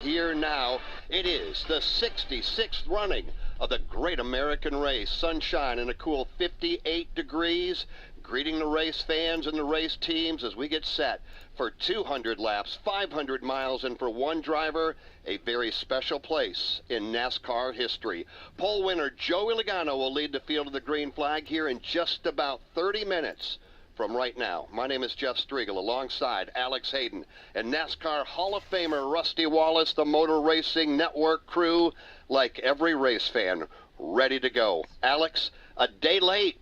Here now, it is the 66th running of the Great American Race. Sunshine and a cool 58 degrees. Greeting the race fans and the race teams as we get set for 200 laps, 500 miles, and for one driver, a very special place in NASCAR history. Pole winner Joey Logano will lead the field of the green flag here in just about 30 minutes. From right now, my name is Jeff Striegel alongside Alex Hayden and NASCAR Hall of Famer Rusty Wallace, the Motor Racing Network crew, like every race fan, ready to go. Alex, a day late,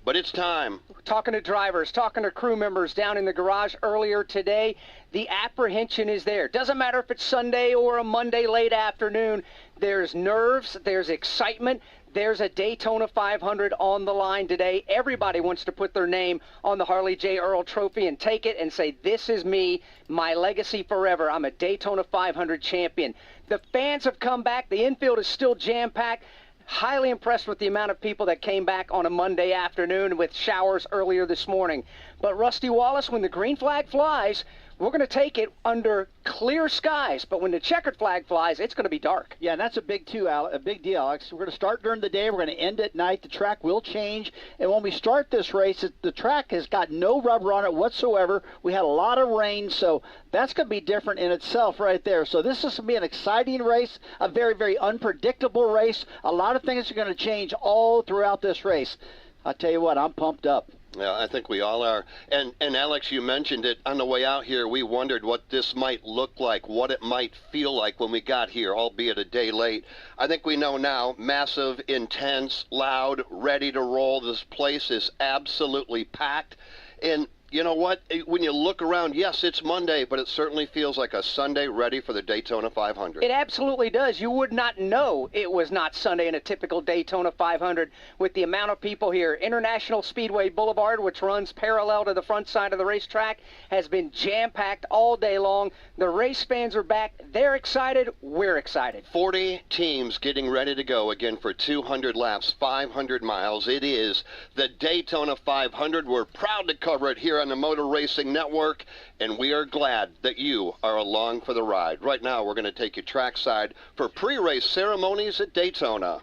but it's time. Talking to drivers, talking to crew members down in the garage earlier today, the apprehension is there. Doesn't matter if it's Sunday or a Monday late afternoon. There's nerves, there's excitement. There's a Daytona 500 on the line today. Everybody wants to put their name on the Harley J. Earl Trophy and take it and say, this is me, my legacy forever. I'm a Daytona 500 champion. The fans have come back. The infield is still jam-packed. Highly impressed with the amount of people that came back on a Monday afternoon with showers earlier this morning. But Rusty Wallace, when the green flag flies, we're going to take it under clear skies, but when the checkered flag flies, it's going to be dark. Yeah, and that's a big deal, Alex. We're going to start during the day. We're going to end at night. The track will change, and when we start this race, the track has got no rubber on it whatsoever. We had a lot of rain, so that's going to be different in itself right there. So this is going to be an exciting race, a very, very unpredictable race. A lot of things are going to change all throughout this race. I'll tell you what, I'm pumped up. Yeah, I think we all are. And Alex, you mentioned it on the way out here. We wondered what this might look like, what it might feel like when we got here, albeit a day late. I think we know now, massive, intense, loud, ready to roll. This place is absolutely packed. And you know what? When you look around, yes, it's Monday, but it certainly feels like a Sunday ready for the Daytona 500. It absolutely does. You would not know it was not Sunday in a typical Daytona 500 with the amount of people here. International Speedway Boulevard, which runs parallel to the front side of the racetrack, has been jam-packed all day long. The race fans are back. They're excited. We're excited. 40 teams getting ready to go again for 200 laps, 500 miles. It is the Daytona 500. We're proud to cover it here on the Motor Racing Network, and we are glad that you are along for the ride. Right now, we're going to take you trackside for pre-race ceremonies at Daytona.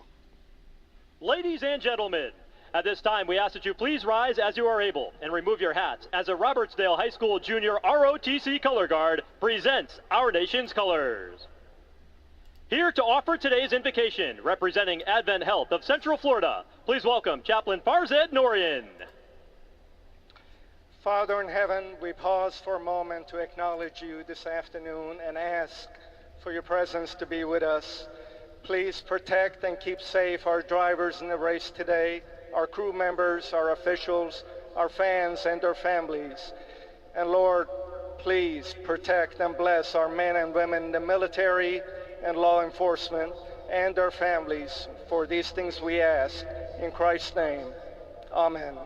Ladies and gentlemen, at this time, we ask that you please rise as you are able and remove your hats as the Robertsdale High School Junior ROTC Color Guard presents our nation's colors. Here to offer today's invocation, representing Advent Health of Central Florida, please welcome Chaplain Farzad Norian. Father in heaven, we pause for a moment to acknowledge you this afternoon and ask for your presence to be with us. Please protect and keep safe our drivers in the race today, our crew members, our officials, our fans, and their families. And Lord, please protect and bless our men and women in the military and law enforcement and their families. For these things we ask in Christ's name. Amen.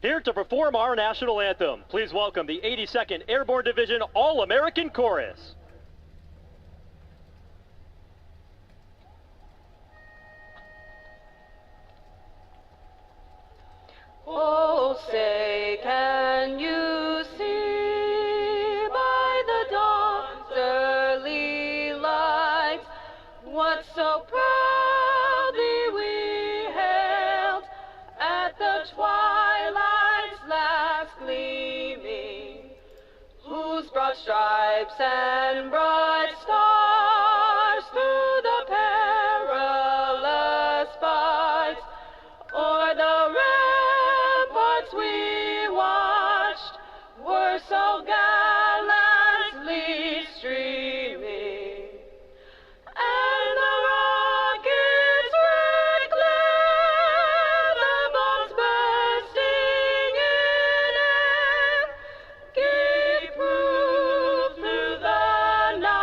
Here to perform our national anthem, please welcome the 82nd Airborne Division All-American Chorus. Oh, say, can you see by the dawn's early light what so proudly we hailed at the twilight's last gleaming, whose broad stripes and bright stars through the perilous fight o'er the ramparts we watched were so gallantly streaming, and the rocket's red glare, the bombs bursting in air, gave proof through the night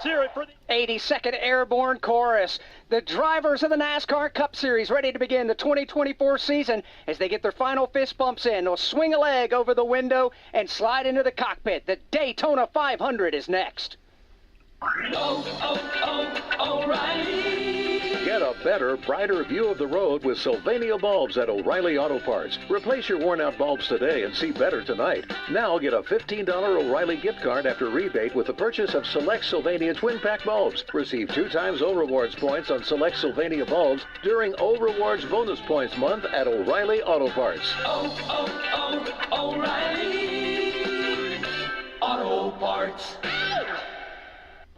Let's hear it for the 82nd Airborne Chorus. The drivers of the NASCAR Cup Series ready to begin the 2024 season. As they get their final fist bumps in, they'll swing a leg over the window and slide into the cockpit. The Daytona 500 is next. Get a better, brighter view of the road with Sylvania bulbs at O'Reilly Auto Parts. Replace your worn-out bulbs today and see better tonight. Now get a $15 O'Reilly gift card after rebate with the purchase of select Sylvania twin-pack bulbs. Receive 2 times O Rewards points on select Sylvania bulbs during O Rewards Bonus Points Month at O'Reilly Auto Parts. O'Reilly Auto Parts.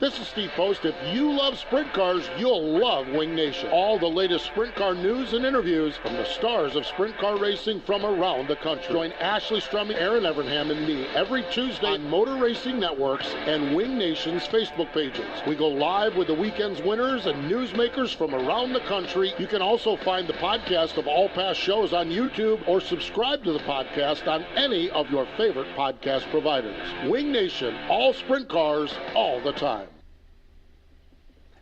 This is Steve Post. If you love sprint cars, you'll love Wing Nation. All the latest sprint car news and interviews from the stars of sprint car racing from around the country. Join Ashley Strumming, Aaron Evernham, and me every Tuesday on Motor Racing Networks and Wing Nation's Facebook pages. We go live with the weekend's winners and newsmakers from around the country. You can also find the podcast of all past shows on YouTube or subscribe to the podcast on any of your favorite podcast providers. Wing Nation, all sprint cars, all the time.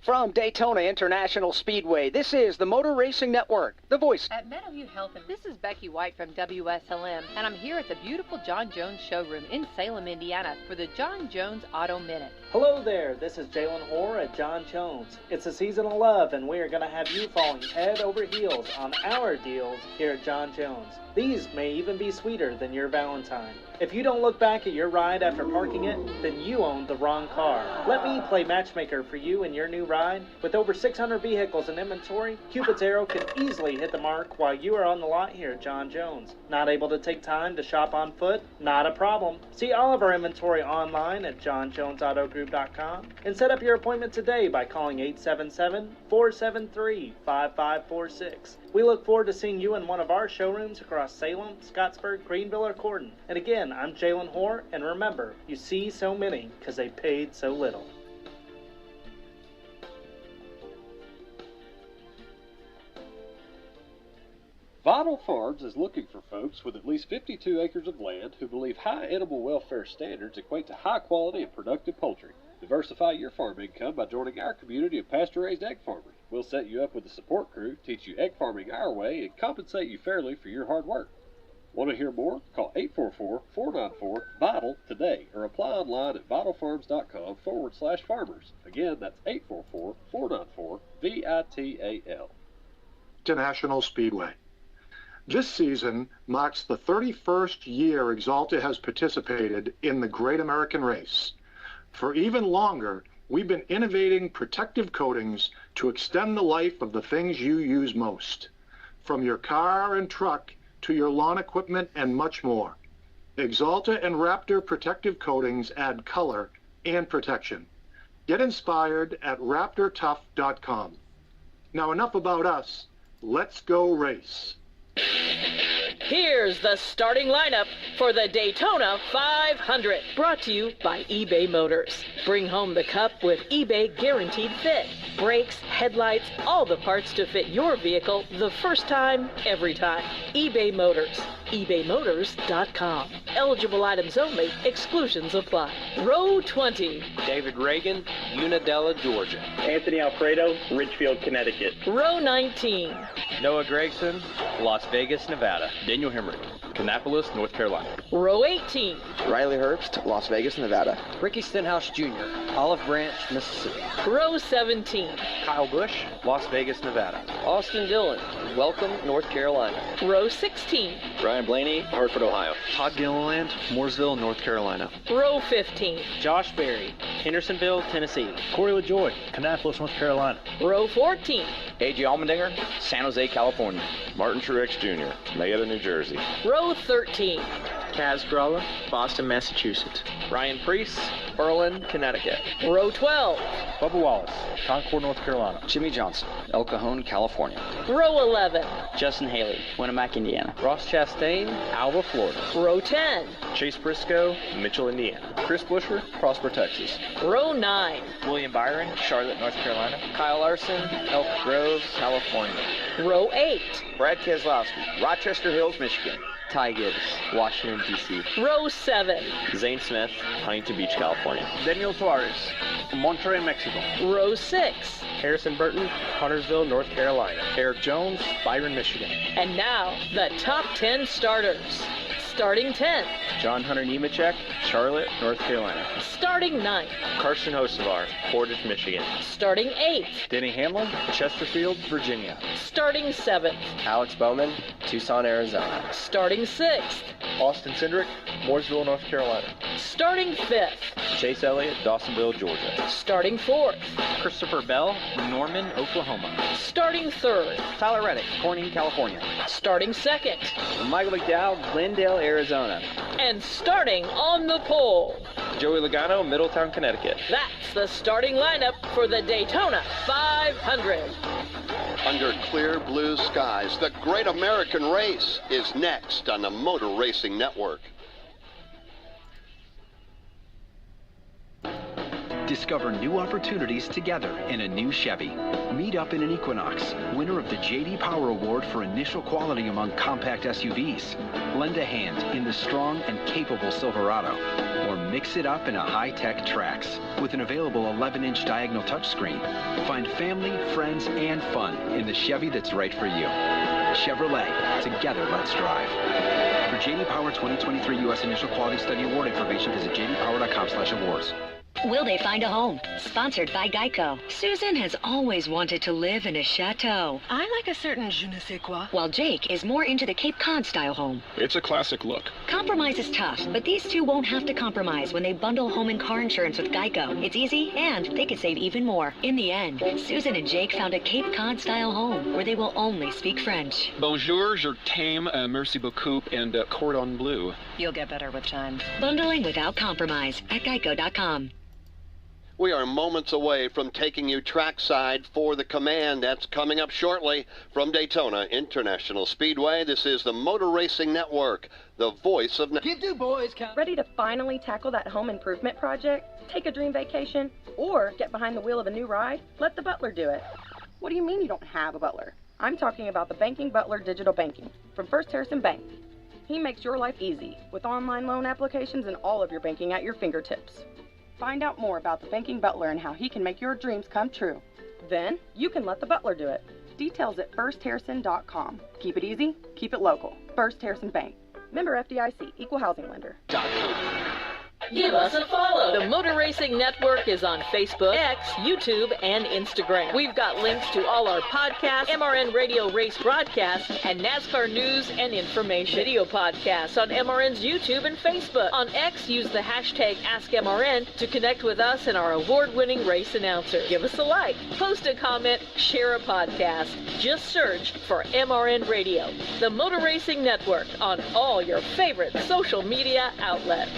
From Daytona International Speedway, this is the Motor Racing Network, the voice. At Meadowview Health, this is Becky White from WSLM, and I'm here at the beautiful John Jones showroom in Salem, Indiana for the John Jones Auto Minute. Hello there, this is Jalen Hoare at John Jones. It's a season of love, and we are going to have you falling head over heels on our deals here at John Jones. These may even be sweeter than your Valentine. If you don't look back at your ride after parking it, then you own the wrong car. Let me play matchmaker for you and your new ride. With over 600 vehicles in inventory, Cupid's arrow can easily hit the mark while you are on the lot here at John Jones. Not able to take time to shop on foot? Not a problem. See all of our inventory online at johnjonesautogroup.com and set up your appointment today by calling 877-473-5546. We look forward to seeing you in one of our showrooms across Salem, Scottsburg, Greenville, or Corydon. And again, I'm Jalen Hoare, and remember, you see so many because they paid so little. Vital Farms is looking for folks with at least 52 acres of land who believe high animal welfare standards equate to high quality and productive poultry. Diversify your farm income by joining our community of pasture-raised egg farmers. We'll set you up with a support crew, teach you egg farming our way, and compensate you fairly for your hard work. Want to hear more? Call 844-494-VITAL today or apply online at vitalfarms.com/farmers. Again, that's 844-494-VITAL. International Speedway. This season marks the 31st year Axalta has participated in the Great American Race. For even longer, we've been innovating protective coatings to extend the life of the things you use most, from your car and truck to your lawn equipment and much more. Axalta and Raptor protective coatings add color and protection. Get inspired at RaptorTough.com. Now enough about us. Let's go race. Here's the starting lineup for the Daytona 500, brought to you by eBay Motors. Bring home the cup with eBay Guaranteed Fit. Brakes, headlights, all the parts to fit your vehicle the first time, every time. eBay Motors. ebaymotors.com. Eligible items only. Exclusions apply. Row 20. David Reagan, Unadilla, Georgia. Anthony Alfredo, Ridgefield, Connecticut. Row 19. Noah Gregson, Las Vegas, Nevada. Daniel Hemrick, Kannapolis, North Carolina. Row 18. Riley Herbst, Las Vegas, Nevada. Ricky Stenhouse Jr., Olive Branch, Mississippi. Row 17. Kyle Busch, Las Vegas, Nevada. Austin Dillon, Welcome, North Carolina. Row 16. Ryan Blaney, Hartford, Ohio. Todd Gilliland, Mooresville, North Carolina. Row 15. Josh Berry, Hendersonville, Tennessee. Corey LaJoy, Kannapolis, North Carolina. Row 14. A.J. Allmendinger, San Jose, California. Martin Truex Jr., Mayetta, New Jersey. Row 13. Kaz Gralla, Boston, Massachusetts. Ryan Priest, Berlin, Connecticut. Row 12. Bubba Wallace, Concord, North Carolina. Jimmy Johnson, El Cajon, California. Row 11. Justin Haley, Winamac, Indiana. Ross Chastain, Alva, Florida. Row 10. Chase Briscoe, Mitchell, Indiana. Chris Buescher, Prosper, Texas. Row 9. William Byron, Charlotte, North Carolina. Kyle Larson, Elk Grove, California. Row 8. Brad Keselowski, Rochester Hills, Michigan. Ty Gibbs, Washington, D.C. Row 7. Zane Smith, Huntington Beach, California. Daniel Suarez, Monterrey, Mexico. Row 6. Harrison Burton, Huntersville, North Carolina. Eric Jones, Byron, Michigan. And now, the top 10 starters. Starting 10th. John Hunter Nemechek, Charlotte, North Carolina. Starting 9th. Karsten Hocevar, Portage, Michigan. Starting 8th. Denny Hamlin, Chesterfield, Virginia. Starting 7th. Alex Bowman, Tucson, Arizona. Starting 6th. Austin Cindric, Mooresville, North Carolina. Starting 5th. Chase Elliott, Dawsonville, Georgia. Starting 4th. Christopher Bell, Norman, Oklahoma. Starting 3rd. Tyler Reddick, Corning, California. Starting 2nd. Michael McDowell, Glendale, Arizona. And starting on the pole. Joey Logano, Middletown, Connecticut. That's the starting lineup for the Daytona 500. Under clear blue skies, the Great American Race is next on the Motor Racing Network. Discover new opportunities together in a new Chevy. Meet up in an Equinox, winner of the J.D. Power Award for initial quality among compact SUVs. Lend a hand in the strong and capable Silverado. Or mix it up in a high-tech Trax with an available 11-inch diagonal touchscreen. Find family, friends, and fun in the Chevy that's right for you. Chevrolet, together let's drive. For J.D. Power 2023 U.S. Initial Quality Study Award information, visit jdpower.com/awards. Will they find a home? Sponsored by Geico. Susan has always wanted to live in a chateau. I like a certain je ne sais quoi. While Jake is more into the Cape Cod style home. It's a classic look. Compromise is tough, but these two won't have to compromise when they bundle home and car insurance with Geico. It's easy, and they could save even more. In the end, Susan and Jake found a Cape Cod style home where they will only speak French. Bonjour, je t'aime, merci beaucoup, and cordon bleu. You'll get better with time. Bundling without compromise at geico.com. We are moments away from taking you trackside for the Command. That's coming up shortly from Daytona International Speedway. This is the Motor Racing Network, the voice of... Give two boys count. Ready to finally tackle that home improvement project? Take a dream vacation? Or get behind the wheel of a new ride? Let the butler do it. What do you mean you don't have a butler? I'm talking about the Banking Butler Digital Banking from First Harrison Bank. He makes your life easy with online loan applications and all of your banking at your fingertips. Find out more about the Banking Butler and how he can make your dreams come true. Then, you can let the butler do it. Details at firstharrison.com. Keep it easy, keep it local. First Harrison Bank. Member FDIC, Equal Housing Lender. Give us a follow. The Motor Racing Network is on Facebook, X, YouTube, and Instagram. We've got links to all our podcasts, MRN Radio race broadcasts, and NASCAR news and information. Video podcasts on MRN's YouTube and Facebook. On X, use the hashtag AskMRN to connect with us and our award-winning race announcer. Give us a like, post a comment, share a podcast. Just search for MRN Radio. The Motor Racing Network on all your favorite social media outlets.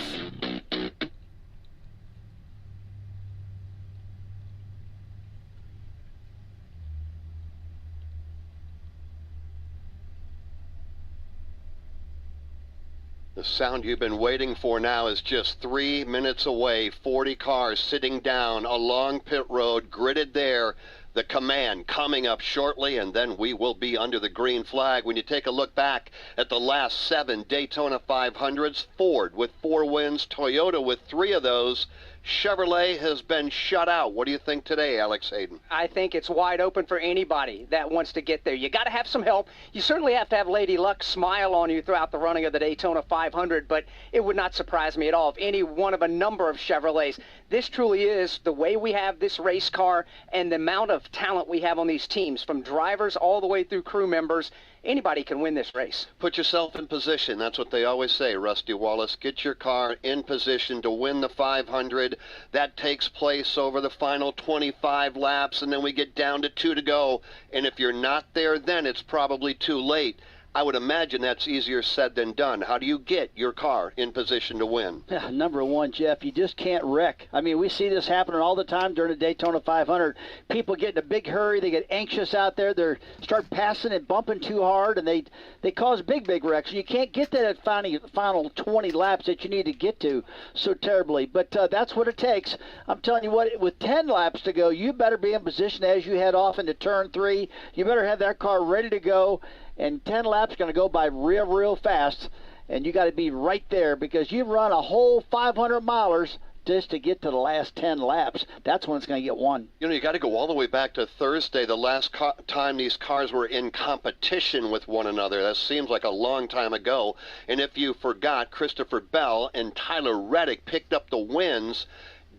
The sound you've been waiting for now is just 3 minutes away. 40 cars sitting down along pit road, gridded there. The Command coming up shortly, and then we will be under the green flag. When you take a look back at the last 7 Daytona 500s, Ford with 4 wins, Toyota with 3 of those. Chevrolet has been shut out. What do you think today, Alex Hayden? I think it's wide open for anybody that wants to get there. You got to have some help. You certainly have to have Lady Luck smile on you throughout the running of the Daytona 500, but it would not surprise me at all if any one of a number of Chevrolets. This truly is the way we have this race car and the amount of talent we have on these teams, from drivers all the way through crew members. Anybody can win this race. Put yourself in position. That's what they always say, Rusty Wallace. Get your car in position to win the 500. That takes place over the final 25 laps, and then we get down to 2 to go. And if you're not there, then it's probably too late. I would imagine that's easier said than done. How do you get your car in position to win? Number one, Jeff, you just can't wreck. I mean, we see this happening all the time during the Daytona 500. People get in a big hurry. They get anxious out there. They start passing and bumping too hard, and they cause big wrecks. You can't get that final 20 laps that you need to get to so terribly. But that's what it takes. I'm telling you what, with 10 laps to go, you better be in position as you head off into turn 3. You better have that car ready to go. And 10 laps going to go by real fast, and you got to be right there because you run a whole 500 milers just to get to the last 10 laps. That's when it's going to get won. You know, you got to go all the way back to Thursday, the last time these cars were in competition with one another. That seems like a long time ago. And if you forgot, Christopher Bell and Tyler Reddick picked up the wins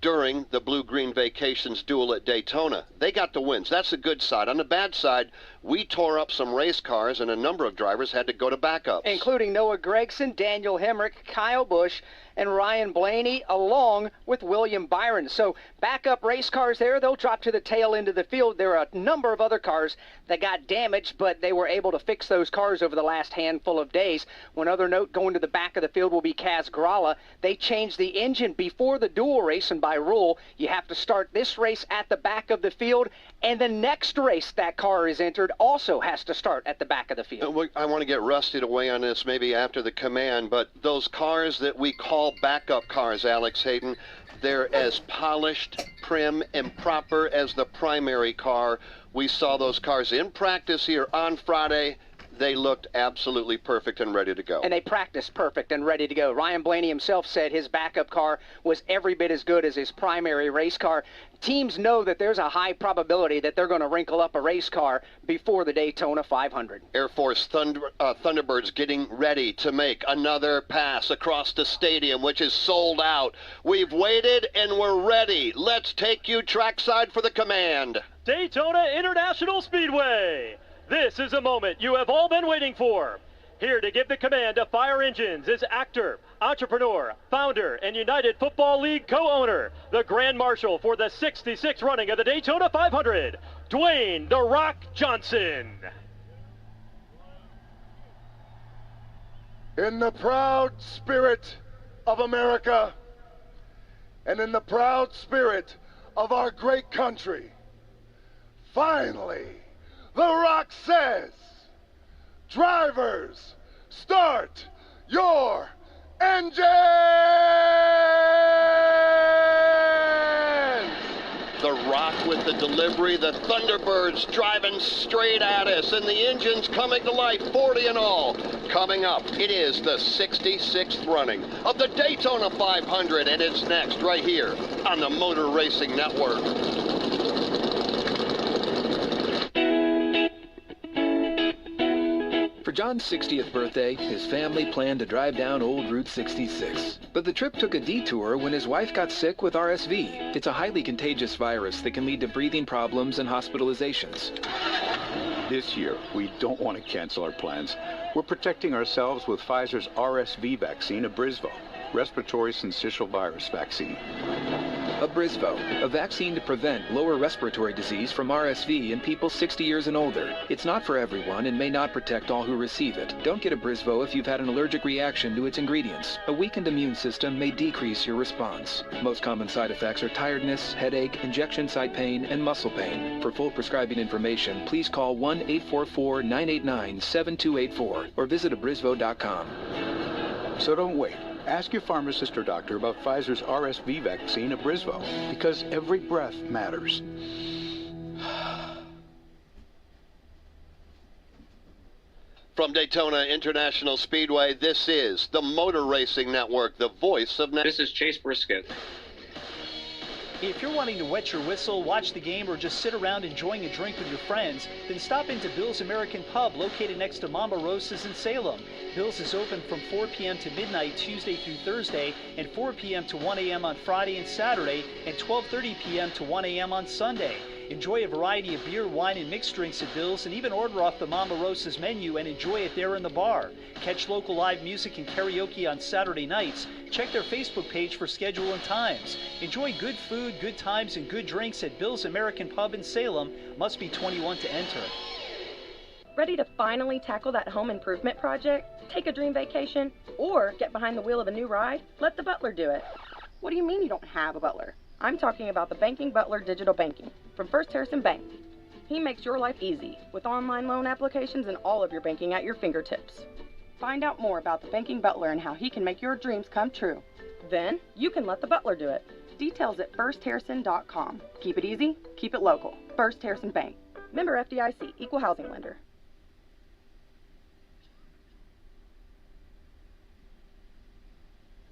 during the Blue-Green Vacations duel at Daytona. They got the wins. That's the good side. On the bad side, we tore up some race cars, and a number of drivers had to go to backups. Including Noah Gragson, Daniel Hemrick, Kyle Busch, and Ryan Blaney, along with William Byron. So backup race cars there, they'll drop to the tail end of the field. There are a number of other cars that got damaged, but they were able to fix those cars over the last handful of days. One other note, going to the back of the field will be Kaz Gralla. They changed the engine before the dual race, and by rule, you have to start this race at the back of the field, and the next race that car is entered also has to start at the back of the field. I want to get Rusty to weigh on this maybe after the command, but those cars that we call backup cars, Alex Hayden, they're as polished, prim, and proper as the primary car. We saw those cars in practice here on Friday. They looked absolutely perfect and ready to go. And they practiced perfect and ready to go. Ryan Blaney himself said his backup car was every bit as good as his primary race car. Teams know that there's a high probability that they're going to wrinkle up a race car before the Daytona 500. Air Force Thunderbirds getting ready to make another pass across the stadium, which is sold out. We've waited and we're ready. Let's take you trackside for the command. Daytona International Speedway. This is a moment you have all been waiting for. Here to give the command of fire engines is actor, entrepreneur, founder, and United Football League co-owner, the Grand Marshal for the 66th running of the Daytona 500, Dwayne "The Rock" Johnson. In the proud spirit of America, and in the proud spirit of our great country, finally, The Rock says, drivers, start your engines! The Rock with the delivery, the Thunderbirds driving straight at us, and the engines coming to life, 40 in all. Coming up, it is the 66th running of the Daytona 500, and it's next right here on the Motor Racing Network. For John's 60th birthday, his family planned to drive down old Route 66. But the trip took a detour when his wife got sick with RSV. It's a highly contagious virus that can lead to breathing problems and hospitalizations. This year, we don't want to cancel our plans. We're protecting ourselves with Pfizer's RSV vaccine, Abrysvo, respiratory syncytial virus vaccine. Abrysvo, a vaccine to prevent lower respiratory disease from RSV in people 60 years and older. It's not for everyone and may not protect all who receive it. Don't get Abrysvo if you've had an allergic reaction to its ingredients. A weakened immune system may decrease your response. Most common side effects are tiredness, headache, injection site pain, and muscle pain. For full prescribing information, please call 1-844-989-7284 or visit abrysvo.com. So don't wait. Ask your pharmacist or doctor about Pfizer's RSV vaccine, Abrysvo, because every breath matters. From Daytona International Speedway, this is the Motor Racing Network, the voice of... This is Chase Brisket. If you're wanting to wet your whistle, watch the game, or just sit around enjoying a drink with your friends, then stop into Bill's American Pub located next to Mama Rosa's in Salem. Bill's is open from 4 p.m. to midnight Tuesday through Thursday, and 4 p.m. to 1 a.m. on Friday and Saturday, and 12:30 p.m. to 1 a.m. on Sunday. Enjoy a variety of beer, wine, and mixed drinks at Bill's, and even order off the Mama Rosa's menu and enjoy it there in the bar. Catch local live music and karaoke on Saturday nights. Check their Facebook page for schedule and times. Enjoy good food, good times, and good drinks at Bill's American Pub in Salem. Must be 21 to enter. Ready to finally tackle that home improvement project? Take a dream vacation? Or get behind the wheel of a new ride? Let the butler do it. What do you mean you don't have a butler? I'm talking about the Banking Butler Digital Banking from First Harrison Bank. He makes your life easy with online loan applications and all of your banking at your fingertips. Find out more about the Banking Butler and how he can make your dreams come true. Then you can let the butler do it. Details at firstharrison.com. Keep it easy, keep it local. First Harrison Bank. Member FDIC, Equal Housing Lender.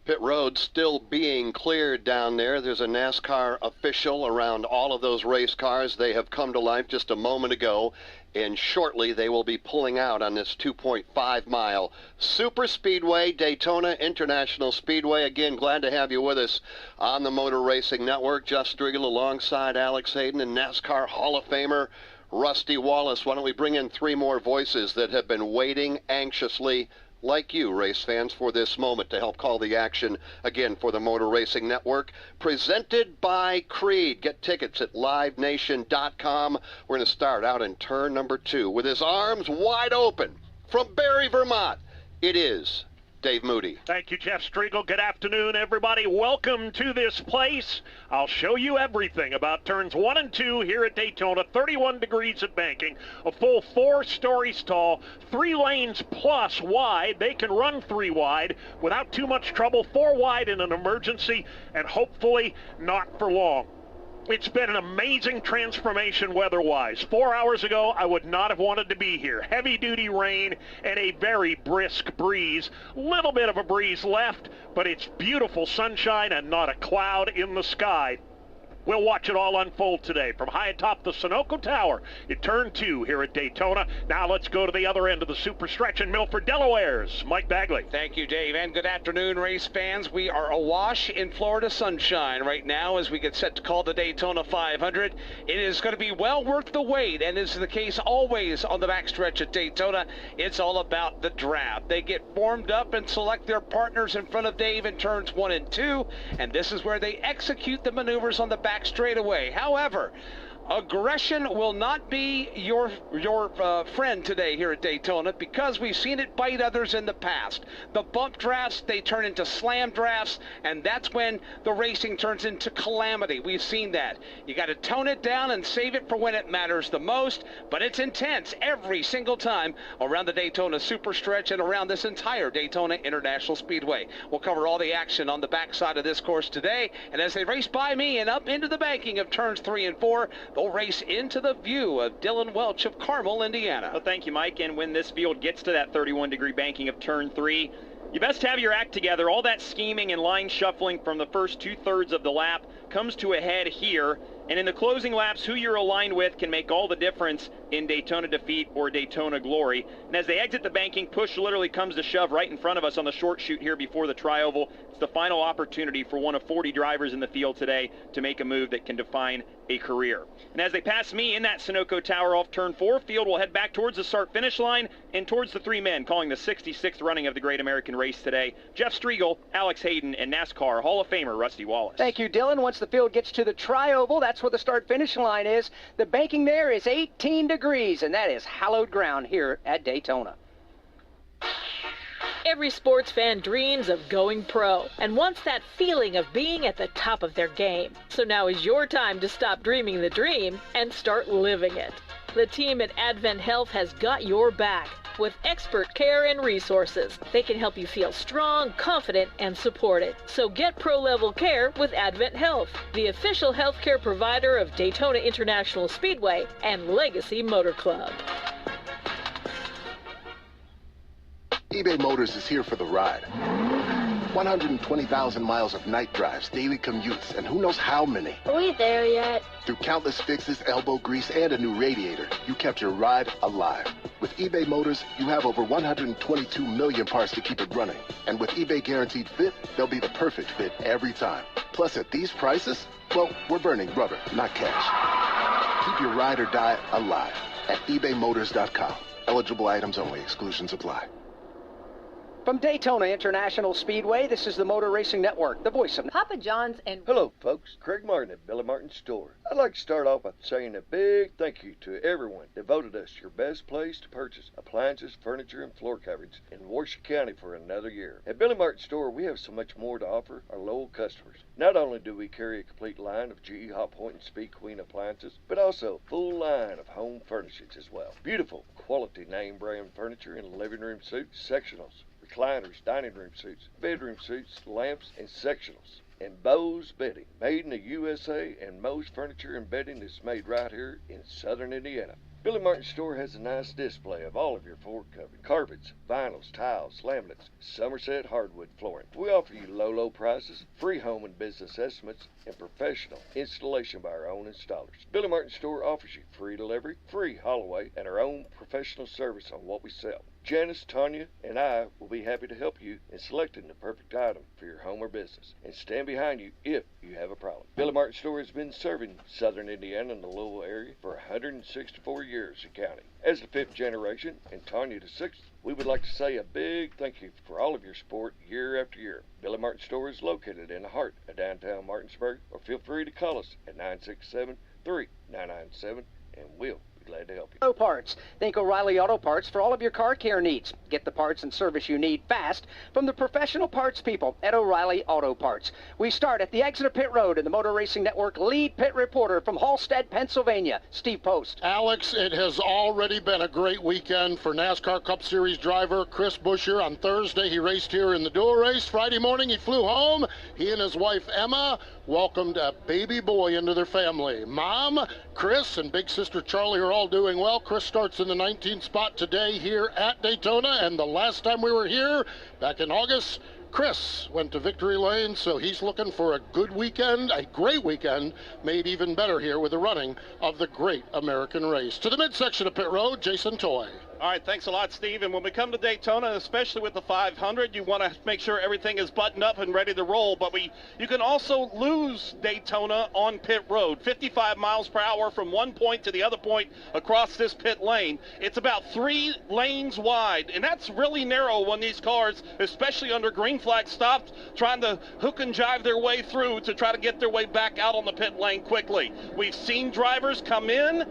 Pit road still being cleared down there. There's a NASCAR official around all of those race cars. They have come to life just a moment ago, and shortly they will be pulling out on this 2.5-mile super speedway, Daytona International Speedway. Again, glad to have you with us on the Motor Racing Network. Jeff Striegel alongside Alex Hayden and NASCAR Hall of Famer Rusty Wallace. Why don't we bring in three more voices that have been waiting anxiously, like you, race fans, for this moment to help call the action again for the Motor Racing Network. Presented by Creed. Get tickets at livenation.com. We're going to start out in turn number 2 with his arms wide open. From Barrie, Vermont, it is Dave Moody. Thank you, Jeff Striegel. Good afternoon, everybody. Welcome to this place. I'll show you everything about turns 1 and 2 here at Daytona. 31 degrees at banking, a full 4 stories tall, 3 lanes plus wide. They can run 3 wide without too much trouble, 4 wide in an emergency, and hopefully not for long. It's been an amazing transformation weather-wise. 4 hours ago, I would not have wanted to be here. Heavy-duty rain and a very brisk breeze. Little bit of a breeze left, but it's beautiful sunshine and not a cloud in the sky. We'll watch it all unfold today from high atop the Sunoco Tower in turn 2 here at Daytona. Now let's go to the other end of the super stretch in Milford, Delaware's Mike Bagley. Thank you, Dave, and good afternoon, race fans. We are awash in Florida sunshine right now as we get set to call the Daytona 500. It is going to be well worth the wait, and this is the case always on the backstretch at Daytona. It's all about the draft. They get formed up and select their partners in front of Dave in turns 1 and 2, and this is where they execute the maneuvers on the back straightaway. However, aggression will not be your friend today here at Daytona, because we've seen it bite others in the past. The bump drafts, they turn into slam drafts, and that's when the racing turns into calamity. We've seen that. You got to tone it down and save it for when it matters the most, but it's intense every single time around the Daytona Superstretch and around this entire Daytona International Speedway. We'll cover all the action on the backside of this course today, and as they race by me and up into the banking of turns 3 and 4, they'll race into the view of Dylan Welch of Carmel, Indiana. Well, thank you, Mike. And when this field gets to that 31-degree banking of turn 3, you best have your act together. All that scheming and line shuffling from the first 2/3 of the lap comes to a head here. And in the closing laps, who you're aligned with can make all the difference in Daytona defeat or Daytona glory. And as they exit the banking, push literally comes to shove right in front of us on the short chute here before the tri-oval. It's the final opportunity for one of 40 drivers in the field today to make a move that can define a career. And as they pass me in that Sunoco Tower off turn 4, field will head back towards the start-finish line and towards the 3 men calling the 66th running of the Great American Race today. Jeff Striegel, Alex Hayden, and NASCAR Hall of Famer Rusty Wallace. Thank you, Dylan. Once the field gets to the tri-oval, that's where the start-finish line is. The banking there is 18 degrees, and that is hallowed ground here at Daytona. Every sports fan dreams of going pro and wants that feeling of being at the top of their game. So now is your time to stop dreaming the dream and start living it. The team at Advent Health has got your back. With expert care and resources, they can help you feel strong, confident, and supported. So get pro-level care with Advent Health, the official healthcare provider of Daytona International Speedway and Legacy Motor Club. eBay Motors is here for the ride. 120,000 miles of night drives, daily commutes, and who knows how many. Are we there yet? Through countless fixes, elbow grease, and a new radiator, you kept your ride alive. With eBay Motors, you have over 122 million parts to keep it running. And with eBay Guaranteed Fit, they'll be the perfect fit every time. Plus, at these prices, well, we're burning rubber, not cash. Keep your ride or die alive at ebaymotors.com. Eligible items only. Exclusions apply. From Daytona International Speedway, this is the Motor Racing Network, the voice of Papa John's and... Hello, folks. Craig Martin at Billy Martin's store. I'd like to start off by saying a big thank you to everyone that voted us your best place to purchase appliances, furniture, and floor coverings in Washoe County for another year. At Billy Martin's store, we have so much more to offer our loyal customers. Not only do we carry a complete line of GE Hot Point and Speed Queen appliances, but also a full line of home furnishings as well. Beautiful, quality name brand furniture in living room suites, sectionals, recliners, dining room suites, bedroom suites, lamps, and sectionals. And Bose bedding, made in the USA, and Moe's furniture and bedding is made right here in southern Indiana. Billy Martin's store has a nice display of all of your floor covering, carpets, vinyls, tiles, laminates, Somerset hardwood flooring. We offer you low prices, free home and business estimates, and professional installation by our own installers. Billy Martin's store offers you free delivery, free haul away, and our own professional service on what we sell. Janice, Tanya, and I will be happy to help you in selecting the perfect item for your home or business and stand behind you if you have a problem. Billy Martin's store has been serving southern Indiana and the Louisville area for 164 years in counting. As the 5th generation and Tanya the 6th, we would like to say a big thank you for all of your support year after year. Billy Martin's store is located in the heart of downtown Martinsburg, or feel free to call us at 967-3997 and we'll glad to help you. Auto Parts. Think O'Reilly Auto Parts for all of your car care needs. Get the parts and service you need fast from the professional parts people at O'Reilly Auto Parts. We start at the exit of pit road, and the Motor Racing Network lead pit reporter from Halstead, Pennsylvania, Steve Post. Alex, it has already been a great weekend for NASCAR Cup Series driver Chris Buescher. On Thursday, he raced here in the dual race. Friday morning, he flew home. He and his wife, Emma, welcomed a baby boy into their family. Mom, Chris, and big sister Charlie are all doing well. Chris starts in the 19th spot today here at Daytona, and the last time we were here, back in August, Chris went to victory lane, so he's looking for a good weekend, a great weekend, made even better here with the running of the Great American Race. To the midsection of pit road, Jason Toy. All right, thanks a lot, Steve. And when we come to Daytona, especially with the 500, you want to make sure everything is buttoned up and ready to roll. But you can also lose Daytona on pit road. 55 miles per hour from one point to the other point across this pit lane. It's about 3 lanes wide, and that's really narrow when these cars, especially under green flag stops, trying to hook and jive their way through to try to get their way back out on the pit lane quickly. We've seen drivers come in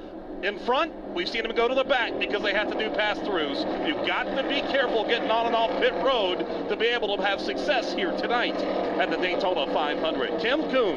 front, we've seen them go to the back because they have to do pass-throughs. You've got to be careful getting on and off pit road to be able to have success here tonight at the Daytona 500. Kim Kuhn.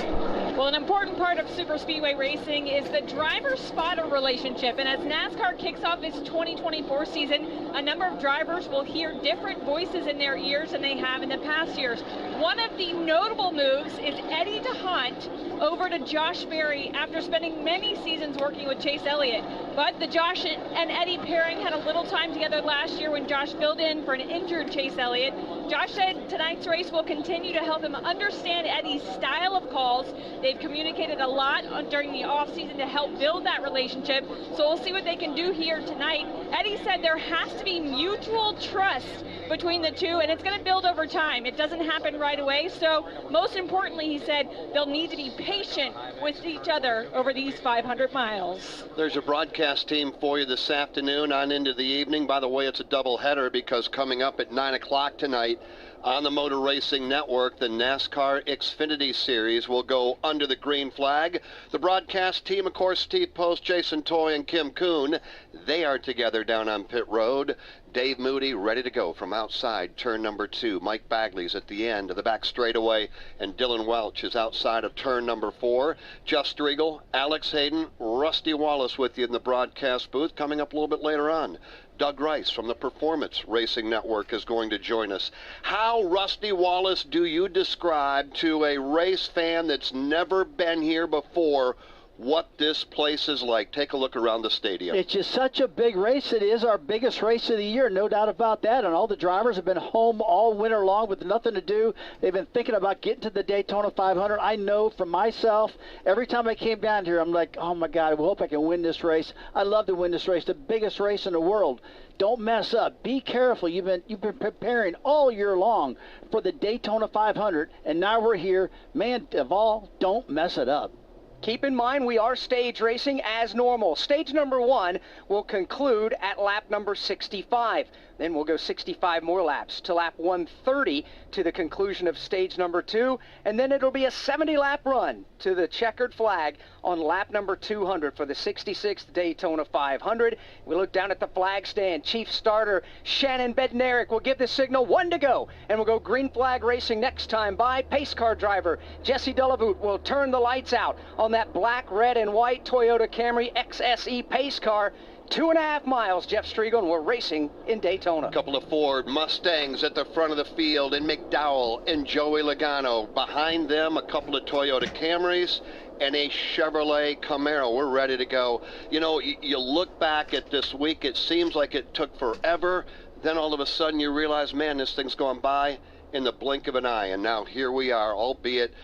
Well, an important part of super speedway racing is the driver-spotter relationship, and as NASCAR kicks off its 2024 season, a number of drivers will hear different voices in their ears than they have in the past years. One of the notable moves is Eddie DeHunt over to Josh Berry after spending many seasons working with Chase Elliott. But the Josh and Eddie pairing had a little time together last year when Josh filled in for an injured Chase Elliott. Josh said tonight's race will continue to help him understand Eddie's style of calls. They've communicated a lot during the offseason to help build that relationship, so we'll see what they can do here tonight. Eddie said there has to be mutual trust between the two, and it's going to build over time. It doesn't happen right away, so most importantly, he said, they'll need to be patient with each other over these 500 miles. There's a broadcast team for you this afternoon on into the evening. By the way, it's a double header because coming up at 9 o'clock tonight on the Motor Racing Network, the NASCAR Xfinity Series will go under the green flag. The broadcast team, of course, Steve Post, Jason Toy, and Kim Kuhn, they are together down on pit road. Dave Moody ready to go from outside turn number 2. Mike Bagley's at the end of the back straightaway, and Dylan Welch is outside of turn number 4. Jeff Striegel, Alex Hayden, Rusty Wallace with you in the broadcast booth. Coming up a little bit later on, Doug Rice from the Performance Racing Network is going to join us. How, Rusty Wallace, do you describe to a race fan that's never been here before what this place is like? Take a look around the stadium. It's just such a big race. It is our biggest race of the year, no doubt about that. And all the drivers have been home all winter long with nothing to do. They've been thinking about getting to the Daytona 500. I know for myself, every time I came down here, I'm like, oh my God, I hope I can win this race. I love to win this race, the biggest race in the world. Don't mess up. Be careful. You've been preparing all year long for the Daytona 500, and now we're here. Man, Duvall, don't mess it up. Keep in mind, we are stage racing as normal. Stage number 1 will conclude at lap number 65. Then we'll go 65 more laps to lap 130 to the conclusion of stage number 2. And then it'll be a 70-lap run to the checkered flag on lap number 200 for the 66th Daytona 500. We look down at the flag stand. Chief starter Shannon Bednarik will give the signal, 1 to go. And we'll go green flag racing next time by. Pace car driver Jesse Delavute will turn the lights out on that black, red, and white Toyota Camry XSE pace car. 2.5 miles, Jeff Striegel, and we're racing in Daytona. A couple of Ford Mustangs at the front of the field, and McDowell and Joey Logano. Behind them, a couple of Toyota Camrys and a Chevrolet Camaro. We're ready to go. You know, you look back at this week, it seems like it took forever. Then all of a sudden you realize, man, this thing's gone by in the blink of an eye. And now here we are, albeit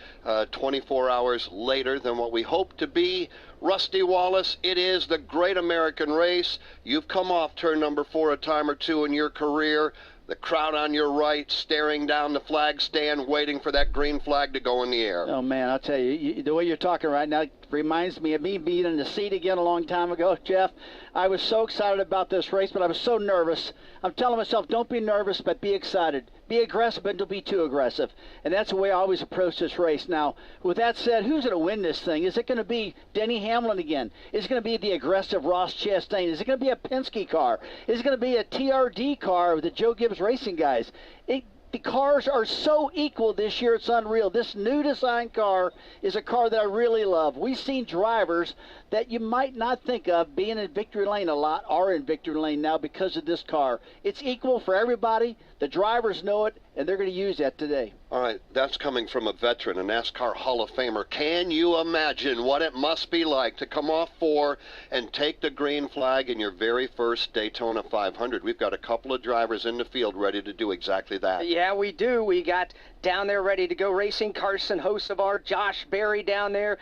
24 hours later than what we hoped to be. Rusty Wallace, it is the great American race. You've come off turn number 4 a time or two in your career. The crowd on your right staring down the flag stand, waiting for that green flag to go in the air. Oh, man, I'll tell you, the way you're talking right now reminds me of me being in the seat again a long time ago, Jeff. I was so excited about this race, but I was so nervous. I'm telling myself, don't be nervous, but be excited. Be aggressive, but don't be too aggressive. And that's the way I always approach this race. Now, with that said, who's going to win this thing? Is it going to be Denny Hamlin again? Is it going to be the aggressive Ross Chastain? Is it going to be a Penske car? Is it going to be a TRD car with the Joe Gibbs Racing guys? The cars are so equal this year, it's unreal. This new design car is a car that I really love. We've seen drivers that you might not think of being in victory lane a lot are in victory lane now because of this car. It's equal for everybody. The drivers know it, and they're going to use that today. All right, that's coming from a veteran, a NASCAR Hall of Famer. Can you imagine what it must be like to come off 4 and take the green flag in your very first Daytona 500? We've got a couple of drivers in the field ready to do exactly that. Yeah, we do. We got down there ready to go racing. Carson Hocevar, Josh Berry down there.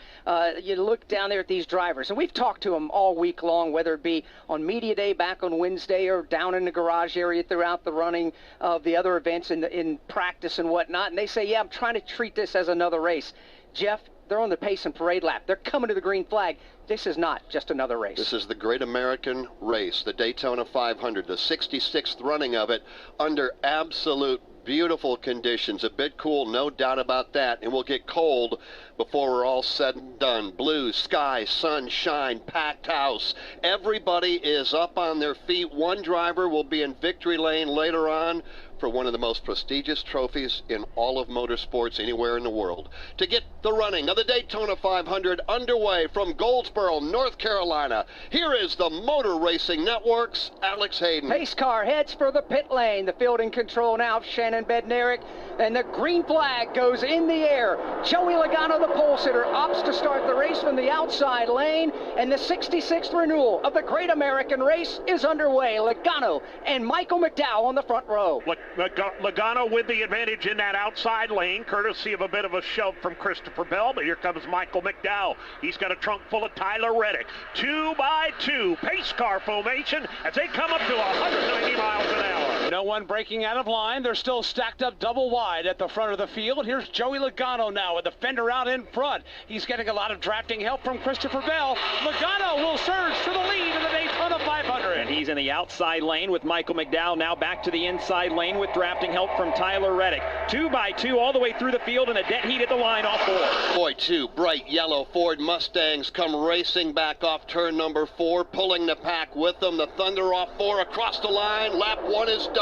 You look down there at these drivers, and we've talked to them all week long, whether it be on Media Day back on Wednesday or down in the garage area throughout the running of the other events in practice and whatnot. And they say, yeah, I'm trying to treat this as another race. Jeff, they're on the pace and parade lap. They're coming to the green flag. This is not just another race. This is the great American race, the Daytona 500, the 66th running of it under absolute beautiful conditions. A bit cool, no doubt about that. And we'll get cold before we're all said and done. Blue sky, sunshine, packed house. Everybody is up on their feet. One driver will be in victory lane later on for one of the most prestigious trophies in all of motorsports anywhere in the world. To get the running of the Daytona 500 underway from Goldsboro, North Carolina, here is the Motor Racing Network's Alex Hayden. Pace car heads for the pit lane. The fielding control now of Shannon Bednarik, and the green flag goes in the air. Joey Logano, the pole sitter, opts to start the race from the outside lane, and the 66th renewal of the Great American Race is underway. Logano and Michael McDowell on the front row. Logano with the advantage in that outside lane, courtesy of a bit of a shove from Christopher Bell, but here comes Michael McDowell. He's got a trunk full of Tyler Reddick. 2 by 2, pace car formation as they come up to 190 miles an hour. No one breaking out of line. They're still stacked up double wide at the front of the field. Here's Joey Logano now with the fender out in front. He's getting a lot of drafting help from Christopher Bell. Logano will surge to the lead in the Daytona 500. And he's in the outside lane with Michael McDowell, now back to the inside lane with drafting help from Tyler Reddick. 2 by 2 all the way through the field, and a dead heat at the line off 4. Boy, 2 bright yellow Ford Mustangs come racing back off turn number 4, pulling the pack with them. The Thunder off 4 across the line. Lap 1 is done.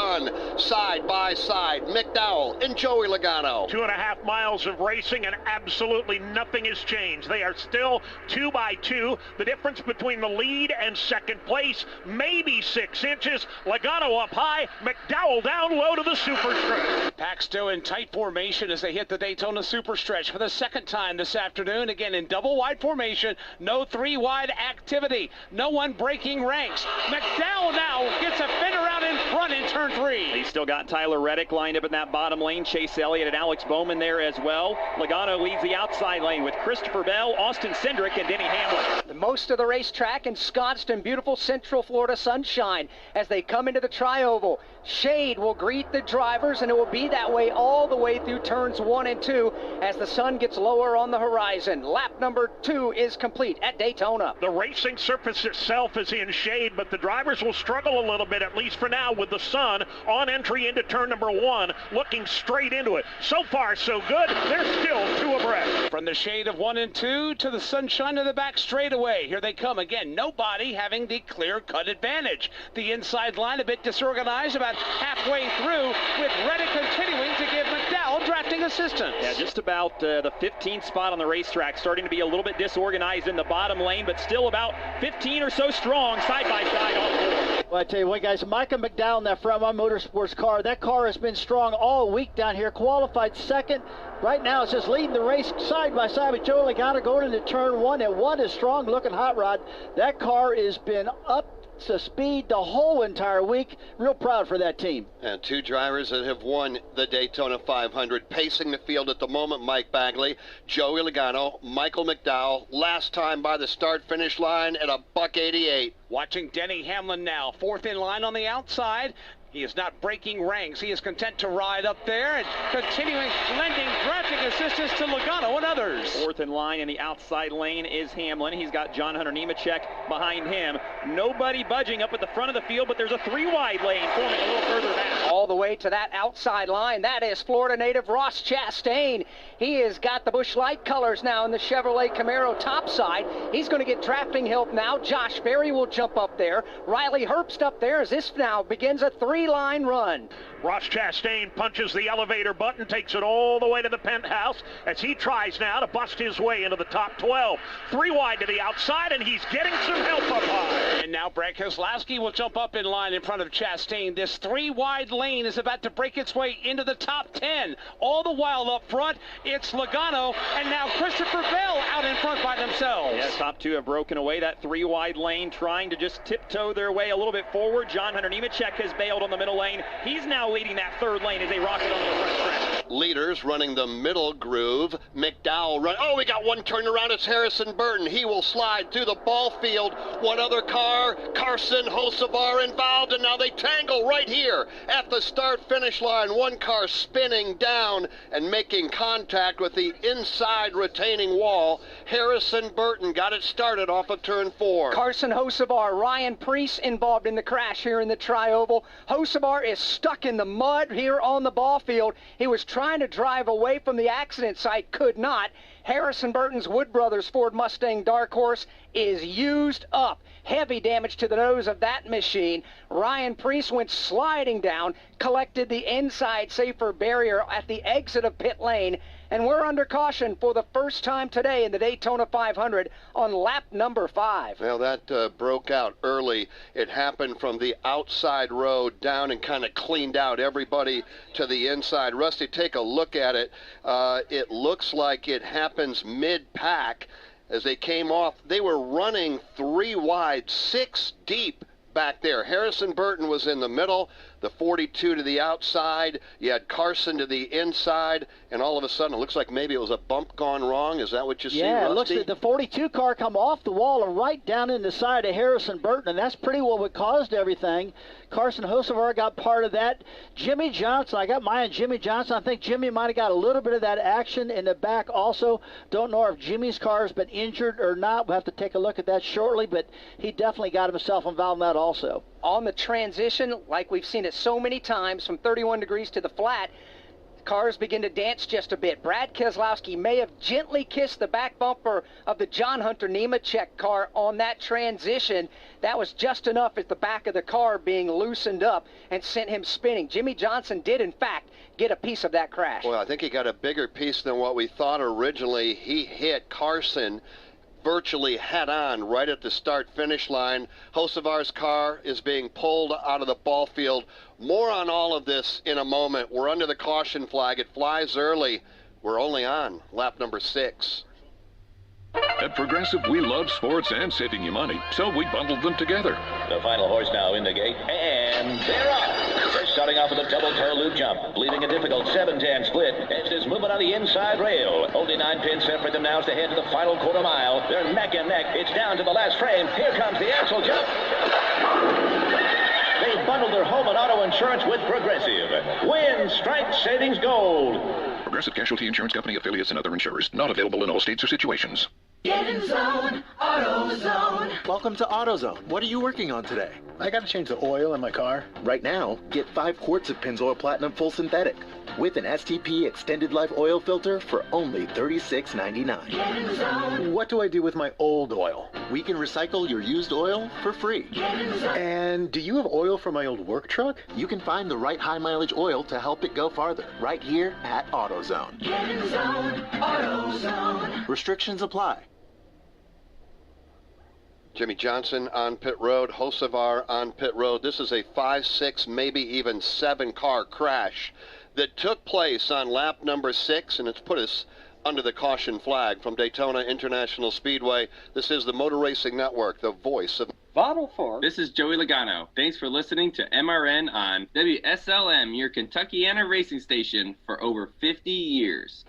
Side by side, McDowell and Joey Logano. 2.5 miles of racing, and absolutely nothing has changed. They are still 2 by 2. The difference between the lead and second place, maybe 6 inches. Logano up high, McDowell down low to the super stretch. Pack still in tight formation as they hit the Daytona super stretch for the second time this afternoon. Again in double wide formation, no 3 wide activity, no one breaking ranks. McDowell now gets a fender out in front in turn 3. He's still got Tyler Reddick lined up in that bottom lane. Chase Elliott and Alex Bowman there as well. Logano leads the outside lane with Christopher Bell, Austin Cindric, and Denny Hamlin. Most of the racetrack in Scottsdale, beautiful Central Florida sunshine as they come into the tri-oval. Shade will greet the drivers, and it will be that way all the way through turns 1 and 2 as the sun gets lower on the horizon. Lap number 2 is complete at Daytona. The racing surface itself is in shade, but the drivers will struggle a little bit, at least for now, with the sun on entry into turn number 1, looking straight into it. So far, so good. They're still 2 abreast. From the shade of 1 and 2 to the sunshine of the back straightaway. Here they come again. Nobody having the clear-cut advantage. The inside line a bit disorganized, about halfway through, with Reddick continuing to give McDowell drafting assistance. Yeah, just about the 15th spot on the racetrack, starting to be a little bit disorganized in the bottom lane, but still about 15 or so strong, side by side all four. Well, I tell you what, guys, Micah McDowell in that Front Run Motorsports car, that car has been strong all week down here, qualified second. Right now, it's just leading the race side by side with Joe Logano going into turn 1, and what a strong-looking hot rod. That car has been up to speed the whole entire week. Real proud for that team. And 2 drivers that have won the Daytona 500 pacing the field at the moment. Mike Bagley, Joey Logano, Michael McDowell, last time by the start-finish line at $1:88. Watching Denny Hamlin now, 4th in line on the outside. He is not breaking ranks. He is content to ride up there and continuing lending drafting assistance to Logano and others. 4th in line in the outside lane is Hamlin. He's got John Hunter Nemechek behind him. Nobody budging up at the front of the field, but there's a 3-wide lane forming a little further back. All the way to that outside line, that is Florida native Ross Chastain. He has got the Busch Light colors now in the Chevrolet Camaro topside. He's going to get drafting help now. Josh Berry will jump up there. Riley Herbst up there as this now begins a 3-line run. Ross Chastain punches the elevator button, takes it all the way to the penthouse as he tries now to bust his way into the top 12. 3 wide to the outside, and he's getting some help up high. And now Brad Keselowski will jump up in line in front of Chastain. This 3-wide lane is about to break its way into the top 10. All the while up front, it's Logano and now Christopher Bell out in front by themselves. Yeah, top 2 have broken away that 3-wide lane, trying to just tiptoe their way a little bit forward. John Hunter Nemechek has bailed on the middle lane. He's now leading that 3rd lane as they rocket on the front stretch. Leaders running the middle groove. McDowell run. Oh, we got one turn around. It's Harrison Burton. He will slide through the ball field. One other car, Carson Hocevar involved, and now they tangle right here at the start-finish line. One car spinning down and making contact with the inside retaining wall. Harrison Burton got it started off of turn 4. Carson Hocevar, Ryan Preece involved in the crash here in the tri-oval. Hocevar is stuck in the mud here on the ball field. He was trying to drive away from the accident site, could not. Harrison Burton's Wood Brothers Ford Mustang Dark Horse is used up. Heavy damage to the nose of that machine. Ryan Preece went sliding down, collected the inside safer barrier at the exit of pit lane, and we're under caution for the first time today in the Daytona 500 on lap number 5. Well, that broke out early. It happened from the outside road down and kind of cleaned out everybody to the inside. Rusty, take a look at it. It looks like it happens mid-pack. As they came off, they were running 3 wide, 6 deep back there. Harrison Burton was in the middle, the 42 to the outside. You had Carson to the inside, and all of a sudden it looks like maybe it was a bump gone wrong. Is that what you see, Rusty? Yeah, it looks like the 42 car come off the wall and right down in the side of Harrison Burton, and that's pretty well what caused everything. Carson Hocevar got part of that. Jimmy Johnson, I got mine on Jimmy Johnson. I think Jimmy might have got a little bit of that action in the back also. Don't know if Jimmy's car has been injured or not. We'll have to take a look at that shortly, but he definitely got himself involved in that also. On the transition, like we've seen it so many times, from 31 degrees to the flat, cars begin to dance just a bit. Brad Keselowski may have gently kissed the back bumper of the John Hunter Nemechek car on that transition. That was just enough at the back of the car being loosened up and sent him spinning. Jimmy Johnson did, in fact, get a piece of that crash. Well, I think he got a bigger piece than what we thought originally. He hit Carson virtually head-on right at the start-finish line. Hocevar's car is being pulled out of the ball field. More on all of this in a moment. We're under the caution flag. It flies early. We're only on lap number 6. At Progressive, we love sports and saving you money, so we bundled them together. The final horse now in the gate, and they're off. They're starting off with a double tail loop jump, leaving a difficult 7-10 split. As there's movement on the inside rail. Only 9 pins separate them now as they head to the final quarter mile. They're neck and neck. It's down to the last frame. Here comes the axle jump. bundled their home and auto insurance with Progressive. Win strike savings gold. Progressive Casualty Insurance Company, affiliates, and other insurers. Not available in all states or situations. Get in zone, AutoZone. Welcome to AutoZone. What are you working on today? I got to change the oil in my car. Right now, get 5 quarts of Pennzoil Platinum Full Synthetic with an STP extended life oil filter for only $36.99. Get in zone. What do I do with my old oil? We can recycle your used oil for free. Get in zone. And do you have oil for my old work truck? You can find the right high mileage oil to help it go farther right here at AutoZone. Get in zone, AutoZone. Restrictions apply. Jimmy Johnson on pit road, Hocevar on pit road. This is a 5, 6, maybe even 7 car crash that took place on lap number 6, and it's put us under the caution flag from Daytona International Speedway. This is the Motor Racing Network, the voice of Bottle 4. This is Joey Logano. Thanks for listening to MRN on WSLM, your Kentuckiana racing station for over 50 years.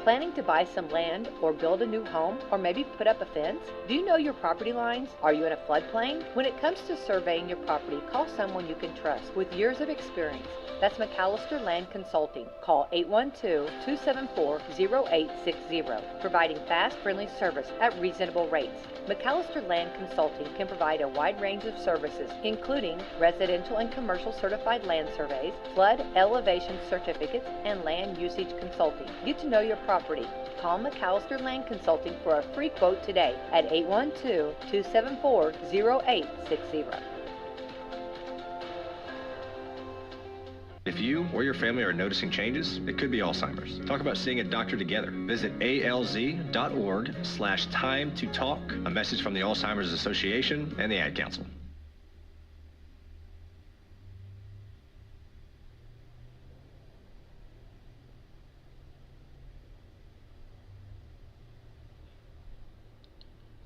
Planning to buy some land or build a new home or maybe put up a fence? Do you know your property lines? Are you in a floodplain? When it comes to surveying your property, call someone you can trust with years of experience. That's McAllister Land Consulting. Call 812-274-0860, providing fast, friendly service at reasonable rates. McAllister Land Consulting can provide a wide range of services, including residential and commercial certified land surveys, flood elevation certificates, and land usage consulting. Get to know your property. Call McAllister Land Consulting for a free quote today at 812-274-0860. If you or your family are noticing changes, it could be Alzheimer's. Talk about seeing a doctor together. Visit alz.org/time to talk. A message from the Alzheimer's Association and the Ad Council.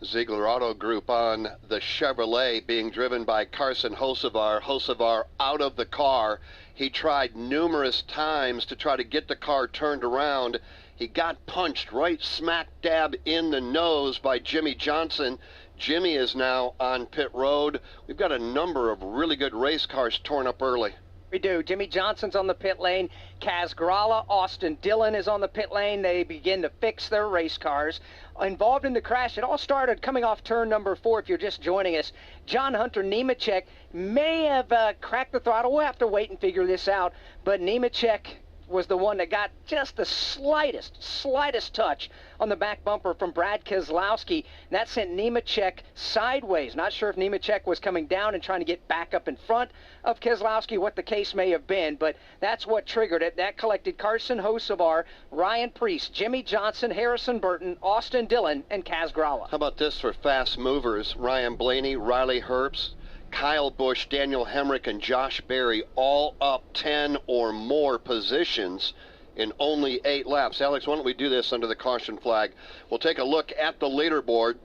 Ziegler Auto Group on the Chevrolet, being driven by Carson Hocevar. Hocevar out of the car. He tried numerous times to try to get the car turned around. He got punched right smack dab in the nose by Jimmy Johnson. Jimmy is now on pit road. We've got a number of really good race cars torn up early. We do. Jimmy Johnson's on the pit lane. Kaz Grala, Austin Dillon is on the pit lane. They begin to fix their race cars. Involved in the crash, it all started coming off turn number 4, if you're just joining us. John Hunter Nemechek may have cracked the throttle. We'll have to wait and figure this out. But Nemechek was the one that got just the slightest touch on the back bumper from Brad Keselowski. And that sent Nemechek sideways. Not sure if Nemechek was coming down and trying to get back up in front of Keselowski, what the case may have been, but that's what triggered it. That collected Carson Hocevar, Ryan Preece, Jimmy Johnson, Harrison Burton, Austin Dillon, and Kaz Grala. How about this for fast movers? Ryan Blaney, Riley Herbst, Kyle Busch, Daniel Hemrick, and Josh Berry all up 10 or more positions in only 8 laps. Alex, why don't we do this under the caution flag? We'll take a look at the leaderboard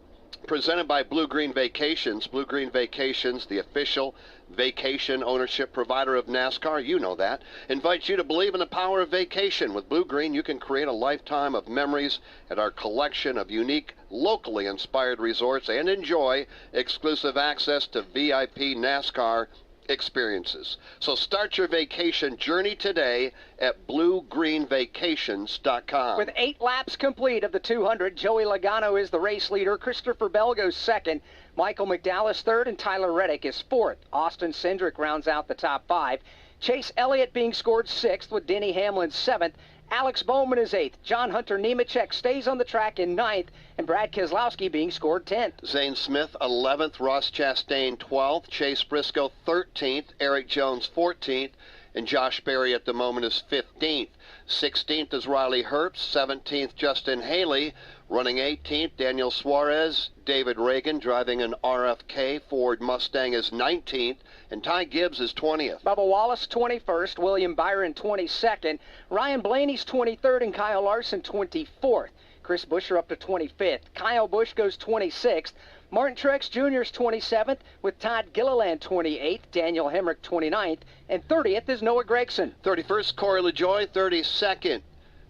presented by Blue Green Vacations. Blue Green Vacations, the official vacation ownership provider of NASCAR, you know that, invites you to believe in the power of vacation. With Blue Green, you can create a lifetime of memories at our collection of unique, locally inspired resorts and enjoy exclusive access to VIP NASCAR experiences. So start your vacation journey today at bluegreenvacations.com. With 8 laps complete of the 200, Joey Logano is the race leader. Christopher Bell goes second. Michael McDowell third, and Tyler Reddick is fourth. Austin Cindric rounds out the top 5. Chase Elliott being scored 6th, with Denny Hamlin 7th. Alex Bowman is 8th. John Hunter Nemechek stays on the track in 9th, and Brad Keselowski being scored 10th. Zane Smith 11th, Ross Chastain 12th, Chase Briscoe 13th, Eric Jones 14th, and Josh Berry at the moment is 15th. 16th is Riley Herbst, 17th Justin Haley, running 18th Daniel Suarez, David Reagan driving an RFK Ford Mustang is 19th, and Ty Gibbs is 20th. Bubba Wallace 21st, William Byron 22nd, Ryan Blaney's 23rd, and Kyle Larson 24th. Chris Buescher up to 25th. Kyle Busch goes 26th. Martin Truex Jr. is 27th, with Todd Gilliland 28th, Daniel Hemrick 29th, and 30th is Noah Gragson. 31st, Corey LaJoie, 32nd.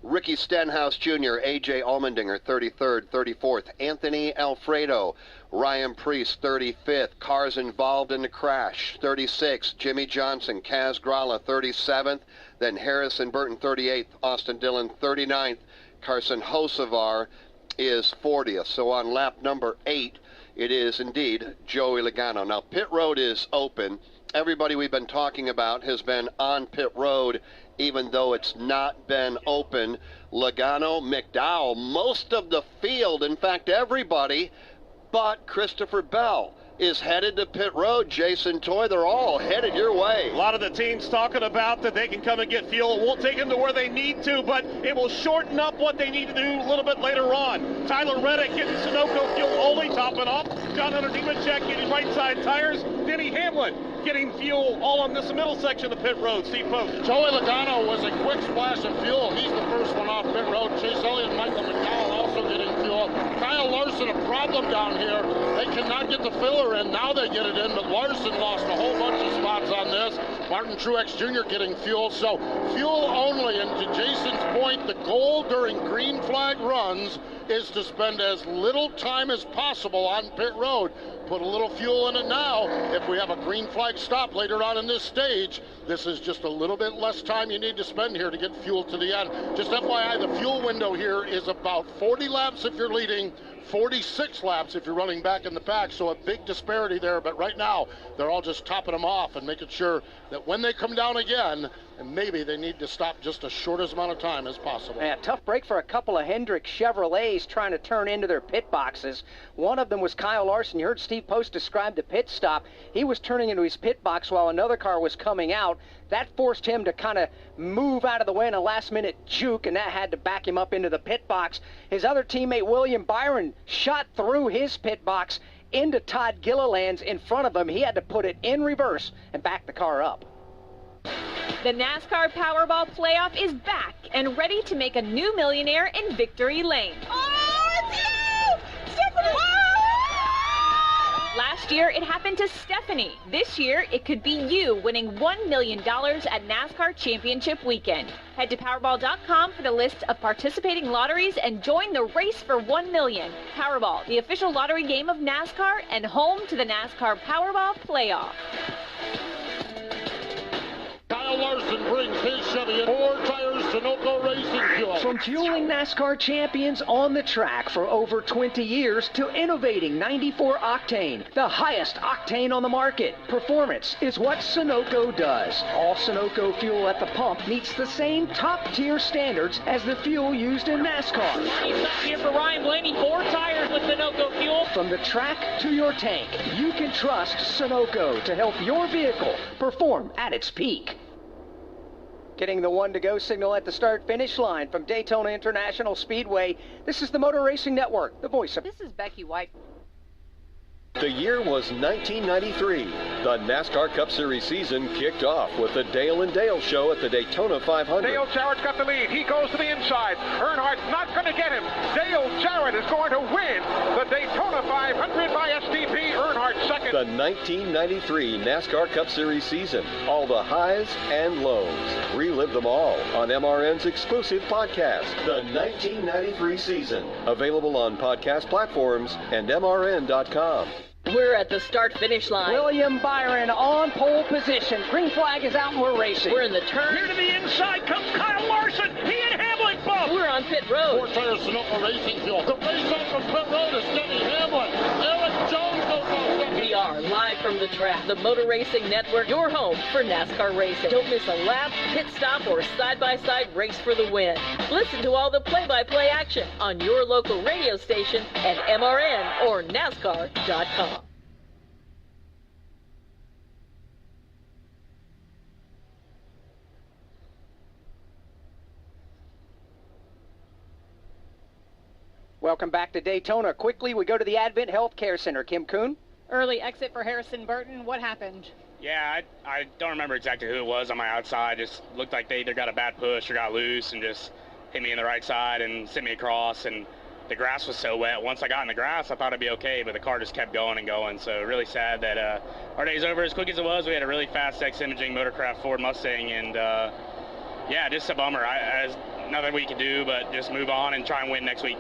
Ricky Stenhouse Jr., A.J. Allmendinger, 33rd, 34th. Anthony Alfredo Ryan Priest, 35th. Cars involved in the crash, 36. Jimmy Johnson, Kaz Gralla, 37th. Then Harrison Burton, 38th. Austin Dillon, 39th. Carson Hocevar is 40th. So on lap number 8, it is indeed Joey Logano. Now, pit road is open. Everybody we've been talking about has been on pit road, even though it's not been open. Logano, McDowell, most of the field, in fact, everybody but Christopher Bell is headed to pit road. Jason Toy, they're all headed your way. A lot of the teams talking about that they can come and get fuel. It won't take them to where they need to, but it will shorten up what they need to do a little bit later on. Tyler Reddick getting Sunoco fuel only, topping off. John Hunter Nemechek getting right side tires. Denny Hamlin getting fuel all on this middle section of the pit road. Steve Post. Joey Logano was a quick splash of fuel. He's the first one off pit road. Chase Elliott and Michael McDowell also getting fuel. Kyle Larson, a problem down here. They cannot get the filler in. Now they get it in, but Larson lost a whole bunch of spots on this. Martin Truex Jr. getting fuel. So fuel only. And to Jason's point, the goal during green flag runs is to spend as little time as possible on pit road. Put a little fuel in it now. If we have a green flag stop later on in this stage, this is just a little bit less time you need to spend here to get fuel to the end. Just FYI, the fuel window here is about 40 laps if you're leading, 46 laps if you're running back in the pack, so a big disparity there. But right now, they're all just topping them off and making sure that when they come down again, and maybe they need to stop just as short as amount of time as possible. Yeah, tough break for a couple of Hendrick Chevrolets trying to turn into their pit boxes. One of them was Kyle Larson. You heard Steve Post describe the pit stop. He was turning into his pit box while another car was coming out. That forced him to kind of move out of the way in a last-minute juke, and that had to back him up into the pit box. His other teammate, William Byron, shot through his pit box into Todd Gilliland's in front of him. He had to put it in reverse and back the car up. The NASCAR Powerball Playoff is back and ready to make a new millionaire in Victory Lane. Oh, it's you! Stephanie! Last year, it happened to Stephanie. This year, it could be you winning $1 million at NASCAR Championship Weekend. Head to Powerball.com for the list of participating lotteries and join the race for $1 million. Powerball, the official lottery game of NASCAR and home to the NASCAR Powerball Playoff. Kyle Larson brings his Chevy in 4 tires Sunoco Racing Fuel. From fueling NASCAR champions on the track for over 20 years to innovating 94 octane, the highest octane on the market. Performance is what Sunoco does. All Sunoco fuel at the pump meets the same top-tier standards as the fuel used in NASCAR. He's not here for Ryan Blaney. 4 tires with Sunoco fuel. From the track to your tank, you can trust Sunoco to help your vehicle perform at its peak. Getting the 1-to-go signal at the start-finish line from Daytona International Speedway. This is the Motor Racing Network, the voice of... This is Becky White. The year was 1993. The NASCAR Cup Series season kicked off with the Dale and Dale show at the Daytona 500. Dale Jarrett's got the lead. He goes to the inside. Earnhardt's not going to get him. Dale Jarrett is going to win the Daytona 500 by STP. Earnhardt second. The 1993 NASCAR Cup Series season. All the highs and lows. Relive them all on MRN's exclusive podcast, The 1993 Season. Available on podcast platforms and MRN.com. We're at the start-finish line. William Byron on pole position. Green flag is out and we're racing. We're in the turn. Here to the inside comes Kyle Larson. He and Hamlin bump. We're on pit road. 4 tires Sunoco Racing Fuel. The race off from pit road is Denny Hamlin. Eric Jones goes off. We are live from the track. The Motor Racing Network, your home for NASCAR racing. Don't miss a lap, pit stop, or side-by-side race for the win. Listen to all the play-by-play action on your local radio station at MRN or NASCAR.com. Welcome back to Daytona. Quickly, we go to the Advent Healthcare Center. Kim Kuhn. Early exit for Harrison Burton. What happened? Yeah, I don't remember exactly who it was on my outside. Just looked like they either got a bad push or got loose and just hit me in the right side and sent me across. And the grass was so wet. Once I got in the grass, I thought it'd be okay, but the car just kept going and going. So really sad that our day's over as quick as it was. We had a really fast X-Imaging Motorcraft Ford Mustang, and yeah, just a bummer. There's nothing we can do but just move on and try and win next week.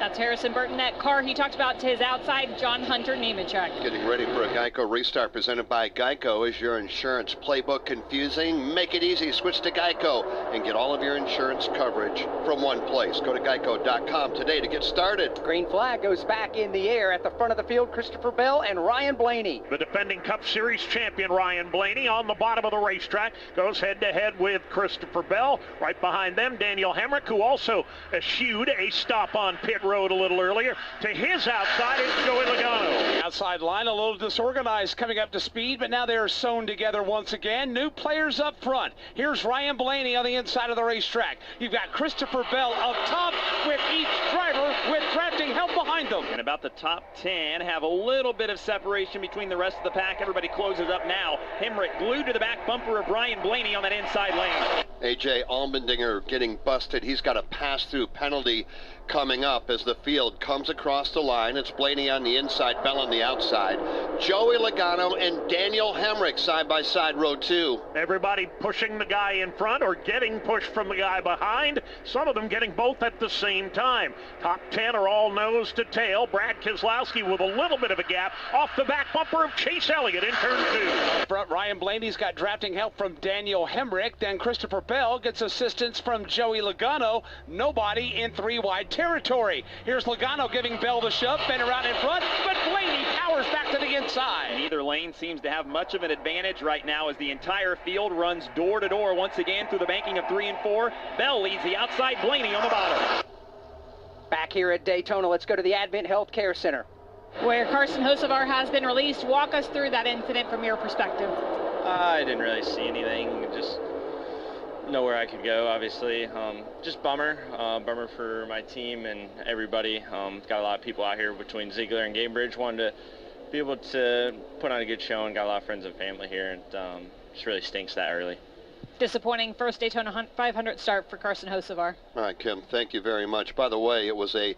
That's Harrison Burton. That car he talked about to his outside, John Hunter Nemechek. Getting ready for a Geico restart presented by Geico. Is your insurance playbook confusing? Make it easy. Switch to Geico and get all of your insurance coverage from one place. Go to geico.com today to get started. Green flag goes back in the air at the front of the field. Christopher Bell and Ryan Blaney. The defending Cup Series champion Ryan Blaney on the bottom of the racetrack goes head-to-head with Christopher Bell. Right behind them, Daniel Hemrick, who also eschewed a stop on pit road a little earlier. To his outside is Joey Logano. Outside line, a little disorganized, coming up to speed, but now they're sewn together once again. New players up front. Here's Ryan Blaney on the inside of the racetrack. You've got Christopher Bell up top with each driver with drafting help behind them. And about the top 10 have a little bit of separation between the rest of the pack. Everybody closes up now. Hemrick glued to the back bumper of Ryan Blaney on that inside lane. A.J. Allmendinger getting busted. He's got a pass-through penalty coming up as the field comes across the line. It's Blaney on the inside, Bell on the outside. Joey Logano and Daniel Hemrick side by side, row 2. Everybody pushing the guy in front or getting pushed from the guy behind. Some of them getting both at the same time. Top 10 are all nose to tail. Brad Keselowski with a little bit of a gap off the back bumper of Chase Elliott in turn 2. Up front, Ryan Blaney's got drafting help from Daniel Hemrick. Then Christopher Bell gets assistance from Joey Logano. Nobody in 3 wide territory. Here's Logano giving Bell the shove, been around in front, but Blaney powers back to the inside. Neither lane seems to have much of an advantage right now as the entire field runs door to door once again through the banking of 3 and 4. Bell leads the outside, Blaney on the bottom. Back here at Daytona, let's go to the Advent Health Care Center, where Carson Hocevar has been released. Walk us through that incident from your perspective. I didn't really see anything, just know where I could go, obviously. Just bummer for my team and everybody. Got a lot of people out here between Ziegler and Gamebridge. Wanted to be able to put on a good show and got a lot of friends and family here, and just really stinks that early. Disappointing first Daytona 500 start for Carson Hocevar. All right, Kim, thank you very much. By the way, it was a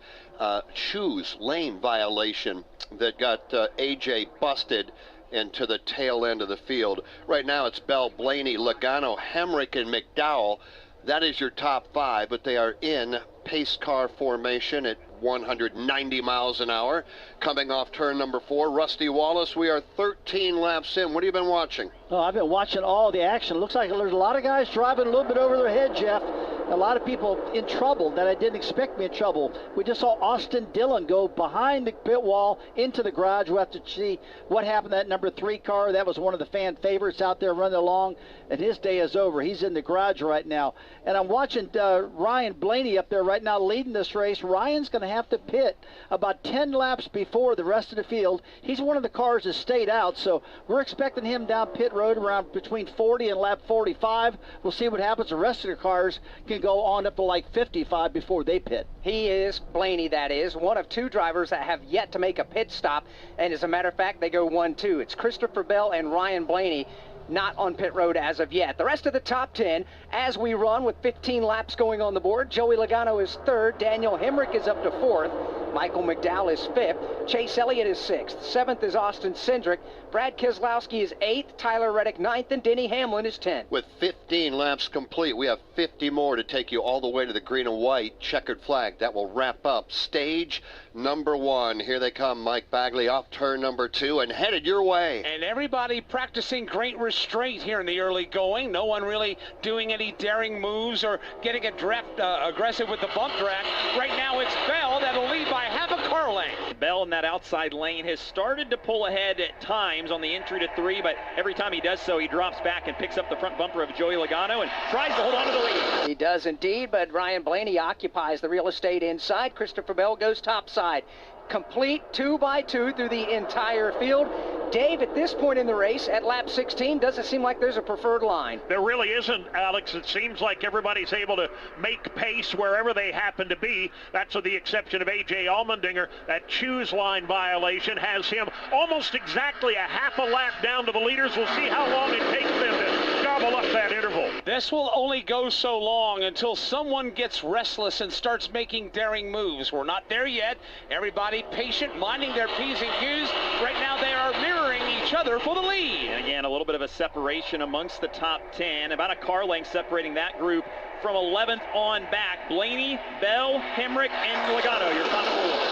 choose lane violation that got AJ busted into the tail end of the field. Right now it's Bell, Blaney, Logano, Hemrick, and McDowell. That is your top 5, but they are in pace car formation at 190 miles an hour. Coming off turn number 4, Rusty Wallace, we are 13 laps in. What have you been watching? Oh, I've been watching all the action. Looks like there's a lot of guys driving a little bit over their head, Jeff. A lot of people in trouble that I didn't expect me in trouble. We just saw Austin Dillon go behind the pit wall into the garage. We'll have to see what happened to that number 3 car. That was one of the fan favorites out there running along, and his day is over. He's in the garage right now. And I'm watching Ryan Blaney up there right now leading this race. Ryan's going to have to pit about 10 laps before the rest of the field. He's one of the cars that stayed out, so we're expecting him down pit road around between 40 and lap 45. We'll see what happens. The rest of the cars can go on up to like 55 before they pit. He is, Blaney that is, one of 2 drivers that have yet to make a pit stop, and as a matter of fact, they go 1-2. It's Christopher Bell and Ryan Blaney, not on pit road as of yet. The rest of the top 10, as we run with 15 laps going on the board, Joey Logano is 3rd, Daniel Hemrick is up to 4th, Michael McDowell is 5th, Chase Elliott is 6th, 7th is Austin Cindric, Brad Keselowski is 8th, Tyler Reddick 9th, and Denny Hamlin is 10th. With 15 laps complete, we have 50 more to take you all the way to the green and white checkered flag. That will wrap up stage number 1. Here they come, Mike Bagley off turn number 2 and headed your way. And everybody practicing great restraint here in the early going. No one really doing any daring moves or getting aggressive with the bump track. Right now it's Bell that'll lead by half a car length. Bell in that outside lane has started to pull ahead at times on the entry to 3, but every time he does so, he drops back and picks up the front bumper of Joey Logano and tries to hold on to the lead. He does indeed, but Ryan Blaney occupies the real estate inside. Christopher Bell goes topside. Complete 2x2 through the entire field. Dave, at this point in the race, at lap 16, doesn't seem like there's a preferred line. There really isn't, Alex. It seems like everybody's able to make pace wherever they happen to be. That's with the exception of A.J. Allmendinger. That choose line violation has him almost exactly a half a lap down to the leaders. We'll see how long it takes them to gobble up that interval. This will only go so long until someone gets restless and starts making daring moves. We're not there yet. Everybody patient, minding their P's and Q's. Right now they are mirroring each other for the lead. And again, a little bit of a separation amongst the top 10. About a car length separating that group from 11th on back. Blaney, Bell, Hemrick, and Logano, your top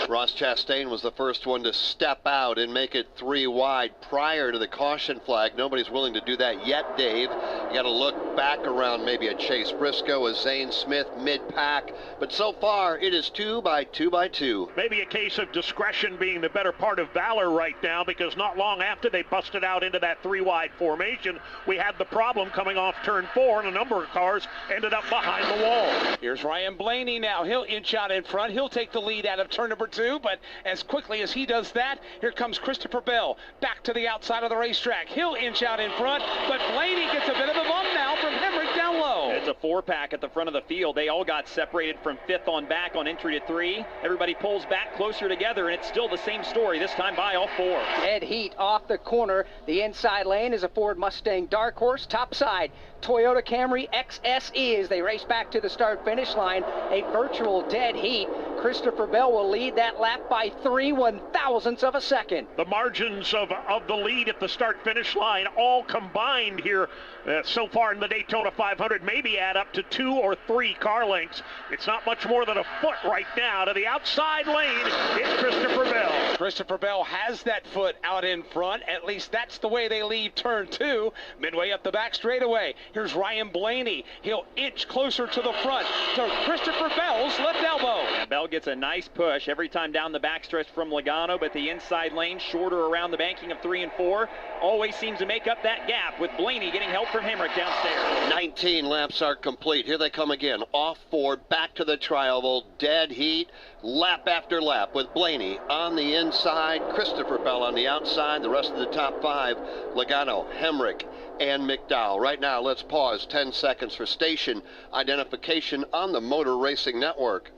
4. Ross Chastain was the first one to step out and make it 3 wide prior to the caution flag. Nobody's willing to do that yet, Dave. You got to look back around maybe a Chase Briscoe, a Zane Smith mid-pack. But so far, it is 2 by 2 by 2. Maybe a case of discretion being the better part of valor right now, because not long after they busted out into that 3-wide formation, we had the problem coming off turn 4, and a number of cars ended up behind the wall. Here's Ryan Blaney now. He'll inch out in front. He'll take the lead out of turn number 2, but as quickly as he does that, here comes Christopher Bell back to the outside of the racetrack. He'll inch out in front, but Blaney gets a bit of a bump now from Hemrick down low. It's a 4-pack at the front of the field. They all got separated from 5th on back on entry to 3. Everybody pulls back closer together, and it's still the same story, this time by all 4. Dead heat off the corner. The inside lane is a Ford Mustang Dark Horse. Top side, Toyota Camry XSE as they race back to the start-finish line. A virtual dead heat. Christopher Bell will lead that lap by 3/1000ths of a second. The margins of the lead at the start-finish line all combined here so far in the Daytona 500 maybe add up to 2 or 3 car lengths. It's not much more than a foot right now. To the outside lane, it's Christopher Bell. Christopher Bell has that foot out in front. At least that's the way they leave turn 2. Midway up the back straightaway. Here's Ryan Blaney. He'll inch closer to the front to Christopher Bell's left elbow. And Bell gets a nice push every time down the backstretch from Logano, but the inside lane shorter around the banking of 3 and 4 always seems to make up that gap, with Blaney getting help from Hemrick downstairs. 19 laps are complete. Here they come again. Off 4, back to the tri-oval. Dead heat, lap after lap, with Blaney on the inside, Christopher Bell on the outside, the rest of the top 5, Logano, Hemrick, and McDowell. Right now, let's pause 10 seconds for station identification on the Motor Racing Network.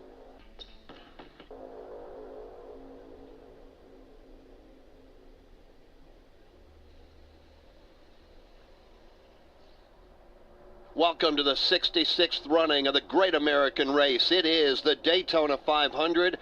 Welcome to the 66th running of the Great American Race. It is the Daytona 500,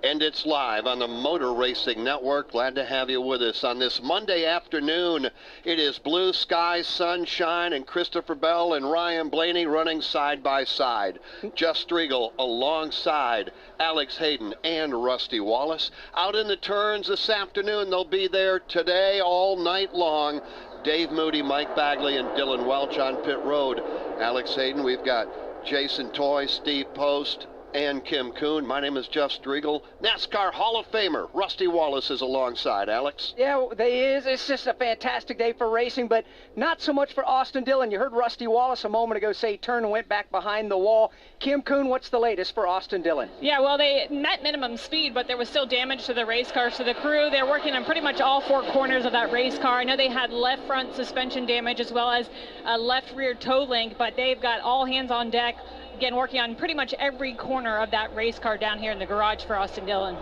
and it's live on the Motor Racing Network. Glad to have you with us on this Monday afternoon. It is blue sky, sunshine, and Christopher Bell and Ryan Blaney running side by side. Jeff Striegel alongside Alex Hayden and Rusty Wallace. Out in the turns this afternoon, they'll be there today all night long. Dave Moody, Mike Bagley, and Dylan Welch on pit road. Alex Hayden, we've got Jason Toy, Steve Post, and Kim Kuhn. My name is Jeff Striegel. NASCAR Hall of Famer Rusty Wallace is alongside, Alex. Yeah, it's just a fantastic day for racing, but not so much for Austin Dillon. You heard Rusty Wallace a moment ago say he turned and went back behind the wall. Kim Kuhn, what's the latest for Austin Dillon? Yeah, well, they met minimum speed, but there was still damage to the race car. So the crew, they're working on pretty much all 4 corners of that race car. I know they had left front suspension damage as well as a left rear toe link, but they've got all hands on deck. Again, working on pretty much every corner of that race car down here in the garage for Austin Dillon.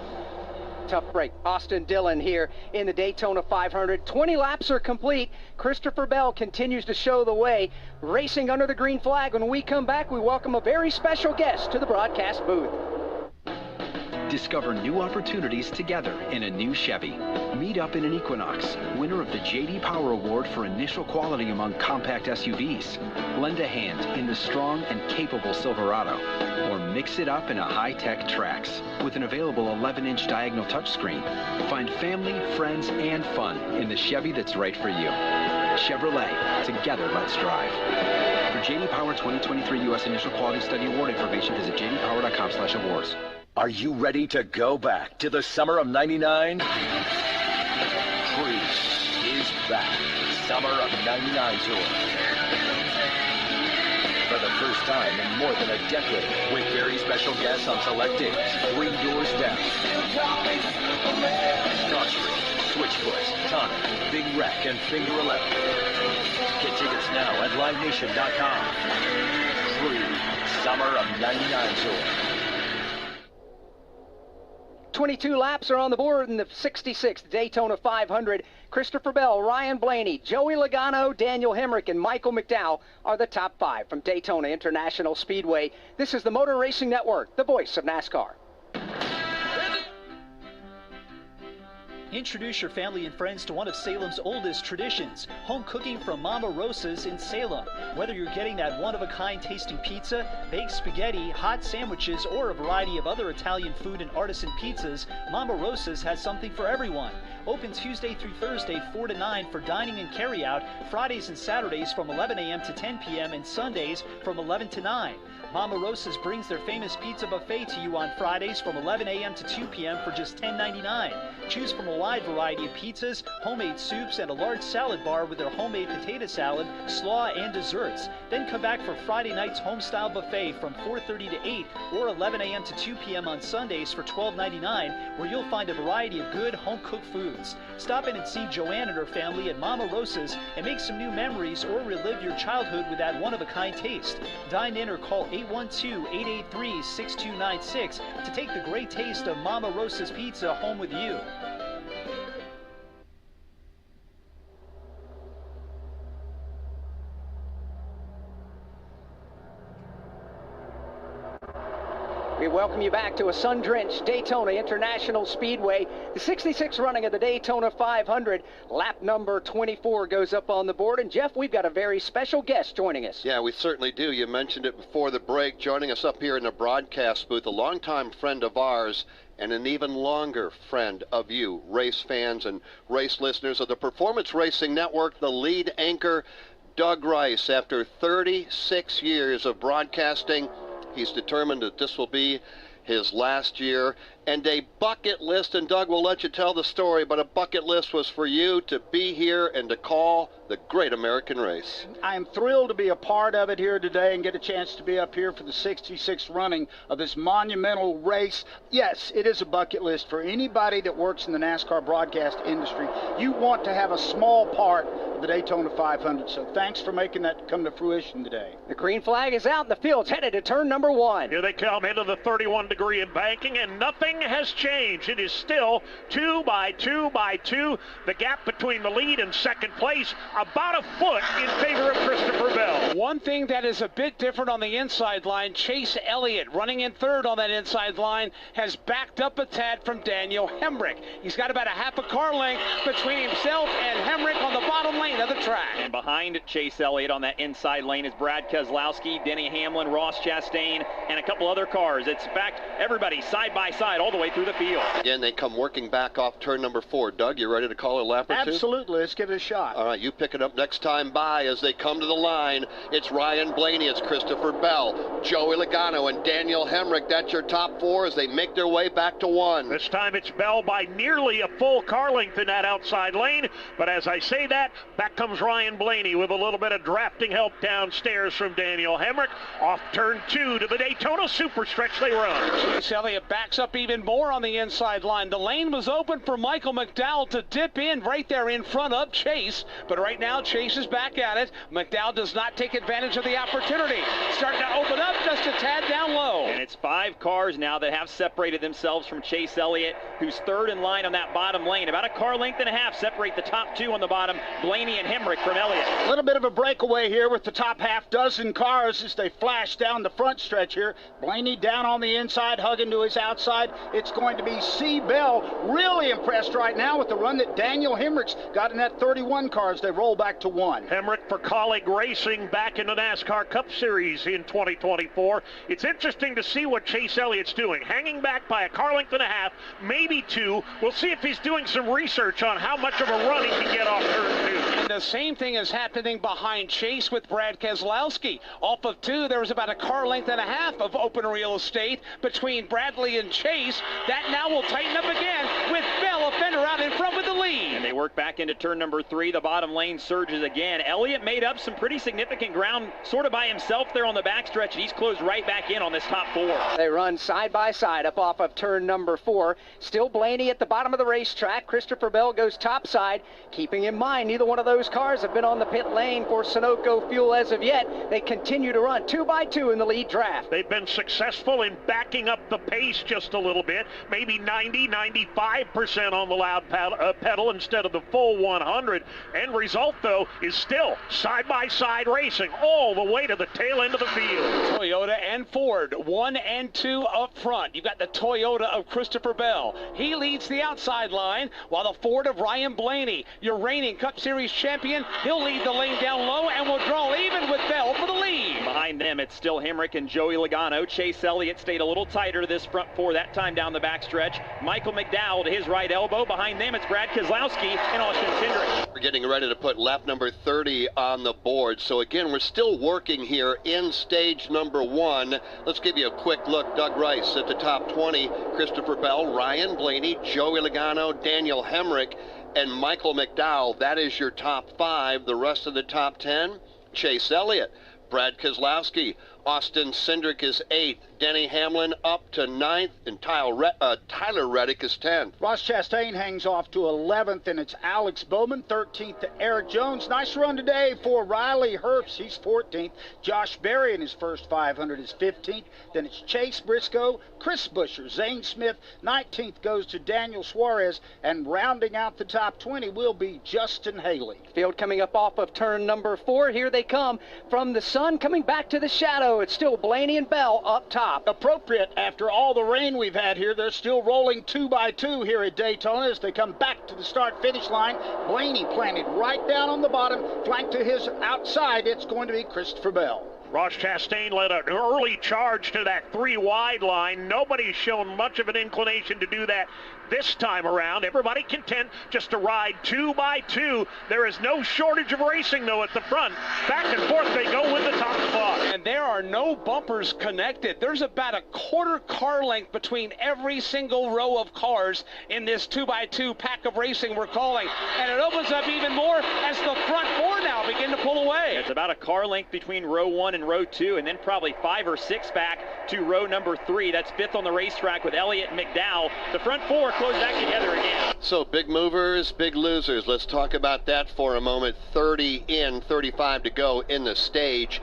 Tough break. Austin Dillon here in the Daytona 500. 20 laps are complete. Christopher Bell continues to show the way, racing under the green flag. When we come back, we welcome a very special guest to the broadcast booth. Discover new opportunities together in a new Chevy. Meet up in an Equinox, winner of the J.D. Power Award for initial quality among compact SUVs. Lend a hand in the strong and capable Silverado, or mix it up in a high-tech Trax with an available 11-inch diagonal touchscreen. Find family, friends, and fun in the Chevy that's right for you. Chevrolet, together let's drive. For J.D. Power 2023 U.S. Initial Quality Study Award information, visit jdpower.com/awards. Are you ready to go back to the summer of '99? Cruise is back. Summer of '99 tour. For the first time in more than a decade, with very special guests on select dates, 3 doors down. Crossstreet, Switchfoot, Tonic, Big Wreck, and Finger 11. Get tickets now at livenation.com. Cruise Summer of '99 tour. 22 laps are on the board in the 66th Daytona 500. Christopher Bell, Ryan Blaney, Joey Logano, Daniel Hemrick, and Michael McDowell are the top 5 from Daytona International Speedway. This is the Motor Racing Network, the voice of NASCAR. Introduce your family and friends to one of Salem's oldest traditions, home cooking from Mama Rosa's in Salem. Whether you're getting that one-of-a-kind tasting pizza, baked spaghetti, hot sandwiches, or a variety of other Italian food and artisan pizzas, Mama Rosa's has something for everyone. Open Tuesday through Thursday 4 to 9 for dining and carry-out, Fridays and Saturdays from 11 a.m. to 10 p.m. and Sundays from 11 to 9. Mama Rosa's brings their famous pizza buffet to you on Fridays from 11 a.m. to 2 p.m. for just $10.99. Choose from a wide variety of pizzas, homemade soups, and a large salad bar with their homemade potato salad, slaw, and desserts. Then come back for Friday night's home-style buffet from 4:30 to 8 or 11 a.m. to 2 p.m. on Sundays for $12.99, where you'll find a variety of good home-cooked foods. Stop in and see Joanne and her family at Mama Rosa's and make some new memories or relive your childhood with that one-of-a-kind taste. Dine in or call 812-883-6296 to take the great taste of Mama Rosa's Pizza home with you. We welcome you back to a sun-drenched Daytona International Speedway. The 66th running of the Daytona 500. Lap number 24 goes up on the board. And, Jeff, we've got a very special guest joining us. Yeah, we certainly do. You mentioned it before the break. Joining us up here in the broadcast booth, a longtime friend of ours and an even longer friend of you, race fans and race listeners of the Performance Racing Network, the lead anchor, Doug Rice. After 36 years of broadcasting, he's determined that this will be his last year. And a bucket list, and Doug will let you tell the story, but a bucket list was for you to be here and to call the Great American Race. I am thrilled to be a part of it here today and get a chance to be up here for the 66th running of this monumental race. Yes, it is a bucket list for anybody that works in the NASCAR broadcast industry. You want to have a small part of the Daytona 500, so thanks for making that come to fruition today. The green flag is out, and the field's headed to turn number 1. Here they come into the 31-degree embanking, and nothing has changed. It is still 2 by 2 by 2. The gap between the lead and second place, about a foot in favor of Christopher Bell. One thing that is a bit different on the inside line, Chase Elliott, running in third on that inside line, has backed up a tad from Daniel Hemrick. He's got about a half a car length between himself and Hemrick on the bottom lane of the track. And behind Chase Elliott on that inside lane is Brad Keselowski, Denny Hamlin, Ross Chastain, and a couple other cars. It's back everybody side by side all the way through the field. Again, they come working back off turn number 4. Doug, you ready to call a lap or two? Absolutely. Let's give it a shot. All right, you pick it up next time by as they come to the line. It's Ryan Blaney, it's Christopher Bell, Joey Logano, and Daniel Hemrick. That's your top 4 as they make their way back to 1. This time it's Bell by nearly a full car length in that outside lane. But as I say that, back comes Ryan Blaney with a little bit of drafting help downstairs from Daniel Hemrick. Off turn 2 to the Daytona Super Stretch they run. Chase Elliott backs up even more on the inside line. The lane was open for Michael McDowell to dip in right there in front of Chase. But right now, Chase is back at it. McDowell does not take advantage of the opportunity. Starting to open up just a tad down low. And it's 5 cars now that have separated themselves from Chase Elliott, who's third in line on that bottom lane. About a car length and a half separate the top 2 on the bottom, Blaney and Hemrick from Elliott. A little bit of a breakaway here with the top half dozen cars as they flash down the front stretch here. Blaney down on the inside, hugging to his outside. It's going to be C. Bell. Really impressed right now with the run that Daniel Hemrick's got in that 31 car as they roll back to 1. Hemrick for Colleague Racing back in the NASCAR Cup Series in 2024. It's interesting to see what Chase Elliott's doing. Hanging back by a car length and a half, maybe 2. We'll see if he's doing some research on how much of a run he can get off turn 2. And the same thing is happening behind Chase with Brad Keselowski. Off of 2, there was about a car length and a half of open real estate between Bradley and Chase. That now will tighten up again with Bell, a fender out in front with the lead. And they work back into turn number 3. The bottom lane surges again. Elliott made up some pretty significant ground sort of by himself there on the backstretch, and he's closed right back in on this top 4. They run side by side up off of turn number 4. Still Blaney at the bottom of the racetrack. Christopher Bell goes topside. Keeping in mind, neither one of those cars have been on the pit lane for Sunoco Fuel as of yet. They continue to run 2 by 2 in the lead draft. They've been successful in backing up the pace just a little bit, maybe 90-95% on the loud pedal instead of the full 100. End result, though, is still side-by-side racing all the way to the tail end of the field. Toyota and Ford, 1 1 and 2 up front. You've got the Toyota of Christopher Bell. He leads the outside line, while the Ford of Ryan Blaney, your reigning Cup Series champion, he'll lead the lane down low and will draw even with Bell for the lead. Behind them, it's still Hemrick and Joey Logano. Chase Elliott stayed a little tighter this front four that time down the backstretch. Michael McDowell to his right elbow. Behind them, it's Brad Keselowski and Austin Cindric. We're getting ready to put lap number 30 on the board. So again, we're still working here in stage number 1. Let's give you a quick look. Doug Rice at the top 20. Christopher Bell, Ryan Blaney, Joey Logano, Daniel Hemrick, and Michael McDowell. That is your top 5. The rest of the top 10, Chase Elliott, Brad Keselowski, Austin Cindric is 8th. Denny Hamlin up to 9th, and Tyler Reddick is 10th. Ross Chastain hangs off to 11th, and it's Alex Bowman. 13th to Eric Jones. Nice run today for Riley Herbst. He's 14th. Josh Berry in his first 500 is 15th. Then it's Chase Briscoe, Chris Buescher, Zane Smith. 19th goes to Daniel Suarez, and rounding out the top 20 will be Justin Haley. Field coming up off of turn number 4. Here they come from the sun, coming back to the shadow. It's still Blaney and Bell up top. Appropriate after all the rain we've had here. They're still rolling 2 by 2 here at Daytona as they come back to the start-finish line. Blaney planted right down on the bottom, flanked to his outside. It's going to be Christopher Bell. Ross Chastain led an early charge to that 3 wide line. Nobody's shown much of an inclination to do that this time around. Everybody content just to ride 2 by 2. There is no shortage of racing, though, at the front. Back and forth they go with the top spot. And there are no bumpers connected. There's about a quarter car length between every single row of cars in this 2 by 2 pack of racing we're calling. And it opens up even more as the front 4 now begin to pull away. It's about a car length between row 1 and row 2, and then probably 5 or 6 back to row number 3. That's 5th on the racetrack with Elliott and McDowell. The front 4 close back together again. So big movers, big losers. Let's talk about that for a moment. 30 in, 35 to go in the stage.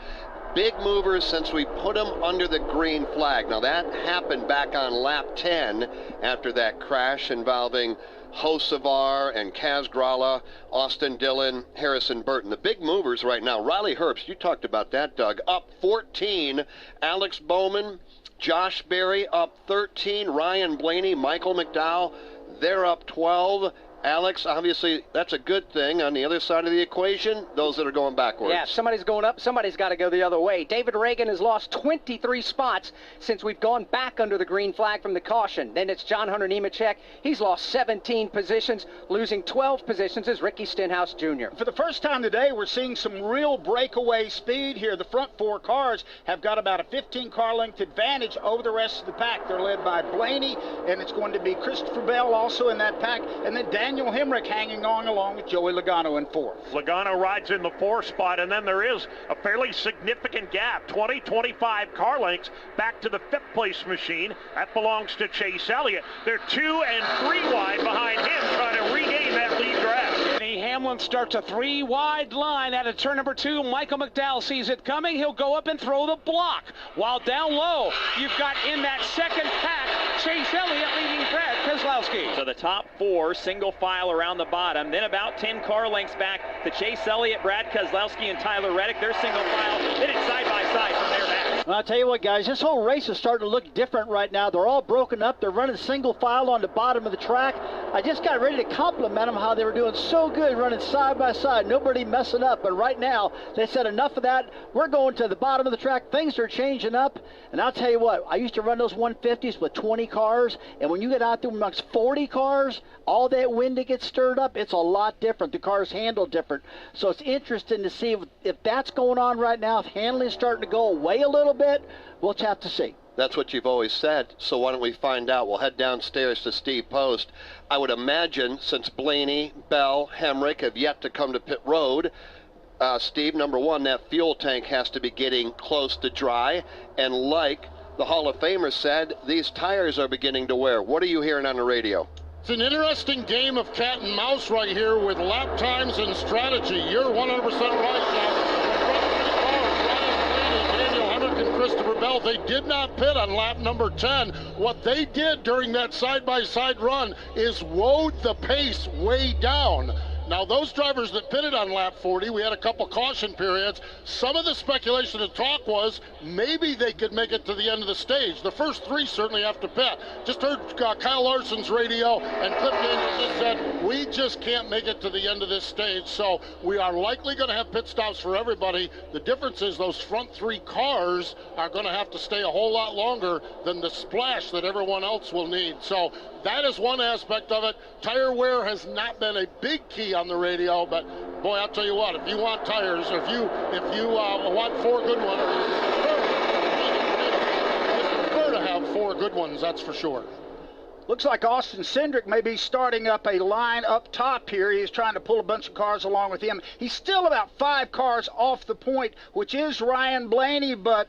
Big movers since we put them under the green flag. Now that happened back on lap 10 after that crash involving Hocevar and Kaz Grala, Austin Dillon, Harrison Burton. The big movers right now. Riley Herbst, you talked about that, Doug, up 14. Alex Bowman, Josh Berry up 13. Ryan Blaney, Michael McDowell, they're up 12. Alex, obviously, that's a good thing. On the other side of the equation, those that are going backwards. Yeah, somebody's going up, somebody's got to go the other way. David Reagan has lost 23 spots since we've gone back under the green flag from the caution. Then it's John Hunter Nemechek. He's lost 17 positions, losing 12 positions is Ricky Stenhouse Jr. For the first time today, we're seeing some real breakaway speed here. The front 4 cars have got about a 15-car length advantage over the rest of the pack. They're led by Blaney, and it's going to be Christopher Bell also in that pack, and then Daniel Hemrick hanging on along with Joey Logano in 4th. Logano rides in the 4th spot, and then there is a fairly significant gap, 20-25 car lengths back to the 5th place machine. That belongs to Chase Elliott. They're 2 and 3 wide behind him, trying to regain that lead grab. Denny Hamlin starts a 3 wide line out of turn number 2. Michael McDowell sees it coming. He'll go up and throw the block. While down low, you've got in that second pack, Chase Elliott leading Brad Keselowski. So the top 4 single file around the bottom, then about 10 car lengths back to Chase Elliott, Brad Keselowski, and Tyler Reddick. They're single file, then it's side by side from there back. Well, I'll tell you what, guys, this whole race is starting to look different right now. They're all broken up. They're running single file on the bottom of the track. I just got ready to compliment them how they were doing so good running side by side, nobody messing up. But right now, they said enough of that. We're going to the bottom of the track. Things are changing up. And I'll tell you what, I used to run those 150s with 20 cars. And when you get out there amongst 40 cars, all that wind that gets stirred up, it's a lot different. The cars handle different. So it's interesting to see if that's going on right now. If handling is starting to go away a little bit, we'll have to see. That's what you've always said, so why don't we find out? We'll head downstairs to Steve Post. I would imagine, since Blaney, Bell, Hemrick have yet to come to pit road, Steve, number one, that fuel tank has to be getting close to dry, and like the Hall of Famer said, these tires are beginning to wear. What are you hearing on the radio? It's an interesting game of cat and mouse right here with lap times and strategy. You're 100% right, John. Christopher Bell, they did not pit on lap number 10. What they did during that side-by-side run is rode the pace way down. Now, those drivers that pitted on lap 40, we had a couple caution periods. Some of the speculation and talk was maybe they could make it to the end of the stage. The first three certainly have to pit. Just heard Kyle Larson's radio, and Cliff Daniels just said, we just can't make it to the end of this stage. So we are likely going to have pit stops for everybody. The difference is those front three cars are going to have to stay a whole lot longer than the splash that everyone else will need. So that is one aspect of it. Tire wear has not been a big key on the radio, but boy, I'll tell you what, if you want tires, or if you want four good ones, you prefer to have four good ones, that's for sure. Looks like Austin Cindric may be starting up a line up top here. He's trying to pull a bunch of cars along with him. He's still about 5 cars off the point, which is Ryan Blaney, but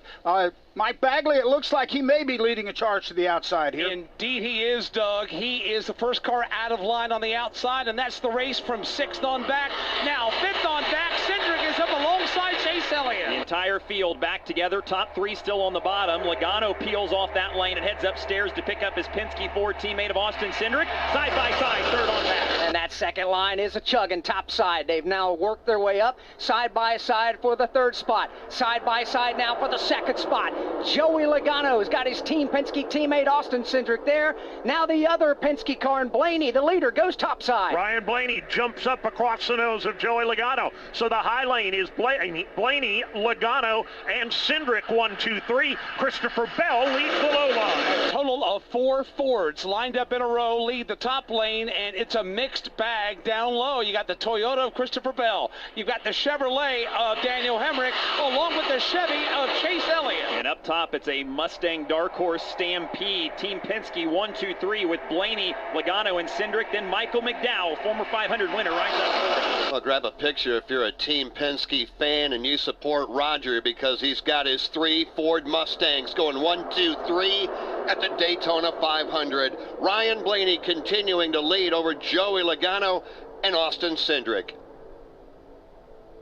Mike Bagley, it looks like he may be leading a charge to the outside here. Indeed he is, Doug. He is the first car out of line on the outside, and that's the race from 6th on back. Now 5th on back, Cindric is up alongside Chase Elliott. The entire field back together, top 3 still on the bottom. Logano peels off that lane and heads upstairs to pick up his Penske Ford teammate of Austin Cindric. Side by side, 3rd on back. And that second line is a chugging top side. They've now worked their way up side by side for the 3rd spot. Side by side now for the 2nd spot. Joey Logano's got his Team Penske teammate Austin Cindric there. Now the other Penske car, and Blaney, the leader, goes topside. Ryan Blaney jumps up across the nose of Joey Logano. So the high lane is Blaney, Logano, and Cindric, 1, 2, 3. Christopher Bell leads the low line. A total of 4 Fords lined up in a row lead the top lane, and it's a mixed bag down low. You got the Toyota of Christopher Bell. You've got the Chevrolet of Daniel Hemrick, along with the Chevy of Chase Elliott. And up top, it's a Mustang Dark Horse Stampede. Team Penske 1, 2, 3 with Blaney, Logano, and Cindric. Then Michael McDowell, former 500 winner, right up. Well, grab a picture if you're a Team Penske fan and you support Roger, because he's got his 3 Ford Mustangs going 1, 2, 3 at the Daytona 500. Ryan Blaney continuing to lead over Joey Logano and Austin Cindric.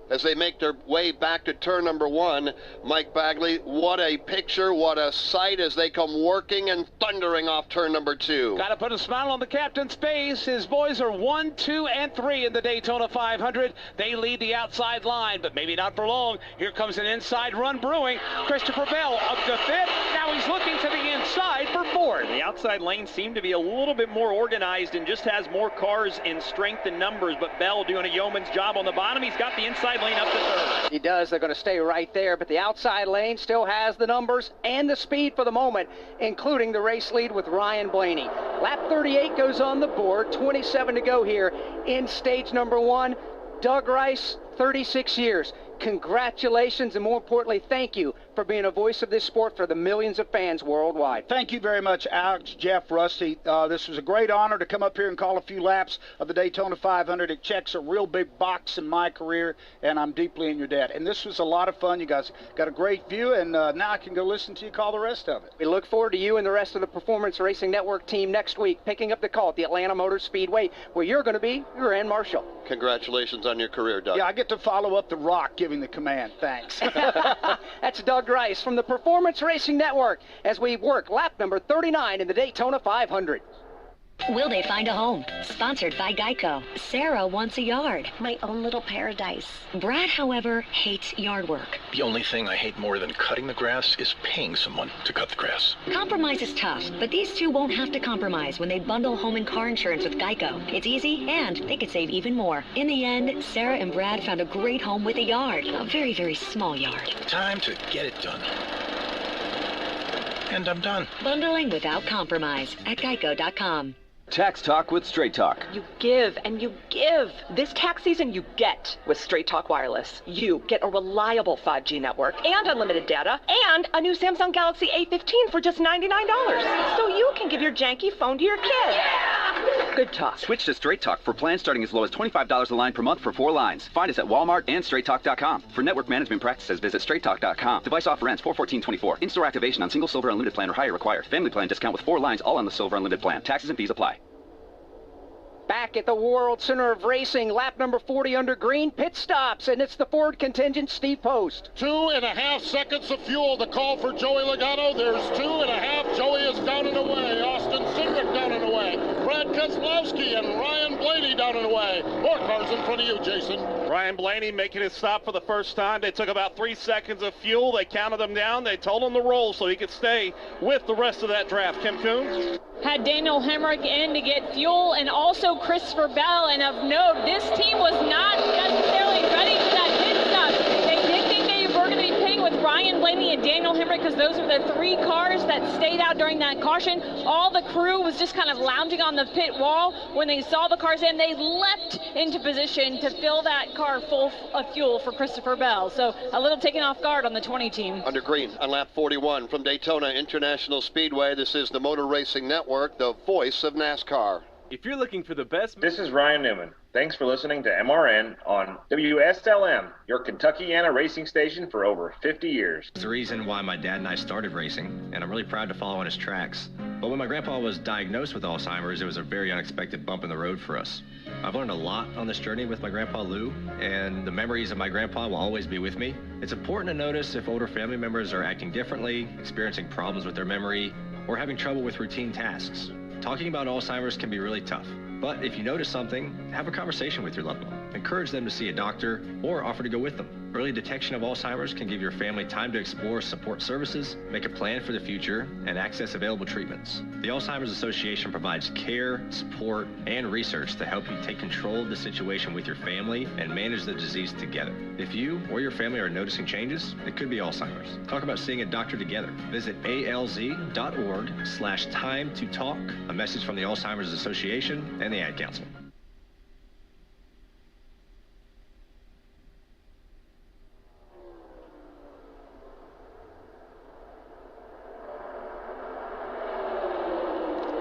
As they make their way back to turn number 1, Mike Bagley, what a picture, what a sight as they come working and thundering off turn number 2. Got to put a smile on the captain's face. His boys are 1, 2, and 3 in the Daytona 500. They lead the outside line, but maybe not for long. Here comes an inside run brewing. Christopher Bell up to 5th. Now he's looking to the inside for 4th. The outside lane seemed to be a little bit more organized and just has more cars in strength and numbers, but Bell doing a yeoman's job on the bottom. He's got the inside lane up to 3rd. He does. They're going to stay right there, but the outside lane still has the numbers and the speed for the moment, including the race lead with Ryan Blaney. Lap 38 goes on the board, 27 to go here in stage number 1. Doug Rice, 36 years. Congratulations, and more importantly, thank you for being a voice of this sport for the millions of fans worldwide. Thank you very much, Alex, Jeff, Rusty. This was a great honor to come up here and call a few laps of the Daytona 500. It checks a real big box in my career, and I'm deeply in your debt. And this was a lot of fun. You guys got a great view, and now I can go listen to you call the rest of it. We look forward to you and the rest of the Performance Racing Network team next week, picking up the call at the Atlanta Motor Speedway, where you're going to be Grand Marshal. Congratulations on your career, Doug. Yeah, I get to follow up the Rock giving the command. Thanks. That's Doug Rice from the Performance Racing Network as we work lap number 39 in the Daytona 500. Will they find a home? Sponsored by Geico. Sarah wants a yard. My own little paradise. Brad, however, hates yard work. The only thing I hate more than cutting the grass is paying someone to cut the grass. Compromise is tough, but these two won't have to compromise when they bundle home and car insurance with Geico. It's easy, and they could save even more. In the end, Sarah and Brad found a great home with a yard. A very, very small yard. Time to get it done. And I'm done. Bundling without compromise at Geico.com. Tax Talk with Straight Talk. You give and you give. This tax season you get with Straight Talk Wireless. You get a reliable 5G network and unlimited data and a new Samsung Galaxy A15 for just $99. So you can give your janky phone to your kid. Yeah! Good talk. Switch to Straight Talk for plans starting as low as $25 a line per month for 4 lines. Find us at Walmart and StraightTalk.com. For network management practices, visit StraightTalk.com. Device offer ends 4/14/24. In-store activation on single Silver Unlimited plan or higher required. Family plan discount with 4 lines all on the Silver Unlimited plan. Taxes and fees apply. Back at the World Center of Racing, lap number 40 under green, pit stops, and it's the Ford contingent, Steve Post. 2.5 seconds of fuel. The call for Joey Logano. There's 2.5. Joey is down and away. Austin Cindric down and away. way. Brad Keselowski and Ryan Blaney down and away. More cars in front of you, Jason. Ryan Blaney making his stop for the first time. They took about 3 seconds of fuel. They counted him down. They told him to roll so he could stay with the rest of that draft. Kim Coon? Had Daniel Hemrick in to get fuel, and also Christopher Bell. And of note, this team was not necessarily ready for that pit stop. They did think they were going to be pitting with Ryan Blaney and Daniel Hemrick because those are the 3 cars that stayed out during that caution. All the crew was just kind of lounging on the pit wall. When they saw the cars in, they leapt into position to fill that car full of fuel for Christopher Bell. So a little taken off guard on the 20 team. Under green on lap 41 from Daytona International Speedway. This is the Motor Racing Network, the voice of NASCAR. If you're looking for the best... This is Ryan Newman. Thanks for listening to MRN on WSLM, your Kentuckiana racing station for over 50 years. It's the reason why my dad and I started racing, and I'm really proud to follow in his tracks. But when my grandpa was diagnosed with Alzheimer's, it was a very unexpected bump in the road for us. I've learned a lot on this journey with my grandpa Lou, and the memories of my grandpa will always be with me. It's important to notice if older family members are acting differently, experiencing problems with their memory, or having trouble with routine tasks. Talking about Alzheimer's can be really tough, but if you notice something, have a conversation with your loved one. Encourage them to see a doctor or offer to go with them. Early detection of Alzheimer's can give your family time to explore support services, make a plan for the future, and access available treatments. The Alzheimer's Association provides care, support, and research to help you take control of the situation with your family and manage the disease together. If you or your family are noticing changes, it could be Alzheimer's. Talk about seeing a doctor together. Visit alz.org/time to talk. A message from the Alzheimer's Association and the Ad Council.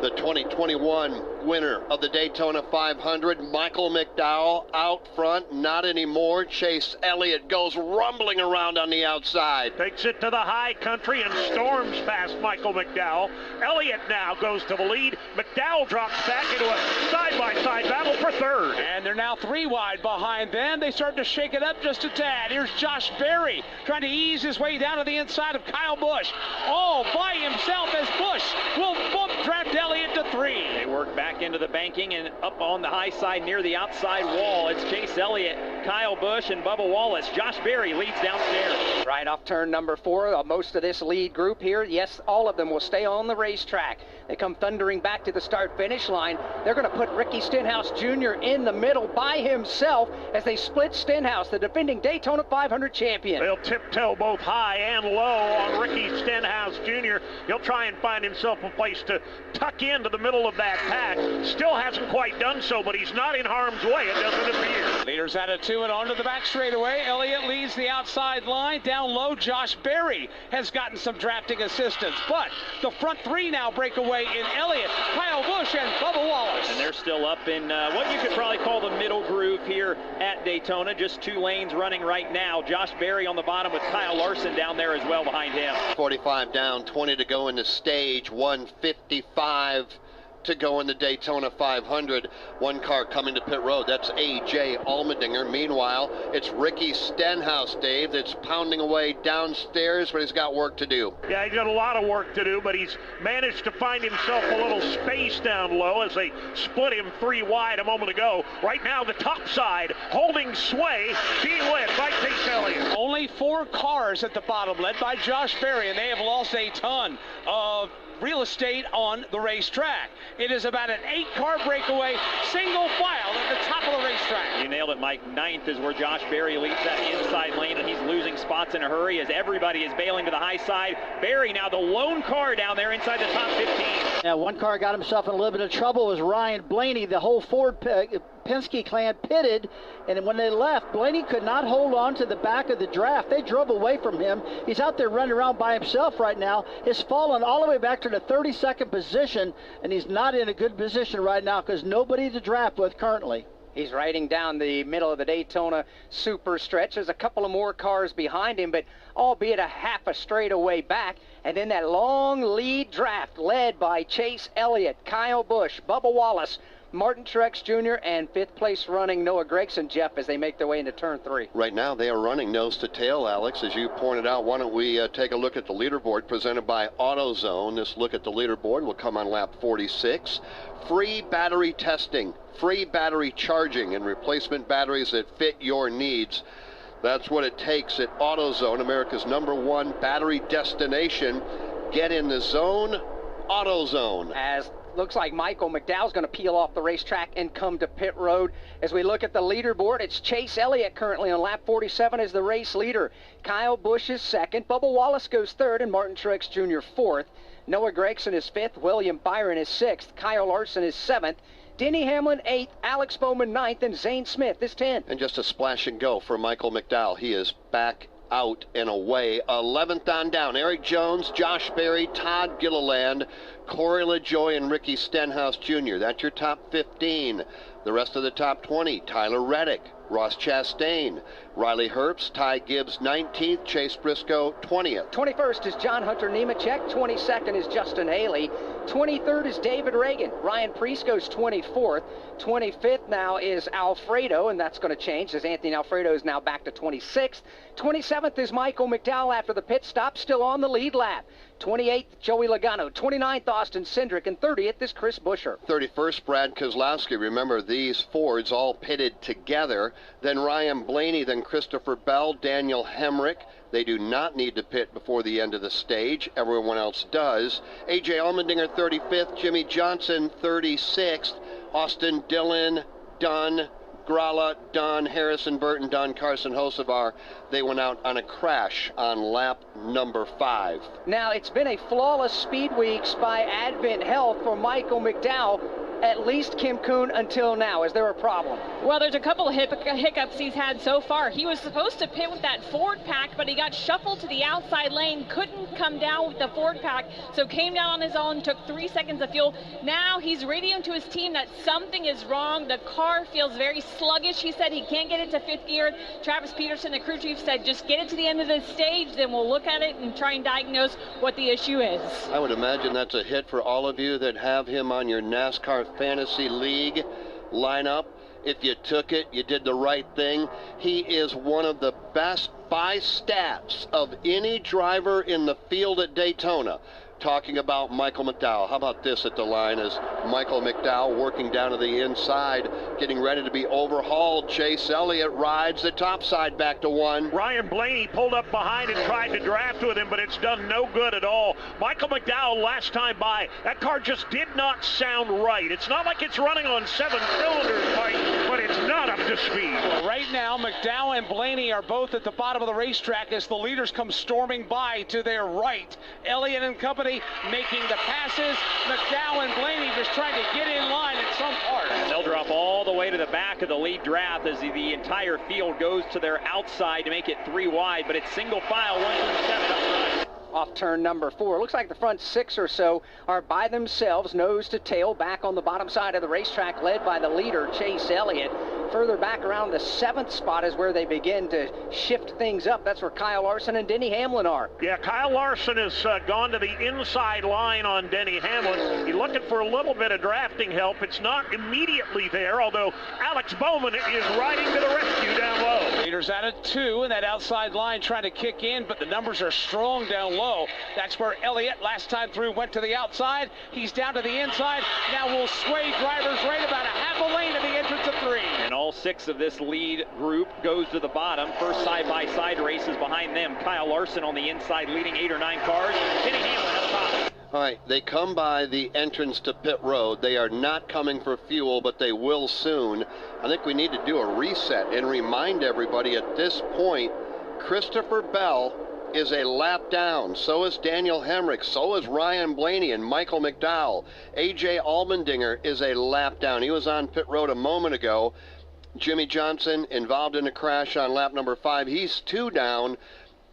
The 2021 winner of the Daytona 500, Michael McDowell, out front. Not anymore. Chase Elliott goes rumbling around on the outside. Takes it to the high country and storms past Michael McDowell. Elliott now goes to the lead. McDowell drops back into a side-by-side battle for third. And they're now 3 wide behind them. They start to shake it up just a tad. Here's Josh Berry trying to ease his way down to the inside of Kyle Busch. All by himself as Busch will bump draft Elliott to 3. They work back into the banking and up on the high side near the outside wall. It's Chase Elliott, Kyle Busch, and Bubba Wallace. Josh Berry leads downstairs. Right off turn number 4, most of this lead group here, yes, all of them will stay on the racetrack. They come thundering back to the start-finish line. They're going to put Ricky Stenhouse Jr. in the middle by himself as they split Stenhouse, the defending Daytona 500 champion. They'll tiptoe both high and low on Ricky Stenhouse Jr. He'll try and find himself a place to tuck into the middle of that pack. Still hasn't quite done so, but he's not in harm's way, it doesn't appear. Leaders out of 2 and onto the back straightaway. Elliott leads the outside line. Down low, Josh Berry has gotten some drafting assistance, but the front 3 now break away in Elliott, Kyle Busch, and Bubba Wallace. And they're still up in what you could probably call the middle groove here at Daytona. Just 2 lanes running right now. Josh Berry on the bottom with Kyle Larson down there as well behind him. 45 down, 20 to go in the stage, 155 to go in the Daytona 500. 1 car coming to pit road. That's A.J. Allmendinger. Meanwhile, it's Ricky Stenhouse, Dave, that's pounding away downstairs, but he's got work to do. Yeah, he's got a lot of work to do, but he's managed to find himself a little space down low as they split him 3 wide a moment ago. Right now, the top side holding sway, being led by Chase Elliott. Only 4 cars at the bottom, led by Josh Berry, and they have lost a ton of real estate on the racetrack. It is about an 8-car breakaway, single file at the top of the racetrack. You nailed it, Mike. 9th is where Josh Berry leads that inside lane, and he's losing spots in a hurry as everybody is bailing to the high side. Berry now the lone car down there inside the top 15. Yeah, 1 car got himself in a little bit of trouble. It was Ryan Blaney. The whole Ford Penske clan pitted, and when they left, Blaney could not hold on to the back of the draft. They drove away from him. He's out there running around by himself right now. He's fallen all the way back to the 32nd position, and he's not in a good position right now because nobody to draft with currently. He's riding down the middle of the Daytona super stretch. There's a couple of more cars behind him, but albeit a half a straightaway back. And then that long lead draft led by Chase Elliott, Kyle Busch, Bubba Wallace, Martin Truex Jr. and 5th place running Noah Gragson, Jeff, as they make their way into turn 3. Right now they are running nose to tail, Alex, as you pointed out. Why don't we take a look at the leaderboard presented by AutoZone. This look at the leaderboard will come on lap 46. Free battery testing, free battery charging, and replacement batteries that fit your needs. That's what it takes at AutoZone, America's #1 battery destination. Get in the zone, AutoZone. As looks like Michael McDowell's going to peel off the racetrack and come to pit road. As we look at the leaderboard, it's Chase Elliott currently on lap 47 as the race leader. Kyle Busch is 2nd. Bubba Wallace goes 3rd, and Martin Truex Jr. 4th. Noah Gragson is 5th. William Byron is 6th. Kyle Larson is 7th. Denny Hamlin 8th, Alex Bowman 9th, and Zane Smith is 10th. And just a splash and go for Michael McDowell. He is back out and away. 11th on down. Eric Jones, Josh Berry, Todd Gilliland, Corey LaJoie, and Ricky Stenhouse Jr. That's your top 15. The rest of the top 20, Tyler Reddick, Ross Chastain, Riley Herbst, Ty Gibbs 19th, Chase Briscoe 20th. 21st is John Hunter Nemechek. 22nd is Justin Haley. 23rd is David Reagan. Ryan Preece goes 24th. 25th now is Alfredo, and that's going to change as Anthony Alfredo is now back to 26th. 27th is Michael McDowell after the pit stop, still on the lead lap. 28th, Joey Logano. 29th, Austin Cindric. And 30th is Chris Buescher. 31st, Brad Keselowski. Remember, these Fords all pitted together. Then Ryan Blaney, then Christopher Bell, Daniel Hemrick. They do not need to pit before the end of the stage. Everyone else does. A.J. Allmendinger, 35th. Jimmy Johnson, 36th. Austin Dillon, Dunn, Gralla, Dunn, Harrison Burton, Dunn, Carson Hocevar. They went out on a crash on lap number 5. Now, it's been a flawless speed weeks by Advent Health for Michael McDowell. At least Kim Kuhn until now. Is there a problem? Well, there's a couple of hiccups he's had so far. He was supposed to pit with that Ford pack, but he got shuffled to the outside lane, couldn't come down with the Ford pack, so came down on his own, took 3 seconds of fuel. Now he's radioing to his team that something is wrong. The car feels very sluggish. He said he can't get it to 5th gear. Travis Peterson, the crew chief, said just get it to the end of the stage, then we'll look at it and try and diagnose what the issue is. I would imagine that's a hit for all of you that have him on your NASCAR Fantasy League lineup. If you took it, you did the right thing. He is one of the best by stats of any driver in the field at Daytona. Talking about Michael McDowell. How about this at the line as Michael McDowell working down to the inside, getting ready to be overhauled. Chase Elliott rides the top side back to 1. Ryan Blaney pulled up behind and tried to draft with him, but it's done no good at all. Michael McDowell last time by, that car just did not sound right. It's not like it's running on 7 cylinders, Mike, but it's not up to speed. Well, right now, McDowell and Blaney are both at the bottom of the racetrack as the leaders come storming by to their right. Elliott and company making the passes. McDowell and Blaney just trying to get in line at some part. They'll drop all the way to the back of the lead draft as the entire field goes to their outside to make it 3 wide, but it's single file 1 through 7 up front. Off turn number 4. Looks like the front 6 or so are by themselves, nose to tail, back on the bottom side of the racetrack, led by the leader, Chase Elliott. Further back around the 7th spot is where they begin to shift things up. That's where Kyle Larson and Denny Hamlin are. Yeah, Kyle Larson has gone to the inside line on Denny Hamlin. He's looking for a little bit of drafting help. It's not immediately there, although Alex Bowman is riding to the rescue down low. Leaders out at 2, and that outside line trying to kick in, but the numbers are strong down low. That's where Elliott last time through went to the outside. He's down to the inside. Now we'll sway drivers right about a half a lane to the entrance of 3. And all 6 of this lead group goes to the bottom. First side-by-side races behind them. Kyle Larson on the inside leading 8 or 9 cars. Denny Hamlin up top. All right, they come by the entrance to pit road. They are not coming for fuel, but they will soon. I think we need to do a reset and remind everybody at this point, Christopher Bell is a lap down. So is Daniel Hemrick. So is Ryan Blaney and Michael McDowell. A.J. Allmendinger is a lap down. He was on pit road a moment ago. Jimmy Johnson involved in a crash on lap number 5. He's 2 down.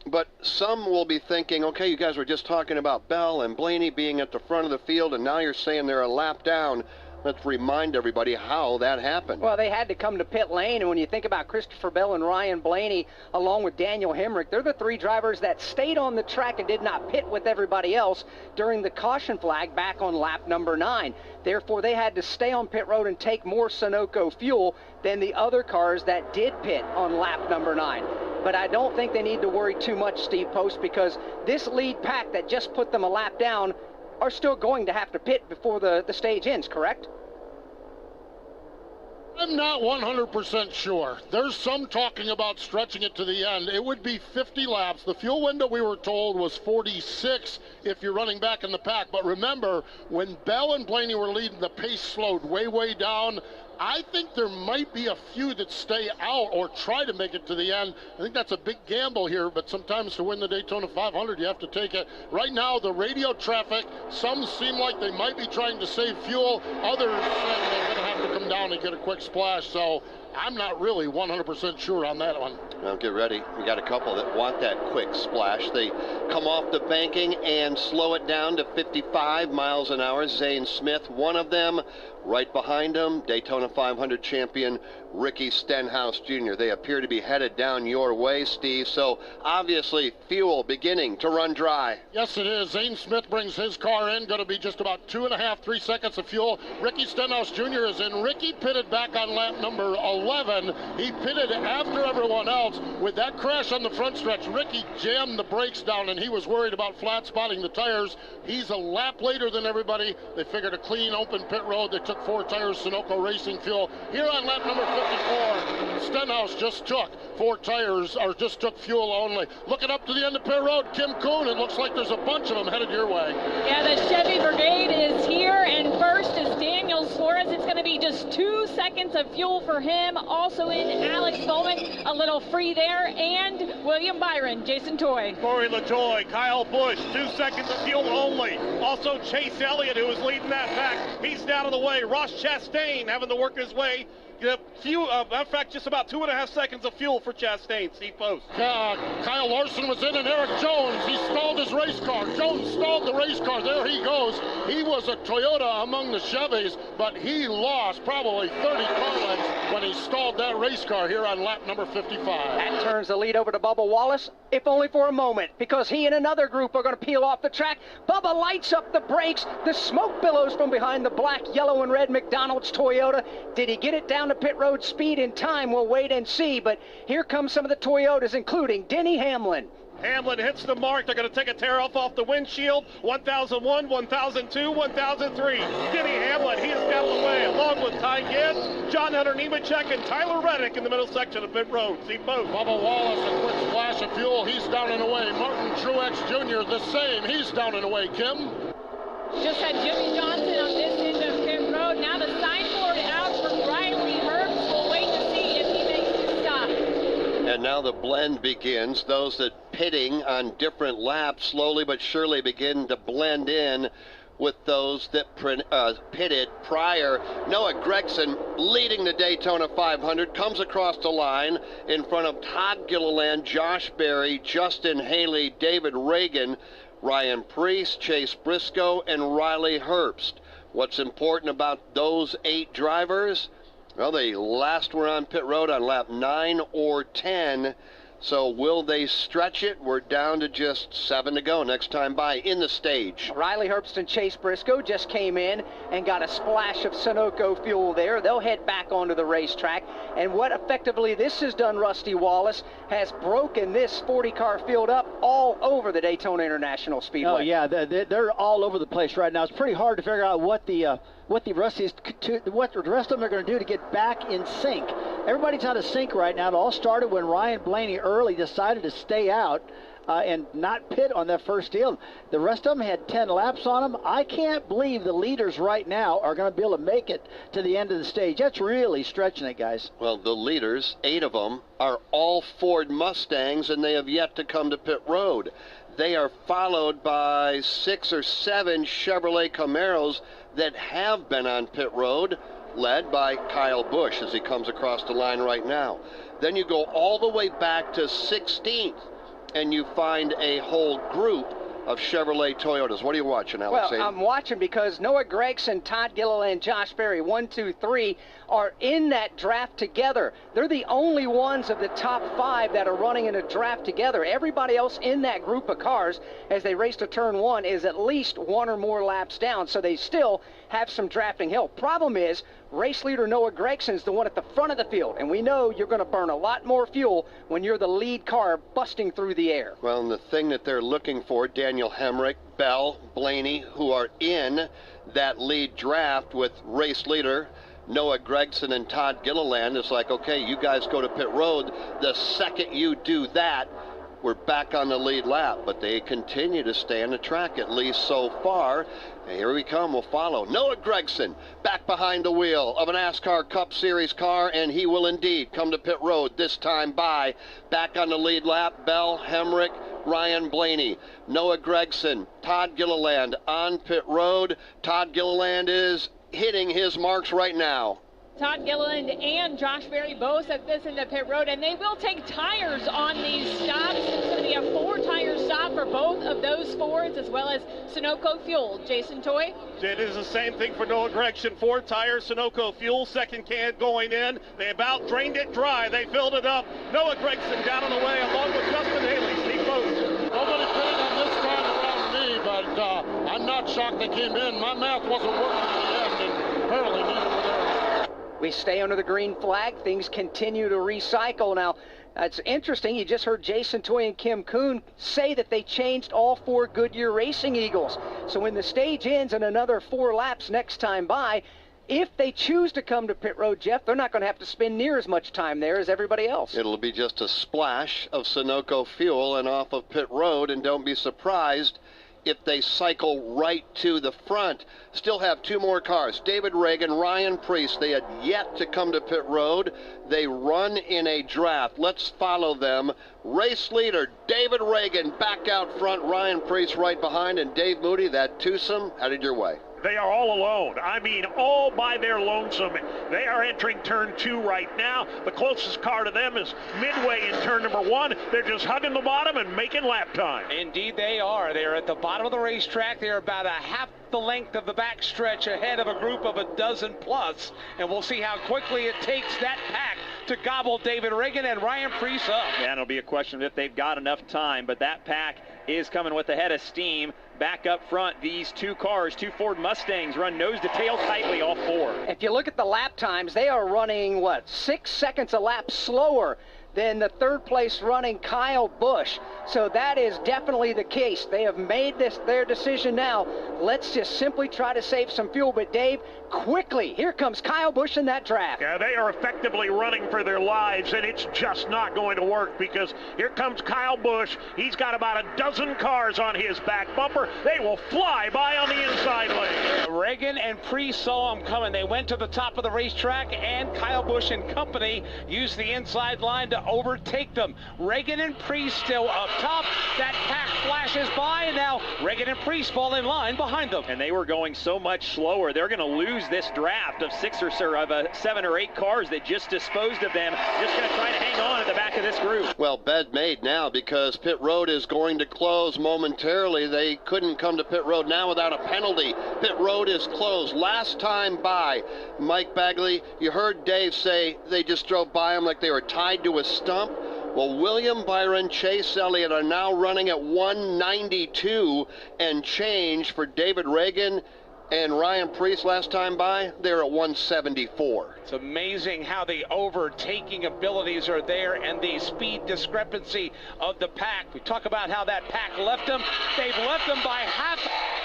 But some will be thinking, okay, you guys were just talking about Bell and Blaney being at the front of the field, and now you're saying they're a lap down. let's remind everybody how that happened. Well, they had to come to pit lane, and when you think about Christopher Bell and Ryan Blaney, along with Daniel Hemrick, they're the three drivers that stayed on the track and did not pit with everybody else during the caution flag back on lap number 9. Therefore, they had to stay on pit road and take more Sunoco fuel than the other cars that did pit on lap number 9. But I don't think they need to worry too much, Steve Post, because this lead pack that just put them a lap down are still going to have to pit before the stage ends, correct? I'm not 100% sure. There's some talking about stretching it to the end. It would be 50 laps. The fuel window, we were told, was 46 if you're running back in the pack. But remember, when Bell and Blaney were leading, the pace slowed way down. I think there might be a few that stay out or try to make it to the end. I think that's a big gamble here, but sometimes to win the Daytona 500, you have to take it. Right now, the radio traffic, some seem like they might be trying to save fuel. Others say they're going to have to come down and get a quick splash. So I'm not really 100% sure on that one. Well, get ready. We got a couple that want that quick splash. They come off the banking and slow it down to 55 miles an hour. Zane Smith, one of them. Right behind him, Daytona 500 champion Ricky Stenhouse Jr. They appear to be headed down your way, Steve. So obviously fuel beginning to run dry. Yes, it is. Zane Smith brings his car in. Going to be just about 2.5, 3 seconds of fuel. Ricky Stenhouse Jr. is in. Ricky pitted back on lap number 11. He pitted after everyone else. With that crash on the front stretch, Ricky jammed the brakes down, and he was worried about flat spotting the tires. He's a lap later than everybody. They figured a clean, open pit road. They took 4 tires, Sunoco Racing fuel. Here on lap number 54, Stenhouse just took 4 tires, or just took fuel only. Looking up to the end of pit road, Kim Kuhn, it looks like there's a bunch of them headed your way. Yeah, the Chevy Brigade is here, and first is Daniel Suarez. It's going to be just 2 seconds of fuel for him. Also in Alex Bowman, a little free there, and William Byron, Jason Toy. Corey LaJoy, Kyle Busch, 2 seconds of fuel only. Also Chase Elliott, who was leading that pack. He's down of the way. Ross Chastain having to work his way. In fact, just about 2.5 seconds of fuel for Chastain. Steve Post. Kyle Larson was in, and Eric Jones, he stalled his race car. Jones stalled the race car. There he goes. He was a Toyota among the Chevys, but he lost probably 30 car lengths when he stalled that race car here on lap number 55. That turns the lead over to Bubba Wallace, if only for a moment, because he and another group are going to peel off the track. Bubba lights up the brakes. The smoke billows from behind the black, yellow, and red McDonald's Toyota. Did he get it down to pit road speed in time? We'll wait and see, but here come some of the Toyotas, including Denny Hamlin. Hamlin hits the mark. They're going to take a tear off the windshield. 1001, 1002, 1003. Denny Hamlin, he is down the way, along with Ty Gibbs, John Hunter Nemechek, and Tyler Reddick in the middle section of pit road. See both. Bubba Wallace, a quick splash of fuel. He's down and away. Martin Truex Jr., the same. He's down and away. Kim? Just had Jimmy Johnson on this end of pit road. Now the signboard out for Riley Herbst. We'll wait to see if he makes his stop. And now the blend begins. Those that pitting on different laps slowly but surely begin to blend in with those that pitted prior. Noah Gregson, leading the Daytona 500, comes across the line in front of Todd Gilliland, Josh Berry, Justin Haley, David Reagan, Ryan Preece, Chase Briscoe, and Riley Herbst. What's important about those 8 drivers? Well, they last were on pit road on lap 9 or 10. So will they stretch it? We're down to just 7 to go next time by in the stage. Riley Herbst and Chase Briscoe just came in and got a splash of Sunoco fuel there. They'll head back onto the racetrack. And what effectively this has done, Rusty Wallace, has broken this 40-car field up all over the Daytona International Speedway. Oh, yeah, they're all over the place right now. It's pretty hard to figure out what the rest of them are going to do to get back in sync. Everybody's out of sync right now. It all started when Ryan Blaney early decided to stay out and not pit on that first deal. The rest of them had 10 laps on them. I can't believe the leaders right now are going to be able to make it to the end of the stage. That's really stretching it, guys. Well, the leaders, 8 of them, are all Ford Mustangs, and they have yet to come to pit road. They are followed by 6 or 7 Chevrolet Camaros that have been on pit road, led by Kyle Busch as he comes across the line right now. Then you go all the way back to 16th, and you find a whole group of Chevrolet Toyotas. What are you watching, Alex? Well, I'm watching because Noah Gregson, Todd Gilliland, Josh Berry, 1, 2, 3, are in that draft together. They're the only ones of the top 5 that are running in a draft together. Everybody else in that group of cars, as they race to turn 1, is at least 1 or more laps down, so they still have some drafting help. Problem is, race leader Noah Gregson's the one at the front of the field, and we know you're going to burn a lot more fuel when you're the lead car busting through the air. Well, and the thing that they're looking for, Daniel Hemrick, Bell, Blaney, who are in that lead draft with race leader Noah Gregson and Todd Gilliland, is like, okay, you guys go to pit road. The second you do that, we're back on the lead lap. But they continue to stay on the track, at least so far. And here we come. We'll follow Noah Gregson back behind the wheel of a NASCAR Cup Series car, and he will indeed come to pit road this time by. Back on the lead lap, Bell, Hemrick, Ryan Blaney, Noah Gregson, Todd Gilliland on pit road. Todd Gilliland is hitting his marks right now. Todd Gilliland and Josh Berry both at this in the pit road, and they will take tires on these stops. It's going to be a 4-tire stop for both of those Fords, as well as Sunoco Fuel. Jason Toy? It is the same thing for Noah Gregson. 4 tires, Sunoco Fuel, second can going in. They about drained it dry. They filled it up. Noah Gregson down on the way, along with Justin Haley. Steve Post. Nobody put it on this time around me, but I'm not shocked they came in. My math wasn't working at the end, and apparently neither were theirs. We stay under the green flag. Things continue to recycle. Now, it's interesting. You just heard Jason Toy and Kim Kuhn say that they changed all 4 Goodyear Racing Eagles. So when the stage ends in another 4 laps next time by, if they choose to come to pit road, Jeff, they're not going to have to spend near as much time there as everybody else. It'll be just a splash of Sunoco Fuel and off of pit road, and don't be surprised if they cycle right to the front. Still have 2 more cars. David Reagan, Ryan Preece, they had yet to come to pit road. They run in a draft. Let's follow them. Race leader David Reagan back out front, Ryan Preece right behind, and Dave Moody, that twosome, headed your way. They are all alone. I mean, all by their lonesome. They are entering turn 2 right now. The closest car to them is midway in turn number 1. They're just hugging the bottom and making lap time. Indeed they are. They are at the bottom of the racetrack. They are about a half the length of the backstretch ahead of a group of a dozen plus. And we'll see how quickly it takes that pack to gobble David Reagan and Ryan Preece up. Yeah, it'll be a question of if they've got enough time, but that pack is coming with a head of steam. Back up front, these 2 cars, 2 Ford Mustangs, run nose to tail tightly, all 4. If you look at the lap times, they are running, 6 seconds a lap slower than the 3rd place running Kyle Busch. So that is definitely the case. They have made this their decision now. Let's just simply try to save some fuel. But Dave, quickly, here comes Kyle Busch in that draft. Yeah, they are effectively running for their lives, and it's just not going to work because here comes Kyle Busch. He's got about a dozen cars on his back bumper. They will fly by on the inside lane. Reagan and Preece saw him coming. They went to the top of the racetrack, and Kyle Busch and company used the inside line to overtake them. Reagan and Preece still up top. That pack flashes by, and now Reagan and Preece fall in line behind them. And they were going so much slower. They're going to lose this draft of 7 or 8 cars that just disposed of them. Just going to try to hang on at the back of this group. Well, bed made now because pit road is going to close momentarily. They couldn't come to pit road now without a penalty. Pit road is closed. Last time by, Mike Bagley, you heard Dave say they just drove by him like they were tied to a stump. Well, William Byron, Chase Elliott are now running at 192 and change for David Reagan and Ryan Preece last time by. They're at 174. It's amazing how the overtaking abilities are there and the speed discrepancy of the pack. We talk about how that pack left them. They've left them by half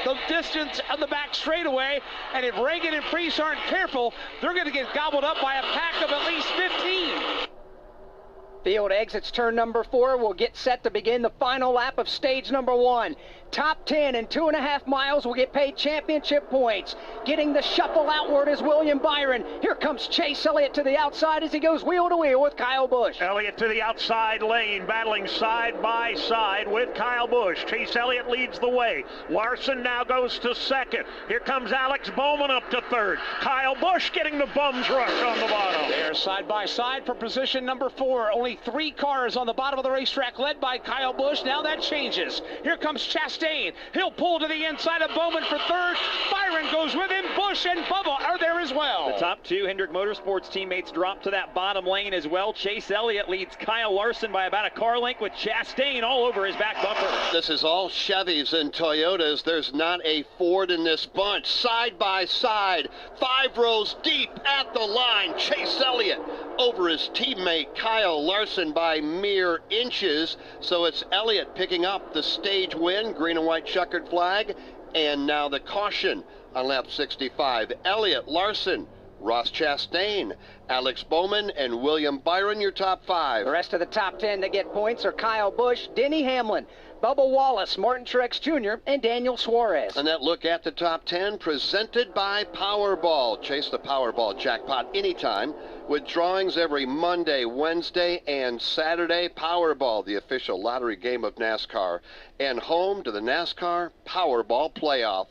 the distance on the back straightaway, and if Reagan and Preece aren't careful, they're going to get gobbled up by a pack of at least 15. Field exits turn number 4. We'll get set to begin the final lap of stage number 1. Top 10 in 2.5 miles will get paid championship points. Getting the shuffle outward is William Byron. Here comes Chase Elliott to the outside as he goes wheel to wheel with Kyle Busch. Elliott to the outside lane, battling side by side with Kyle Busch. Chase Elliott leads the way. Larson now goes to 2nd. Here comes Alex Bowman up to 3rd. Kyle Busch getting the bum's rush on the bottom. They're side by side for position number 4. Only 3 cars on the bottom of the racetrack led by Kyle Busch. Now that changes. Here comes Chastain Chastain. He'll pull to the inside of Bowman for third. Byron goes with him. Busch and Bubba are there as well. The top two Hendrick Motorsports teammates drop to that bottom lane as well. Chase Elliott leads Kyle Larson by about a car length with Chastain all over his back bumper. This is all Chevys and Toyotas. There's not a Ford in this bunch. Side by side, 5 rows deep at the line. Chase Elliott over his teammate Kyle Larson by mere inches. So it's Elliott picking up the stage win, green and white checkered flag. And now the caution on lap 65. Elliott, Larson, Ross Chastain, Alex Bowman, and William Byron, your top 5. The rest of the top 10 that get points are Kyle Busch, Denny Hamlin, Bubba Wallace, Martin Truex Jr., and Daniel Suarez. And that look at the top 10 presented by Powerball. Chase the Powerball jackpot anytime with drawings every Monday, Wednesday, and Saturday. Powerball, the official lottery game of NASCAR, and home to the NASCAR Powerball Playoff.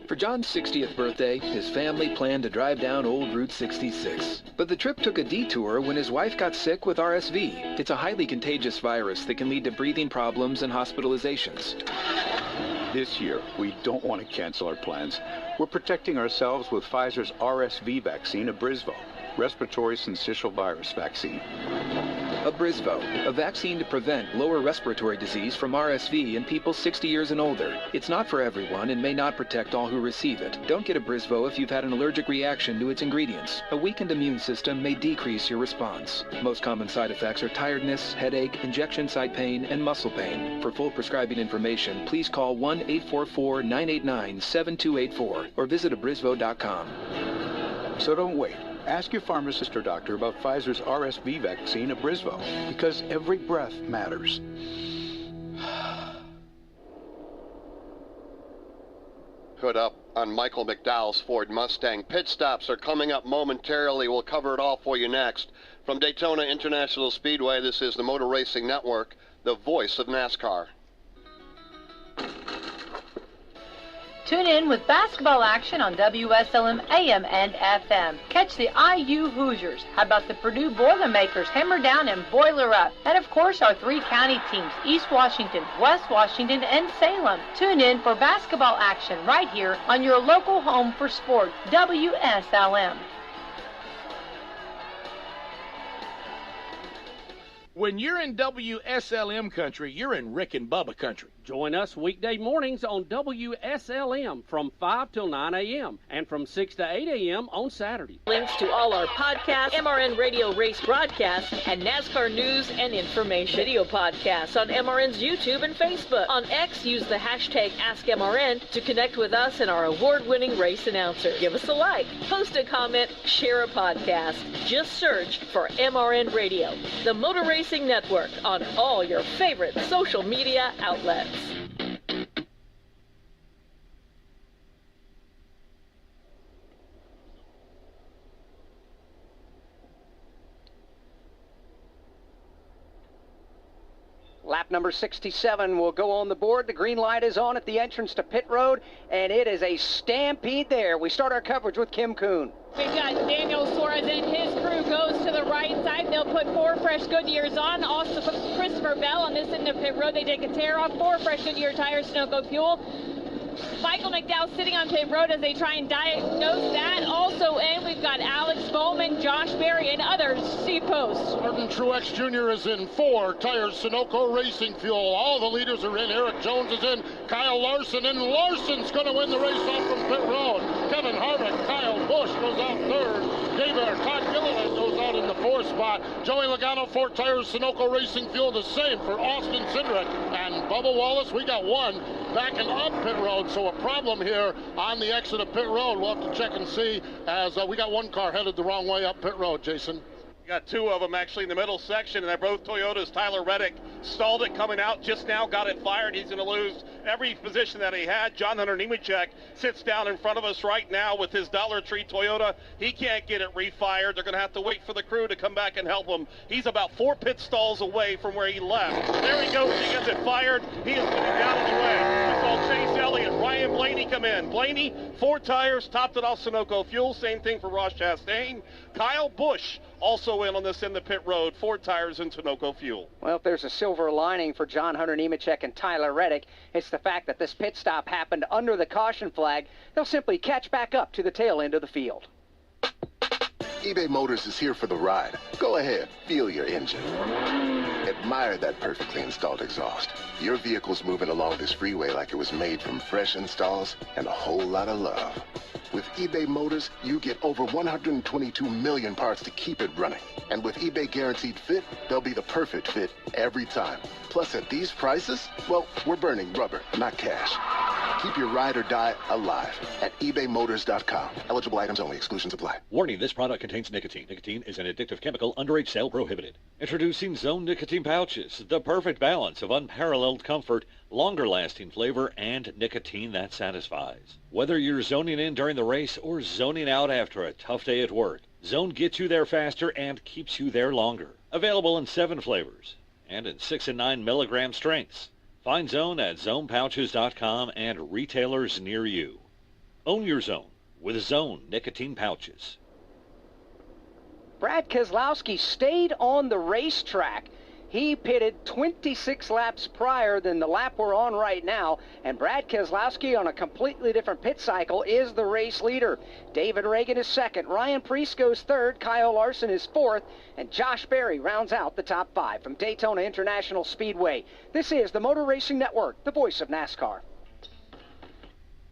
For John's 60th birthday, his family planned to drive down old Route 66. But the trip took a detour when his wife got sick with RSV. It's a highly contagious virus that can lead to breathing problems and hospitalizations. This year, we don't want to cancel our plans. We're protecting ourselves with Pfizer's RSV vaccine, Abrysvo, respiratory syncytial virus vaccine. Abrysvo, a vaccine to prevent lower respiratory disease from RSV in people 60 years and older. It's not for everyone and may not protect all who receive it. Don't get Abrysvo if you've had an allergic reaction to its ingredients. A weakened immune system may decrease your response. Most common side effects are tiredness, headache, injection site pain, and muscle pain. For full prescribing information, please call 1-844-989-7284 or visit abrysvo.com. So don't wait. Ask your pharmacist or doctor about Pfizer's RSV vaccine, Abrysvo, because every breath matters. Hood up on Michael McDowell's Ford Mustang. Pit stops are coming up momentarily. We'll cover it all for you next. From Daytona International Speedway, this is the Motor Racing Network, the voice of NASCAR. Tune in with basketball action on WSLM AM and FM. Catch the IU Hoosiers. How about the Purdue Boilermakers, Hammer Down and Boiler Up? And of course our 3 county teams, East Washington, West Washington, and Salem. Tune in for basketball action right here on your local home for sport, WSLM. When you're in WSLM country, you're in Rick and Bubba country. Join us weekday mornings on WSLM from 5 till 9 a.m. and from 6 to 8 a.m. on Saturday. Links to all our podcasts, MRN radio race broadcasts, and NASCAR news and information. Video podcasts on MRN's YouTube and Facebook. On X, use the hashtag AskMRN to connect with us and our award-winning race announcer. Give us a like, post a comment, share a podcast. Just search for MRN Radio, the Motor Racing Network, on all your favorite social media outlets. Lap number 67 will go on the board. The green light is on at the entrance to pit road, and it is a stampede there. We start our coverage with Kim Kuhn. We've got Daniel Suarez and his crew goes to the right side. They'll put 4 fresh Goodyears on. Also Christopher Bell on this end of pit road. They take a tear off. 4 fresh Goodyear tires, Sunoco fuel. Michael McDowell sitting on pit road as they try and diagnose that. Also in, we've got Alex Bowman, Josh Berry, and others. See post. Martin Truex Jr. is in 4 tires, Sunoco Racing Fuel. All the leaders are in. Eric Jones is in. Kyle Larson, and Larson's going to win the race off from pit road. Kevin Harvick, Kyle Busch goes out 3rd. David Todd Gilliland goes out in the 4th spot. Joey Logano, 4 tires, Sunoco Racing Fuel. The same for Austin Cindric and Bubba Wallace. We got 1 backing up pit road. So a problem here on the exit of pit road. We'll have to check and see as we got 1 car headed the wrong way up pit road, Jason. Got 2 of them actually in the middle section, and they're both Toyotas. Tyler Reddick stalled it coming out, just now got it fired. He's going to lose every position that he had. John Hunter Nemechek sits down in front of us right now with his Dollar Tree Toyota. He can't get it refired. They're going to have to wait for the crew to come back and help him. He's about 4 pit stalls away from where he left. There he goes. He gets it fired. He is getting down in the way. We saw Chase Elliott, Ryan Trey and Blaney come in. Blaney, 4 tires, topped it off Sunoco Fuel. Same thing for Ross Chastain. Kyle Busch also in on this in the pit road, 4 tires and Sunoco Fuel. Well, if there's a silver lining for John Hunter Nemechek and Tyler Reddick, it's the fact that this pit stop happened under the caution flag. They'll simply catch back up to the tail end of the field. eBay Motors is here for the ride. Go ahead, feel your engine. Admire that perfectly installed exhaust. Your vehicle's moving along this freeway like it was made from fresh installs and a whole lot of love. With eBay Motors, you get over 122 million parts to keep it running. And with eBay Guaranteed Fit, they'll be the perfect fit every time. Plus, at these prices, well, we're burning rubber, not cash. Keep your ride or die alive at ebaymotors.com. Eligible items only. Exclusions apply. Warning, this product contains nicotine. Nicotine is an addictive chemical. Underage sale prohibited. Introducing Zone Nicotine Pouches, the perfect balance of unparalleled comfort, longer-lasting flavor, and nicotine that satisfies. Whether you're zoning in during the race or zoning out after a tough day at work, Zone gets you there faster and keeps you there longer. Available in 7 flavors and in 6 and 9 milligram strengths. Find Zone at zonepouches.com and retailers near you. Own your Zone with Zone Nicotine Pouches. Brad Keselowski stayed on the racetrack. He pitted 26 laps prior than the lap we're on right now, and Brad Keselowski on a completely different pit cycle is the race leader. David Reagan is second, Ryan Preece goes third, Kyle Larson is fourth, and Josh Berry rounds out the top 5. From Daytona International Speedway, this is the Motor Racing Network, the voice of NASCAR.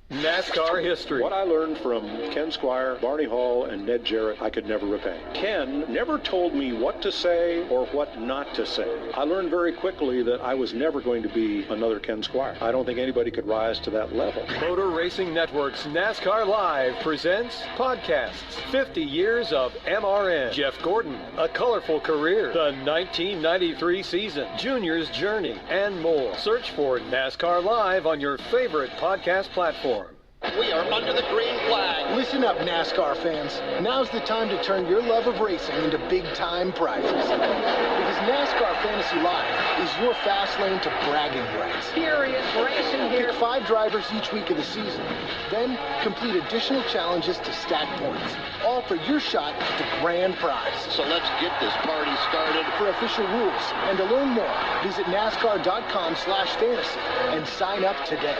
NASCAR history. What I learned from Ken Squire, Barney Hall, and Ned Jarrett, I could never repay. Ken never told me what to say or what not to say. I learned very quickly that I was never going to be another Ken Squire. I don't think anybody could rise to that level. Motor Racing Network's NASCAR Live presents podcasts 50 years of MRN. Jeff Gordon, A Colorful Career, the 1993 season, Junior's Journey, and more. Search for NASCAR Live on your favorite podcast platform. We are under the green flag. Listen up, NASCAR fans. Now's the time to turn your love of racing into big-time prizes. Because NASCAR Fantasy Live is your fast lane to bragging rights. Furious racing here. Pick 5 drivers each week of the season. Then complete additional challenges to stack points. All for your shot at the grand prize. So let's get this party started. For official rules and to learn more, visit NASCAR.com/fantasy and sign up today.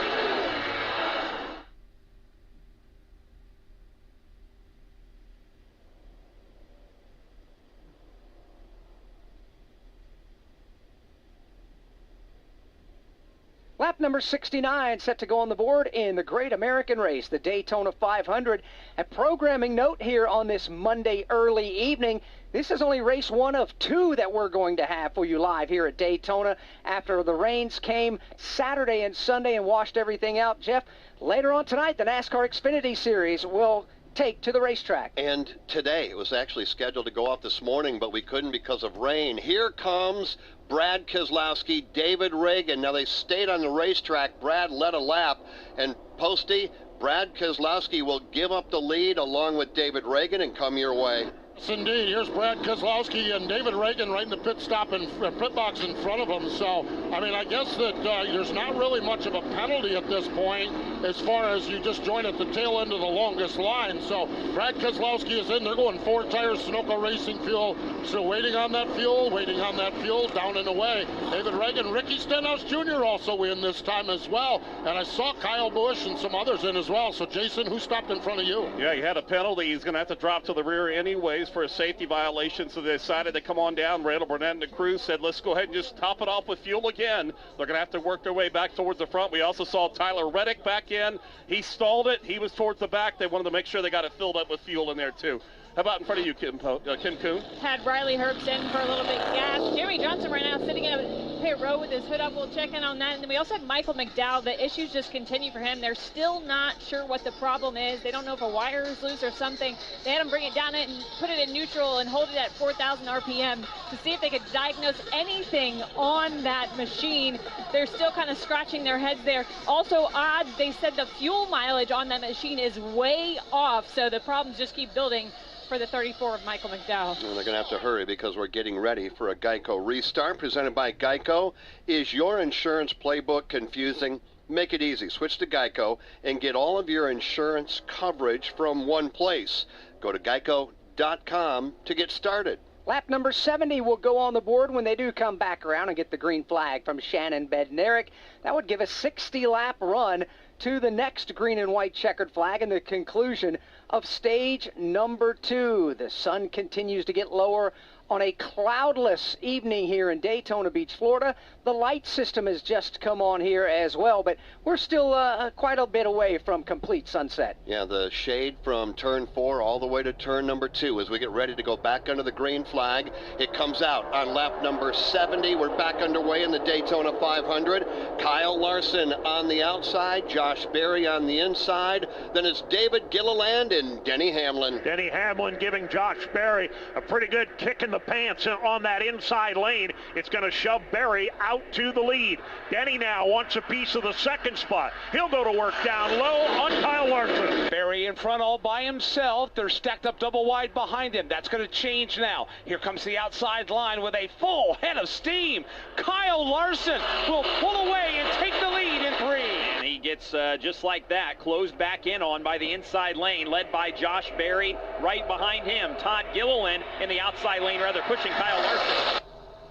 Lap number 69 set to go on the board in the Great American Race, the Daytona 500. A programming note here on this Monday early evening. This is only race 1 of 2 that we're going to have for you live here at Daytona after the rains came Saturday and Sunday and washed everything out. Jeff, later on tonight, the NASCAR Xfinity Series will take to the racetrack. And today, it was actually scheduled to go off this morning, but we couldn't because of rain. Here comes Brad Keselowski, David Reagan. Now, they stayed on the racetrack. Brad led a lap. And, Posty, Brad Keselowski will give up the lead along with David Reagan and come your way. Yes, indeed. Here's Brad Keselowski and David Reagan right in the pit stop and pit box in front of him. So, I mean, I guess that there's not really much of a penalty at this point as far as you just join at the tail end of the longest line. So, Brad Keselowski is in. They're going 4 tires, Sunoco Racing Fuel. So, waiting on that fuel, down and away. David Reagan, Ricky Stenhouse Jr. also in this time as well. And I saw Kyle Busch and some others in as well. So, Jason, who stopped in front of you? Yeah, he had a penalty. He's going to have to drop to the rear anyways for a safety violation, so they decided to come on down. Randall Burnett and the crew said, let's go ahead and just top it off with fuel again. They're going to have to work their way back towards the front. We also saw Tyler Reddick back in. He stalled it. He was towards the back. They wanted to make sure they got it filled up with fuel in there, too. How about in front of you, Ken Kuhn? Had Riley Herbst in for a little bit of gas. Jeremy Johnson right now sitting in a pit row with his hood up. We'll check in on that. And then we also have Michael McDowell. The issues just continue for him. They're still not sure what the problem is. They don't know if a wire is loose or something. They had him bring it down and put it in neutral and hold it at 4,000 RPM to see if they could diagnose anything on that machine. They're still kind of scratching their heads there. Also odd, they said the fuel mileage on that machine is way off, so the problems just keep building. for the 34 of Michael McDowell. And they're going to have to hurry because we're getting ready for a Geico restart presented by Geico. Is your insurance playbook confusing? Make it easy. Switch to Geico and get all of your insurance coverage from one place. Go to geico.com to get started. Lap number 70 will go on the board when they do come back around and get the green flag from Shannon Bednarik. That would give a 60-lap run to the next green and white checkered flag and the conclusion of stage number 2. The sun continues to get lower on a cloudless evening here in Daytona Beach, Florida. The light system has just come on here as well, but we're still quite a bit away from complete sunset. Yeah, the shade from turn 4 all the way to turn number 2 as we get ready to go back under the green flag. It comes out on lap number 70. We're back underway in the Daytona 500. Kyle Larson on the outside, Josh Berry on the inside. Then it's David Gilliland and Denny Hamlin. Denny Hamlin giving Josh Berry a pretty good kick in the pants on that inside lane. It's going to shove Berry out to the lead. Denny now wants a piece of the second spot. He'll go to work down low on Kyle Larson. Berry in front all by himself. They're stacked up double wide behind him. That's going to change now. Here comes the outside line with a full head of steam. Kyle Larson will pull away and take the lead in 3. And he gets, just like that, closed back in on by the inside lane, led by Josh Berry. Right behind him, Todd Gilliland in the outside lane, rather pushing Kyle Larson.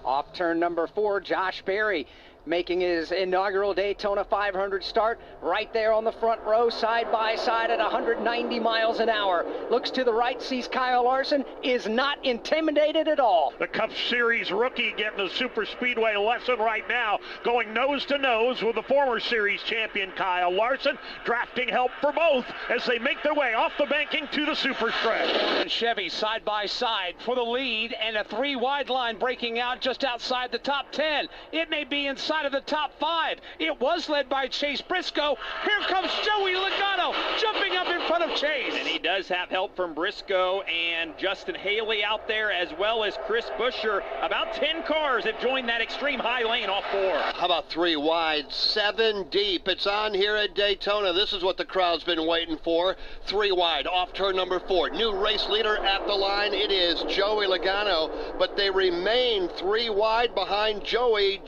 Off turn number 4, Josh Berry making his inaugural Daytona 500 start right there on the front row, side by side at 190 miles an hour. Looks to the right, sees Kyle Larson, is not intimidated at all. The Cup Series rookie getting a super speedway lesson right now, going nose to nose with the former series champion Kyle Larson, drafting help for both as they make their way off the banking to the super stretch. And Chevy side by side for the lead, and a 3 wide line breaking out just outside the top 10. It may be inside of the top 5. It was led by Chase Briscoe. Here comes Joey Logano jumping up in front of Chase. And he does have help from Briscoe and Justin Haley out there, as well as Chris Buescher. About 10 cars have joined that extreme high lane off 4. How about 3 wide, 7 deep? It's on here at Daytona. This is what the crowd's been waiting for. 3 wide, off turn number 4. New race leader at the line. It is Joey Logano, but they remain 3 wide behind Joey.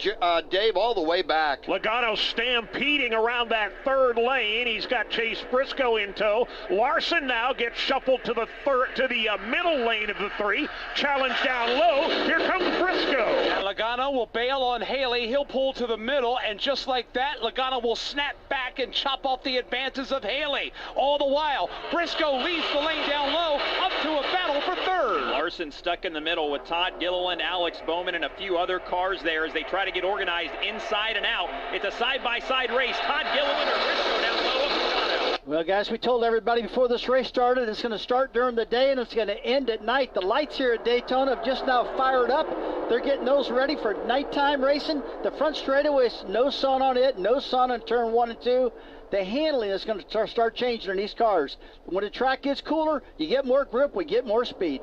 Dave, all the way back. Logano stampeding around that 3rd lane. He's got Chase Briscoe in tow. Larson now gets shuffled to the middle lane of the 3. Challenge down low. Here comes Briscoe. And Logano will bail on Haley. He'll pull to the middle, and just like that, Logano will snap back and chop off the advances of Haley. All the while, Briscoe leads the lane down low, up to a battle for 3rd. Larson stuck in the middle with Todd Gilliland, Alex Bowman, and a few other cars there as they try to get organized inside and out. It's a side-by-side race. Todd Gilliland or Briscoe down low of Logano. Well, guys, we told everybody before this race started it's going to start during the day and it's going to end at night. The lights here at Daytona have just now fired up. They're getting those ready for nighttime racing. The front straightaway is no sun on it, no sun on turn 1 and 2. The handling is going to start changing in these cars. When the track gets cooler, you get more grip, we get more speed.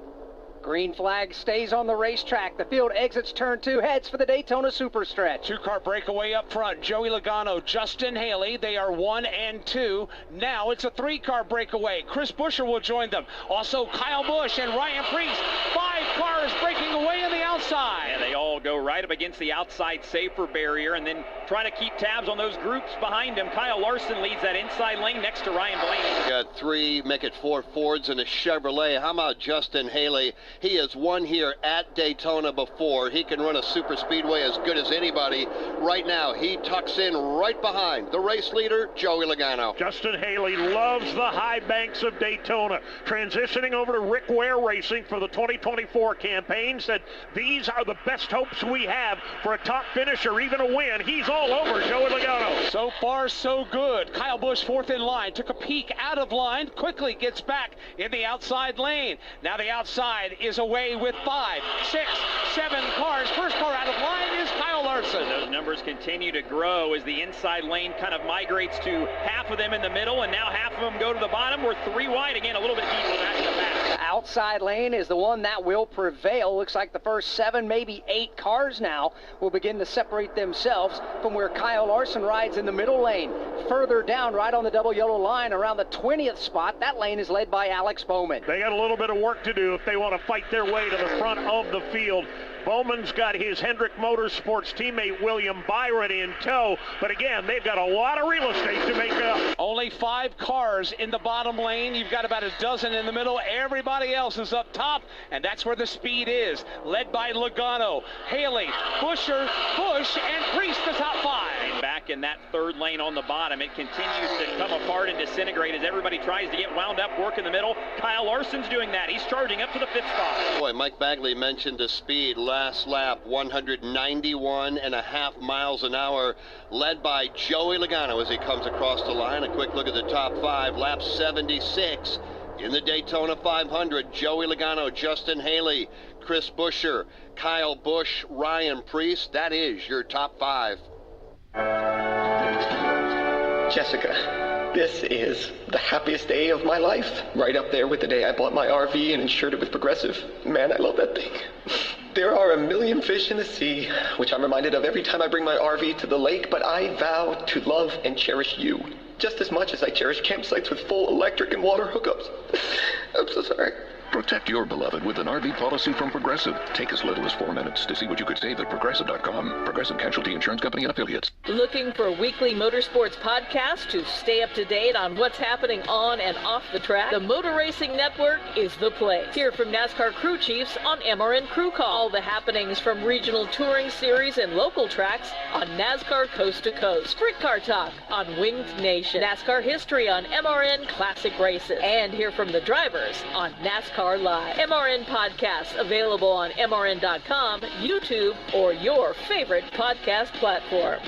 Green flag stays on the racetrack. The field exits turn 2, heads for the Daytona Super Stretch. 2-car breakaway up front. Joey Logano, Justin Haley. They are 1 and 2. Now it's a 3-car breakaway. Chris Buescher will join them. Also Kyle Busch and Ryan Preece. 5 cars breaking away on the outside. Yeah, they all go right up against the outside safer barrier and then trying to keep tabs on those groups behind him. Kyle Larson leads that inside lane next to Ryan Blaney. Got 3, make it 4 Fords and a Chevrolet. How about Justin Haley? He has won here at Daytona before. He can run a super speedway as good as anybody. Right now, he tucks in right behind the race leader, Joey Logano. Justin Haley loves the high banks of Daytona. Transitioning over to Rick Ware Racing for the 2024 campaign, said these are the best hopes we have for a top finish or even a win. He's all over Joey Logano. So far, so good. Kyle Busch 4th in line. Took a peek out of line. Quickly gets back in the outside lane. Now the outside is away with 5, 6, 7 cars. First car out of line is Kyle Larson. Larson. And those numbers continue to grow as the inside lane kind of migrates to half of them in the middle, and now half of them go to the bottom. We're 3 wide again, a little bit deeper back in the back. The outside lane is the one that will prevail. Looks like the first 7, maybe 8 cars now will begin to separate themselves from where Kyle Larson rides in the middle lane. Further down, right on the double yellow line, around the 20th spot, that lane is led by Alex Bowman. They got a little bit of work to do if they want to fight their way to the front of the field. Bowman's got his Hendrick Motorsports teammate William Byron in tow, but again, they've got a lot of real estate to make up. Only 5 cars in the bottom lane. You've got about a dozen in the middle. Everybody else is up top, and that's where the speed is. Led by Logano, Haley, Busher, Bush, and Priest, the top 5. Back in that third lane on the bottom, it continues to come apart and disintegrate as everybody tries to get wound up, work in the middle. Kyle Larson's doing that. He's charging up to the 5th spot. Boy, Mike Bagley mentioned the speed. Last lap, 191.5 miles an hour, led by Joey Logano as he comes across the line. A quick look at the top 5. Lap 76 in the Daytona 500. Joey Logano, Justin Haley, Chris Buescher, Kyle Busch, Ryan Priest. That is your top 5. Jessica, this is the happiest day of my life. Right up there with the day I bought my RV and insured it with Progressive. Man, I love that thing. There are a million fish in the sea, which I'm reminded of every time I bring my RV to the lake, but I vow to love and cherish you just as much as I cherish campsites with full electric and water hookups. I'm so sorry. Protect your beloved with an RV policy from Progressive. Take as little as 4 minutes to see what you could save at Progressive.com. Progressive Casualty Insurance Company and Affiliates. Looking for a weekly motorsports podcast to stay up to date on what's happening on and off the track? The Motor Racing Network is the place. Hear from NASCAR crew chiefs on MRN Crew Call. All the happenings from regional touring series and local tracks on NASCAR Coast to Coast. Sprint Car Talk on Winged Nation. NASCAR history on MRN Classic Races. And hear from the drivers on NASCAR Live. MRN podcasts available on MRN.com, YouTube, or your favorite podcast platform.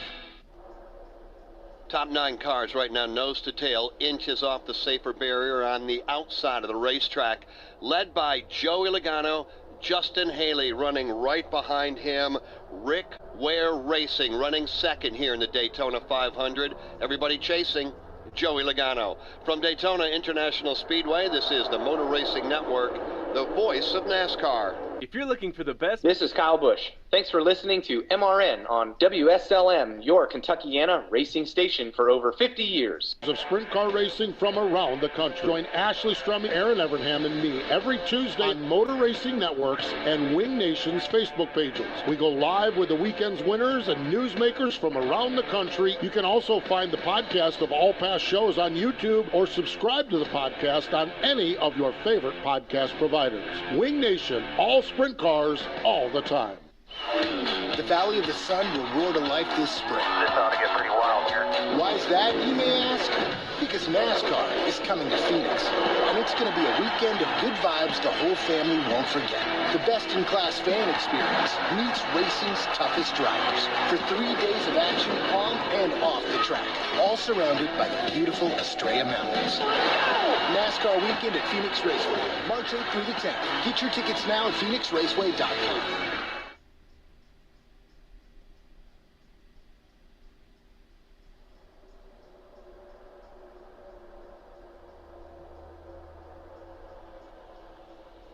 Top 9 cars right now, nose to tail, inches off the safer barrier on the outside of the racetrack, led by Joey Logano, Justin Haley running right behind him, Rick Ware Racing running second here in the Daytona 500. Everybody chasing Joey Logano. From Daytona International Speedway, this is the Motor Racing Network, the voice of NASCAR. If you're looking for the best... This is Kyle Busch. Thanks for listening to MRN on WSLM, your Kentuckiana racing station for over 50 years. Of sprint car racing from around the country. Join Ashley Strumming, Aaron Evernham, and me every Tuesday on Motor Racing Networks and Wing Nation's Facebook pages. We go live with the weekend's winners and newsmakers from around the country. You can also find the podcast of all past shows on YouTube or subscribe to the podcast on any of your favorite podcast providers. Wing Nation, all sprint cars, all the time. The Valley of the Sun will roar to life this spring. This ought to get pretty wild here. Why is that, you may ask? Because NASCAR is coming to Phoenix, and it's going to be a weekend of good vibes the whole family won't forget. The best-in-class fan experience meets racing's toughest drivers for 3 days of action on and off the track, all surrounded by the beautiful Estrella Mountains. NASCAR weekend at Phoenix Raceway, March 8th through the 10th. Get your tickets now at phoenixraceway.com.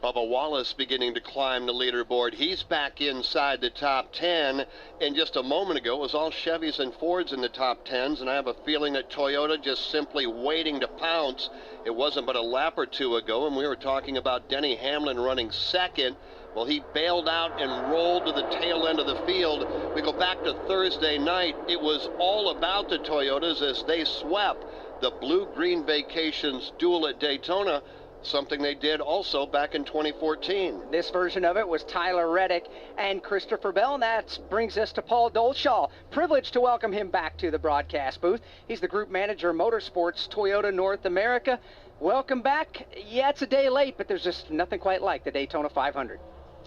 Bubba Wallace beginning to climb the leaderboard. He's back inside the top 10. And just a moment ago, it was all Chevys and Fords in the top 10s. And I have a feeling that Toyota just simply waiting to pounce. It wasn't but a lap or two ago, and we were talking about Denny Hamlin running second. Well, he bailed out and rolled to the tail end of the field. We go back to Thursday night. It was all about the Toyotas as they swept the Blue-Green Vacations duel at Daytona, something they did also back in 2014. This version of it was Tyler Reddick and Christopher Bell, and that brings us to Paul Dolshaw. Privileged to welcome him back to the broadcast booth. He's the Group Manager of Motorsports, Toyota North America. Welcome back. Yeah, it's a day late, but there's just nothing quite like the Daytona 500.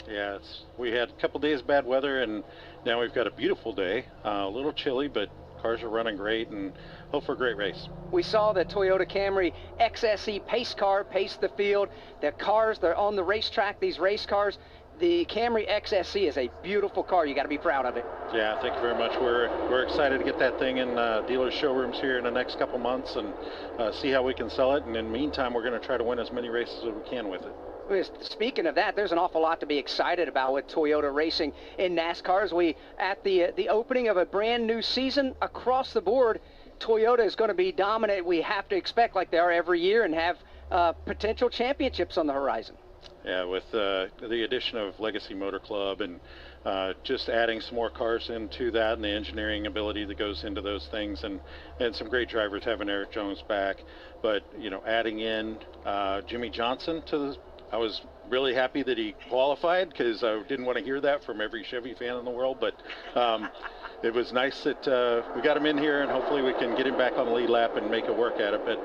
Yeah, we had a couple days of bad weather, and now we've got a beautiful day. A little chilly, but cars are running great, and hope for a great race. We saw the Toyota Camry XSE pace car pace the field. The cars, they're on the racetrack, these race cars, the Camry XSC is a beautiful car. You got to be proud of it. Yeah, thank you very much. We're excited to get that thing in dealer showrooms here in the next couple months and see how we can sell it. And in the meantime, we're going to try to win as many races as we can with it. Speaking of that, there's an awful lot to be excited about with Toyota racing in NASCAR. As we at the opening of a brand new season across the board, Toyota is going to be dominant. We have to expect, like they are every year, and have potential championships on the horizon. Yeah, with the addition of Legacy Motor Club and just adding some more cars into that, and the engineering ability that goes into those things, and some great drivers, having Eric Jones back. But adding in Jimmy Johnson I was really happy that he qualified, because I didn't want to hear that from every Chevy fan in the world. But it was nice that we got him in here, and hopefully we can get him back on the lead lap and make it work at it. But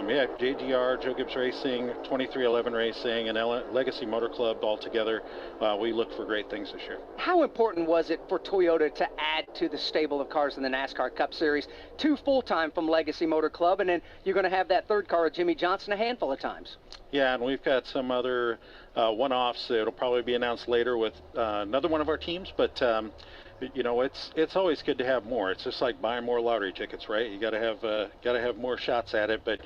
yeah, JGR, Joe Gibbs Racing, 2311 Racing, and Legacy Motor Club all together, we look for great things this year. How important was it for Toyota to add to the stable of cars in the NASCAR Cup Series? 2 full-time from Legacy Motor Club, and then you're going to have that third car with Jimmy Johnson a handful of times. Yeah, and we've got some other one-offs that'll probably be announced later with another one of our teams. But it's always good to have more. It's just like buying more lottery tickets, right? You got to have more shots at it. But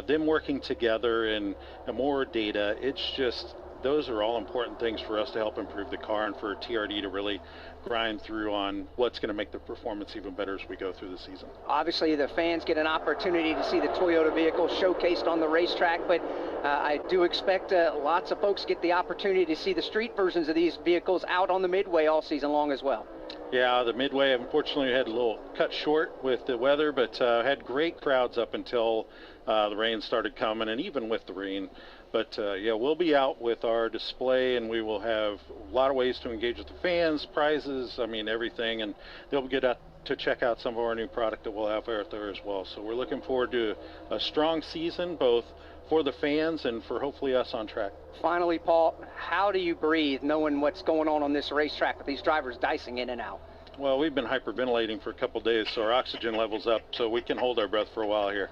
them working together and more data, it's just, those are all important things for us to help improve the car, and for TRD to really grind through on what's going to make the performance even better as we go through the season. Obviously, the fans get an opportunity to see the Toyota vehicle showcased on the racetrack, but I do expect lots of folks get the opportunity to see the street versions of these vehicles out on the Midway all season long as well. Yeah, the Midway, unfortunately, had a little cut short with the weather, but had great crowds up until the rain started coming, and even with the rain. But yeah, we'll be out with our display, and we will have a lot of ways to engage with the fans, prizes, I mean, everything, and they'll get out to check out some of our new product that we'll have out there as well. So we're looking forward to a strong season, both for the fans and for hopefully us on track. Finally, Paul, how do you breathe knowing what's going on this racetrack with these drivers dicing in and out? Well, we've been hyperventilating for a couple days, so our oxygen level's up, so we can hold our breath for a while here.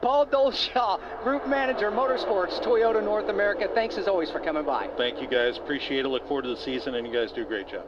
Paul Dolshaw, Group Manager, Motorsports, Toyota North America. Thanks as always for coming by. Thank you guys. Appreciate it. Look forward to the season, and you guys do a great job.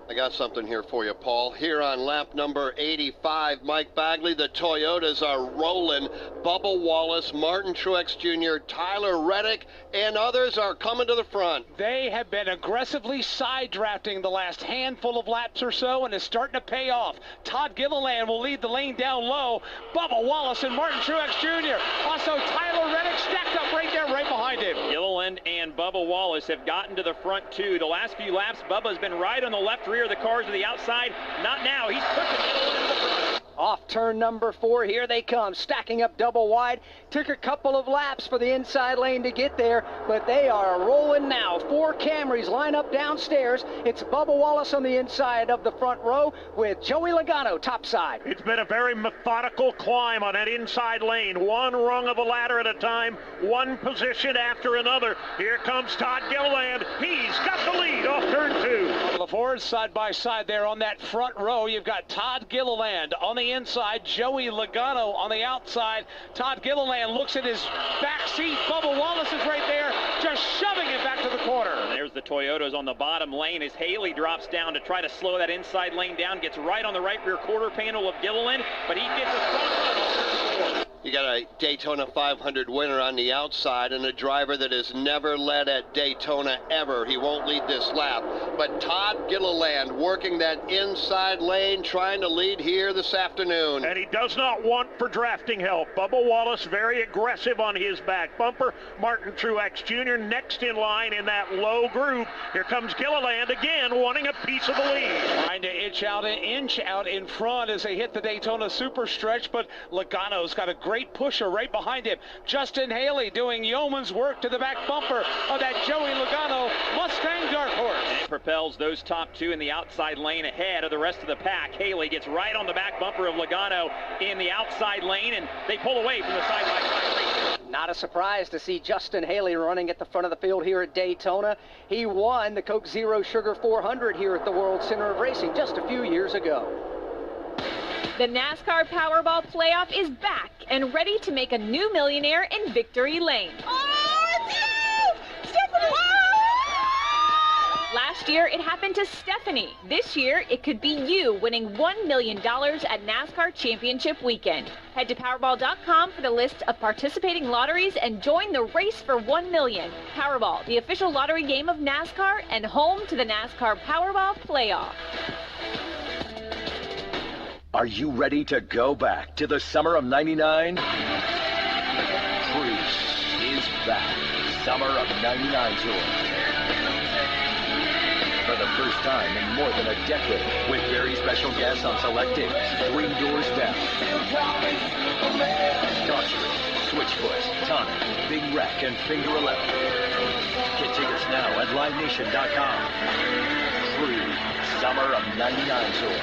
I got something here for you, Paul. Here on lap number 85, Mike Bagley, the Toyotas are rolling. Bubba Wallace, Martin Truex Jr., Tyler Reddick, and others are coming to the front. They have been aggressively side drafting the last handful of laps or so, and it's starting to pay off. Todd Gilliland will lead the lane down low. Bubba Wallace and Martin Truex Jr. Also, Tyler Reddick stacked up right there, right behind him. Gilliland and Bubba Wallace have gotten to the front too. The last few laps, Bubba's been right on the left rear of the cars to the outside. Not now. He's pushing Gilliland to the front. Off turn number 4, here they come, stacking up double wide. Took a couple of laps for the inside lane to get there, but they are rolling now. 4 Camrys line up downstairs. It's Bubba Wallace on the inside of the front row with Joey Logano topside. It's been a very methodical climb on that inside lane. One rung of a ladder at a time, one position after another. Here comes Todd Gilliland. He's got the lead off turn 2. The Fords side by side there on that front row. You've got Todd Gilliland on the inside, Joey Logano on the outside. Todd Gilliland looks at his back seat. Bubba Wallace is right there, just shoving it back to the corner. And there's the Toyotas on the bottom lane as Haley drops down to try to slow that inside lane down, gets right on the right rear quarter panel of Gilliland, but he gets a front. You got a Daytona 500 winner on the outside and a driver that has never led at Daytona ever. He won't lead this lap. But Todd Gilliland working that inside lane, trying to lead here this afternoon. And he does not want for drafting help. Bubba Wallace very aggressive on his back bumper. Martin Truex Jr. next in line in that low group. Here comes Gilliland again, wanting a piece of the lead. Trying to inch out in front as they hit the Daytona super stretch, but Logano's got a great pusher right behind him. Justin Haley doing yeoman's work to the back bumper of that Joey Logano Mustang Dark Horse. And it propels those top 2 in the outside lane ahead of the rest of the pack. Haley gets right on the back bumper of Logano in the outside lane, and they pull away from the side-by-side race. Not a surprise to see Justin Haley running at the front of the field here at Daytona. He won the Coke Zero Sugar 400 here at the World Center of Racing just a few years ago. The NASCAR Powerball Playoff is back and ready to make a new millionaire in Victory Lane. Last year, it happened to Stephanie. This year, it could be you winning $1 million at NASCAR Championship Weekend. Head to Powerball.com for the list of participating lotteries and join the race for $1 million. Powerball, the official lottery game of NASCAR and home to the NASCAR Powerball Playoff. Are you ready to go back to the summer of '99? Cruise is back. Summer of '99 tour. For the first time in more than a decade, with very special guests on select days, 3 doors down. Dodger, Switchfoot, Tonic, Big Wreck, and Finger 11. Get tickets now at LiveNation.com. Cruise Summer of '99 tour.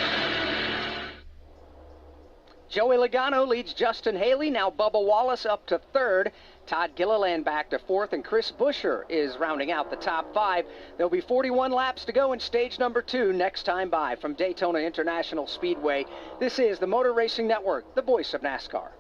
Joey Logano leads Justin Haley. Now Bubba Wallace up to 3rd. Todd Gilliland back to 4th, and Chris Buescher is rounding out the top 5. There'll be 41 laps to go in stage number 2 next time by. From Daytona International Speedway, this is the Motor Racing Network, the voice of NASCAR.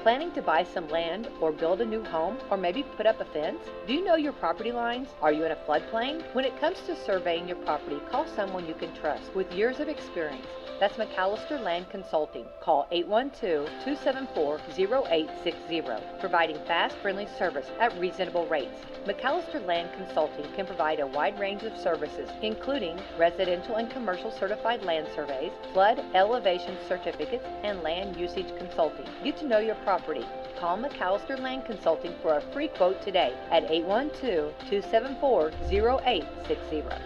Planning to buy some land or build a new home or maybe put up a fence? Do you know your property lines? Are you in a floodplain? When it comes to surveying your property, call someone you can trust with years of experience. That's McAllister Land Consulting. Call 812-274-0860, providing fast, friendly service at reasonable rates. McAllister Land Consulting can provide a wide range of services, including residential and commercial certified land surveys, flood elevation certificates, and land usage consulting. Get to know your property. Call McAllister Land Consulting for a free quote today at 812-274-0860.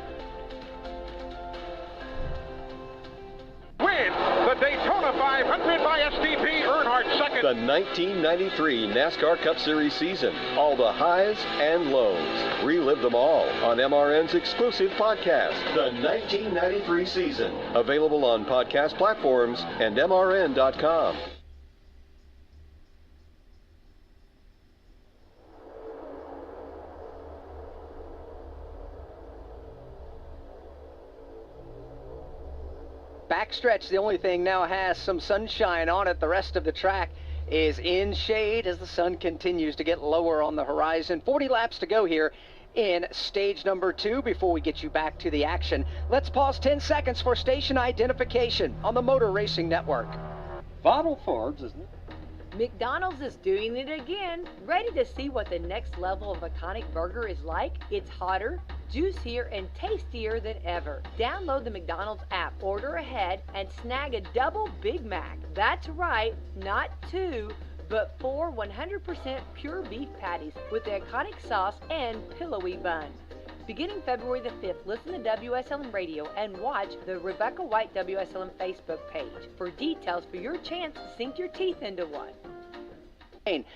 Win the Daytona 500 by SDP Earnhardt second. The 1993 NASCAR Cup Series season. All the highs and lows. Relive them all on MRN's exclusive podcast, The 1993 Season. Available on podcast platforms and MRN.com. Backstretch, the only thing now has some sunshine on it. The rest of the track is in shade as the sun continues to get lower on the horizon. 40 laps to go here in stage number 2 before we get you back to the action. Let's pause 10 seconds for station identification on the Motor Racing Network. Vital Farms, isn't it? McDonald's is doing it again. Ready to see what the next level of iconic burger is like? It's hotter, juicier, and tastier than ever. Download the McDonald's app, order ahead, and snag a double Big Mac. That's right, not 2, but 4 100% pure beef patties with the iconic sauce and pillowy bun. Beginning February the 5th, listen to WSLM Radio and watch the Rebecca White WSLM Facebook page for details for your chance to sink your teeth into one.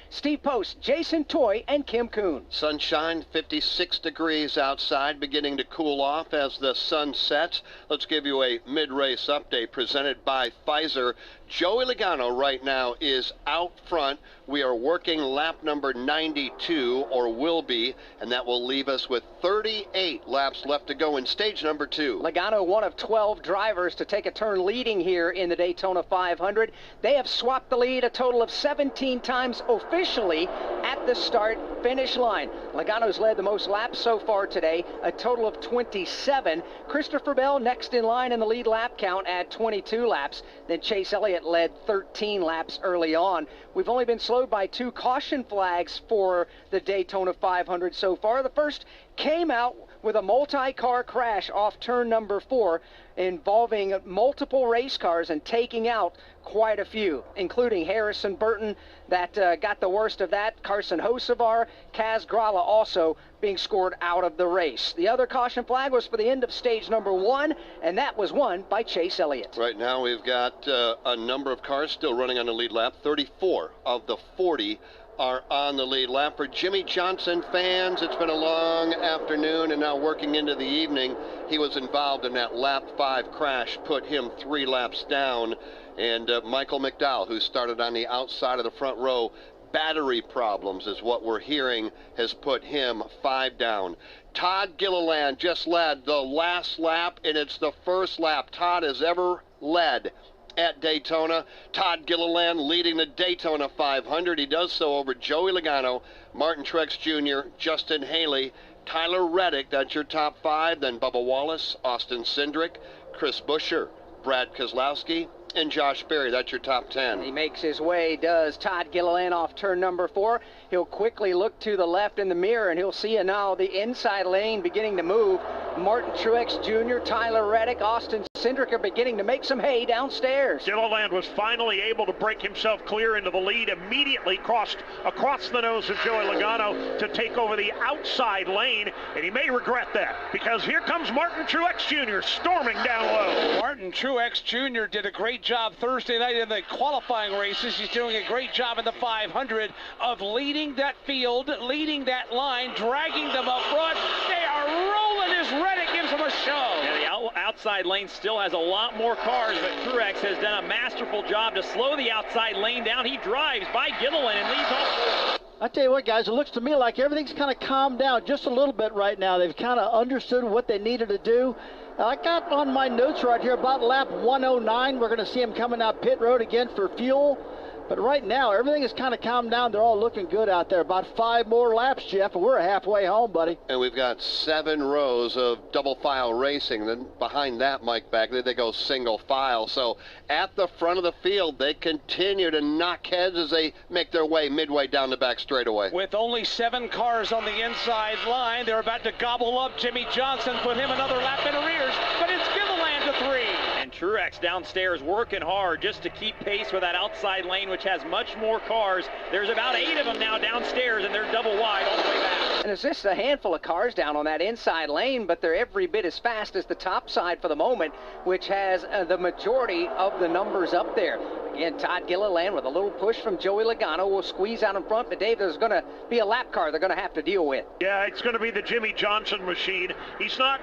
Steve Post, Jason Toy, and Kim Kuhn. Sunshine, 56 degrees outside, beginning to cool off as the sun sets. Let's give you a mid-race update presented by Pfizer. Joey Logano right now is out front. We are working lap number 92, or will be, and that will leave us with 38 laps left to go in stage number 2. Logano, one of 12 drivers to take a turn leading here in the Daytona 500. They have swapped the lead a total of 17 times officially at the start-finish line. Logano's led the most laps so far today, a total of 27. Christopher Bell next in line in the lead lap count at 22 laps. Then Chase Elliott led 13 laps early on. We've only been slowed by 2 caution flags for the Daytona 500 so far. The first came out with a multi-car crash off turn number 4 involving multiple race cars and taking out quite a few, including Harrison Burton that got the worst of that, Carson Hocevar, Kaz Grala also being scored out of the race. The other caution flag was for the end of stage number 1, and that was won by Chase Elliott. Right now we've got a number of cars still running on the lead lap. 34 of the 40 are on the lead lap. For Jimmy Johnson fans, it's been a long afternoon and now working into the evening. He was involved in that lap 5 crash, put him 3 laps down. And Michael McDowell, who started on the outside of the front row, battery problems is what we're hearing, has put him 5 down. Todd Gilliland just led the last lap, and it's the first lap Todd has ever led at Daytona. Todd Gilliland leading the Daytona 500. He does so over Joey Logano, Martin Truex Jr., Justin Haley, Tyler Reddick. That's your top 5. Then Bubba Wallace, Austin Cindric, Chris Buescher, Brad Keselowski, and Josh Berry. That's your top 10. He makes his way, does Todd Gilliland, off turn number 4. He'll quickly look to the left in the mirror, and he'll see now the inside lane beginning to move. Martin Truex Jr., Tyler Reddick, Austin Cindric are beginning to make some hay downstairs. Gilliland was finally able to break himself clear into the lead, immediately crossed across the nose of Joey Logano to take over the outside lane, and he may regret that, because here comes Martin Truex Jr. storming down low. Martin Truex Jr. did a great job Thursday night in the qualifying races. He's doing a great job in the 500 of leading that field, leading that line, dragging them up front. They are rolling as Reddick gives them a show. Yeah, the outside lane still has a lot more cars, but Truex has done a masterful job to slow the outside lane down. He drives by Gilliland and leads off. I tell you what, guys, it looks to me like everything's kind of calmed down just a little bit right now. They've kind of understood what they needed to do. I got on my notes right here about lap 109. We're going to see him coming out pit road again for fuel. But right now, everything is kind of calmed down. They're all looking good out there. About 5 more laps, Jeff, and we're halfway home, buddy. And we've got 7 rows of double file racing. Then behind that, Mike Bagley, they go single file. So at the front of the field, they continue to knock heads as they make their way midway down the back straightaway. With only 7 cars on the inside line, they're about to gobble up Jimmy Johnson, put him another lap in arrears, but it's Gilliland to 3. And Truex downstairs working hard just to keep pace with that outside lane, which has much more cars. There's about 8 of them now downstairs, and they're double wide all the way back. And it's just a handful of cars down on that inside lane, but they're every bit as fast as the top side for the moment, which has the majority of the numbers up there. Again, Todd Gilliland with a little push from Joey Logano will squeeze out in front, but Dave, there's going to be a lap car they're going to have to deal with. Yeah, it's going to be the Jimmy Johnson machine. He's not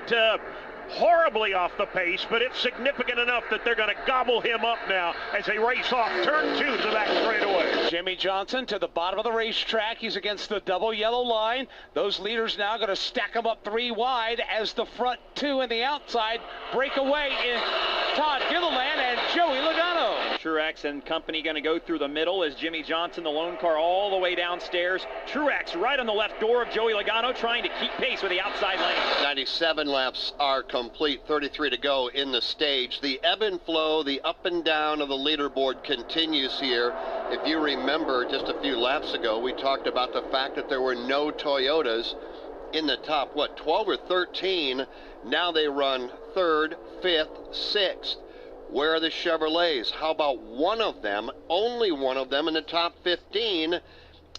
horribly off the pace, but it's significant enough that they're going to gobble him up now as they race off turn 2 to the back straightaway. Jimmy Johnson to the bottom of the racetrack. He's against the double yellow line. Those leaders now going to stack them up 3 wide as the front 2 and the outside break away in Todd Gilliland and Joey Logano. Truex and company going to go through the middle as Jimmy Johnson, the lone car, all the way downstairs. Truex right on the left door of Joey Logano, trying to keep pace with the outside lane. 97 laps are complete, 33 to go in the stage. The ebb and flow, the up and down of the leaderboard continues here. If you remember, just a few laps ago, we talked about the fact that there were no Toyotas in the top, 12 or 13. Now they run 3rd, 5th, 6th. Where are the Chevrolets? How about one of them, only one of them in the top 15,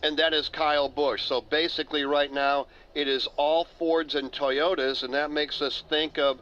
and that is Kyle Busch. So basically right now it is all Fords and Toyotas, and that makes us think of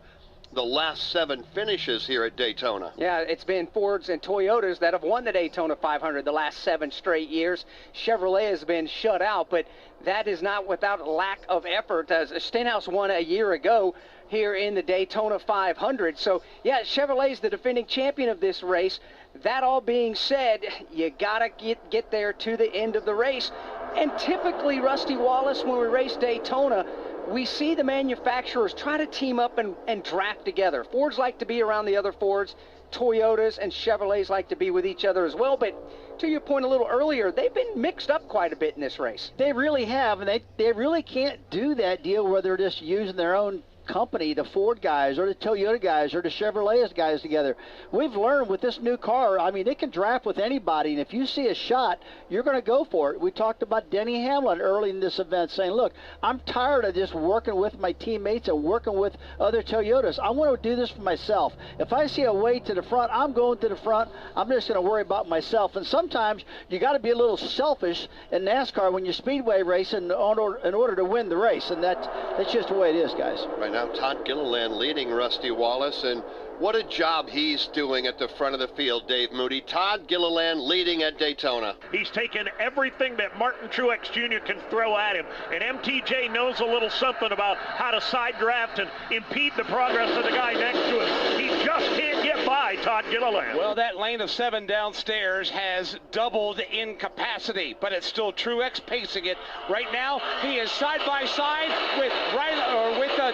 the last 7 finishes here at Daytona. Yeah, it's been Fords and Toyotas that have won the Daytona 500 the last 7 straight years. Chevrolet has been shut out, but that is not without lack of effort, as Stenhouse won a year ago here in the Daytona 500. So, yeah, Chevrolet's the defending champion of this race. That all being said, you got to get there to the end of the race. And typically, Rusty Wallace, when we race Daytona, we see the manufacturers try to team up and draft together. Fords like to be around the other Fords. Toyotas and Chevrolets like to be with each other as well. But to your point a little earlier, they've been mixed up quite a bit in this race. They really have, and they really can't do that deal where they're just using their own company, the Ford guys or the Toyota guys or the Chevrolet guys together. We've learned with this new car, I mean, it can draft with anybody, and if you see a shot, you're going to go for it. We talked about Denny Hamlin early in this event saying, look, I'm tired of just working with my teammates and working with other Toyotas. I want to do this for myself. If I see a way to the front, I'm going to the front. I'm just going to worry about myself. And sometimes you got to be a little selfish in NASCAR when you're speedway racing in order to win the race, and that's just the way it is, guys. Right now, Todd Gilliland leading Rusty Wallace, and what a job he's doing at the front of the field, Dave Moody. Todd Gilliland leading at Daytona. He's taken everything that Martin Truex Jr. can throw at him, and MTJ knows a little something about how to side draft and impede the progress of the guy next to him. He just can't get by Todd Gilliland. Well, that lane of 7 downstairs has doubled in capacity, but it's still Truex pacing it. Right now, he is side by side with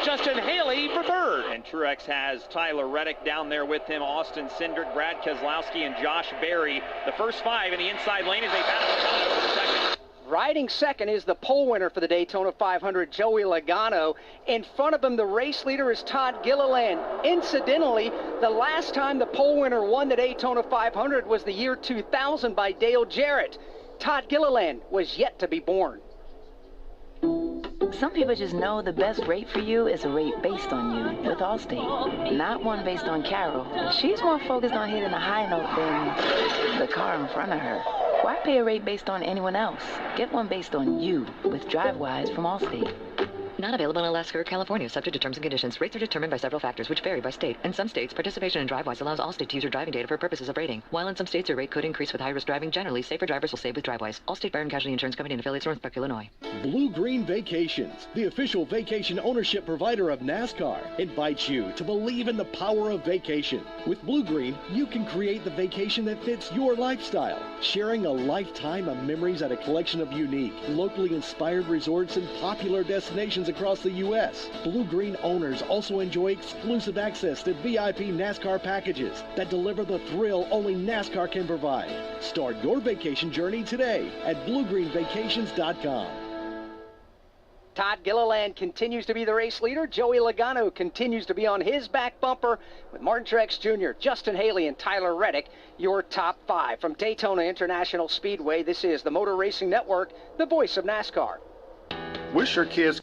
Justin Haley for third. And Truex has Tyler Reddick down there with him, Austin Cindric, Brad Keselowski, and Josh Berry. The first 5 in the inside lane as they battle for second. Riding second is the pole winner for the Daytona 500, Joey Logano. In front of him, the race leader is Todd Gilliland. Incidentally, the last time the pole winner won the Daytona 500 was the year 2000 by Dale Jarrett. Todd Gilliland was yet to be born. Some people just know the best rate for you is a rate based on you with Allstate, not one based on Carol. She's more focused on hitting a high note than the car in front of her. Why pay a rate based on anyone else? Get one based on you with DriveWise from Allstate. Not available in Alaska or California, subject to terms and conditions. Rates are determined by several factors, which vary by state. In some states, participation in DriveWise allows Allstate to use your driving data for purposes of rating. While in some states, your rate could increase with high-risk driving. Generally, safer drivers will save with DriveWise. Allstate Fire and Casualty Insurance Company and affiliates, Northbrook, Illinois. Blue Green Vacations, the official vacation ownership provider of NASCAR, invites you to believe in the power of vacation. With Blue Green, you can create the vacation that fits your lifestyle, sharing a lifetime of memories at a collection of unique, locally inspired resorts and popular destinations across the U.S. Blue Green owners also enjoy exclusive access to VIP NASCAR packages that deliver the thrill only NASCAR can provide. Start your vacation journey today at BlueGreenVacations.com. Todd Gilliland continues to be the race leader. Joey Logano continues to be on his back bumper with Martin Truex Jr., Justin Haley, and Tyler Reddick, your top 5. From Daytona International Speedway, this is the Motor Racing Network, the voice of NASCAR. Wish your kids...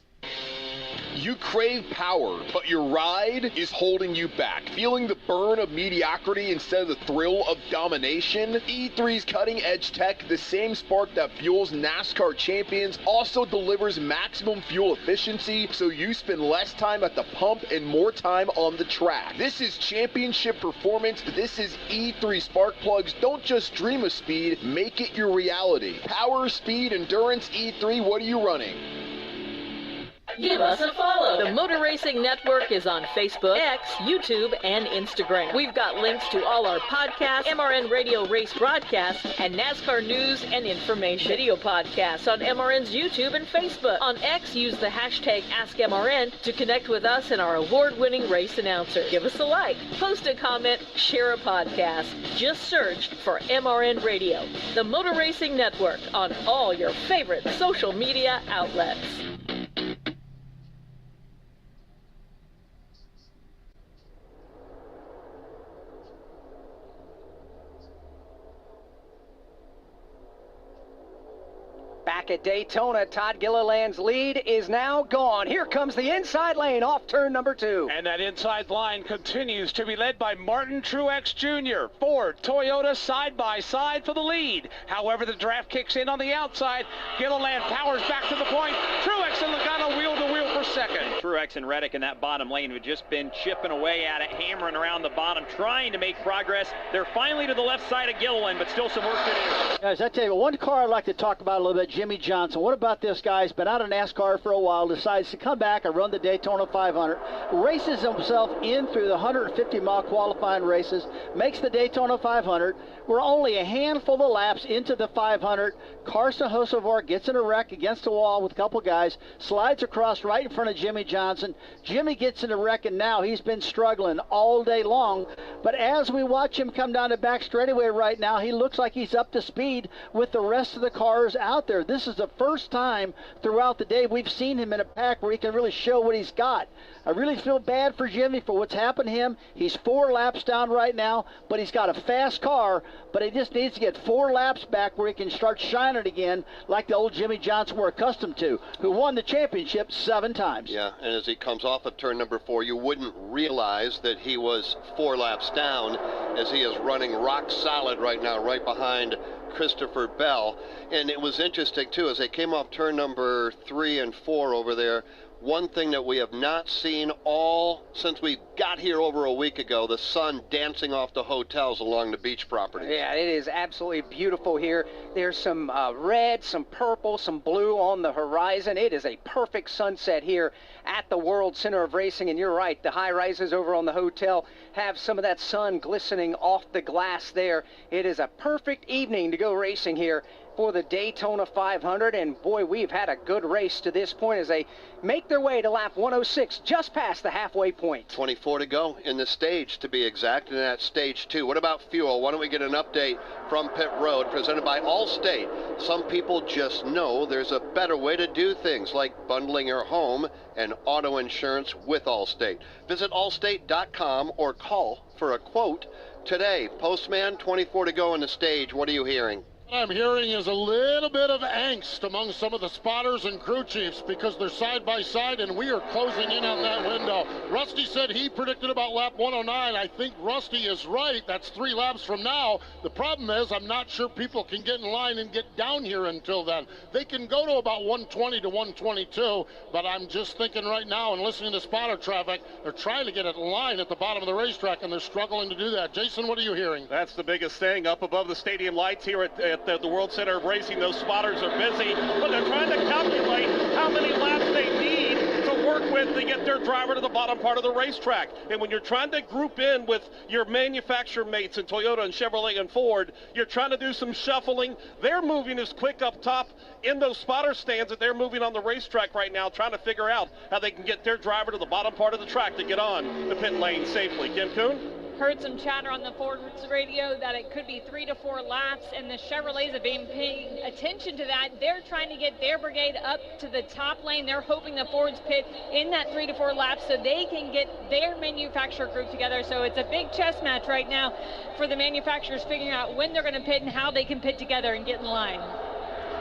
You crave power, but your ride is holding you back. Feeling the burn of mediocrity instead of the thrill of domination? E3's cutting-edge tech, the same spark that fuels NASCAR champions, also delivers maximum fuel efficiency, so you spend less time at the pump and more time on the track. This is championship performance. This is E3 spark plugs. Don't just dream of speed, make it your reality. Power, speed, endurance, E3, what are you running? Give us a follow. The Motor Racing Network is on Facebook, X, YouTube, and Instagram. We've got links to all our podcasts, MRN Radio race broadcasts, and NASCAR news and information. Video podcasts on MRN's YouTube and Facebook. On X, use the hashtag AskMRN to connect with us and our award-winning race announcers. Give us a like, post a comment, share a podcast. Just search for MRN Radio. The Motor Racing Network on all your favorite social media outlets. Back at Daytona, Todd Gilliland's lead is now gone. Here comes the inside lane off turn number 2. And that inside line continues to be led by Martin Truex Jr. Ford, Toyota side by side for the lead. However, the draft kicks in on the outside. Gilliland powers back to the point. Truex and Logano wheel to wheel for second. Truex and Reddick in that bottom lane have just been chipping away at it, hammering around the bottom, trying to make progress. They're finally to the left side of Gilliland, but still some work to do. Guys, I tell you, one car I'd like to talk about a little bit, Jimmy Johnson. What about this guy? He's been out of NASCAR for a while, decides to come back and run the Daytona 500, races himself in through the 150-mile qualifying races, makes the Daytona 500. We're only a handful of laps into the 500. Carson Hocevar gets in a wreck against the wall with a couple guys, slides across right in front of Jimmy Johnson. Jimmy gets in a wreck, and now he's been struggling all day long. But as we watch him come down the back straightaway right now, he looks like he's up to speed with the rest of the cars out there. This is the first time throughout the day we've seen him in a pack where he can really show what he's got. I really feel bad for Jimmy for what's happened to him. He's 4 laps down right now, but he's got a fast car, but he just needs to get 4 laps back where he can start shining again like the old Jimmy Johnson we're accustomed to, who won the championship 7 times. Yeah, and as he comes off of turn number 4, you wouldn't realize that he was 4 laps down, as he is running rock solid right now, right behind Christopher Bell. And it was interesting, too, as they came off turn number 3 and 4 over there, one thing that we have not seen all since we got here over a week ago, the sun dancing off the hotels along the beach property. Yeah, it is absolutely beautiful here. There's some red, some purple, some blue on the horizon. It is a perfect sunset here at the World Center of Racing, and you're right, the high rises over on the hotel have some of that sun glistening off the glass there. It is a perfect evening to go racing here for the Daytona 500, and boy, we've had a good race to this point as they make their way to lap 106, just past the halfway point. 24 to go in the stage, to be exact, and at stage 2. What about fuel? Why don't we get an update from pit road presented by Allstate? Some people just know there's a better way to do things, like bundling your home and auto insurance with Allstate. Visit allstate.com or call for a quote today. Postman, 24 to go in the stage. What are you hearing? What I'm hearing is a little bit of angst among some of the spotters and crew chiefs because they're side by side and we are closing in on that window. Rusty said he predicted about lap 109. I think Rusty is right. That's 3 laps from now. The problem is I'm not sure people can get in line and get down here until then. They can go to about 120 to 122, but I'm just thinking right now and listening to spotter traffic, they're trying to get in line at the bottom of the racetrack and they're struggling to do that. Jason, what are you hearing? That's the biggest thing. Up above the stadium lights here at the World Center of Racing, those spotters are busy, but they're trying to calculate how many laps they need to work with to get their driver to the bottom part of the racetrack. And when you're trying to group in with your manufacturer mates in Toyota and Chevrolet and Ford, you're trying to do some shuffling. They're moving as quick up top in those spotter stands that they're moving on the racetrack right now, trying to figure out how they can get their driver to the bottom part of the track to get on the pit lane safely. Kim Kuhn? Heard some chatter on the Ford's radio that it could be 3 to 4 laps, and the Chevrolets have been paying attention to that. They're trying to get their brigade up to the top lane. They're hoping the Ford's pit in that 3 to 4 laps so they can get their manufacturer group together. So it's a big chess match right now for the manufacturers figuring out when they're going to pit and how they can pit together and get in line.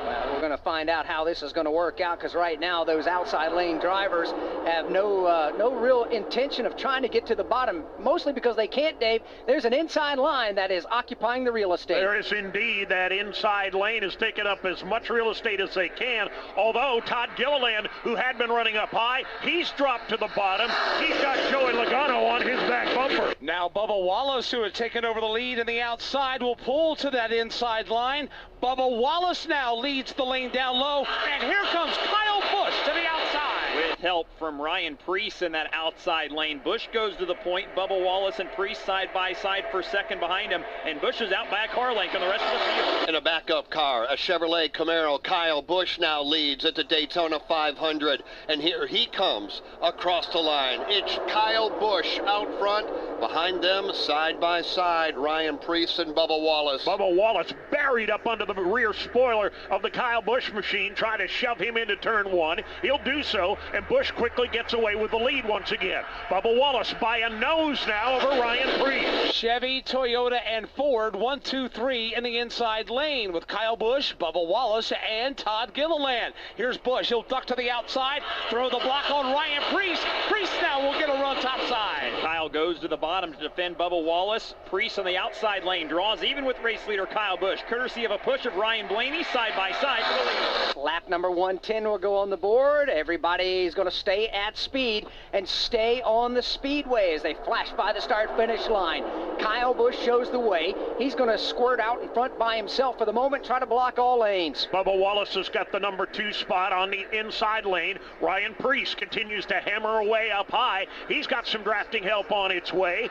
Well, we're going to find out how this is going to work out because right now those outside lane drivers have no real intention of trying to get to the bottom, mostly because they can't, Dave. There's an inside line that is occupying the real estate. There is indeed. That inside lane is taking up as much real estate as they can, although Todd Gilliland, who had been running up high, he's dropped to the bottom. He's got Joey Logano on his back bumper. Now Bubba Wallace, who had taken over the lead in the outside, will pull to that inside line. Bubba Wallace now leads the lane down low, and here comes Kyle Busch to the outside. With help from Ryan Preece in that outside lane. Busch goes to the point. Bubba Wallace and Preece side by side for second behind him, and Busch is out by a car length on the rest of the field. In a backup car, a Chevrolet Camaro, Kyle Busch now leads at the Daytona 500, and here he comes across the line. It's Kyle Busch out front. Behind them, side by side, Ryan Preece and Bubba Wallace. Bubba Wallace buried up under the rear spoiler of the Kyle Busch machine, trying to shove him into turn 1. He'll do so, and Busch quickly gets away with the lead once again. Bubba Wallace by a nose now over Ryan Preece. Chevy, Toyota, and Ford, 1, 2, 3 in the inside lane with Kyle Busch, Bubba Wallace, and Todd Gilliland. Here's Busch. He'll duck to the outside, throw the block on Ryan Preece. Preece now will get a run topside. Kyle goes to the bottom to defend Bubba Wallace. Preece on the outside lane draws even with race leader Kyle Busch, courtesy of a push of Ryan Blaney side by side for the lead. Lap number 110 will go on the board. Everybody's going to stay at speed and stay on the speedway as they flash by the start-finish line. Kyle Busch shows the way. He's going to squirt out in front by himself for the moment, try to block all lanes. Bubba Wallace has got the number 2 spot on the inside lane. Ryan Preece continues to hammer away up high. He's got some drafting help on its way.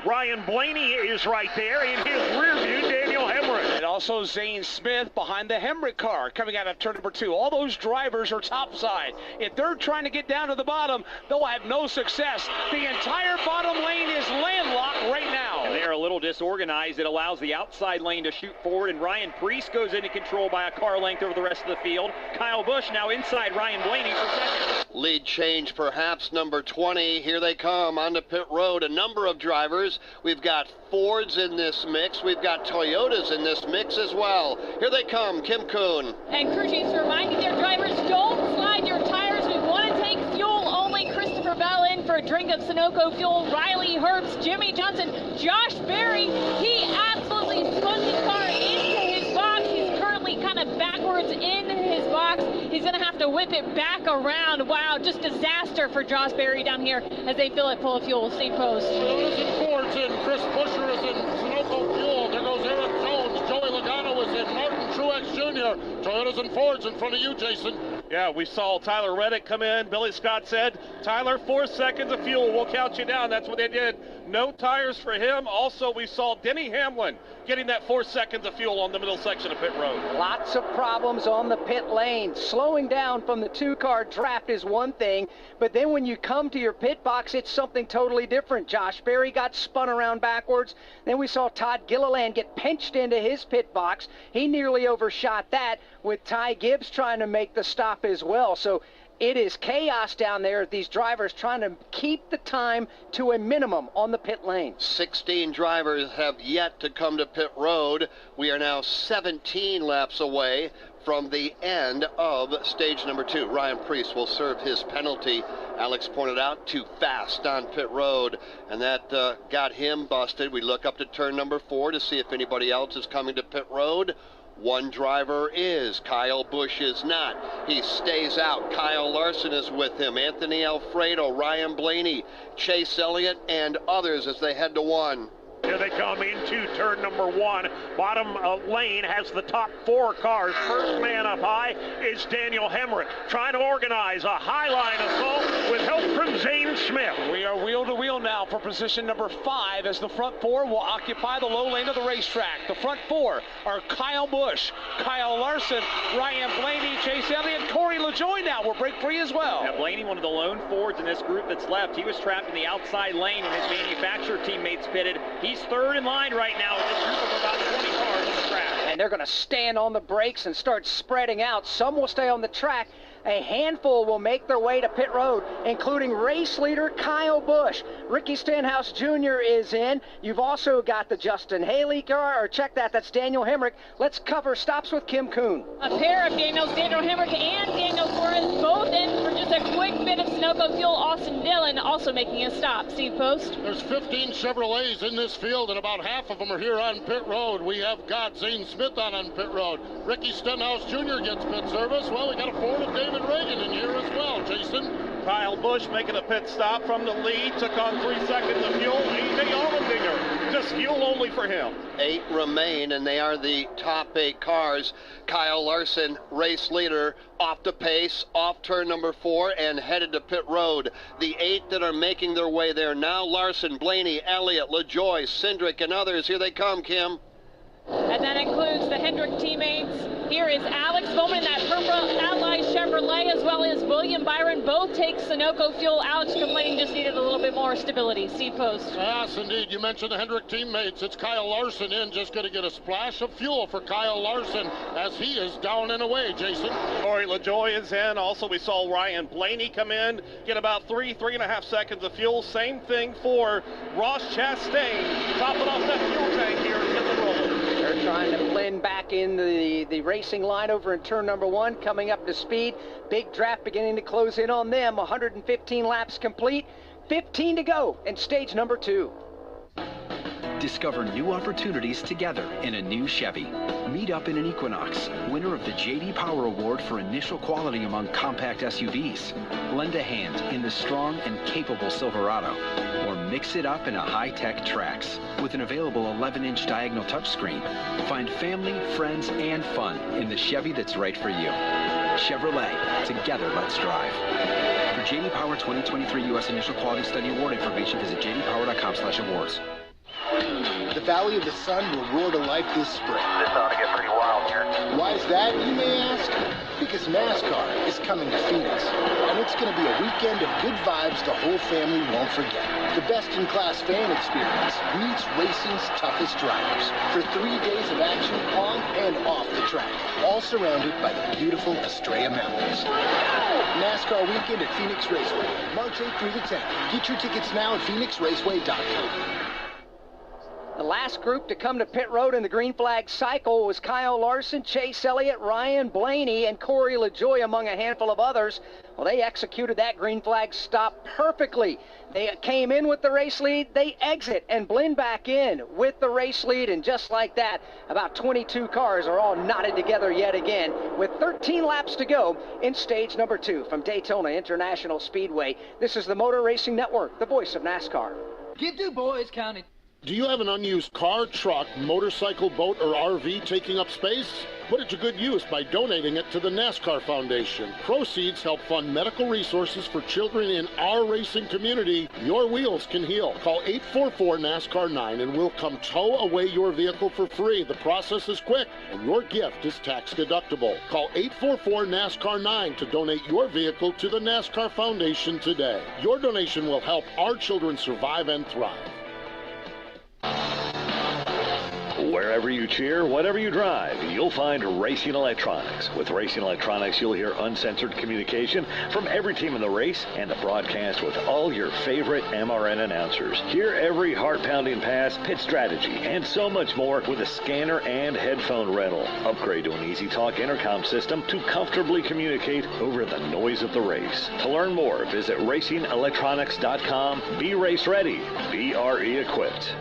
Ryan Blaney is right there. In his rear view, Daniel Hemrick. And also Zane Smith behind the Hemrick car coming out of turn number 2. All those drivers are topside. If they're trying to get down to the bottom, they'll have no success. The entire bottom lane is landlocked right now. And they're a little disorganized. It allows the outside lane to shoot forward, and Ryan Preece goes into control by a car length over the rest of the field. Kyle Busch now inside Ryan Blaney for second. Lead change perhaps number 20. Here they come onto pit road. A number of drivers. We've got Fords in this mix. We've got Toyotas in this mix as well. Here they come, Kim Kuhn. And crew chiefs reminding their drivers, don't slide your tires. We want to take fuel only. Christopher Bell in for a drink of Sunoco fuel. Riley Herbst, Jimmy Johnson, Josh Berry. He absolutely spun his car into his box. He's currently kind of backwards in his box. He's going to have to whip flip it back around. Wow, just disaster for Josh Berry down here as they fill it full of fuel. Steve Post. Toyota's in Ford's in. Chris Buescher is in. Sunoco Fuel. There goes Eric Jones. Joey Logano is in. Martin Truex Jr. Toyota's and Ford's in front of you, Jason. Yeah, we saw Tyler Reddick come in. Billy Scott said, Tyler, 4 seconds of fuel. We'll count you down. That's what they did. No tires for him. Also, we saw Denny Hamlin getting that 4 seconds of fuel on the middle section of pit road. Lots of problems on the pit lane. Slowing down from the two-car draft is one thing, but then when you come to your pit box, it's something totally different. Josh Berry got spun around backwards. Then we saw Todd Gilliland get pinched into his pit box. He nearly overshot that, with Ty Gibbs trying to make the stop as well. So it is chaos down there. These drivers trying to keep the time to a minimum on the pit lane. 16 drivers have yet to come to pit road. We are now 17 laps away from the end of stage number 2. Ryan Preece will serve his penalty. Alex pointed out, too fast on pit road, and that got him busted. We look up to turn number 4 to see if anybody else is coming to pit road. One driver is. Kyle Busch is not. He stays out. Kyle Larson is with him. Anthony Alfredo, Ryan Blaney, Chase Elliott, and others as they head to 1. Here they come into turn number 1. Bottom lane has the top 4 cars. First man up high is Daniel Hemrick, trying to organize a highline assault with help from Zane Smith. We are wheel to wheel now for position number 5 as the front 4 will occupy the low lane of the racetrack. The front 4 are Kyle Busch, Kyle Larson, Ryan Blaney, Chase Elliott, Corey LaJoie now will break free as well. Now Blaney, one of the lone Fords in this group that's left, he was trapped in the outside lane when his manufacturer teammates pitted. He's third in line right now with this group of about 20 cars on the track. And they're going to stand on the brakes and start spreading out. Some will stay on the track. A handful will make their way to pit road, including race leader Kyle Busch. Ricky Stenhouse Jr. is in. You've also got the Justin Haley car, or check that, that's Daniel Hemrick. Let's cover stops with Kim Kuhn. A pair of Daniel Hemrick and Daniel Torres both in for just a quick bit of Sunoco fuel. Austin Dillon also making a stop. Steve Post. There's 15 Chevrolets in this field, and about half of them are here on pit road. We have got Zane Smith on pit road. Ricky Stenhouse Jr. gets pit service. Well, we got a Ford of David Reagan in here as well, Jason. Kyle Busch making a pit stop from the lead, took on 3 seconds of fuel. AJ Allmendinger, just fuel only for him. 8 remain, and they are the top 8 cars. Kyle Larson, race leader, off the pace, off turn number 4, and headed to pit road. The 8 that are making their way there now: Larson, Blaney, Elliott, LaJoie, Cindric, and others. Here they come, Kim. And that includes the Hendrick teammates. Here is Alex Bowman, that purple Ally Chevrolet, as well as William Byron. Both take Sunoco fuel. Alex complaining just needed a little bit more stability. Steve Post. Yes, indeed. You mentioned the Hendrick teammates. It's Kyle Larson in, just going to get a splash of fuel for Kyle Larson as he is down and away, Jason. Corey LaJoie is in. Also, we saw Ryan Blaney come in, get about 3.5 seconds of fuel. Same thing for Ross Chastain, topping off that fuel tank here and get the roll. They're trying to blend back in the racing line over in turn number 1, coming up to speed. Big draft beginning to close in on them. 115 laps complete, 15 to go in stage number 2. Discover new opportunities together in a new Chevy. Meet up in an Equinox, winner of the J.D. Power Award for initial quality among compact SUVs. Lend a hand in the strong and capable Silverado, or mix it up in a high-tech Trax with an available 11-inch diagonal touchscreen. Find family, friends, and fun in the Chevy that's right for you. Chevrolet, together let's drive. For J.D. Power 2023 U.S. Initial Quality Study Award information, visit jdpower.com/awards. The Valley of the Sun will roar to life this spring. This ought to get pretty wild here. Why is that, you may ask? Because NASCAR is coming to Phoenix, and it's going to be a weekend of good vibes the whole family won't forget. The best-in-class fan experience meets racing's toughest drivers for 3 days of action on and off the track, all surrounded by the beautiful Estrella Mountains. NASCAR weekend at Phoenix Raceway, March 8th through the 10th. Get your tickets now at phoenixraceway.com. The last group to come to pit road in the green flag cycle was Kyle Larson, Chase Elliott, Ryan Blaney, and Corey LaJoie, among a handful of others. Well, they executed that green flag stop perfectly. They came in with the race lead, they exit and blend back in with the race lead, and just like that, about 22 cars are all knotted together yet again with 13 laps to go in stage number 2 from Daytona International Speedway. This is the Motor Racing Network, the voice of NASCAR. Get Du Bois County. Do you have an unused car, truck, motorcycle, boat, or RV taking up space? Put it to good use by donating it to the NASCAR Foundation. Proceeds help fund medical resources for children in our racing community. Your wheels can heal. Call 844-NASCAR-9 and we'll come tow away your vehicle for free. The process is quick and your gift is tax deductible. Call 844-NASCAR-9 to donate your vehicle to the NASCAR Foundation today. Your donation will help our children survive and thrive. Wherever you cheer, whatever you drive, you'll find Racing Electronics. With Racing Electronics, you'll hear uncensored communication from every team in the race and a broadcast with all your favorite MRN announcers. Hear every heart-pounding pass, pit strategy, and so much more with a scanner and headphone rental. Upgrade to an Easy Talk intercom system to comfortably communicate over the noise of the race. To learn more, visit racingelectronics.com. Be race ready. Be RE equipped.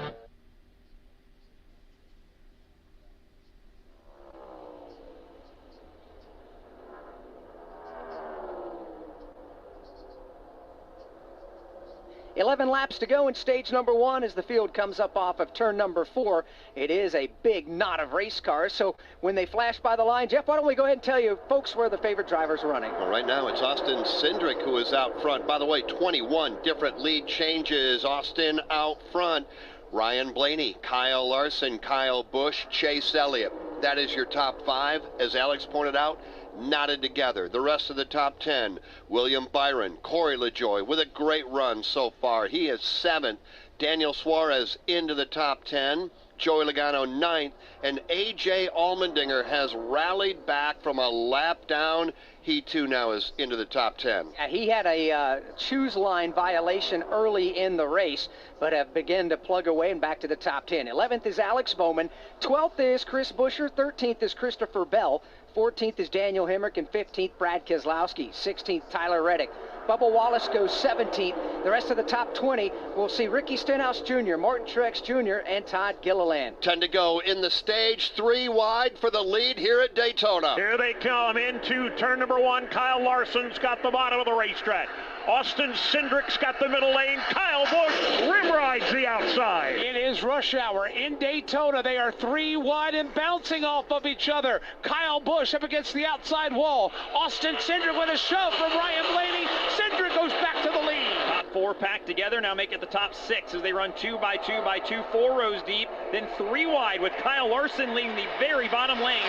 Eleven laps to go in stage number 1 as the field comes up off of turn number 4. It is a big knot of race cars, so when they flash by the line, Jeff, why don't we go ahead and tell you, folks, where the favorite driver's running? Well, right now it's Austin Cindric who is out front. By the way, 21 different lead changes. Austin out front. Ryan Blaney, Kyle Larson, Kyle Busch, Chase Elliott. That is your top 5, as Alex pointed out. Knotted together. The rest of the top 10, William Byron, Corey LaJoie with a great run so far. He is 7th. Daniel Suarez into the top 10. Joey Logano 9th. And A.J. Allmendinger has rallied back from a lap down. He too now is into the top 10. Yeah, he had a choose line violation early in the race, but have begun to plug away and back to the top 10. 11th is Alex Bowman. 12th is Chris Buescher. 13th is Christopher Bell. 14th is Daniel Hemrick, and 15th, Brad Keselowski. 16th, Tyler Reddick. Bubba Wallace goes 17th. The rest of the top 20, we'll see Ricky Stenhouse Jr., Martin Truex Jr., and Todd Gilliland. 10 to go in the stage, 3 wide for the lead here at Daytona. Here they come into turn number 1. Kyle Larson's got the bottom of the racetrack. Austin Cindric's got the middle lane. Kyle Busch rim rides the outside. It is rush hour in Daytona. They are 3 wide and bouncing off of each other. Kyle Busch up against the outside wall. Austin Cindric with a shove from Ryan Blaney. Cindric goes back to the lead. Top 4 packed together. Now make it the top 6 as they run 2 by 2 by 2, 4 rows deep. Then 3 wide with Kyle Larson leading the very bottom lane.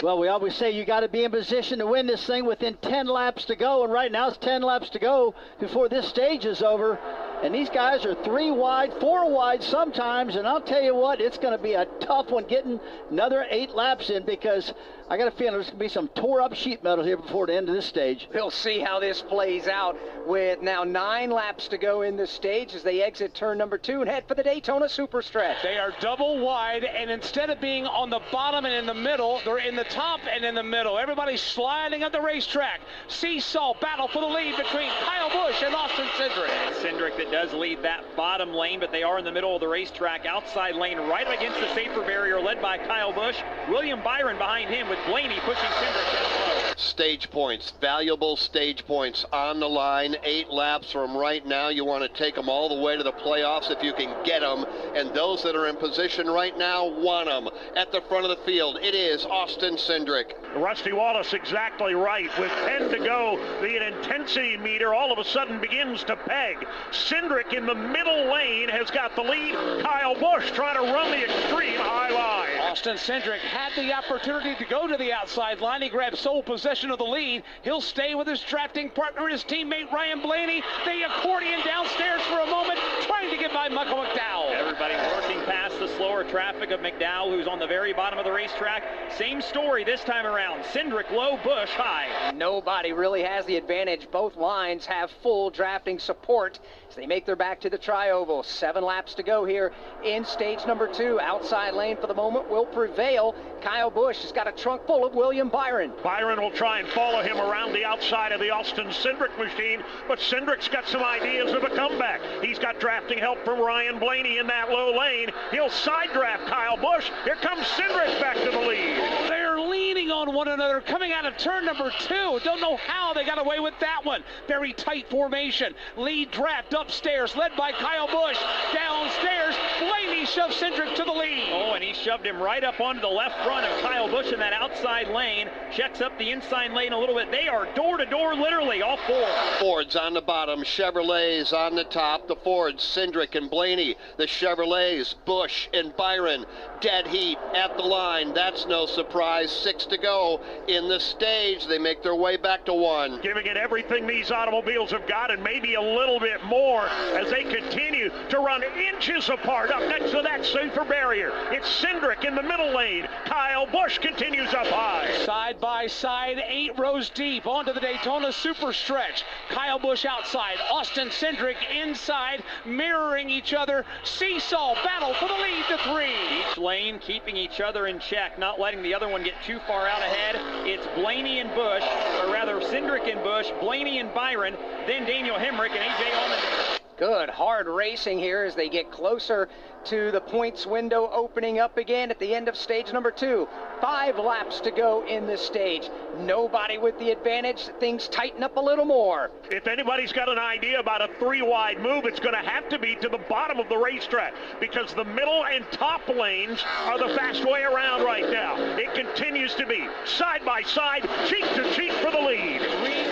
Well, we always say you got to be in position to win this thing within 10 laps to go, and right now it's 10 laps to go before this stage is over. And these guys are 3 wide, 4 wide sometimes, and I'll tell you what, it's going to be a tough one getting another 8 laps in, because I got a feeling there's going to be some tore-up sheet metal here before the end of this stage. We'll see how this plays out with now 9 laps to go in this stage as they exit turn number 2 and head for the Daytona Superstretch. They are double wide, and instead of being on the bottom and in the middle, they're in the top and in the middle. Everybody's sliding up the racetrack. Seesaw battle for the lead between Kyle Busch and Austin Cindric. Cindric that does lead that bottom lane, but they are in the middle of the racetrack. Outside lane right against the safer barrier led by Kyle Busch. William Byron behind him with Blaney pushing Cindric down low. Stage points, valuable stage points on the line. 8 laps from right now. You want to take them all the way to the playoffs if you can get them. And those that are in position right now want them. At the front of the field, it is Austin Cindric. Rusty Wallace exactly right. With 10 to go, the intensity meter all of a sudden begins to peg. Cindric in the middle lane has got the lead. Kyle Busch trying to run the extreme high line. Austin Cindric had the opportunity to go to the outside line. He grabbed sole possession of the lead. He'll stay with his drafting partner, his teammate Ryan Blaney. They accordion downstairs for a moment, trying to get by Michael McDowell. Everybody working past past the slower traffic of McDowell, who's on the very bottom of the racetrack. Same story this time around. Cindric low, Busch high. Nobody really has the advantage. Both lines have full drafting support as they make their back to the tri-oval. 7 laps to go here in stage number 2. Outside lane for the moment will prevail. Kyle Busch has got a trunk full of William Byron. Byron will try and follow him around the outside of the Austin Cindric machine, but Cindric's got some ideas of a comeback. He's got drafting help from Ryan Blaney in that low lane. He'll side draft Kyle Busch. Here comes Cindric back to the lead. They're leaning on one another coming out of turn number 2. Don't know how they got away with that one. Very tight formation. Lead draft upstairs, led by Kyle Busch. Downstairs, Blaney shoves Cindric to the lead. Oh, and he shoved him right up onto the left front of Kyle Busch in that outside lane. Checks up the inside lane a little bit. They are door to door, literally, all 4. Fords on the bottom, Chevrolets on the top. The Fords, Cindric and Blaney. The Chevrolets, Busch and Byron. Dead heat at the line. That's no surprise. 6 to go in the stage. They make their way back to 1. Giving it everything these automobiles have got and maybe a little bit more as they continue to run inches apart up next to that safer barrier. It's Cindric in the middle lane. Kyle Busch continues up high. Side by side, 8 rows deep onto the Daytona super stretch. Kyle Busch outside, Austin Cindric inside, mirroring each other. Seesaw battle for the lead to 3. Each lane keeping each other in check, not letting the other one get too far out ahead. It's Blaney and Busch, or rather Cindric and Busch, Blaney and Byron, then Daniel Hemrick and A.J. Allmendinger. Good hard racing here as they get closer to the points window opening up again at the end of stage number 2. 5 laps to go in this stage. Nobody with the advantage. Things tighten up a little more. If anybody's got an idea about a 3-wide move, it's going to have to be to the bottom of the racetrack because the middle and top lanes are the fast way around right now. It continues to be side by side, cheek to cheek for the lead.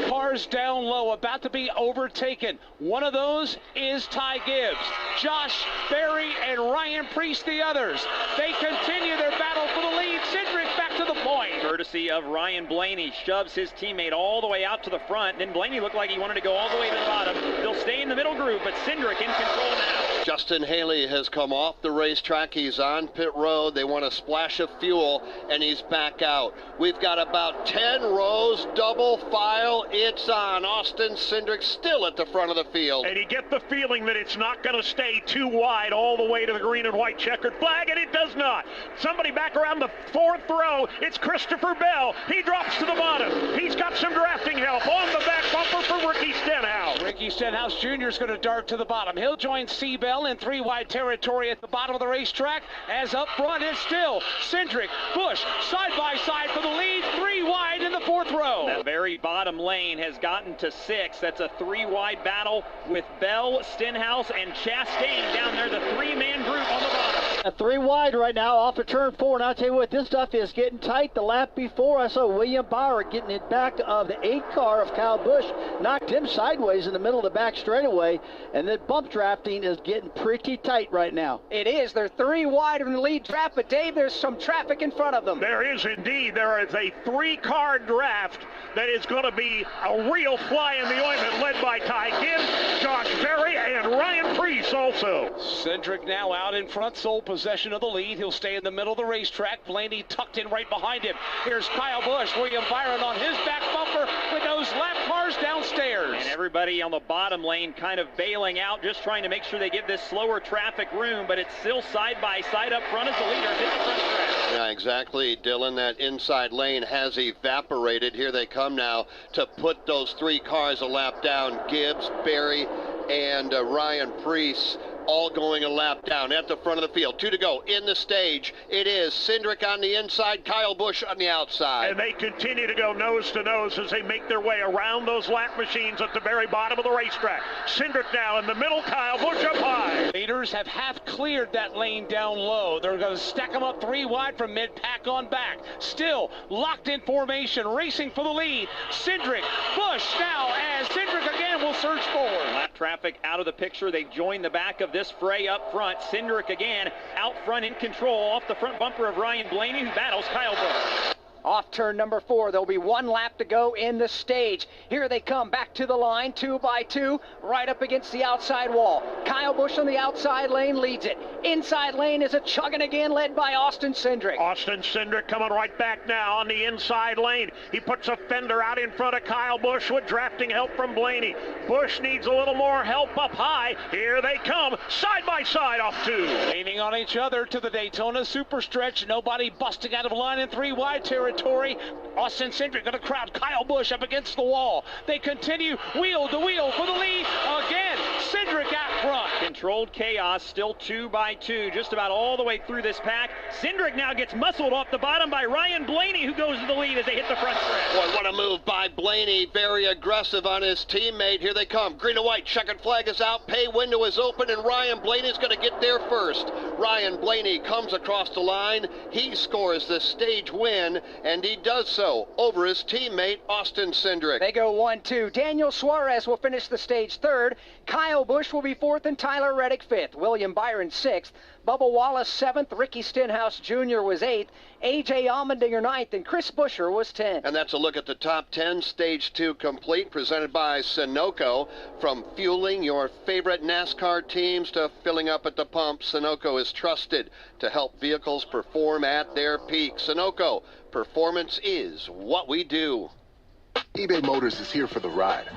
3 cars down low, about to be overtaken. One of those is Ty Gibbs. Josh Berry and Ryan Preece the others. They continue their battle for the lead. Cindric back to the point. Courtesy of Ryan Blaney, shoves his teammate all the way out to the front. Then Blaney looked like he wanted to go all the way to the bottom. They'll stay in the middle group, but Cindric in control now. Justin Haley has come off the racetrack. He's on pit road. They want a splash of fuel, and he's back out. We've got about 10 rows, double file. It's on. Austin Cindric still at the front of the field. And you get the feeling that it's not going to stay too wide all the way to the green and white checkered flag, and it does not. Somebody back around the 4th row. It's Christopher Bell. He drops to the bottom. He's got some drafting help on the back bumper for Ricky Stenhouse. Ricky Stenhouse Jr. is going to dart to the bottom. He'll join C. Bell in 3-wide territory at the bottom of the racetrack, as up front is still Cindric, Busch, side by side for the lead, 3 wide in the 4th row. That very bottom lane has gotten to 6. That's a 3-wide battle with Bell, Stenhouse, and Chastain down there, the 3-man group on the bottom. A 3 wide right now off of turn 4. And I'll tell you what, this stuff is getting tight. The lap before, I saw William Bauer getting it back of the 8 car of Kyle Busch, knocked him sideways in the middle of the back straightaway, and then bump drafting is getting pretty tight right now. It is. They're 3 wide in the lead draft, but Dave, there's some traffic in front of them. There is indeed. There is a 3-car draft that is going to be a real fly in the ointment, led by Ty Gibbs, Josh Berry, and Ryan Preece also. Cindric now out in front, sole possession of the lead. He'll stay in the middle of the racetrack. Blaney tucked in right behind him. Here's Kyle Busch, William Byron on his back bumper with those lap cars downstairs. And everybody on the bottom lane kind of bailing out, just trying to make sure they give this slower traffic room, but it's still side by side up front as the leaders hit the front stretch. Yeah, exactly, Dylan. That inside lane has evaporated. Here they come now to put those 3 cars a lap down. Gibbs, Berry, and Ryan Preece all going a lap down at the front of the field. 2 to go in the stage. It is Cindric on the inside, Kyle Busch on the outside. And they continue to go nose to nose as they make their way around those lap machines at the very bottom of the racetrack. Cindric now in the middle, Kyle Busch up high. Leaders have half cleared that lane down low. They're going to stack them up 3 wide from mid-pack on back. Still locked in formation, racing for the lead. Cindric, Busch now, as Cindric again will surge forward. Lap traffic out of the picture. They've joined the back of this fray up front. Cindric again out front in control off the front bumper of Ryan Blaney, who battles Kyle Busch. Off turn number 4, there'll be 1 lap to go in the stage. Here they come back to the line, 2 by 2, right up against the outside wall. Kyle Busch on the outside lane leads it. Inside lane is a chugging again, led by Austin Cindric. Austin Cindric coming right back now on the inside lane. He puts a fender out in front of Kyle Busch with drafting help from Blaney. Busch needs a little more help up high. Here they come, side by side off 2. Leaning on each other to the Daytona super stretch. Nobody busting out of line in 3 wide territory. Austin Cindric going to crowd Kyle Busch up against the wall. They continue wheel to wheel for the lead. Again, Cindric out front. Controlled chaos, still 2 by 2, just about all the way through this pack. Cindric now gets muscled off the bottom by Ryan Blaney, who goes to the lead as they hit the front stretch. Boy, what a move by Blaney. Very aggressive on his teammate. Here they come. Green and white. Checkered flag is out. Pay window is open, and Ryan Blaney's going to get there first. Ryan Blaney comes across the line. He scores the stage win, and he does so over his teammate, Austin Cindric. They go 1-2. Daniel Suarez will finish the stage 3rd. Kyle Busch will be 4th, and Tyler Reddick 5th. William Byron 6th. Bubba Wallace 7th. Ricky Stenhouse Jr. was 8th. A.J. Allmendinger 9th, and Chris Buescher was 10th. And that's a look at the top 10. Stage 2 complete, presented by Sunoco. From fueling your favorite NASCAR teams to filling up at the pump, Sunoco is trusted to help vehicles perform at their peak. Sunoco, performance is what we do. eBay Motors is here for the ride.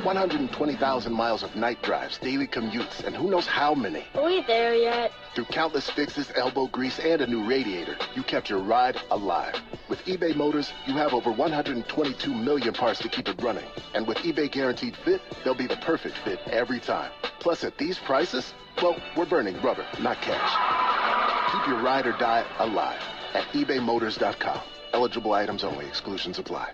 120,000 miles of night drives, daily commutes, and who knows how many. Are we there yet? Through countless fixes, elbow grease, and a new radiator, you kept your ride alive. With eBay Motors, you have over 122 million parts to keep it running. And with eBay Guaranteed Fit, they'll be the perfect fit every time. Plus, at these prices, well, we're burning rubber, not cash. Keep your ride or die alive at ebaymotors.com. Eligible items only. Exclusions apply.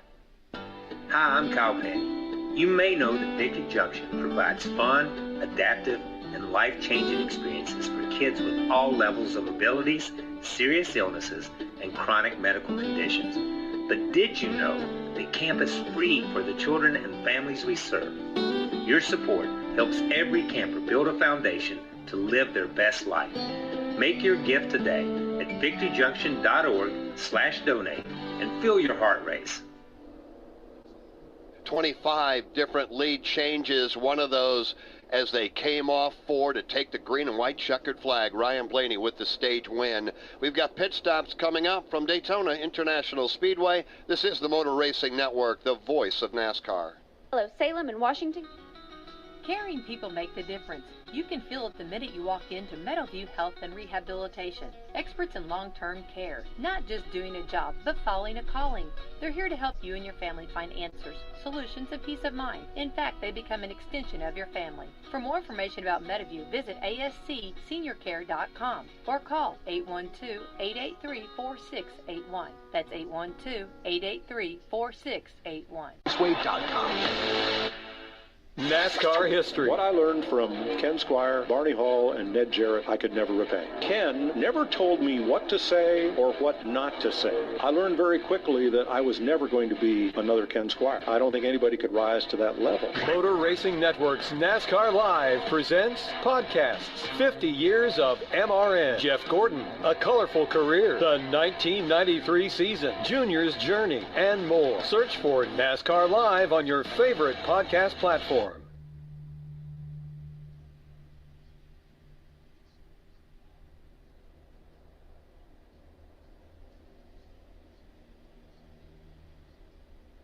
Hi, I'm Kyle Penn. You may know that Victory Junction provides fun, adaptive, and life-changing experiences for kids with all levels of abilities, serious illnesses, and chronic medical conditions. But did you know that camp is free for the children and families we serve? Your support helps every camper build a foundation to live their best life. Make your gift today at victoryjunction.org/donate and feel your heart race. 25 different lead changes. One of those as they came off 4 to take the green and white checkered flag. Ryan Blaney with the stage win. We've got pit stops coming up from Daytona International Speedway. This is the Motor Racing Network, the voice of NASCAR. Hello, Salem and Washington. Caring people make the difference. You can feel it the minute you walk into Meadowview Health and Rehabilitation. Experts in long-term care, not just doing a job, but following a calling. They're here to help you and your family find answers, solutions, and peace of mind. In fact, they become an extension of your family. For more information about Meadowview, visit ascseniorcare.com or call 812-883-4681. That's 812-883-4681. Swave.com. NASCAR history. What I learned from Ken Squire, Barney Hall, and Ned Jarrett, I could never repay. Ken never told me what to say or what not to say. I learned very quickly that I was never going to be another Ken Squire. I don't think anybody could rise to that level. Motor Racing Network's NASCAR Live presents podcasts. 50 years of MRN. Jeff Gordon, A Colorful Career, the 1993 season, Junior's Journey, and more. Search for NASCAR Live on your favorite podcast platform.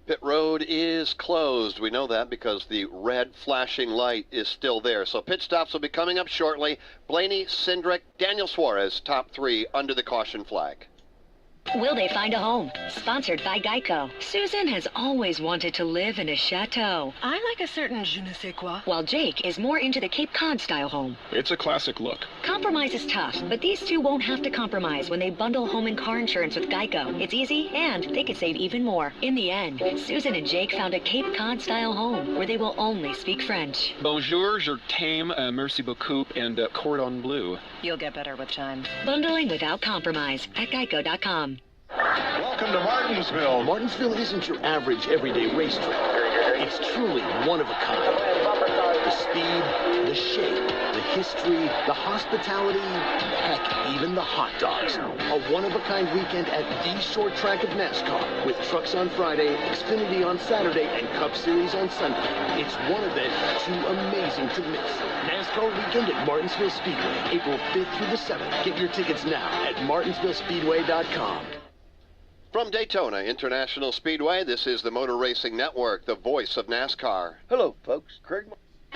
Pit road is closed. We know that because the red flashing light is still there. So pit stops will be coming up shortly. Blaney, Cindric, Daniel Suarez, top 3 under the caution flag. Will they find a home? Sponsored by Geico. Susan has always wanted to live in a chateau. I like a certain je ne sais quoi. While Jake is more into the Cape Cod style home. It's a classic look. Compromise is tough, but these two won't have to compromise when they bundle home and car insurance with Geico. It's easy, and they could save even more. In the end, Susan and Jake found a Cape Cod style home where they will only speak French. Bonjour, je t'aime, merci beaucoup, and cordon bleu. You'll get better with time. Bundling without compromise at Geico.com. Welcome to Martinsville. Martinsville isn't your average everyday racetrack. It's truly one of a kind. The speed, the shape, the history, the hospitality, heck, even the hot dogs. A one-of-a-kind weekend at the short track of NASCAR with trucks on Friday, Xfinity on Saturday, and Cup Series on Sunday. It's one event too amazing to miss. NASCAR weekend at Martinsville Speedway, April 5th through the 7th. Get your tickets now at martinsvillespeedway.com. From Daytona International Speedway, this is the Motor Racing Network, the voice of NASCAR. Hello, folks. Craig.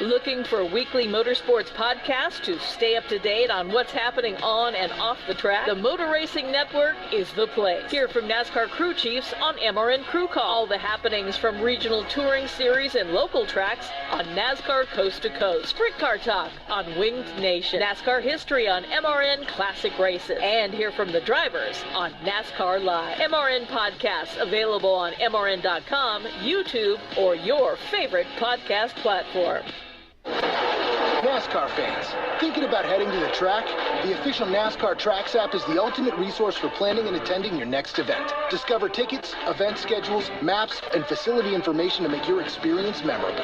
Looking for a weekly motorsports podcast to stay up to date on what's happening on and off the track? The Motor Racing Network is the place. Hear from NASCAR crew chiefs on MRN Crew Call. All the happenings from regional touring series and local tracks on NASCAR Coast to Coast. Sprint Car Talk on Winged Nation. NASCAR history on MRN Classic Races. And hear from the drivers on NASCAR Live. MRN podcasts available on MRN.com, YouTube, or your favorite podcast platform. NASCAR fans, thinking about heading to the track? The official NASCAR Tracks app is the ultimate resource for planning and attending your next event. Discover tickets, event schedules, maps, and facility information to make your experience memorable.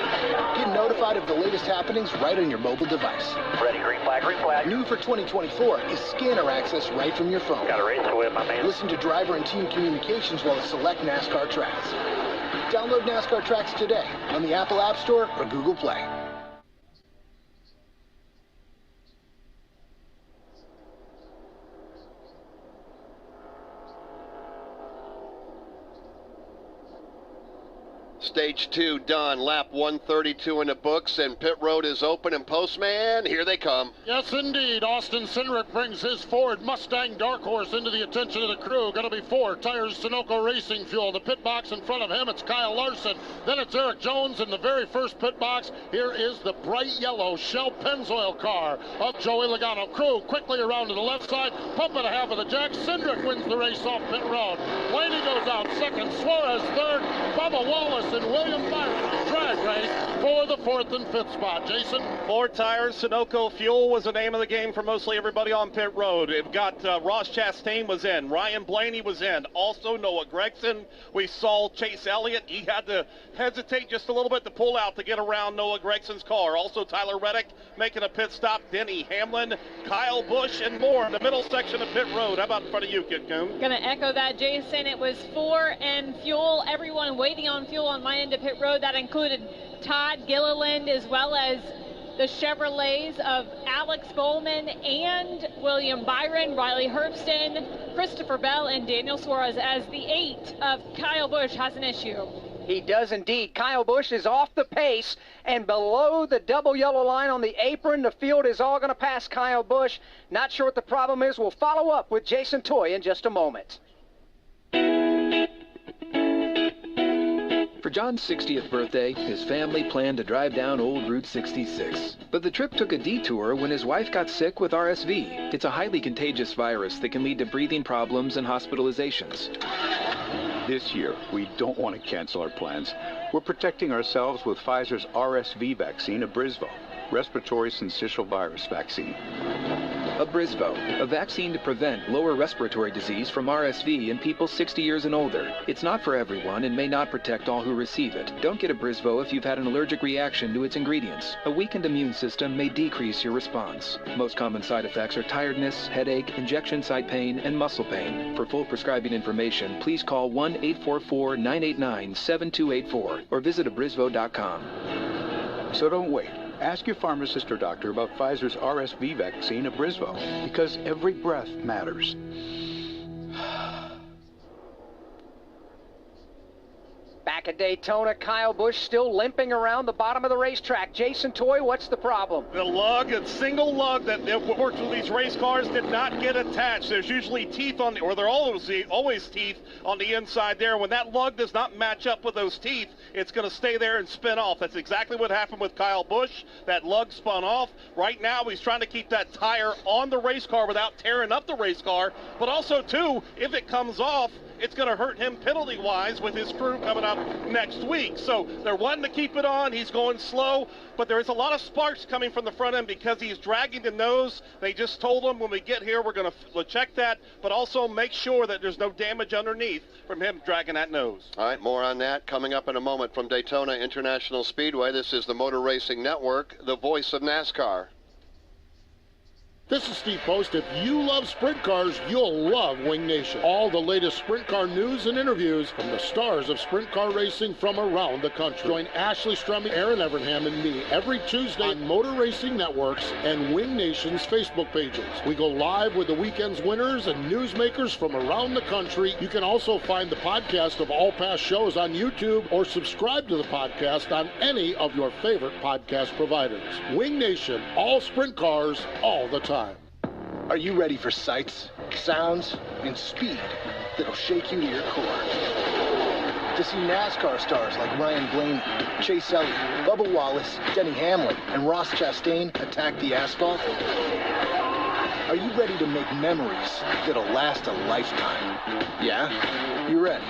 Get notified of the latest happenings right on your mobile device. Ready, green flag, green flag. New for 2024 is scanner access right from your phone. Got a race away, my man. Listen to driver and team communications while at select NASCAR tracks. Download NASCAR Tracks today on the Apple App Store or Google Play. Stage 2 done, lap 132 in the books, and pit road is open, and Postman, here they come. Yes, indeed. Austin Cindric brings his Ford Mustang Dark Horse into the attention of the crew. Going to be 4 tires, Sunoco Racing Fuel. The pit box in front of him, it's Kyle Larson. Then it's Eric Jones in the very first pit box. Here is the bright yellow Shell Pennzoil car of Joey Logano. Crew quickly around to the left side, pumping a half of the jack. Cindric wins the race off pit road. Blaney goes out second, Suarez third, Bubba Wallace and William Byron drag race for the 4th and 5th spot. Jason? 4 tires, Sunoco Fuel was the name of the game for mostly everybody on pit road. It got Ross Chastain was in, Ryan Blaney was in, also Noah Gragson. We saw Chase Elliott. He had to hesitate just a little bit to pull out to get around Noah Gregson's car. Also Tyler Reddick making a pit stop, Denny Hamlin, Kyle Busch, and more in the middle section of pit road. How about in front of you, Kit Coon? Going to echo that, Jason. It was 4 and fuel. Everyone waiting on fuel on my end of pit road. That included Todd Gilliland as well as the Chevrolets of Alex Bowman and William Byron, Riley Herbston, Christopher Bell, and Daniel Suarez, as the 8 of Kyle Busch has an issue. He does indeed. Kyle Busch is off the pace and below the double yellow line on the apron. The field is all going to pass Kyle Busch. Not sure what the problem is. We'll follow up with Jason Toy in just a moment. For John's 60th birthday, his family planned to drive down Old Route 66. But the trip took a detour when his wife got sick with RSV. It's a highly contagious virus that can lead to breathing problems and hospitalizations. This year, we don't want to cancel our plans. We're protecting ourselves with Pfizer's RSV vaccine, Abrysvo, respiratory syncytial virus vaccine. Abrysvo, a vaccine to prevent lower respiratory disease from RSV in people 60 years and older. It's not for everyone and may not protect all who receive it. Don't get Abrysvo if you've had an allergic reaction to its ingredients. A weakened immune system may decrease your response. Most common side effects are tiredness, headache, injection site pain, and muscle pain. For full prescribing information, please call 1-844-989-7284 or visit abrysvo.com. So don't wait. Ask your pharmacist or doctor about Pfizer's RSV vaccine, Abrysvo, because every breath matters. Back at Daytona, Kyle Busch still limping around the bottom of the racetrack. Jason Toy, what's the problem? The lug, a single lug that works with these race cars did not get attached. There's usually teeth on the, or there are always teeth on the inside there. When that lug does not match up with those teeth, it's going to stay there and spin off. That's exactly what happened with Kyle Busch. That lug spun off. Right now, he's trying to keep that tire on the race car without tearing up the race car. But also, too, if it comes off, it's going to hurt him penalty-wise with his crew coming up next week. So they're wanting to keep it on. He's going slow, but there is a lot of sparks coming from the front end because he's dragging the nose. They just told him when we get here, we're going to check that, but also make sure that there's no damage underneath from him dragging that nose. All right, more on that coming up in a moment from Daytona International Speedway. This is the Motor Racing Network, the voice of NASCAR. This is Steve Post. If you love sprint cars, you'll love Wing Nation. All the latest sprint car news and interviews from the stars of sprint car racing from around the country. Join Ashley Strumming, Aaron Evernham, and me every Tuesday on Motor Racing Networks and Wing Nation's Facebook pages. We go live with the weekend's winners and newsmakers from around the country. You can also find the podcast of all past shows on YouTube or subscribe to the podcast on any of your favorite podcast providers. Wing Nation, all sprint cars, all the time. Are you ready for sights, sounds, and speed that'll shake you to your core? To see NASCAR stars like Ryan Blaney, Chase Elliott, Bubba Wallace, Denny Hamlin, and Ross Chastain attack the asphalt? Are you ready to make memories that'll last a lifetime? Yeah? You're ready.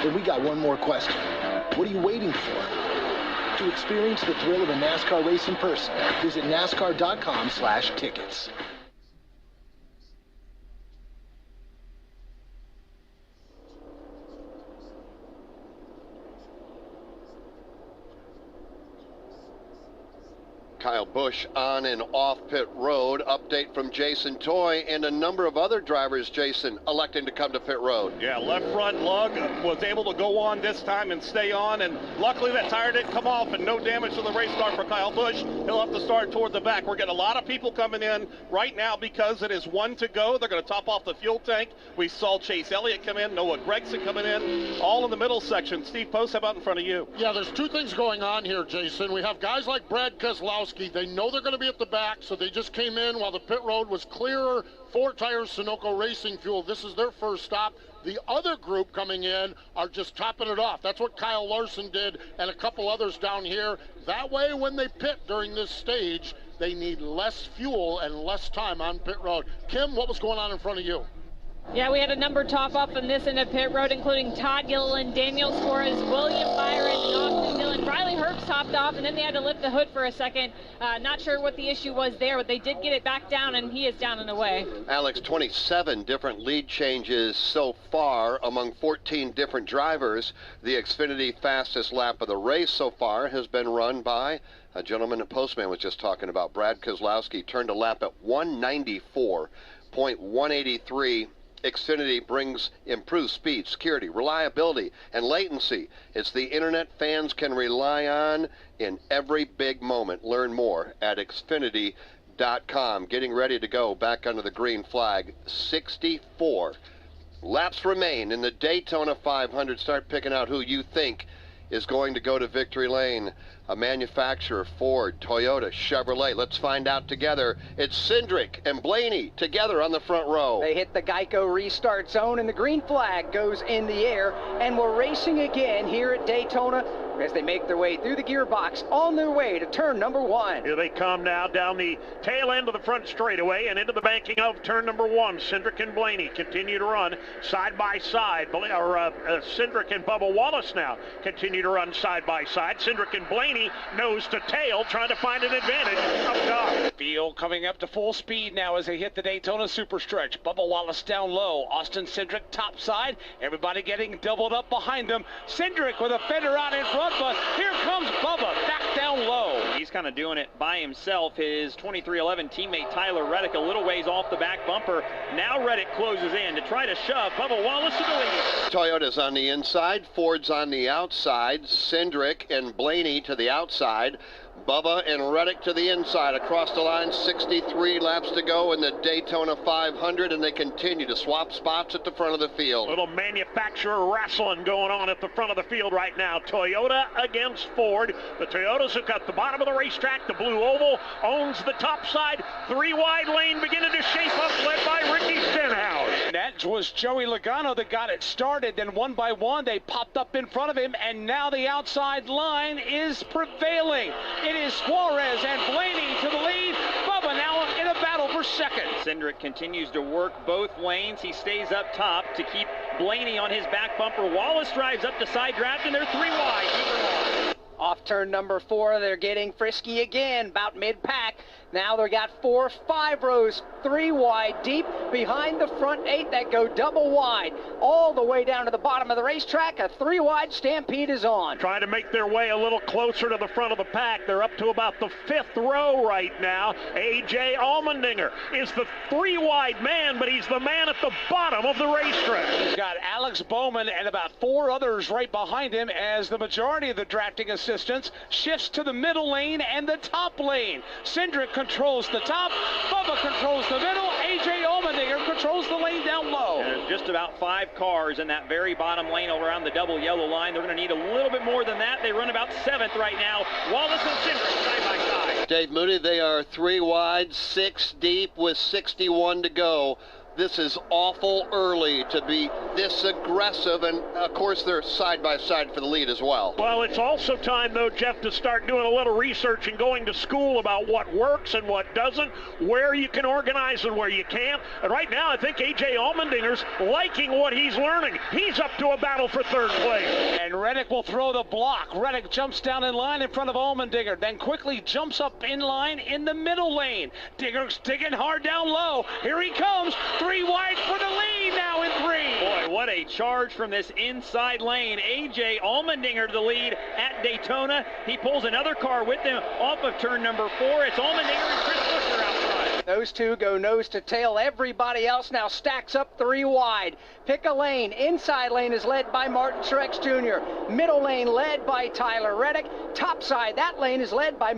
Then we got one more question. What are you waiting for? To experience the thrill of a NASCAR race in person, visit NASCAR.com/tickets. Kyle Busch on and off pit road. Update from Jason Toy and a number of other drivers, Jason, electing to come to pit road. Yeah, left front lug was able to go on this time and stay on, and luckily that tire didn't come off and no damage to the race car for Kyle Busch. He'll have to start toward the back. We're getting a lot of people coming in right now because it is one to go. They're going to top off the fuel tank. We saw Chase Elliott come in, Noah Gragson coming in, all in the middle section. Steve Post, how about in front of you? Yeah, there's two things going on here, Jason. We have guys like Brad Keselowski. They know they're going to be at the back, so they just came in while the pit road was clearer. 4 tires, Sunoco Racing Fuel. This is their first stop. The other group coming in are just topping it off. That's what Kyle Larson did and a couple others down here. That way, when they pit during this stage, they need less fuel and less time on pit road. Kim, what was going on in front of you? Yeah, we had a number top up in this end of pit road, including Todd Gilliland, Daniel Suarez, William Byron, and Austin Dillon. Riley Herbst topped off, and then they had to lift the hood for a second. Not sure what the issue was there, but they did get it back down, and he is down and away. Alex, 27 different lead changes so far among 14 different drivers. The Xfinity fastest lap of the race so far has been run by a gentleman that Postman was just talking about. Brad Keselowski turned a lap at 194.183. Xfinity brings improved speed, security, reliability, and latency. It's the internet fans can rely on in every big moment. Learn more at Xfinity.com. Getting ready to go back under the green flag. 64 laps remain in the Daytona 500. Start picking out who you think is going to go to victory lane. A manufacturer, Ford, Toyota, Chevrolet. Let's find out together. It's Cindric and Blaney together on the front row. They hit the Geico restart zone, and the green flag goes in the air, and we're racing again here at Daytona as they make their way through the gearbox on their way to turn number 1. Here they come now down the tail end of the front straightaway and into the banking of turn number 1. Cindric and Blaney continue to run side by side. Cindric and Bubba Wallace now continue to run side by side. Cindric and Blaney nose to tail, trying to find an advantage up top. Field coming up to full speed now as they hit the Daytona Superstretch. Bubba Wallace down low. Austin Cindric top side. Everybody getting doubled up behind them. Cindric with a fender out in front, but here comes Bubba back down low. He's kind of doing it by himself. His 2311 teammate Tyler Reddick a little ways off the back bumper. Now Reddick closes in to try to shove Bubba Wallace to the lead. Toyota's on the inside, Ford's on the outside, Cindric and Blaney to the outside, Bubba and Reddick to the inside. Across the line, 63 laps to go in the Daytona 500, and they continue to swap spots at the front of the field. Little manufacturer wrestling going on at the front of the field right now. Toyota against Ford. The Toyotas have got the bottom of the racetrack. The blue oval owns the top side. 3 wide lane beginning to shape up, led by Ricky Stenhouse. That was Joey Logano that got it started. Then one by one, they popped up in front of him, and now the outside line is prevailing. It is Suarez and Blaney to the lead. Bubba now in a battle for second. Cindric continues to work both lanes. He stays up top to keep Blaney on his back bumper. Wallace drives up the side draft, and they're 3 wide. Off turn number 4, they're getting frisky again, about mid-pack. Now they've got 4, 5 rows, 3 wide deep behind the front 8 that go double wide. All the way down to the bottom of the racetrack, a 3 wide stampede is on. Trying to make their way a little closer to the front of the pack. They're up to about the 5th row right now. A.J. Allmendinger is the 3 wide man, but he's the man at the bottom of the racetrack. He's got Alex Bowman and about 4 others right behind him as the majority of the drafting assistants shifts to the middle lane and the top lane. Cindric controls the top, Bubba controls the middle, A.J. Allmendinger controls the lane down low. And there's just about 5 cars in that very bottom lane around the double yellow line. They're going to need a little bit more than that. They run about 7th right now. Wallace and Cindric side by side. Dave Moody, they are 3 wide, 6 deep with 61 to go. This is awful early to be this aggressive, and of course they're side by side for the lead as well. Well, it's also time, though, Jeff, to start doing a little research and going to school about what works and what doesn't, where you can organize and where you can't. And right now, I think A.J. Allmendinger's liking what he's learning. He's up to a battle for 3rd place. And Reddick will throw the block. Reddick jumps down in line in front of Allmendinger, then quickly jumps up in line in the middle lane. Digger's digging hard down low. Here he comes. 3 wide for the lead now in 3. Boy, what a charge from this inside lane. A.J. Allmendinger to the lead at Daytona. He pulls another car with him off of turn number 4. It's Allmendinger and Chris Buescher out front. Those two go nose to tail. Everybody else now stacks up 3 wide. Pick a lane. Inside lane is led by Martin Truex Jr. Middle lane led by Tyler Reddick. Top side, that lane is led by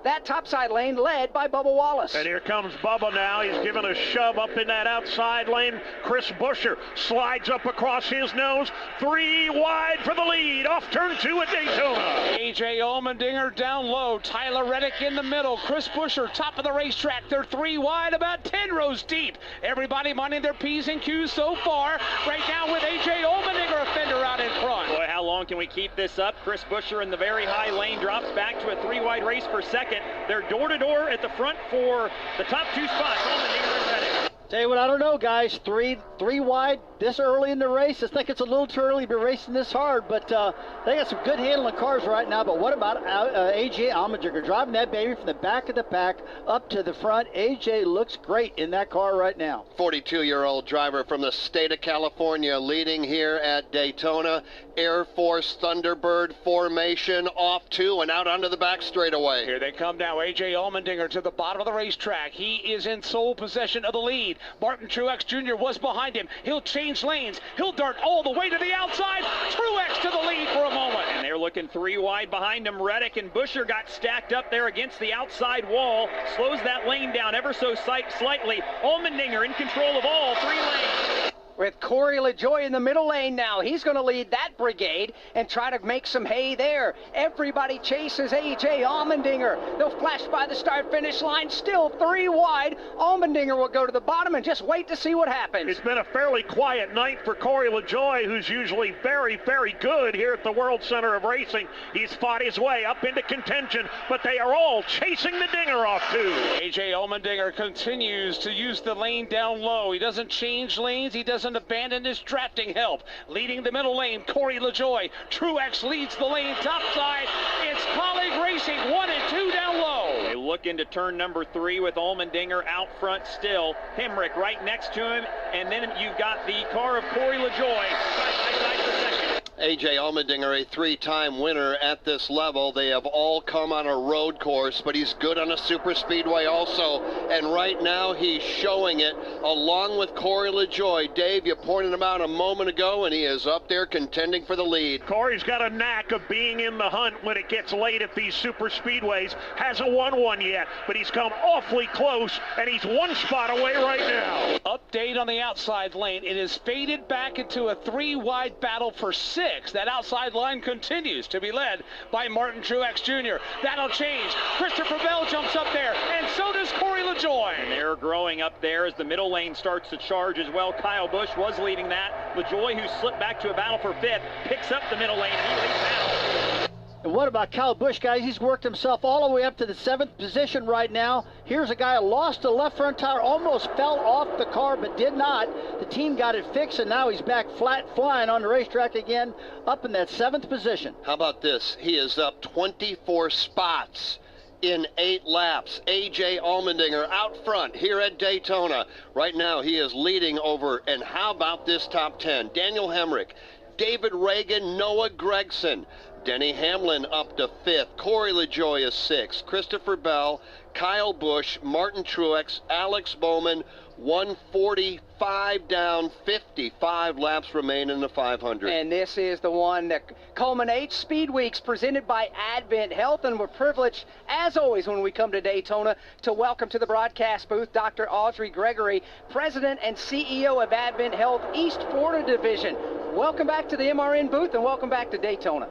that top side lane led by Bubba Wallace. And here comes Bubba now. He's given a shove up in that outside lane. Chris Buescher slides up across his nose. 3 wide for the lead off turn 2 at Daytona. A.J. Allmendinger down low. Tyler Reddick in the middle. Chris Buescher top of the racetrack. They're 3 wide, about 10 rows deep. Everybody minding their P's and Q's so far. Right now with A.J. Allmendinger, a fender out in front. Boy, how long can we keep this up? Chris Buescher in the very high lane drops back to a 3 wide race for 2nd. They're door to door at the front for the top 2 spots. Allmendinger and Reddick. Tell you what, I don't know, guys. Three wide this early in the race. I think it's a little too early to be racing this hard, but they got some good handling cars right now. But what about A.J. Allmendinger driving that baby from the back of the pack up to the front? A.J. looks great in that car right now. 42-year-old driver from the state of California leading here at Daytona. Air Force Thunderbird formation off 2 and out onto the back straightaway. Here they come now. A.J. Allmendinger to the bottom of the racetrack. He is in sole possession of the lead. Martin Truex Jr. was behind him. He'll change lanes. He'll dart all the way to the outside. Truex to the lead for a moment. And they're looking 3 wide behind him. Reddick and Buescher got stacked up there against the outside wall. Slows that lane down ever so slightly. Allmendinger in control of all 3 lanes. With Corey LaJoie in the middle lane now. He's going to lead that brigade and try to make some hay there. Everybody chases A.J. Allmendinger. They'll flash by the start-finish line. Still 3 wide. Allmendinger will go to the bottom and just wait to see what happens. It's been a fairly quiet night for Corey LaJoie, who's usually very, very good here at the World Center of Racing. He's fought his way up into contention, but they are all chasing the dinger off too. A.J. Allmendinger continues to use the lane down low. He doesn't change lanes. He doesn't abandon his drafting help. Leading the middle lane, Corey LaJoie. Truex leads the lane topside. It's Colleague Racing 1 and 2 down low. They look into turn number 3 with Allmendinger out front still. Hemrick right next to him, and then you've got the car of Corey LaJoie side by side for 2nd. A.J. Allmendinger, a 3-time winner at this level. They have all come on a road course, but he's good on a super speedway also. And right now he's showing it along with Corey LaJoie. Dave, you pointed him out a moment ago, and he is up there contending for the lead. Corey's got a knack of being in the hunt when it gets late at these super speedways. Hasn't won one yet, but he's come awfully close, and he's 1 spot away right now. Update on the outside lane. It is faded back into a 3 wide battle for 6. That outside line continues to be led by Martin Truex Jr. That'll change. Christopher Bell jumps up there, and so does Corey LaJoie. And they're growing up there as the middle lane starts to charge as well. Kyle Busch was leading that. LaJoie, who slipped back to a battle for 5th, picks up the middle lane. He leads now. And what about Kyle Busch, guys? He's worked himself all the way up to the 7th position right now. Here's a guy who lost a left front tire, almost fell off the car, but did not. The team got it fixed, and now he's back flat flying on the racetrack again, up in that 7th position. How about this? He is up 24 spots in 8 laps. A.J. Allmendinger out front here at Daytona. Right now he is leading over, and how about this top 10? Daniel Hemrick, David Reagan, Noah Gragson, Denny Hamlin up to 5th, Corey LaJoie is 6th, Christopher Bell, Kyle Busch, Martin Truex, Alex Bowman, 145 down, 55 laps remain in the 500. And this is the one that culminates Speed Weeks presented by Advent Health, and we're privileged, as always, when we come to Daytona, to welcome to the broadcast booth Dr. Audrey Gregory, President and CEO of Advent Health East Florida Division. Welcome back to the MRN booth, and welcome back to Daytona.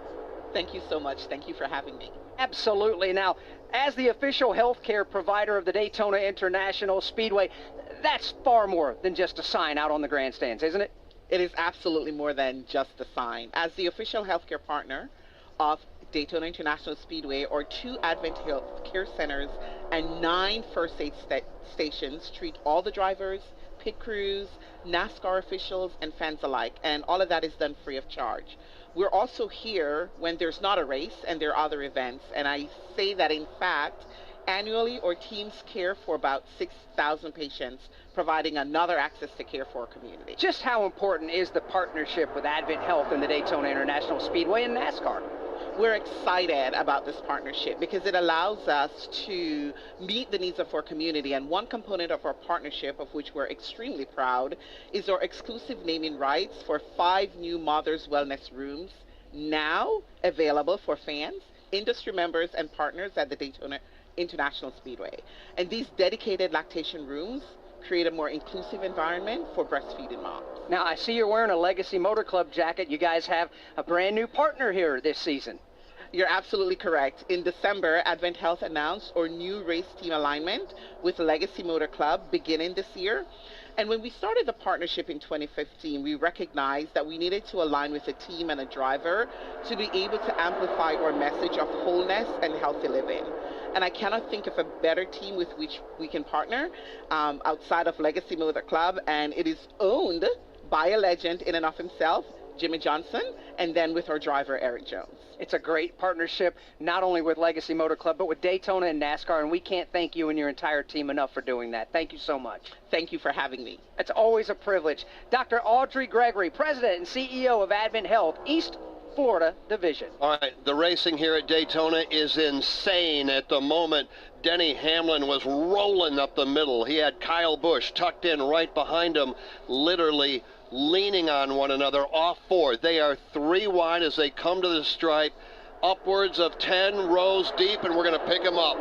Thank you so much. Thank you for having me. Absolutely. Now, as the official healthcare provider of the Daytona International Speedway, that's far more than just a sign out on the grandstands, isn't it? It is absolutely more than just a sign. As the official healthcare partner of Daytona International Speedway, or 2 Advent Health Care Centers and 9 first aid stations treat all the drivers, pit crews, NASCAR officials, and fans alike, and all of that is done free of charge. We're also here when there's not a race and there are other events, and I say that in fact, annually our teams care for about 6,000 patients, providing another access to care for our community. Just how important is the partnership with Advent Health and the Daytona International Speedway and NASCAR? We're excited about this partnership because it allows us to meet the needs of our community, and one component of our partnership, of which we're extremely proud, is our exclusive naming rights for 5 new Mother's Wellness Rooms, now available for fans, industry members, and partners at the Daytona International Speedway. And these dedicated lactation rooms create a more inclusive environment for breastfeeding moms. Now, I see you're wearing a Legacy Motor Club jacket. You guys have a brand new partner here this season. You're absolutely correct. In December, Advent Health announced our new race team alignment with Legacy Motor Club beginning this year. And when we started the partnership in 2015, we recognized that we needed to align with a team and a driver to be able to amplify our message of wholeness and healthy living. And I cannot think of a better team with which we can partner outside of Legacy Motor Club, and it is owned by a legend in and of himself, Jimmy Johnson, and then with our driver, Eric Jones. It's a great partnership, not only with Legacy Motor Club, but with Daytona and NASCAR, and we can't thank you and your entire team enough for doing that. Thank you so much. Thank you for having me. It's always a privilege. Dr. Audrey Gregory, President and CEO of Advent Health East Florida Division. All right, the racing here at Daytona is insane at the moment. Denny Hamlin was rolling up the middle. He had Kyle Busch tucked in right behind him, literally leaning on one another off 4. They are 3 wide as they come to the stripe, upwards of 10 rows deep, and we're going to pick them up.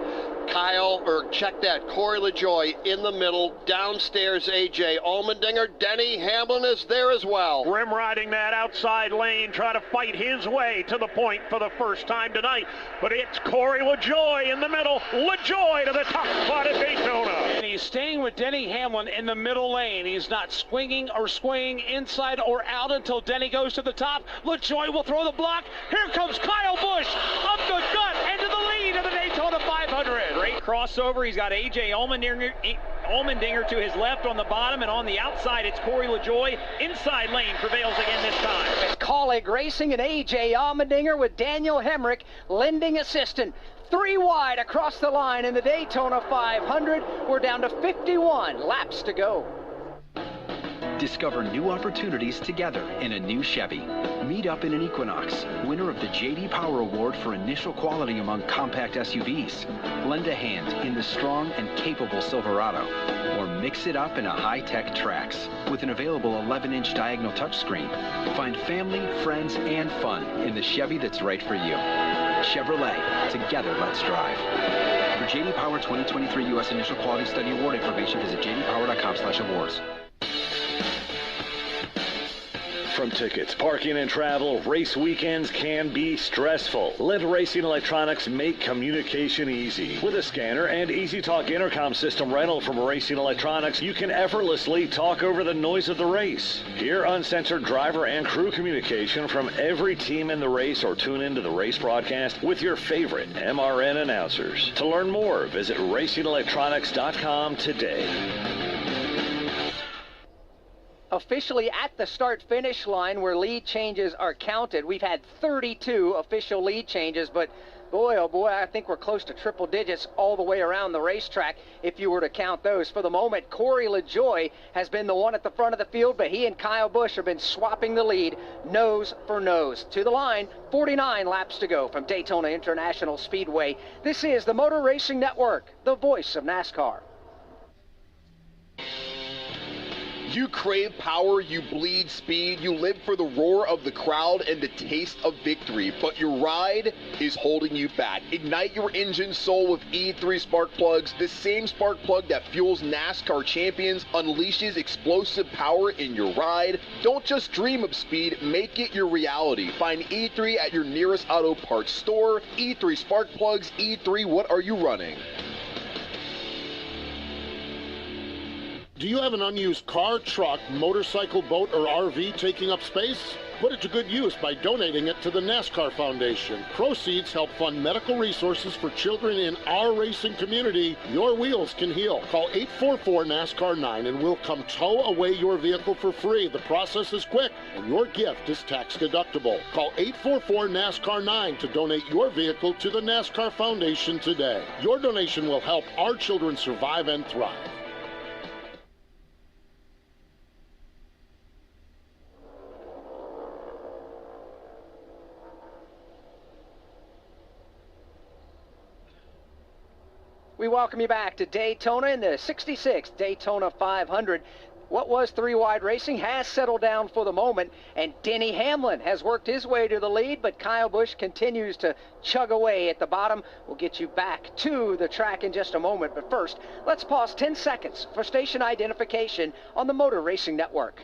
Corey LaJoie in the middle, downstairs A.J. Allmendinger. Denny Hamlin is there as well. Rim riding that outside lane, trying to fight his way to the point for the first time tonight, but it's Corey LaJoie in the middle. LaJoie to the top spot at Daytona. And he's staying with Denny Hamlin in the middle lane. He's not swinging or swaying inside or out until Denny goes to the top. LaJoie will throw the block. Here comes Kyle Busch up the gut into the lead of the Daytona 500. Great crossover. He's got A.J. Allmendinger to his left on the bottom, and on the outside it's Corey LaJoie. Inside lane prevails again this time. It's Colleague Racing and A.J. Allmendinger with Daniel Hemrick lending assistant. 3 wide across the line in the Daytona 500. We're down to 51 laps to go. Discover new opportunities together in a new Chevy. Meet up in an Equinox, winner of the J.D. Power Award for initial quality among compact SUVs. Lend a hand in the strong and capable Silverado, or mix it up in a high-tech Trax with an available 11-inch diagonal touchscreen. Find family, friends, and fun in the Chevy that's right for you. Chevrolet, together let's drive. For J.D. Power 2023 U.S. Initial Quality Study Award information, visit jdpower.com/awards. From tickets, parking, and travel, race weekends can be stressful. Let Racing Electronics make communication easy. With a scanner and EasyTalk intercom system rental from Racing Electronics, you can effortlessly talk over the noise of the race. Hear uncensored driver and crew communication from every team in the race, or tune into the race broadcast with your favorite MRN announcers. To learn more, visit racingelectronics.com today. Officially at the start-finish line where lead changes are counted, we've had 32 official lead changes, but boy, oh boy, I think we're close to triple digits all the way around the racetrack if you were to count those. For the moment, Corey LaJoie has been the one at the front of the field, but he and Kyle Busch have been swapping the lead nose for nose. To the line, 49 laps to go from Daytona International Speedway. This is the Motor Racing Network, the voice of NASCAR. You crave power, you bleed speed, you live for the roar of the crowd and the taste of victory, but your ride is holding you back. Ignite your engine soul with E3 spark plugs, the same spark plug that fuels NASCAR champions, unleashes explosive power in your ride. Don't just dream of speed, make it your reality. Find E3 at your nearest auto parts store. E3 spark plugs, E3, what are you running? Do you have an unused car, truck, motorcycle, boat, or RV taking up space? Put it to good use by donating it to the NASCAR Foundation. Proceeds help fund medical resources for children in our racing community. Your wheels can heal. Call 844-NASCAR-9 and we'll come tow away your vehicle for free. The process is quick and your gift is tax deductible. Call 844-NASCAR-9 to donate your vehicle to the NASCAR Foundation today. Your donation will help our children survive and thrive. We welcome you back to Daytona in the 66th Daytona 500. What was three-wide racing has settled down for the moment, and Denny Hamlin has worked his way to the lead, but Kyle Busch continues to chug away at the bottom. We'll get you back to the track in just a moment, but first, let's pause 10 seconds for station identification on the Motor Racing Network.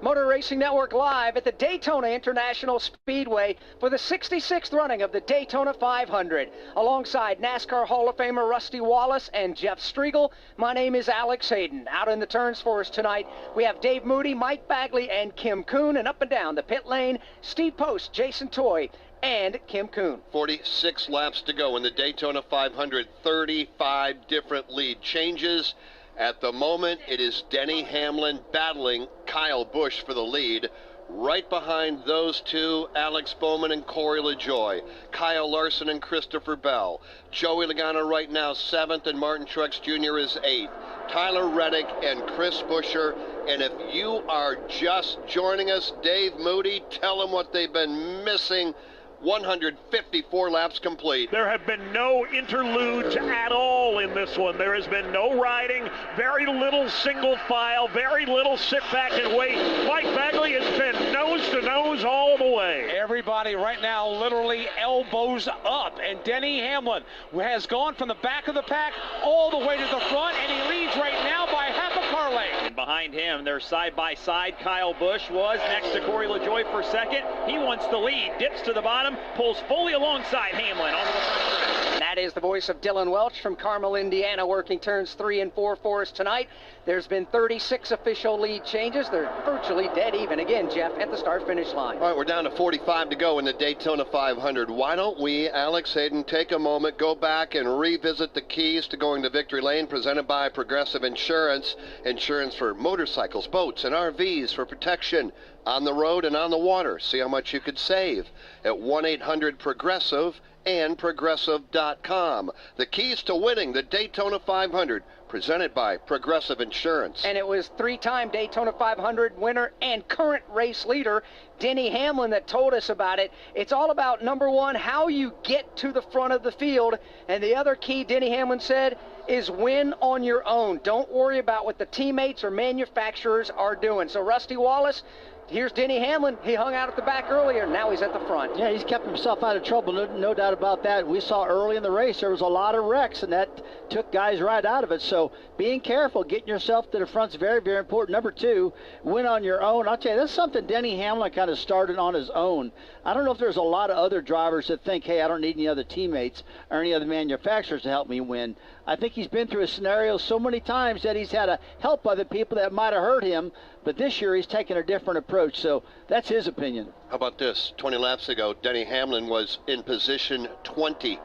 Motor Racing Network live at the Daytona International Speedway for the 66th running of the Daytona 500. Alongside NASCAR Hall of Famer Rusty Wallace and Jeff Striegel, my name is Alex Hayden. Out in the turns for us tonight, we have Dave Moody, Mike Bagley, and Kim Kuhn. And up and down the pit lane, Steve Post, Jason Toy, and Kim Kuhn. 46 laps to go in the Daytona 500, 35 different lead changes. At the moment, it is Denny Hamlin battling Kyle Busch for the lead. Right behind those two, Alex Bowman and Corey LaJoie. Kyle Larson and Christopher Bell. Joey Logano right now 7th, and Martin Truex Jr. is 8th. Tyler Reddick and Chris Buescher. And if you are just joining us, Dave Moody, tell them what they've been missing. 154 laps complete. There have been no interludes at all in this one. There has been no riding, very little single file, very little sit back and wait. Mike Bagley has been nose to nose all the way. Everybody right now literally elbows up, and Denny Hamlin has gone from the back of the pack all the way to the front, and he leads right now by half a car length. And behind him, they're side by side. Kyle Busch was next to Corey LaJoie for second. He wants the lead, dips to the bottom, pulls fully alongside Hamlin onto the front stretch. That is the voice of Dylan Welch from Carmel, Indiana, working turns 3 and 4 for us tonight. There's been 36 official lead changes. They're virtually dead even again, Jeff, at the start-finish line. All right, we're down to 45 to go in the Daytona 500. Why don't we, Alex Hayden, take a moment, go back and revisit the keys to going to Victory Lane, presented by Progressive Insurance. Insurance for motorcycles, boats, and RVs for protection on the road and on the water. See how much you could save at 1-800-PROGRESSIVE and Progressive.com. The keys to winning the Daytona 500, presented by Progressive Insurance. And it was 3-time Daytona 500 winner and current race leader Denny Hamlin that told us about it. It's all about, number one, how you get to the front of the field. And the other key, Denny Hamlin said, is win on your own. Don't worry about what the teammates or manufacturers are doing. So, Rusty Wallace, here's Denny Hamlin. He hung out at the back earlier. Now he's at the front. Yeah, he's kept himself out of trouble, no doubt about that. We saw early in the race there was a lot of wrecks, and that took guys right out of it. So being careful, getting yourself to the front is very, very important. Number 2, win on your own. I'll tell you, that's something Denny Hamlin kind of started on his own. I don't know if there's a lot of other drivers that think, hey, I don't need any other teammates or any other manufacturers to help me win. I think he's been through a scenario so many times that he's had to help other people that might have hurt him, but this year he's taken a different approach, so that's his opinion. How about this? 20 laps ago, Denny Hamlin was in position 20.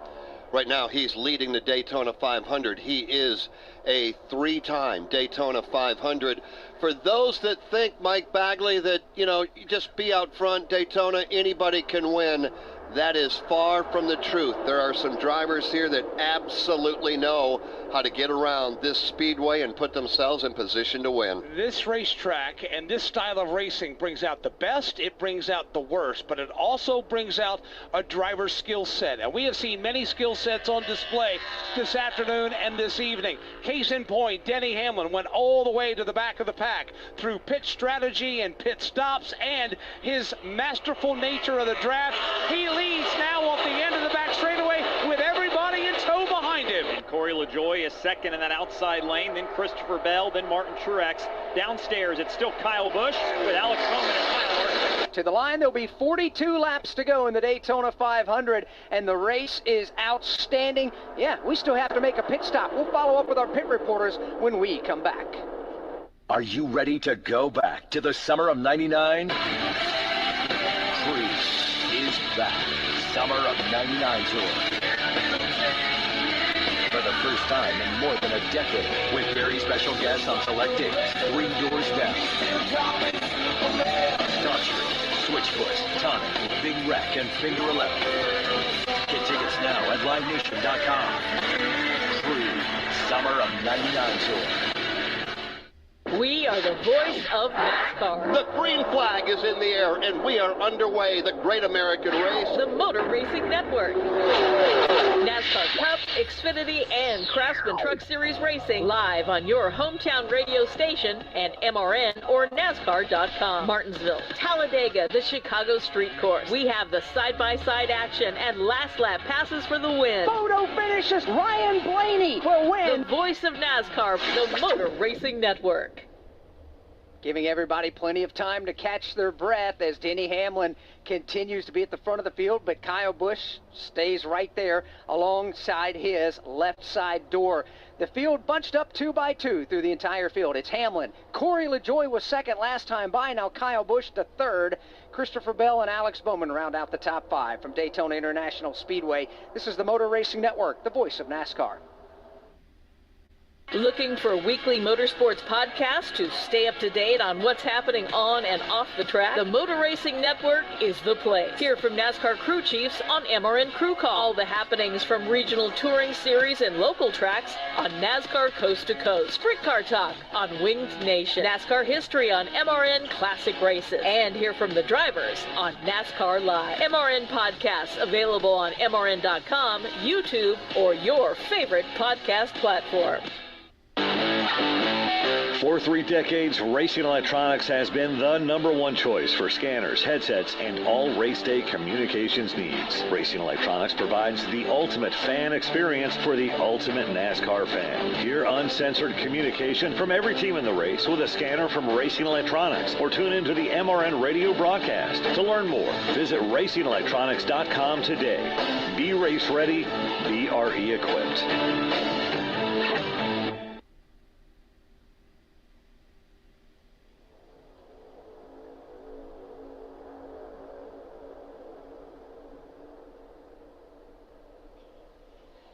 Right now, he's leading the Daytona 500. He is a 3-time Daytona 500. For those that think, Mike Bagley, that, you just be out front, Daytona, anybody can win, that is far from the truth. There are some drivers here that absolutely know how to get around this speedway and put themselves in position to win. This racetrack and this style of racing brings out the best, it brings out the worst, but it also brings out a driver's skill set. And we have seen many skill sets on display this afternoon and this evening. Case in point, Denny Hamlin went all the way to the back of the pack through pit strategy and pit stops and his masterful nature of the draft. He leads now off the end of the back straightaway with everybody in tow behind him. And Corey LaJoie is second in that outside lane, then Christopher Bell, then Martin Truex. Downstairs, it's still Kyle Busch with Alex Bowman and Kyle. To the line, there'll be 42 laps to go in the Daytona 500, and the race is outstanding. Yeah, we still have to make a pit stop. We'll follow up with our pit reporters when we come back. Are you ready to go back to the summer of '99? Cruise is back. Summer of '99 tour. For the first time in more than a decade, with very special guests on select days, 3 doors down. Dodge Street, Switchfoot, Tonic, Big Wreck, and Finger 11. Get tickets now at livenation.com. Cruise Summer of '99 tour. We are the voice of NASCAR. The green flag is in the air, and we are underway. The Great American Race. The Motor Racing Network. NASCAR Cup, Xfinity, and Craftsman Truck Series Racing live on your hometown radio station and MRN or NASCAR.com. Martinsville, Talladega, the Chicago Street Course. We have the side-by-side action and last lap passes for the win. Photo finishes. Ryan Blaney will win. The voice of NASCAR, the Motor Racing Network. Giving everybody plenty of time to catch their breath as Denny Hamlin continues to be at the front of the field, but Kyle Busch stays right there alongside his left side door. The field bunched up 2 by 2 through the entire field. It's Hamlin. Corey LaJoie was second last time by. Now Kyle Busch to third. Christopher Bell and Alex Bowman round out the top 5 from Daytona International Speedway. This is the Motor Racing Network, the voice of NASCAR. Looking for weekly motorsports podcasts to stay up to date on what's happening on and off the track? The Motor Racing Network is the place. Hear from NASCAR crew chiefs on MRN Crew Call. All the happenings from regional touring series and local tracks on NASCAR Coast to Coast. Sprint Car Talk on Winged Nation. NASCAR history on MRN Classic Races. And hear from the drivers on NASCAR Live. MRN podcasts available on MRN.com, YouTube, or your favorite podcast platform. For 3 decades, Racing Electronics has been the #1 choice for scanners, headsets, and all race day communications needs. Racing Electronics provides the ultimate fan experience for the ultimate NASCAR fan. Hear uncensored communication from every team in the race with a scanner from Racing Electronics, or tune into the MRN radio broadcast. To learn more, visit racingelectronics.com today. Be race ready, be RE equipped.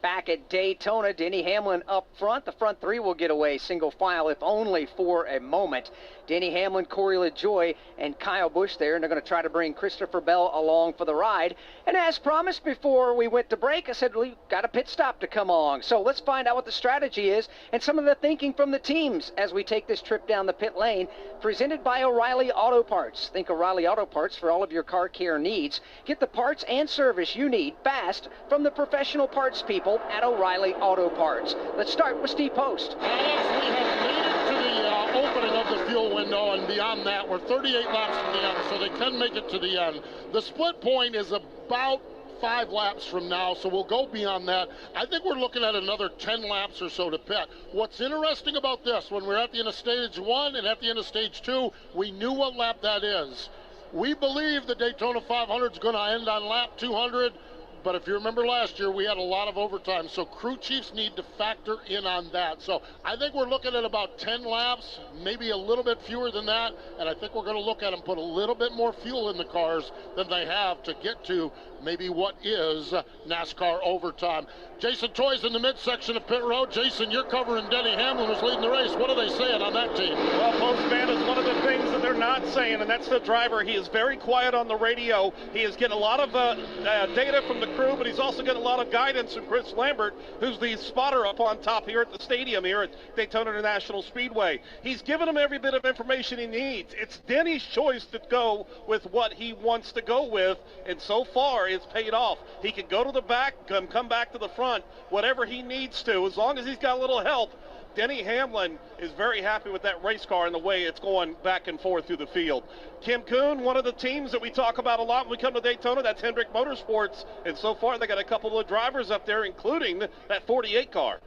Back at Daytona, Denny Hamlin up front. The front 3 will get away single file, if only for a moment. Denny Hamlin, Corey LaJoie, and Kyle Busch there, and they're going to try to bring Christopher Bell along for the ride. And as promised before we went to break, I said we've got a pit stop to come along. So let's find out what the strategy is and some of the thinking from the teams as we take this trip down the pit lane, presented by O'Reilly Auto Parts. Think O'Reilly Auto Parts for all of your car care needs. Get the parts and service you need fast from the professional parts people at O'Reilly Auto Parts. Let's start with Steve Post. Alex, we have made it to the opening of the fuel window, and beyond that, we're 38 laps from the end, so they can make it to the end. The split point is about 5 laps from now, so we'll go beyond that. I think we're looking at another 10 laps or so to pit. What's interesting about this, when we're at the end of stage 1 and at the end of stage 2, we knew what lap that is. We believe the Daytona 500 is going to end on lap 200, but if you remember last year, we had a lot of overtime, so crew chiefs need to factor in on that. So I think we're looking at about 10 laps, maybe a little bit fewer than that, and I think we're going to look at them put a little bit more fuel in the cars than they have to get to maybe what is NASCAR overtime. Jason Toy's in the midsection of pit road. Jason, you're covering Denny Hamlin, who's leading the race. What are they saying on that team? Well, Postman is one of the things that they're not saying, and that's the driver. He is very quiet on the radio. He is getting a lot of data from the crew, but he's also getting a lot of guidance from Chris Lambert, who's the spotter up on top here at the stadium here at Daytona International Speedway. He's giving him every bit of information he needs. It's Denny's choice to go with what he wants to go with, and so far it's paid off. He can go to the back, come back to the front, whatever he needs to, as long as he's got a little help. Denny Hamlin is very happy with that race car and the way it's going back and forth through the field. Kim Kuhn, one of the teams that we talk about a lot when we come to Daytona, that's Hendrick Motorsports, and so far they got a couple of drivers up there, including that 48 car.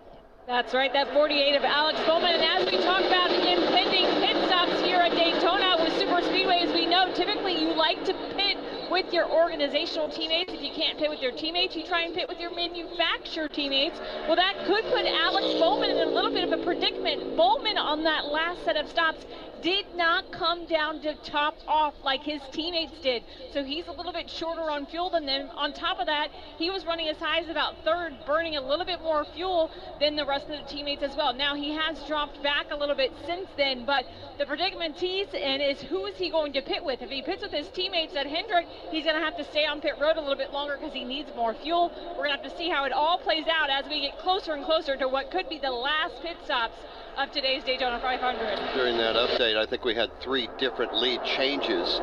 That's right, that 48 of Alex Bowman. And as we talk about impending pit stops here at Daytona with Super Speedways, we know typically you like to pit with your organizational teammates. If you can't pit with your teammates, you try and pit with your manufacturer teammates. Well, that could put Alex Bowman in a little bit of a predicament. Bowman on that last set of stops did not come down to top off like his teammates did. So he's a little bit shorter on fuel than them. On top of that, he was running as high as about third, burning a little bit more fuel than the rest of the teammates as well. Now he has dropped back a little bit since then, but the predicament he's in is who is he going to pit with? If he pits with his teammates at Hendrick, he's going to have to stay on pit road a little bit longer because he needs more fuel. We're going to have to see how it all plays out as we get closer and closer to what could be the last pit stops of today's Daytona 500. During that update, I think we had 3 different lead changes.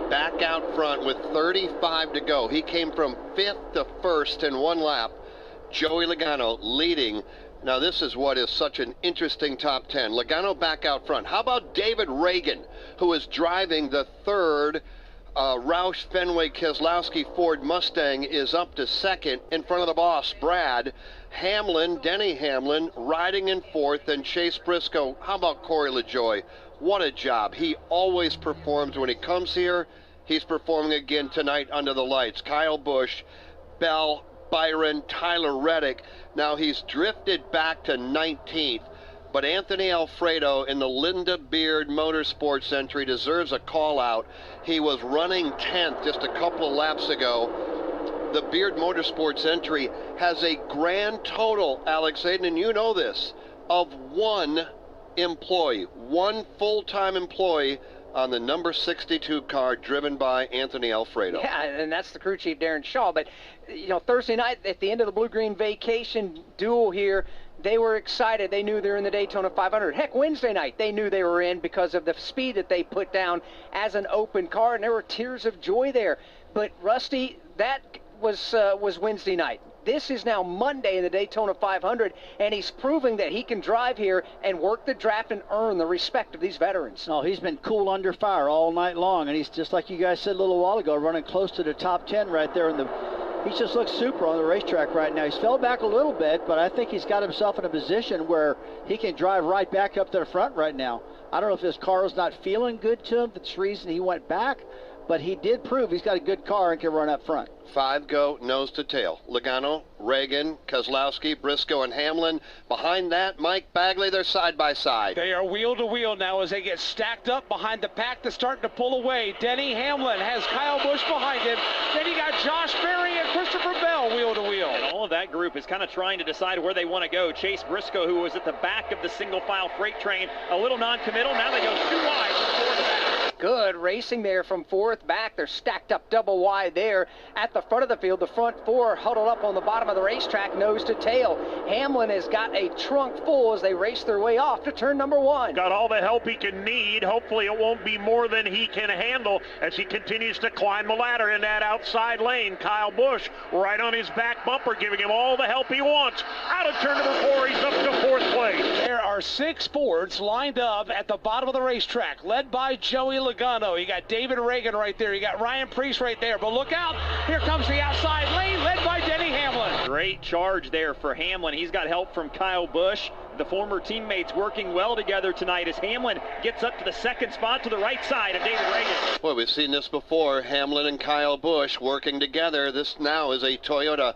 Back out front with 35 to go. He came from 5th to 1st in 1 lap. Joey Logano leading. Now this is what is such an interesting top 10. Logano back out front. How about David Reagan, who is driving the 3rd Roush Fenway Keselowski Ford Mustang, is up to 2nd in front of the boss, Brad. Hamlin, Denny Hamlin, riding in 4th, and Chase Briscoe. How about Corey LaJoie? What a job. He always performs when he comes here. He's performing again tonight under the lights. Kyle Busch, Bell, Byron, Tyler Reddick. Now he's drifted back to 19th. But Anthony Alfredo in the Linda Beard Motorsports entry deserves a call out. He was running 10th just a couple of laps ago. The Beard Motorsports entry has a grand total, Alex Hayden, and you know this, of 1 employee, 1 full-time employee on the number 62 car driven by Anthony Alfredo. Yeah, and that's the crew chief, Darren Shaw. But, you know, Thursday night at the end of the Blue-Green Vacation duel here, they were excited. They knew they were in the Daytona 500. Heck, Wednesday night, they knew they were in because of the speed that they put down as an open car, and there were tears of joy there. But, Rusty, that was Wednesday night. This is now Monday in the Daytona 500, and he's proving that he can drive here and work the draft and earn the respect of these veterans. No, he's been cool under fire all night long, and he's just like you guys said a little while ago, running close to the top 10 right there. He just looks super on the racetrack right now. He's fell back a little bit, but I think he's got himself in a position where he can drive right back up to the front right now. I don't know if his car is not feeling good to him. That's the reason he went back. But he did prove he's got a good car and can run up front. 5 go nose to tail. Logano, Reagan, Keselowski, Briscoe, and Hamlin. Behind that, Mike Bagley, they're side by side. They are wheel to wheel now as they get stacked up behind the pack that's starting to pull away. Denny Hamlin has Kyle Busch behind him. Then you got Josh Berry and Christopher Bell wheel to wheel. And all of that group is kind of trying to decide where they want to go. Chase Briscoe, who was at the back of the single file freight train, a little non-committal. Now they go 2 wide from 4 to back. good racing there from fourth back. They're stacked up double wide there at the front of the field. The front four huddled up on the bottom of the racetrack, nose to tail. Hamlin has got a trunk full as they race their way off to turn number 1. Got all the help he can need. Hopefully it won't be more than he can handle as he continues to climb the ladder in that outside lane. Kyle Busch right on his back bumper, giving him all the help he wants. Out of turn number 4, he's up to 4th place. There are 6 Fords lined up at the bottom of the racetrack, led by Joey Logano. You got David Reagan right there. You got Ryan Preece right there. But look out, here comes the outside lane, led by Denny Hamlin. Great charge there for Hamlin. He's got help from Kyle Busch. The former teammates working well together tonight as Hamlin gets up to the 2nd spot to the right side of David Reagan. Boy, we've seen this before. Hamlin and Kyle Busch working together. This now is a Toyota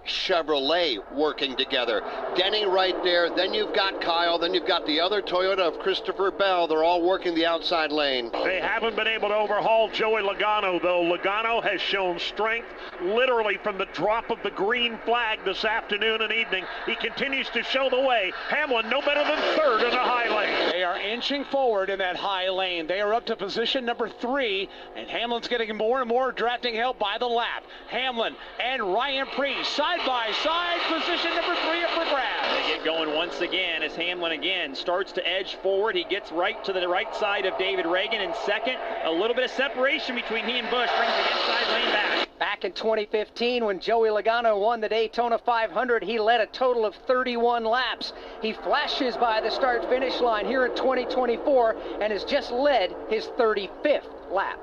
Chevrolet working together. Denny right there, then you've got Kyle, then you've got the other Toyota of Christopher Bell. They're all working the outside lane. They haven't been able to overhaul Joey Logano, though. Logano has shown strength literally from the drop of the green flag this afternoon and evening. He continues to show the way. Hamlin no better than 3rd in the high lane. They are inching forward in that high lane. They are up to position number 3, and Hamlin's getting more and more drafting help by the lap. Hamlin and Ryan Preece side by side, position number 3 up for grabs. They get going once again as Hamlin again starts to edge forward. He gets right to the right side of David Reagan in 2nd. A little bit of separation between he and Busch brings the inside lane back. Back in 2015, when Joey Logano won the Daytona 500, he led a total of 31 laps. He flashes by the start-finish line here in 2024 and has just led his 35th lap.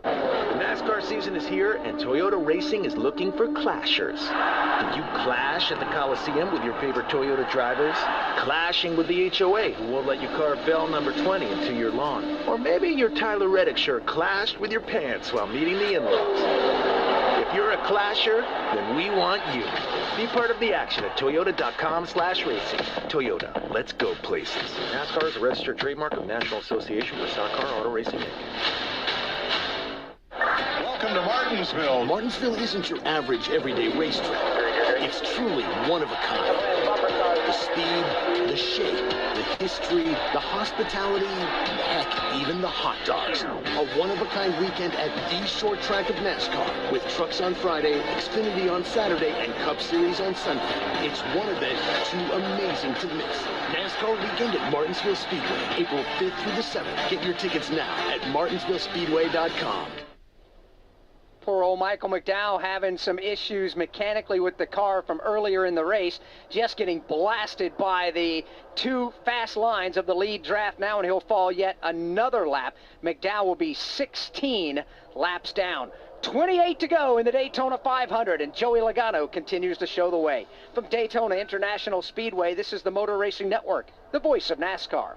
NASCAR season is here, and Toyota Racing is looking for clashers. Did you clash at the Coliseum with your favorite Toyota drivers? Clashing with the HOA, who won't let you carve bell number 20 into your lawn? Or maybe your Tyler Reddick shirt clashed with your pants while meeting the in-laws. If you're a clasher, then we want you. Be part of the action at toyota.com/racing. Toyota, let's go places. NASCAR is a registered trademark of National Association for Stock Car Auto Racing, Inc. Welcome to Martinsville. Martinsville isn't your average everyday racetrack. It's truly one of a kind. The speed, the shape, the history, the hospitality, heck, even the hot dogs. A one-of-a-kind weekend at the short track of NASCAR with trucks on Friday, Xfinity on Saturday, and Cup Series on Sunday. It's one event too amazing to miss. NASCAR weekend at Martinsville Speedway, April 5th through the 7th. Get your tickets now at martinsvillespeedway.com. Poor old Michael McDowell having some issues mechanically with the car from earlier in the race, just getting blasted by the 2 fast lines of the lead draft now, and he'll fall yet another lap. McDowell will be 16 laps down. 28 to go in the Daytona 500, and Joey Logano continues to show the way. From Daytona International Speedway, this is the Motor Racing Network, the voice of NASCAR.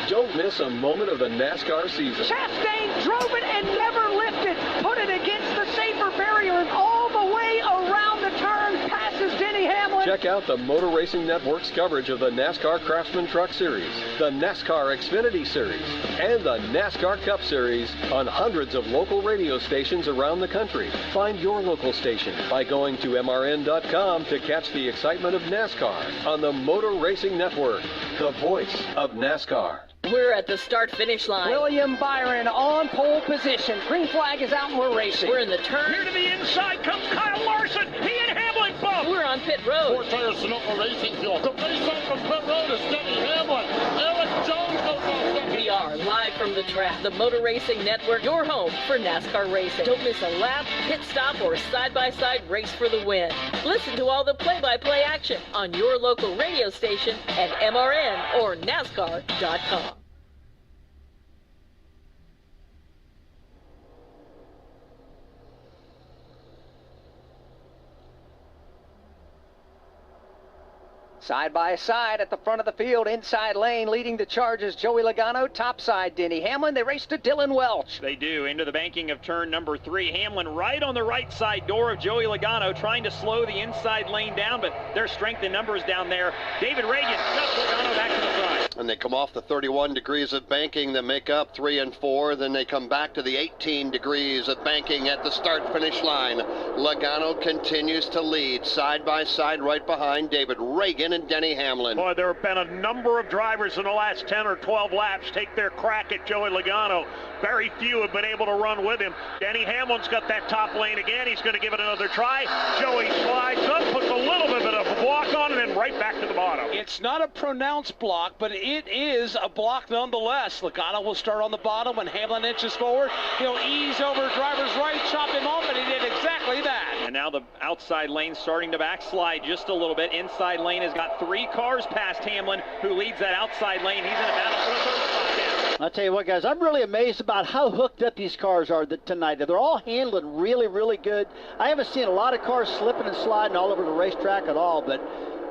Don't miss a moment of the NASCAR season. Chastain drove it and never lifted. Put it against the safer barrier and all the way around the turn. Passes Denny Hamlin. Check out the Motor Racing Network's coverage of the NASCAR Craftsman Truck Series, the NASCAR Xfinity Series, and the NASCAR Cup Series on hundreds of local radio stations around the country. Find your local station by going to MRN.com to catch the excitement of NASCAR on the Motor Racing Network, the voice of NASCAR. We're at the start-finish line. William Byron on pole position. Green flag is out and we're racing. We're in the turn. Here to the inside comes Kyle Larson. He and Hamlin bump. We're on pit road. 4-tire Sunoco Racing Fuel. The race up from pit road is Denny Hamlin. Eric Jones goes off second. We are live from the track. The Motor Racing Network, your home for NASCAR racing. Don't miss a lap, pit stop, or side-by-side race for the win. Listen to all the play-by-play action on your local radio station at MRN or NASCAR.com. Side by side at the front of the field, inside lane, leading the charges, Joey Logano, topside Denny Hamlin. They race to Dylan Welch. They do, into the banking of turn number 3. Hamlin right on the right side door of Joey Logano, trying to slow the inside lane down, but their strength in numbers down there. David Reagan shoves Logano back to the front. And they come off the 31 degrees of banking that make up 3 and 4. Then they come back to the 18 degrees of banking at the start-finish line. Logano continues to lead side by side right behind David Reagan and Denny Hamlin. Boy, there have been a number of drivers in the last 10 or 12 laps take their crack at Joey Logano. Very few have been able to run with him. Denny Hamlin's got that top lane again. He's going to give it another try. Joey slides up, puts a little bit of a block on, and then right back to the bottom. It's not a pronounced block, but it is a block nonetheless. Logano will start on the bottom. When Hamlin inches forward, he'll ease over driver's right, chop him off, and he did exactly that. And now the outside lane starting to backslide just a little bit. Inside lane has got 3 cars past Hamlin, who leads that outside lane. He's in a battle for the third spot now. I'll tell you what, guys, I'm really amazed about how hooked up these cars are tonight. They're all handling really, really good. I haven't seen a lot of cars slipping and sliding all over the racetrack at all, but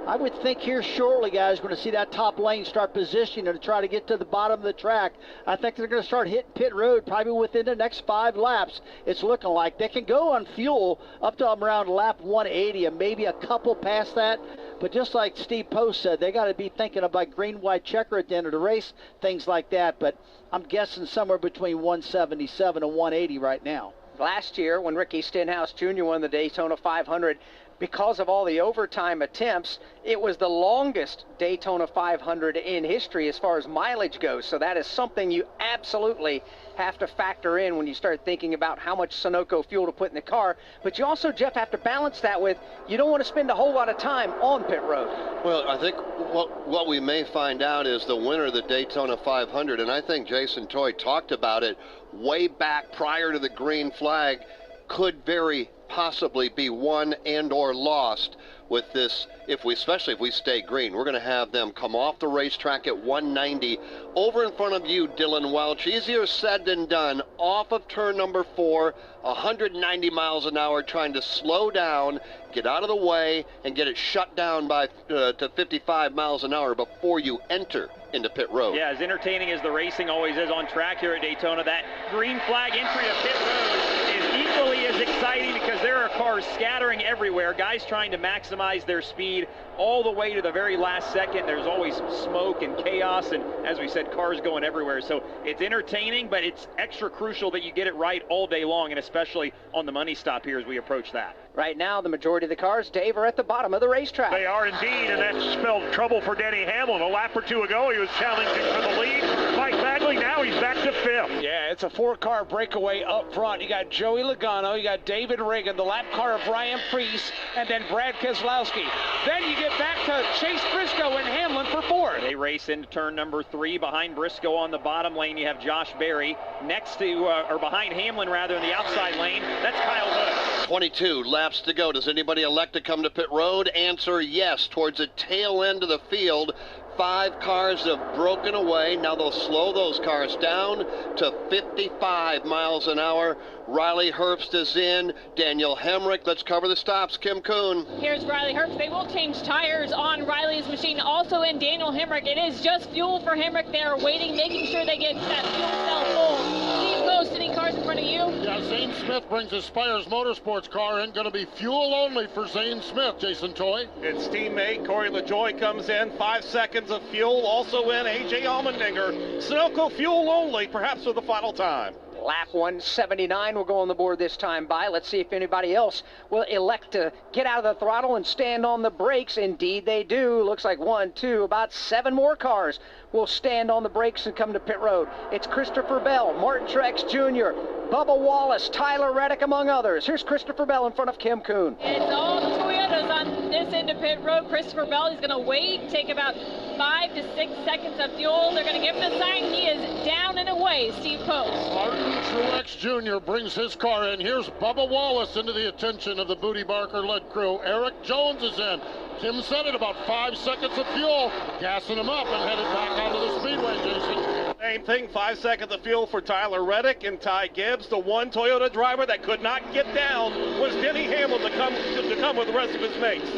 I would think here shortly, guys, we're going to see that top lane start positioning to try to get to the bottom of the track. I think they're going to start hitting pit road probably within the next 5 laps. It's looking like they can go on fuel up to around lap 180 and maybe a couple past that. But just like Steve Post said, they got to be thinking about green, white checker at the end of the race, things like that. But I'm guessing somewhere between 177 and 180 right now. Last year, when Ricky Stenhouse Jr. won the Daytona 500, because of all the overtime attempts, it was the longest Daytona 500 in history as far as mileage goes. So that is something you absolutely have to factor in when you start thinking about how much Sunoco fuel to put in the car. But you also, Jeff, have to balance that with you don't want to spend a whole lot of time on pit road. Well, I think what we may find out is the winner of the Daytona 500, and I think Jason Toy talked about it way back prior to the green flag, could very possibly be won and or lost with this, especially if we stay green. We're going to have them come off the racetrack at 190 over in front of you, Dylan Welch. Easier said than done. Off of turn number 4, 190 miles an hour, trying to slow down, get out of the way, and get it shut down by to 55 miles an hour before you enter into pit road. Yeah, as entertaining as the racing always is on track here at Daytona, that green flag entry to pit road is equally as exciting because there are cars scattering everywhere, guys trying to maximize their speed all the way to the very last second. There's always smoke and chaos, and as we said, cars going everywhere. So it's entertaining, but it's extra crucial that you get it right all day long, and especially on the money stop here as we approach that. Right now, the majority of the cars, Dave, are at the bottom of the racetrack. They are indeed, and that spelled trouble for Denny Hamlin. A lap or two ago, he was challenging for the lead. Mike Bagley, now he's back to 5th. Yeah, it's a 4-car breakaway up front. You got Joey Logano, you got David Reagan, the lap car of Ryan Preece, and then Brad Keselowski. Then you get back to Chase Briscoe and Hamlin for 4th. They race into turn number 3 behind Briscoe on the bottom lane. You have Josh Berry next to, or behind Hamlin rather, in the outside lane. That's Kyle Busch. 22 laps to go. Does anybody elect to come to pit road? Answer yes. Towards the tail end of the field, 5 cars have broken away. Now they'll slow those cars down to 55 miles an hour. Riley Herbst is in. Daniel Hemrick. Let's cover the stops. Kim Kuhn. Here's Riley Herbst. They will change tires on Riley's machine. Also in Daniel Hemrick. It is just fuel for Hemrick. They are waiting, making sure they get that fuel cell full. Steve Post, any cars in front of you? Yeah, Zane Smith brings his Spires Motorsports car in. Going to be fuel only for Zane Smith, Jason Toy. Its teammate Corey LaJoie comes in. 5 seconds of fuel. Also in A.J. Allmendinger. Sunoco fuel only, perhaps for the final time. Lap 179 will go on the board this time by. Let's see if anybody else will elect to get out of the throttle and stand on the brakes. Indeed they do. Looks like 1, 2, about 7 more cars will stand on the brakes and come to pit road. It's Christopher Bell, Martin Truex Jr., Bubba Wallace, Tyler Reddick, among others. Here's Christopher Bell in front of Kim Kuhn. It's all the Toyotas on this end of pit road. Christopher Bell, he's going to wait, take about 5 to 6 seconds of fuel. They're going to give him a sign. He is down and away, Steve Post. Martin Truex Jr. brings his car in. Here's Bubba Wallace into the attention of the Booty Barker-led crew. Eric Jones is in. Tim said it, about 5 seconds of fuel, gassing him up and headed back onto the speedway, Jason. Same thing, 5 seconds of fuel for Tyler Reddick and Ty Gibbs. The one Toyota driver that could not get down was Denny Hamlin to come with the rest of his mates.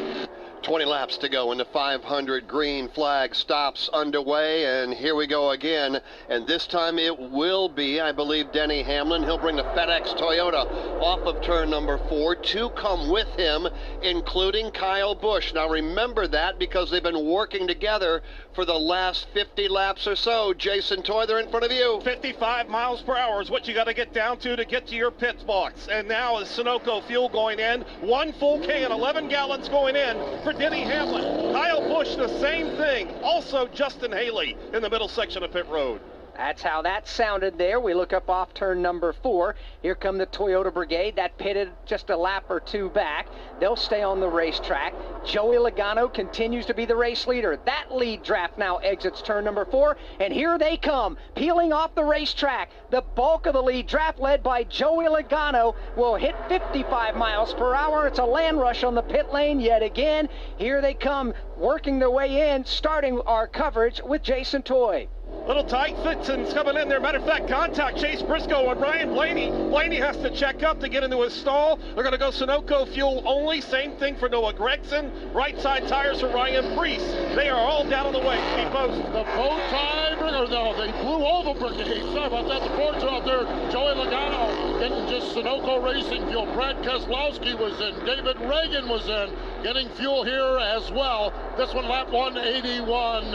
20 laps to go in the 500. Green flag stops underway, and here we go again. And this time it will be, I believe, Denny Hamlin. He'll bring the FedEx Toyota off of turn number 4. 2 come with him, including Kyle Busch. Now remember that because they've been working together for the last 50 laps or so. Jason Toy, they're in front of you. 55 miles per hour is what you got to get down to get to your pit box. And now is Sunoco fuel going in. 1 full can, 11 gallons going in for Denny Hamlin. Kyle Busch, the same thing. Also Justin Haley in the middle section of pit road. That's how that sounded there. We look up off turn number 4. Here come the Toyota Brigade. That pitted just a lap or 2 back. They'll stay on the racetrack. Joey Logano continues to be the race leader. That lead draft now exits turn number 4. And here they come, peeling off the racetrack. The bulk of the lead draft, led by Joey Logano, will hit 55 miles per hour. It's a land rush on the pit lane yet again. Here they come, working their way in, starting our coverage with Jason Toy. Little tight fixins coming in there. Matter of fact, contact Chase Briscoe and Ryan Blaney. Blaney has to check up to get into his stall. They're going to go Sunoco fuel only. Same thing for Noah Gregson. Right side tires for Ryan Priest. They are all down on the way. Steve Post. The bow tie, or no, they blew all the brigades. Sorry about that. The Fords are out there. Joey Logano getting just Sunoco racing fuel. Brad Keselowski was in. David Reagan was in. Getting fuel here as well. This one, lap 181.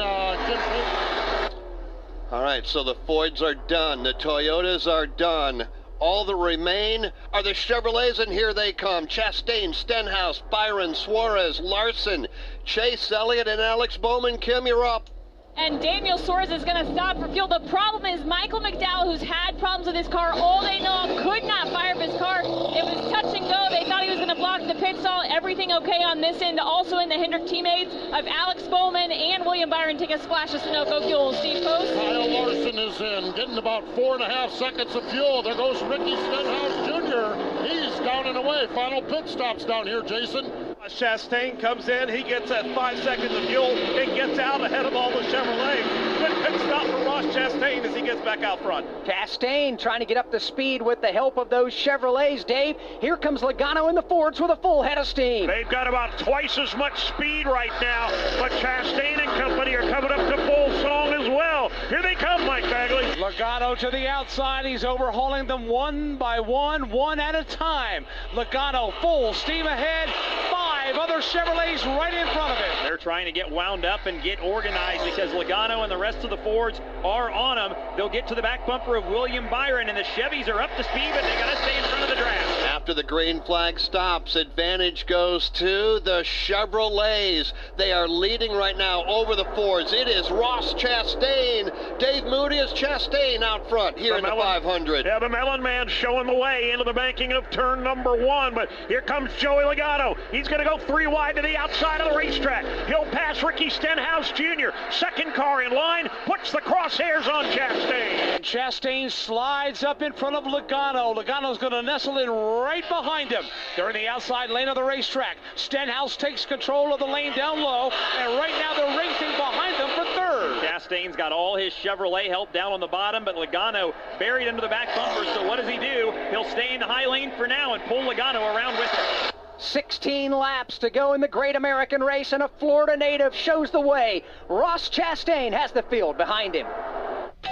All right, so the Fords are done. The Toyotas are done. All that remain are the Chevrolets, and here they come. Chastain, Stenhouse, Byron, Suarez, Larson, Chase Elliott, and Alex Bowman. Kim, you're up. And Daniel Suarez is going to stop for fuel. The problem is Michael McDowell, who's had problems with his car all day long, could not fire up his car. It was touch and go. They thought he was going to block the pit stall. Everything okay on this end. Also in the Hendrick teammates of Alex Bowman and William Byron take a splash of Sunoco fuel. Steve Post. Kyle Larson is in, getting about 4.5 seconds of fuel. There goes Ricky Stenhouse Jr. He's down and away. Final pit stops down here, Jason. Chastain comes in. He gets that 5 seconds of fuel and gets out ahead of all the Chevrolets. Good pit stop for Ross Chastain as he gets back out front. Chastain trying to get up to speed with the help of those Chevrolets, Dave. Here comes Logano in the Fords with a full head of steam. They've got about twice as much speed right now, but Chastain and company are coming up to full song as well. Here they come, Mike Bagley. Logano to the outside. He's overhauling them one by one at a time. Logano full steam ahead. 5 other Chevrolets right in front of him. They're trying to get wound up and get organized because Logano and the rest of the Fords are on them. They'll get to the back bumper of William Byron, and the Chevys are up to speed, but they got to stay in front of the draft. After the green flag stops, advantage goes to the Chevrolets. They are leading right now over the Fords. It is Ross Chastain. Dave Moody is Chastain out front here in the 500. Yeah, the Melon Man showing the way into the banking of turn number 1, but here comes Joey Logano. He's going to go 3 wide to the outside of the racetrack. He'll pass Ricky Stenhouse Jr. Second car in line, puts the crosshairs on Chastain. And Chastain slides up in front of Logano. Logano's going to nestle in right behind him. They're in the outside lane of the racetrack. Stenhouse takes control of the lane down low, and right now they're racing behind them for third. Chastain's got all his Chevrolet help down on the bottom, but Logano buried under the back bumper, so what does he do? He'll stay in the high lane for now and pull Logano around with him. 16 laps to go in the Great American Race, and a Florida native shows the way. Ross Chastain has the field behind him.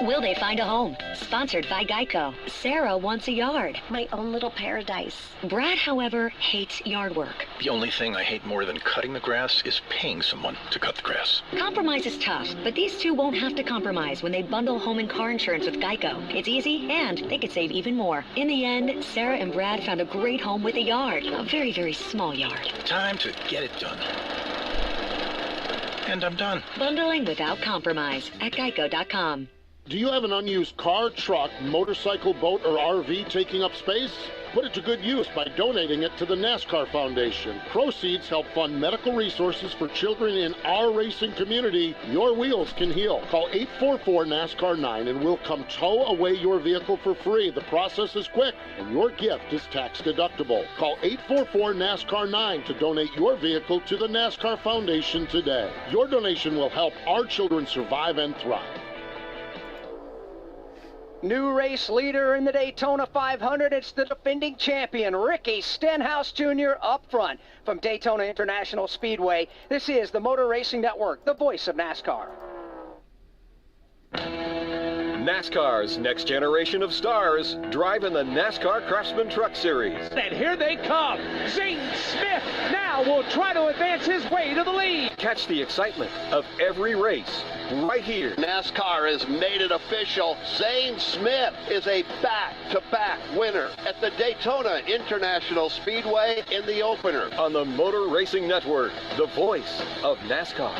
Will they find a home? Sponsored by Geico. Sarah wants a yard. My own little paradise. Brad, however, hates yard work. The only thing I hate more than cutting the grass is paying someone to cut the grass. Compromise is tough, but these two won't have to compromise when they bundle home and car insurance with Geico. It's easy, and they could save even more. In the end, Sarah and Brad found a great home with a yard. A very, very small yard. Time to get it done. And I'm done. Bundling without compromise at Geico.com. Do you have an unused car, truck, motorcycle, boat, or RV taking up space? Put it to good use by donating it to the NASCAR Foundation. Proceeds help fund medical resources for children in our racing community. Your wheels can heal. Call 844-NASCAR-9 and we'll come tow away your vehicle for free. The process is quick and your gift is tax deductible. Call 844-NASCAR-9 to donate your vehicle to the NASCAR Foundation today. Your donation will help our children survive and thrive. New race leader in the Daytona 500. It's the defending champion, Ricky Stenhouse Jr. up front from Daytona International Speedway. This is the Motor Racing Network, the voice of NASCAR. NASCAR's next generation of stars drive in the NASCAR Craftsman Truck Series. And here they come. Zane Smith now will try to advance his way to the lead. Catch the excitement of every race right here. NASCAR has made it official. Zane Smith is a back-to-back winner at the Daytona International Speedway in the opener. On the Motor Racing Network, the voice of NASCAR.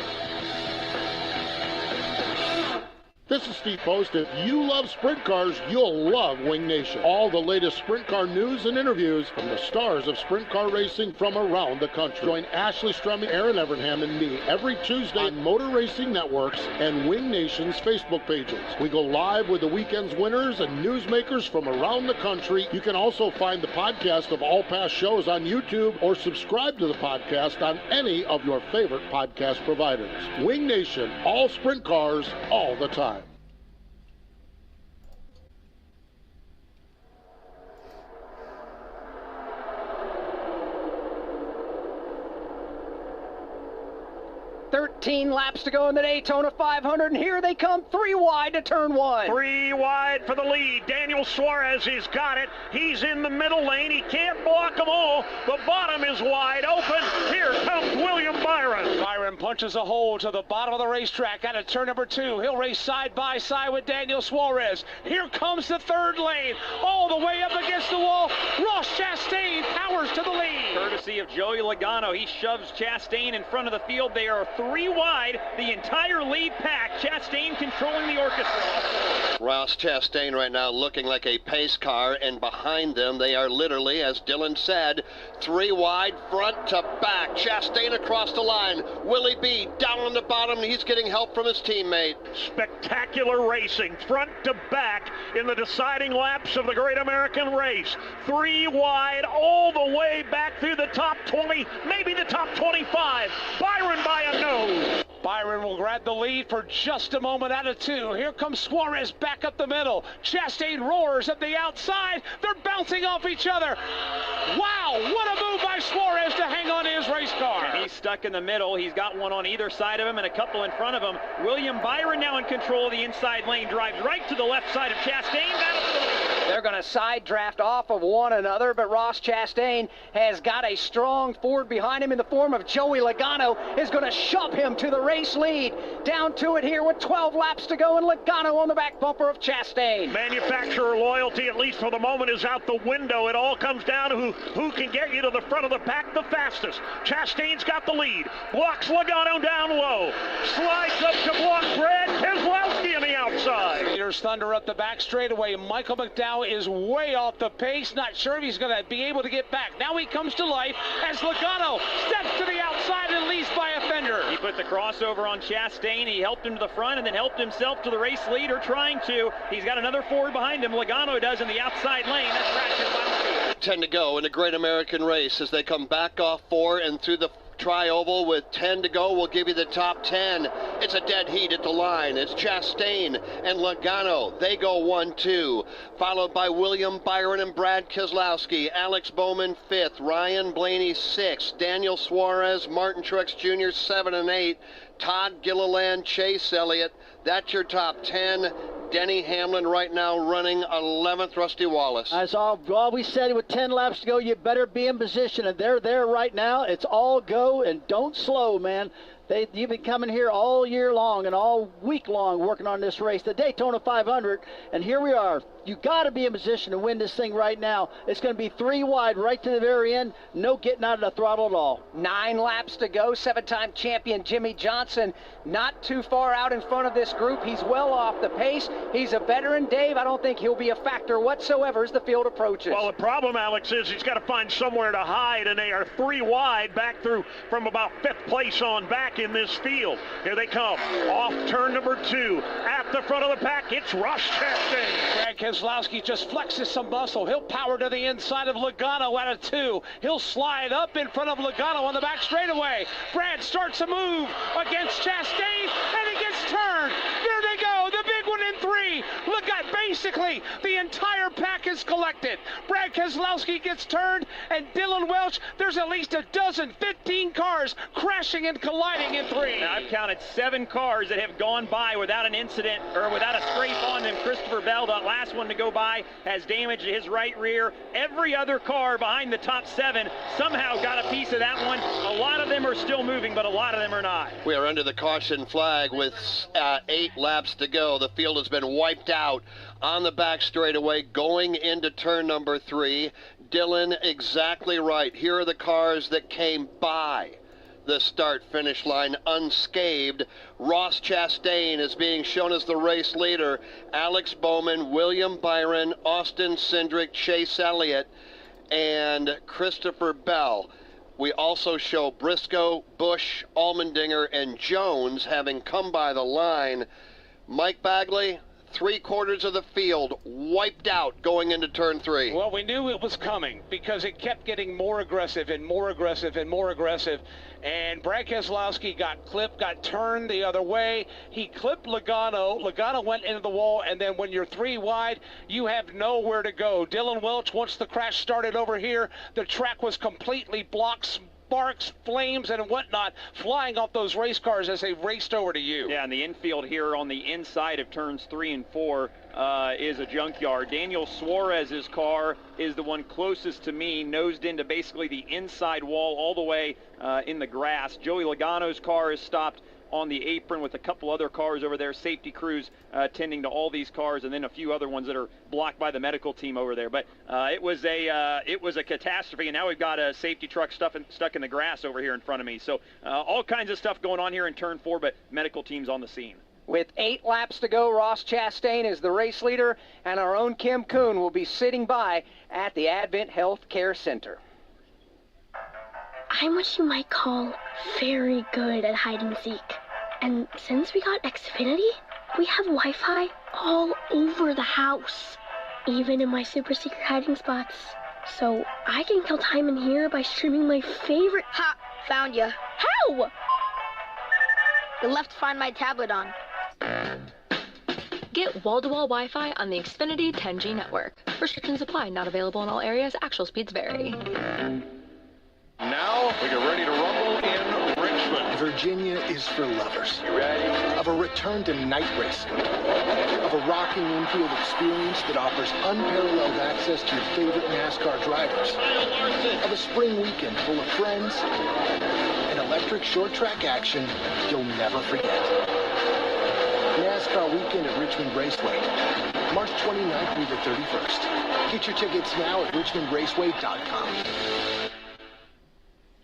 This is Steve Post. If you love sprint cars, you'll love Wing Nation. All the latest sprint car news and interviews from the stars of sprint car racing from around the country. Join Ashley Strumming, Aaron Evernham, and me every Tuesday on Motor Racing Networks and Wing Nation's Facebook pages. We go live with the weekend's winners and newsmakers from around the country. You can also find the podcast of all past shows on YouTube or subscribe to the podcast on any of your favorite podcast providers. Wing Nation, all sprint cars, all the time. Thirteen laps to go in the Daytona 500, and here they come, 3 wide to turn 1. 3 wide for the lead. Daniel Suarez has got it. He's in the middle lane. He can't block them all. The bottom is wide open. Here comes William Byron. Byron punches a hole to the bottom of the racetrack out of turn number 2. He'll race side by side with Daniel Suarez. Here comes the third lane, all the way up against the wall. Ross Chastain powers to the lead. Courtesy of Joey Logano, he shoves Chastain in front of the field. They are 3 wide, the entire lead pack. Chastain controlling the orchestra. Ross Chastain right now looking like a pace car, and behind them they are literally, as Dylan said, 3 wide, front to back. Chastain across the line. Willie B down on the bottom. He's getting help from his teammate. Spectacular racing, front to back in the deciding laps of the Great American Race. 3 wide, all the way back through the top 20, maybe the top 25. Byron by a nose. Byron will grab the lead for just a moment out of 2. Here comes Suarez back up the middle. Chastain roars at the outside. They're bouncing off each other. Wow, what a move by Suarez to hang on to his race car. And he's stuck in the middle. He's got one on either side of him and a couple in front of him. William Byron now in control of the inside lane. Drives right to the left side of Chastain. Battle for the lead. They're going to side draft off of one another, but Ross Chastain has got a strong Ford behind him in the form of Joey Logano, is going to shove him to the race lead. Down to it here with 12 laps to go, and Logano on the back bumper of Chastain. Manufacturer loyalty, at least for the moment, is out the window. It all comes down to who can get you to the front of the pack the fastest. Chastain's got the lead. Blocks Logano down low. Slides up to block Brad Keselowski on the outside. Here's Thunder up the back straightaway. Michael McDowell is way off the pace. Not sure if he's going to be able to get back. Now he comes to life as Logano steps to the outside and leads by a fender. He put the crossover on Chastain. He helped him to the front and then helped himself to the race leader trying to. He's got another Ford behind him. Logano does in the outside lane. That's Ratchet. 10 to go in the Great American Race as they come back off 4 and through the tri-oval with 10 to go. We'll give you the top 10. It's a dead heat at the line. It's Chastain and Logano. They go 1-2, followed by William Byron and Brad Keselowski. Alex Bowman 5th, Ryan Blaney 6th, Daniel Suarez, Martin Truex Jr. 7 and 8, Todd Gilliland, Chase Elliott. That's your top 10. Denny Hamlin right now running 11th, Rusty Wallace. As all we said with 10 laps to go, you better be in position, and they're there right now. It's all go, and don't slow, man. You've been coming here all year long and all week long working on this race, the Daytona 500, and here we are. You got to be in position to win this thing right now. It's going to be 3 wide right to the very end. No getting out of the throttle at all. 9 laps to go. 7-time champion Jimmy Johnson not too far out in front of this group. He's well off the pace. He's a veteran. Dave, I don't think he'll be a factor whatsoever as the field approaches. Well, the problem, Alex, is he's got to find somewhere to hide, and they are 3 wide back through from about 5th place on back in this field. Here they come. Off turn number 2. At the front of the pack, it's Ross Chastain. Brad Keselowski just flexes some muscle. He'll power to the inside of Logano out of 2. He'll slide up in front of Logano on the back straightaway. Brad starts a move against Chastain, and he gets turned. There they go. The big one in 3. basically the entire pack is collected. Brad Keselowski gets turned, and Dylan Welch, there's at least a dozen, 15 cars crashing and colliding in 3. Now, I've counted 7 cars that have gone by without an incident or without a scrape on them. Christopher Bell, the last one to go by, has damage to his right rear. Every other car behind the top 7 somehow got a piece of that one. A lot of them are still moving, but a lot of them are not. We are under the caution flag with 8 laps to go. The field has been wiped out on the back straightaway going into turn number 3. Dylan, exactly right. Here are the cars that came by the start-finish line unscathed. Ross Chastain is being shown as the race leader. Alex Bowman, William Byron, Austin Cindric, Chase Elliott, and Christopher Bell. We also show Briscoe, Busch, Allmendinger, and Jones having come by the line. Mike Bagley, 3/4 of the field wiped out going into turn 3. Well, we knew it was coming because it kept getting more aggressive and more aggressive and more aggressive. And Brad Keselowski got clipped, got turned the other way. He clipped Logano. Logano went into the wall, and then when you're 3 wide, you have nowhere to go. Dylan Welch, once the crash started over here, the track was completely blocked. Sparks, flames, and whatnot flying off those race cars as they raced over to you. Yeah, and the infield here on the inside of turns 3 and 4 is a junkyard. Daniel Suarez's car is the one closest to me, nosed into basically the inside wall all the way in the grass. Joey Logano's car is stopped on the apron with a couple other cars over there, safety crews tending to all these cars, and then a few other ones that are blocked by the medical team over there. But it was a catastrophe, and now we've got a safety truck stuck in the grass over here in front of me. So all kinds of stuff going on here in turn 4, but medical team's on the scene. With 8 laps to go, Ross Chastain is the race leader, and our own Kim Kuhn will be sitting by at the Advent Health Care Center. I'm what you might call very good at hide and seek. And since we got Xfinity, we have Wi-Fi all over the house, even in my super secret hiding spots. So I can kill time in here by streaming my favorite... Ha! Found ya. How? You left Find My tablet on. Get wall-to-wall Wi-Fi on the Xfinity 10G network. Restrictions apply. Not available in all areas. Actual speeds vary. Now we get ready to rumble in Richmond. Virginia is for lovers. You ready? Of a return to night racing. Of a rocking infield experience that offers unparalleled access to your favorite NASCAR drivers. Of a spring weekend full of friends and electric short track action you'll never forget. NASCAR Weekend at Richmond Raceway, March 29th through the 31st. Get your tickets now at richmondraceway.com.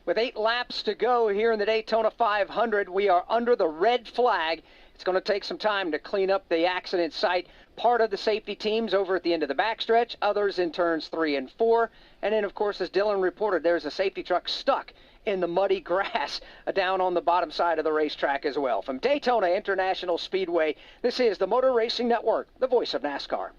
With 8 laps to go here in the Daytona 500, we are under the red flag. It's going to take some time to clean up the accident site. Part of the safety teams over at the end of the backstretch, others in turns 3 and 4. And then, of course, as Dylan reported, there's a safety truck stuck in the muddy grass down on the bottom side of the racetrack as well. From Daytona International Speedway, this is the Motor Racing Network, the voice of NASCAR.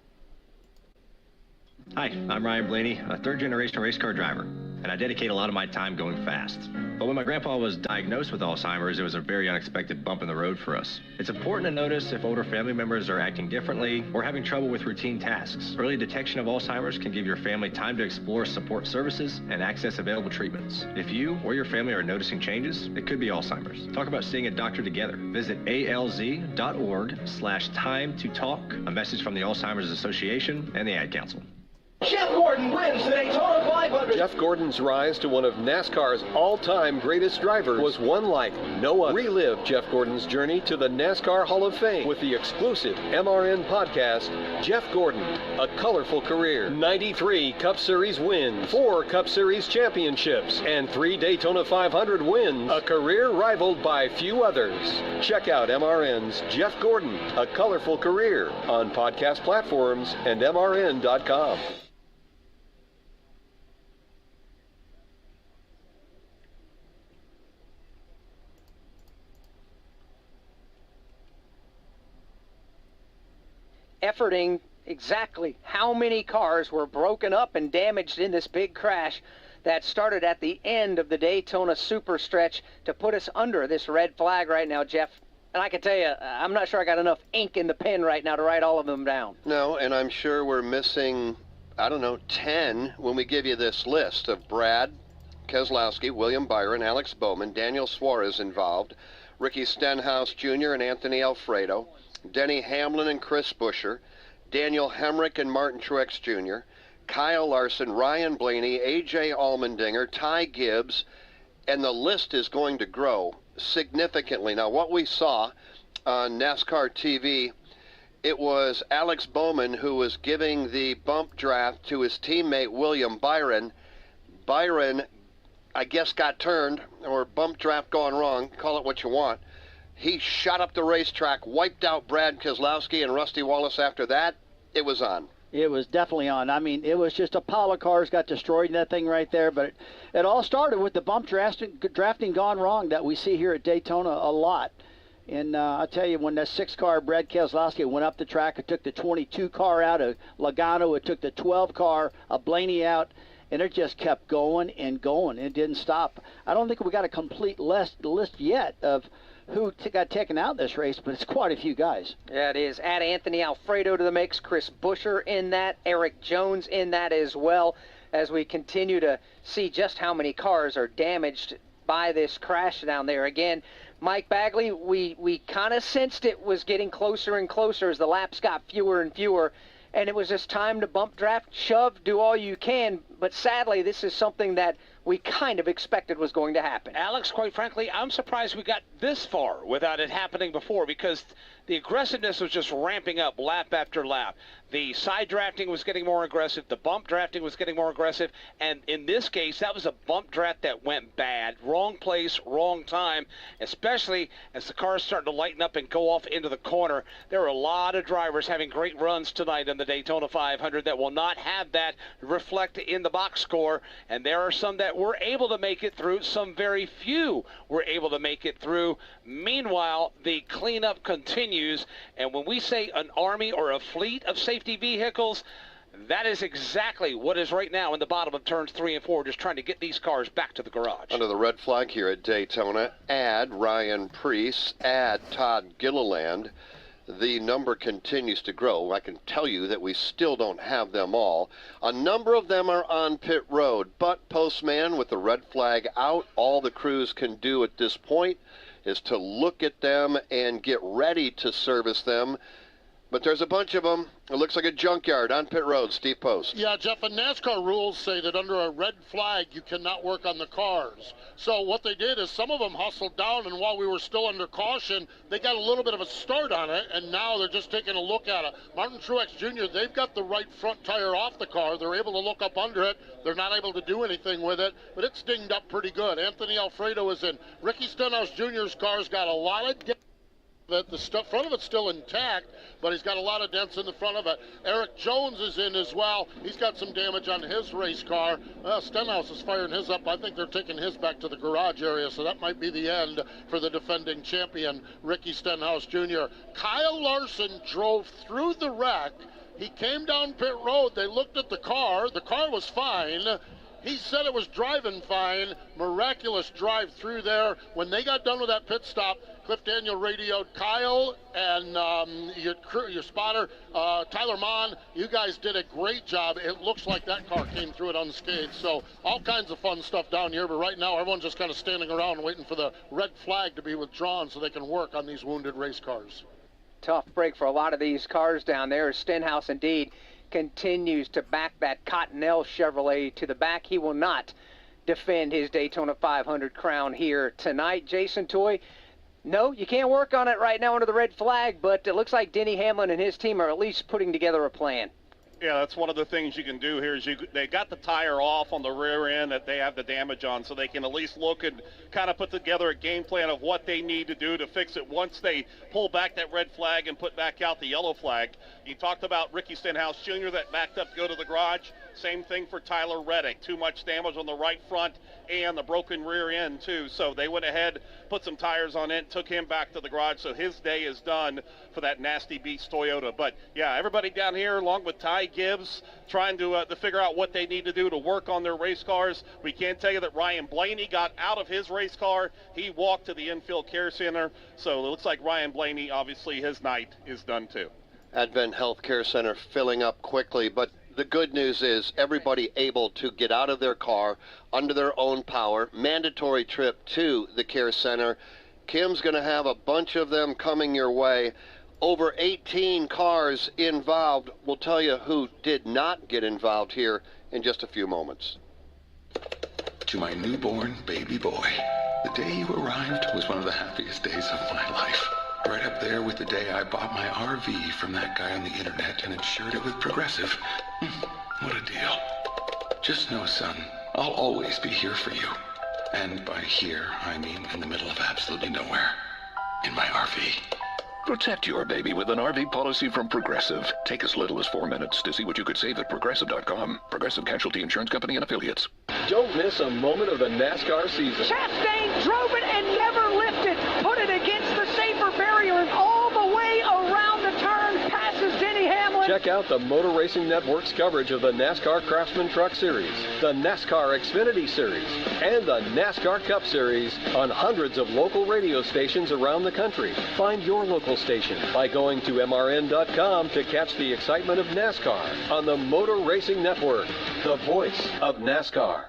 Hi, I'm Ryan Blaney, a third-generation race car driver, and I dedicate a lot of my time going fast. But when my grandpa was diagnosed with Alzheimer's, it was a very unexpected bump in the road for us. It's important to notice if older family members are acting differently or having trouble with routine tasks. Early detection of Alzheimer's can give your family time to explore support services and access available treatments. If you or your family are noticing changes, it could be Alzheimer's. Talk about seeing a doctor together. Visit alz.org/time to talk. A message from the Alzheimer's Association and the Ad Council. Jeff Gordon wins the Daytona 500. Jeff Gordon's rise to one of NASCAR's all-time greatest drivers was one like no other. Relive Jeff Gordon's journey to the NASCAR Hall of Fame with the exclusive MRN podcast, Jeff Gordon, A Colorful Career. 93 Cup Series wins, 4 Cup Series championships, and 3 Daytona 500 wins. A career rivaled by few others. Check out MRN's Jeff Gordon, A Colorful Career on podcast platforms and MRN.com. Efforting exactly how many cars were broken up and damaged in this big crash that started at the end of the Daytona Super Stretch to put us under this red flag right now, Jeff. And I can tell you, I'm not sure I got enough ink in the pen right now to write all of them down. No, and I'm sure we're missing, I don't know, 10 when we give you this list of Brad Keselowski, William Byron, Alex Bowman, Daniel Suarez involved, Ricky Stenhouse Jr. and Anthony Alfredo, Denny Hamlin and Chris Buescher, Daniel Hemrick and Martin Truex Jr., Kyle Larson, Ryan Blaney, A.J. Allmendinger, Ty Gibbs, and the list is going to grow significantly. Now, what we saw on NASCAR TV, it was Alex Bowman who was giving the bump draft to his teammate William Byron. Byron, I guess, got turned, or bump draft gone wrong, call it what you want. He shot up the racetrack, wiped out Brad Keselowski and Rusty Wallace. After that, it was on. It was definitely on. I mean, it was just a pile of cars got destroyed in that thing right there. But it all started with the bump drafting gone wrong that we see here at Daytona a lot. And I'll tell you, when that 6-car Brad Keselowski went up the track, it took the 22 car out of Logano. It took the 12 car of Blaney out. And it just kept going and going. It didn't stop. I don't think we got a complete list yet of who got taken out in this race, but it's quite a few guys. Yeah, it is. Add Anthony Alfredo to the mix, Chris Buescher in that, Eric Jones in that as well, as we continue to see just how many cars are damaged by this crash down there. Again, Mike Bagley, we kind of sensed it was getting closer and closer as the laps got fewer and fewer, and it was just time to bump draft, shove, do all you can, but sadly this is something that we kind of expected was going to happen. Alex, quite frankly, I'm surprised we got this far without it happening before, because the aggressiveness was just ramping up lap after lap. The side drafting was getting more aggressive. The bump drafting was getting more aggressive. And in this case, that was a bump draft that went bad. Wrong place, wrong time, especially as the cars starting to lighten up and go off into the corner. There are a lot of drivers having great runs tonight in the Daytona 500 that will not have that reflect in the box score. And there are some that were able to make it through. Some very few were able to make it through. Meanwhile, the cleanup continues. And when we say an army or a fleet of safety vehicles, that is exactly what is right now in the bottom of turns 3 and 4, just trying to get these cars back to the garage. Under the red flag here at Daytona, add Ryan Preece, add Todd Gilliland. The number continues to grow. I can tell you that we still don't have them all. A number of them are on pit road, but Postman, with the red flag out, all the crews can do at this point is to look at them and get ready to service them. But there's a bunch of them. It looks like a junkyard on pit road. Steve Post. Yeah, Jeff, and NASCAR rules say that under a red flag, you cannot work on the cars. So what they did is some of them hustled down, and while we were still under caution, they got a little bit of a start on it, and now they're just taking a look at it. Martin Truex Jr., they've got the right front tire off the car. They're able to look up under it. They're not able to do anything with it, but it's dinged up pretty good. Anthony Alfredo is in. Ricky Stenhouse Jr.'s car's got a lot of the front of it's still intact, but he's got a lot of dents in the front of it. Eric Jones is in as well. He's got some damage on his race car. Stenhouse is firing his up. I think they're taking his back to the garage area, so that might be the end for the defending champion, Ricky Stenhouse Jr. Kyle Larson drove through the wreck. He came down pit road. They looked at the car. The car was fine. He said it was driving fine. Miraculous drive through there. When they got done with that pit stop, Cliff Daniel radioed Kyle and your spotter, Tyler Mon. You guys did a great job. It looks like that car came through it unscathed. So all kinds of fun stuff down here. But right now, everyone's just kind of standing around waiting for the red flag to be withdrawn so they can work on these wounded race cars. Tough break for a lot of these cars down there. Stenhouse indeed continues to back that Cottonelle Chevrolet to the back. He will not defend his Daytona 500 crown here tonight. Jason Toy, no, you can't work on it right now under the red flag, but it looks like Denny Hamlin and his team are at least putting together a plan. Yeah, that's one of the things you can do here is they got the tire off on the rear end that they have the damage on, so they can at least look and kind of put together a game plan of what they need to do to fix it once they pull back that red flag and put back out the yellow flag. You talked about Ricky Stenhouse Jr. that backed up to go to the garage. Same thing for Tyler Reddick. Too much damage on the right front and the broken rear end, too. So they went ahead, put some tires on it, took him back to the garage. So his day is done for that Nasty Beast Toyota. But, yeah, everybody down here, along with Ty Gibbs, trying to figure out what they need to do to work on their race cars. We can tell you that Ryan Blaney got out of his race car. He walked to the infield care center. So it looks like Ryan Blaney, obviously, his night is done, too. Advent Health Care Center filling up quickly, but the good news is everybody able to get out of their car under their own power. Mandatory trip to the care center. Kim's going to have a bunch of them coming your way. Over 18 cars involved. We'll tell you who did not get involved here in just a few moments. To my newborn baby boy, the day you arrived was one of the happiest days of my life. Right up there with the day I bought my RV from that guy on the internet and insured it with Progressive. What a deal. Just know, son, I'll always be here for you. And by here, I mean in the middle of absolutely nowhere. In my RV. Protect your baby with an RV policy from Progressive. Take as little as 4 minutes to see what you could save at Progressive.com. Progressive Casualty Insurance Company and Affiliates. Don't miss a moment of the NASCAR season. Chastain drove it and never lifted. Put it against the safer barrier and all the way around the turn. Passes Denny Hamlin. Check out the Motor Racing Network's coverage of the NASCAR Craftsman Truck Series, the NASCAR Xfinity Series, and the NASCAR Cup Series on hundreds of local radio stations around the country. Find your local station by going to MRN.com to catch the excitement of NASCAR on the Motor Racing Network, the voice of NASCAR.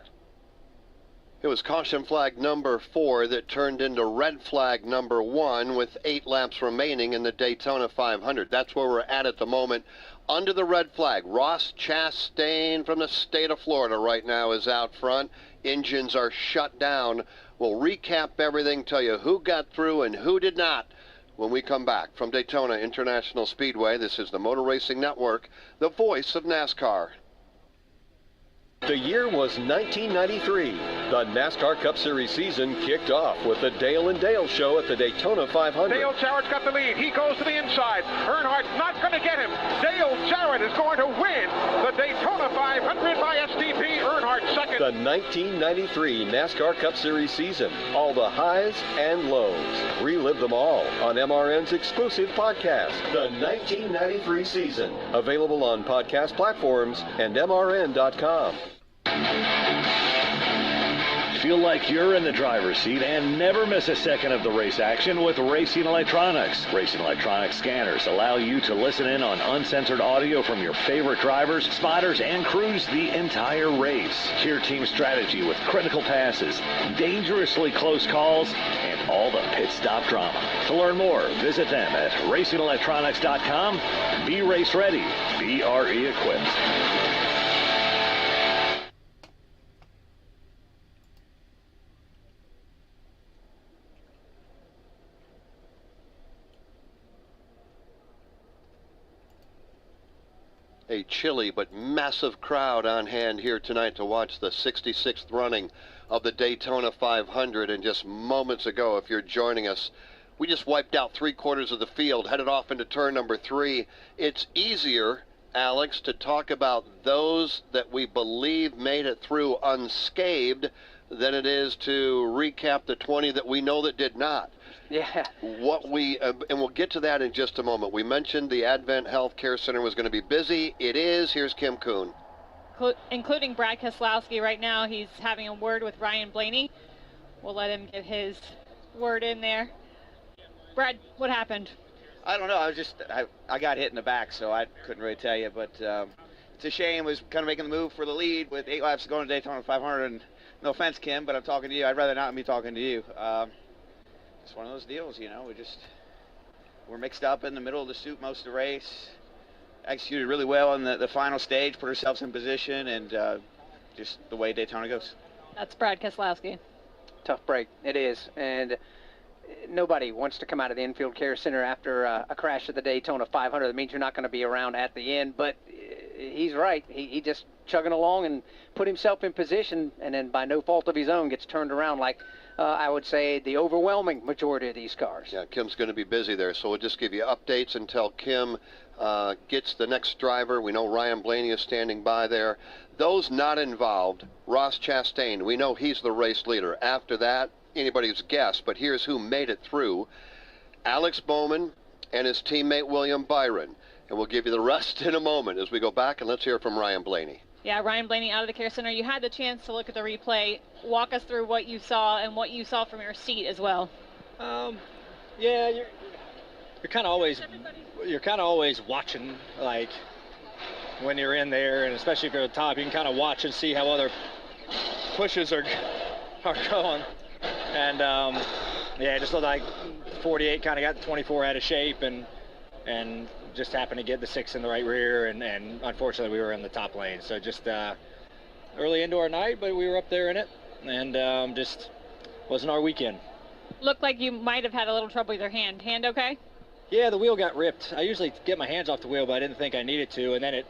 It was caution flag number 4 that turned into red flag number 1 with 8 laps remaining in the Daytona 500. That's where we're at the moment. Under the red flag, Ross Chastain from the state of Florida right now is out front. Engines are shut down. We'll recap everything, tell you who got through and who did not when we come back from Daytona International Speedway. This is the Motor Racing Network, the voice of NASCAR. The year was 1993. The NASCAR Cup Series season kicked off with the Dale and Dale show at the Daytona 500. Dale Jarrett's got the lead. He goes to the inside. Earnhardt's not going to get him. Dale Jarrett is going to win the Daytona 500 by STP. Earnhardt second. The 1993 NASCAR Cup Series season. All the highs and lows. Relive them all on MRN's exclusive podcast, the 1993 season. Available on podcast platforms and MRN.com. Feel like you're in the driver's seat and never miss a second of the race action with Racing Electronics. Racing Electronics scanners allow you to listen in on uncensored audio from your favorite drivers, spotters, and crews the entire race. Hear team strategy with critical passes, dangerously close calls, and all the pit stop drama. To learn more, visit them at racingelectronics.com. Be race ready. Be RE equipped. A chilly but massive crowd on hand here tonight to watch the 66th running of the Daytona 500. And just moments ago, if you're joining us, we just wiped out 3/4 of the field, headed off into turn number 3. It's easier, Alex, to talk about those that we believe made it through unscathed than it is to recap the 20 that we know that did not. Yeah. And we'll get to that in just a moment. We mentioned the Advent Health Care Center was going to be busy. It is. Here's Kim Kuhn. Including Brad Keselowski right now. He's having a word with Ryan Blaney. We'll let him get his word in there. Brad, what happened? I don't know. I got hit in the back, so I couldn't really tell you. But it's a shame. Was kind of making the move for the lead with 8 laps to go in Daytona 500. And no offense, Kim, but I'm talking to you. I'd rather not be talking to you. It's one of those deals, you know. We're mixed up in the middle of the soup most of the race. Executed really well on the final stage, put ourselves in position, and just the way Daytona goes. That's Brad Keselowski. Tough break. It is. And nobody wants to come out of the infield care center after a crash at the Daytona 500. That means you're not going to be around at the end. But he's right. He just chugging along and put himself in position, and then by no fault of his own gets turned around like I would say the overwhelming majority of these cars. Yeah, Kim's going to be busy there, so we'll just give you updates until Kim gets the next driver. We know Ryan Blaney is standing by there. Those not involved, Ross Chastain, we know he's the race leader. After that, anybody's guess, but here's who made it through. Alex Bowman and his teammate William Byron. And we'll give you the rest in a moment as we go back, and let's hear from Ryan Blaney. Yeah, Ryan Blaney out of the care center. You had the chance to look at the replay. Walk us through what you saw and what you saw from your seat as well. Yeah, you're kind of always watching, like when you're in there, and especially if you're at the top, you can kind of watch and see how other pushes are going. And yeah, it just looked like 48 kind of got the 24 out of shape, and just happened to get the 6 in the right rear, and unfortunately we were in the top lane. So just early into our night, but we were up there in it, and just wasn't our weekend. Looked like you might have had a little trouble with your hand. Hand okay? Yeah, the wheel got ripped. I usually get my hands off the wheel, but I didn't think I needed to, and then it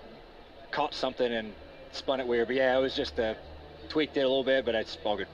caught something and spun it weird. But yeah, it was just tweaked it a little bit, but it's all good.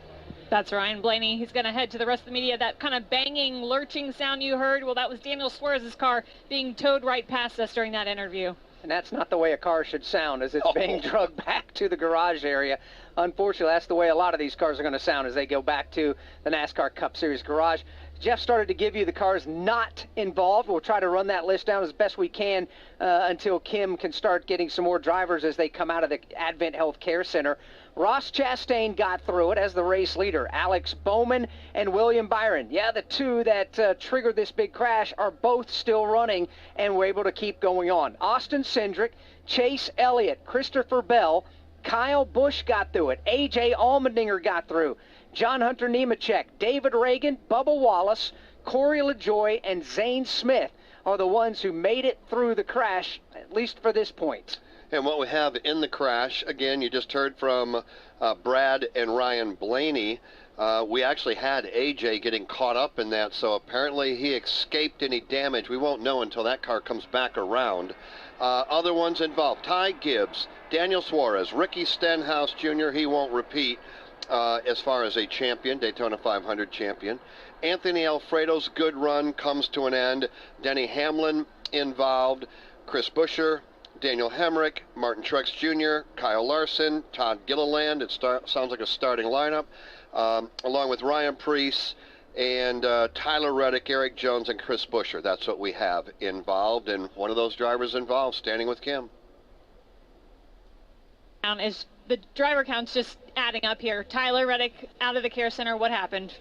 That's Ryan Blaney. He's going to head to the rest of the media. That kind of banging, lurching sound you heard, well, that was Daniel Suarez's car being towed right past us during that interview. And that's not the way a car should sound as it's being dragged back to the garage area. Unfortunately, that's the way a lot of these cars are going to sound as they go back to the NASCAR Cup Series garage. Jeff started to give you the cars not involved. We'll try to run that list down as best we can until Kim can start getting some more drivers as they come out of the Advent Health Care Center. Ross Chastain got through it as the race leader. Alex Bowman and William Byron. Yeah, the two that triggered this big crash are both still running and were able to keep going on. Austin Cindric, Chase Elliott, Christopher Bell, Kyle Busch got through it. A.J. Allmendinger got through. John Hunter Nemechek, David Reagan, Bubba Wallace, Corey LaJoie, and Zane Smith are the ones who made it through the crash, at least for this point. And what we have in the crash, again, you just heard from Brad and Ryan Blaney. We actually had AJ getting caught up in that, so apparently he escaped any damage. We won't know until that car comes back around. Other ones involved, Ty Gibbs, Daniel Suarez, Ricky Stenhouse Jr., he won't repeat as far as a champion, Daytona 500 champion. Anthony Alfredo's good run comes to an end. Denny Hamlin involved, Chris Buescher, Daniel Hemrick, Martin Truex Jr., Kyle Larson, Todd Gilliland. It sounds like a starting lineup, along with Ryan Preece and Tyler Reddick, Eric Jones, and Chris Buescher. That's what we have involved, and one of those drivers involved standing with Kim. Is the driver count's just adding up here. Tyler Reddick out of the care center. What happened?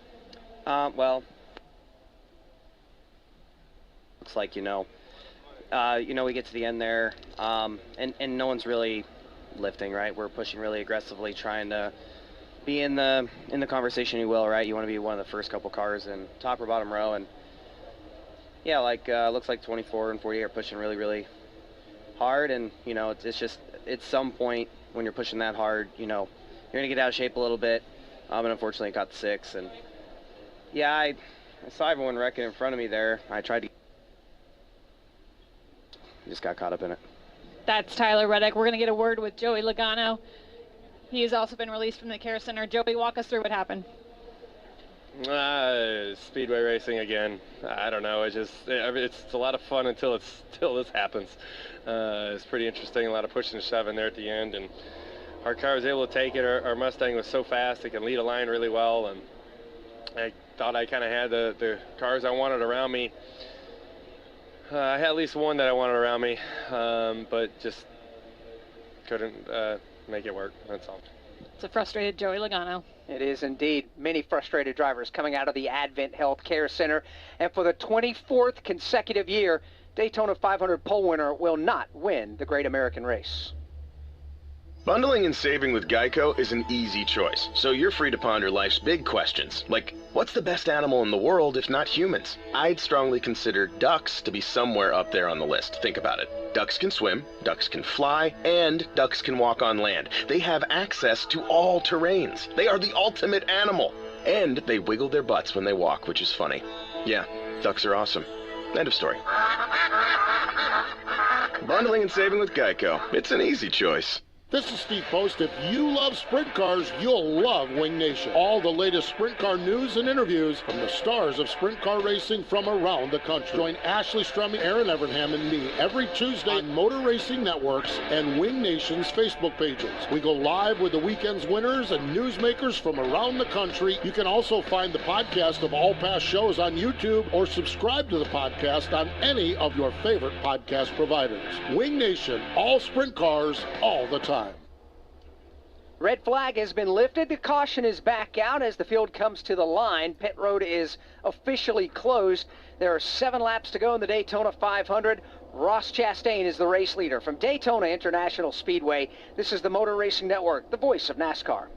Well, looks like we get to the end there, and no one's really lifting, right? We're pushing really aggressively, trying to be in the conversation, you will, right? You want to be one of the first couple cars in top or bottom row, and yeah, looks like 24 and 48 are pushing really, really hard, and it's just at some point when you're pushing that hard, you're gonna get out of shape a little bit, and unfortunately it got the 6, and yeah, I saw everyone wrecking in front of me there. I tried to. Just got caught up in it. That's Tyler Reddick. We're going to get a word with Joey Logano. He has also been released from the care center. Joey, walk us through what happened. Speedway racing again. I don't know. It's a lot of fun until this happens. It's pretty interesting. A lot of pushing and shoving there at the end, and our car was able to take it. Our Mustang was so fast; it can lead a line really well, and I thought I kind of had the cars I wanted around me. I had at least one that I wanted around me, but just couldn't make it work. That's all. It's a frustrated Joey Logano. It is indeed. Many frustrated drivers coming out of the Advent Health Care Center. And for the 24th consecutive year, Daytona 500 pole winner will not win the Great American Race. Bundling and saving with Geico is an easy choice, so you're free to ponder life's big questions, like, what's the best animal in the world if not humans? I'd strongly consider ducks to be somewhere up there on the list. Think about it. Ducks can swim, ducks can fly, and ducks can walk on land. They have access to all terrains. They are the ultimate animal. And they wiggle their butts when they walk, which is funny. Yeah, ducks are awesome. End of story. Bundling and saving with Geico. It's an easy choice. This is Steve Post. If you love sprint cars, you'll love Wing Nation. All the latest sprint car news and interviews from the stars of sprint car racing from around the country. Join Ashley Strumming, Aaron Evernham, and me every Tuesday on Motor Racing Networks and Wing Nation's Facebook pages. We go live with the weekend's winners and newsmakers from around the country. You can also find the podcast of all past shows on YouTube or subscribe to the podcast on any of your favorite podcast providers. Wing Nation, all sprint cars, all the time. Red flag has been lifted. The caution is back out as the field comes to the line. Pit road is officially closed. There are 7 laps to go in the Daytona 500. Ross Chastain is the race leader. From Daytona International Speedway, this is the Motor Racing Network, the voice of NASCAR.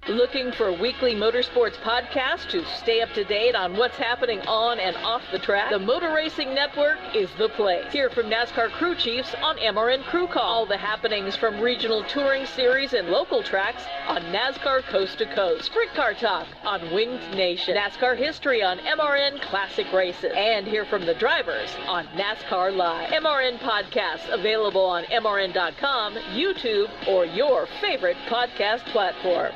Looking for a weekly motorsports podcast to stay up to date on what's happening on and off the track? The Motor Racing Network is the place. Hear from NASCAR crew chiefs on MRN Crew Call. All the happenings from regional touring series and local tracks on NASCAR Coast to Coast. Sprint Car Talk on Winged Nation. NASCAR history on MRN Classic Races. And hear from the drivers on NASCAR Live. MRN podcasts available on MRN.com, YouTube, or your favorite podcast platform.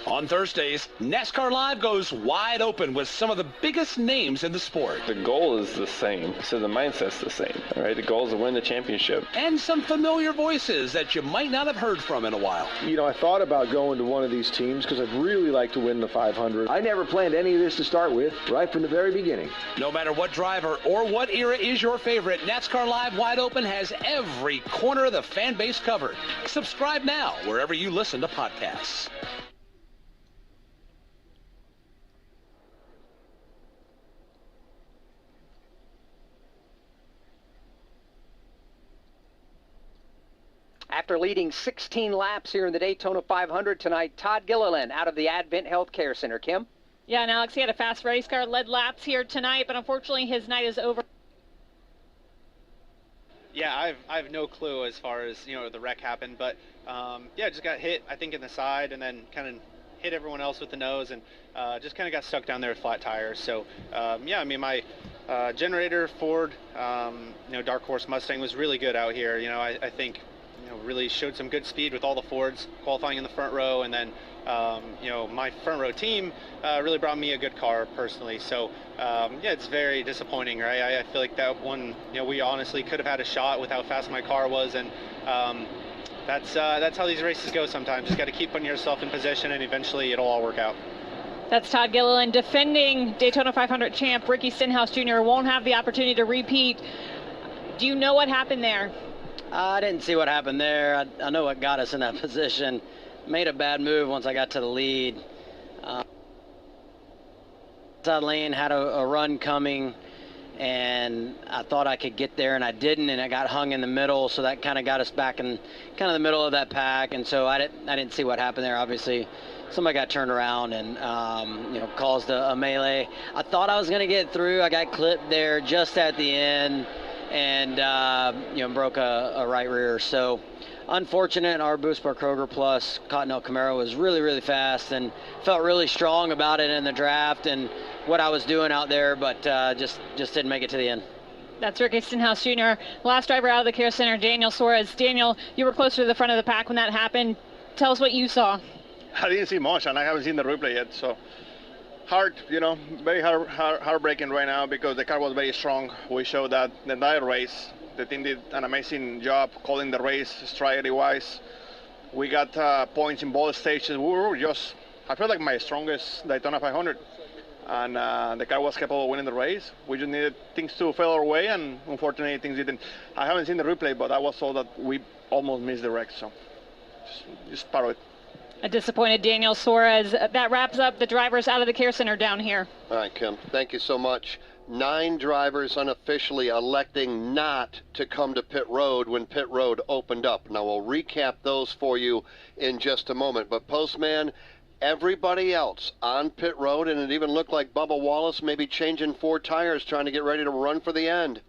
On Thursdays, NASCAR Live goes wide open with some of the biggest names in the sport. The goal is the same, so the mindset's the same, all right? The goal is to win the championship. And some familiar voices that you might not have heard from in a while. You know, I thought about going to one of these teams because I'd really like to win the 500. I never planned any of this to start with, right from the very beginning. No matter what driver or what era is your favorite, NASCAR Live Wide Open has every corner of the fan base covered. Subscribe now wherever you listen to podcasts. After leading 16 laps here in the Daytona 500 tonight, Todd Gilliland out of the Advent Healthcare Center. Kim? Yeah, and Alex, he had a fast race car, led laps here tonight, but unfortunately his night is over. Yeah, I have no clue as far as, the wreck happened, but yeah, just got hit, I think, in the side and then kind of hit everyone else with the nose and just kind of got stuck down there with flat tires. So, yeah, I mean, my generator Ford, Dark Horse Mustang was really good out here. I think, really showed some good speed with all the Fords qualifying in the front row, and then my front row team really brought me a good car personally. So yeah, it's very disappointing, right? I feel like that one, we honestly could have had a shot with how fast my car was, and that's how these races go sometimes. Just got to keep putting yourself in position, and eventually it'll all work out. That's Todd Gilliland. Defending Daytona 500 champ Ricky Stenhouse Jr. won't have the opportunity to repeat. Do you know what happened there? I didn't see what happened there. I know what got us in that position. Made a bad move once I got to the lead. Outside lane had a run coming, and I thought I could get there, and I didn't, and I got hung in the middle, so that kind of got us back in kind of the middle of that pack, and so I didn't see what happened there. Obviously, somebody got turned around and caused a melee. I thought I was going to get through. I got clipped there just at the end, and broke a right rear. So unfortunate. Our Boost Bar Kroger Plus Cottonelle Camaro was really, really fast and felt really strong about it in the draft and what I was doing out there, but just didn't make it to the end. That's Ricky Stenhouse Jr., last driver out of the care center, Daniel Suarez. Daniel, you were closer to the front of the pack when that happened. Tell us what you saw. I didn't see much, and I haven't seen the replay yet, so hard, very heartbreaking right now because the car was very strong. We showed that the entire race. The team did an amazing job calling the race strategy-wise. We got points in both stages. We were I felt like my strongest Daytona 500. And the car was capable of winning the race. We just needed things to fall our way, and unfortunately things didn't. I haven't seen the replay, but I was told that we almost missed the wreck, so just part of it. A disappointed Daniel Suarez. That wraps up the drivers out of the care center down here. All right, Kim, thank you so much. 9 drivers unofficially electing not to come to pit road when pit road opened up. Now, we'll recap those for you in just a moment. But, Postman, everybody else on pit road, and it even looked like Bubba Wallace maybe changing 4 tires trying to get ready to run for the end.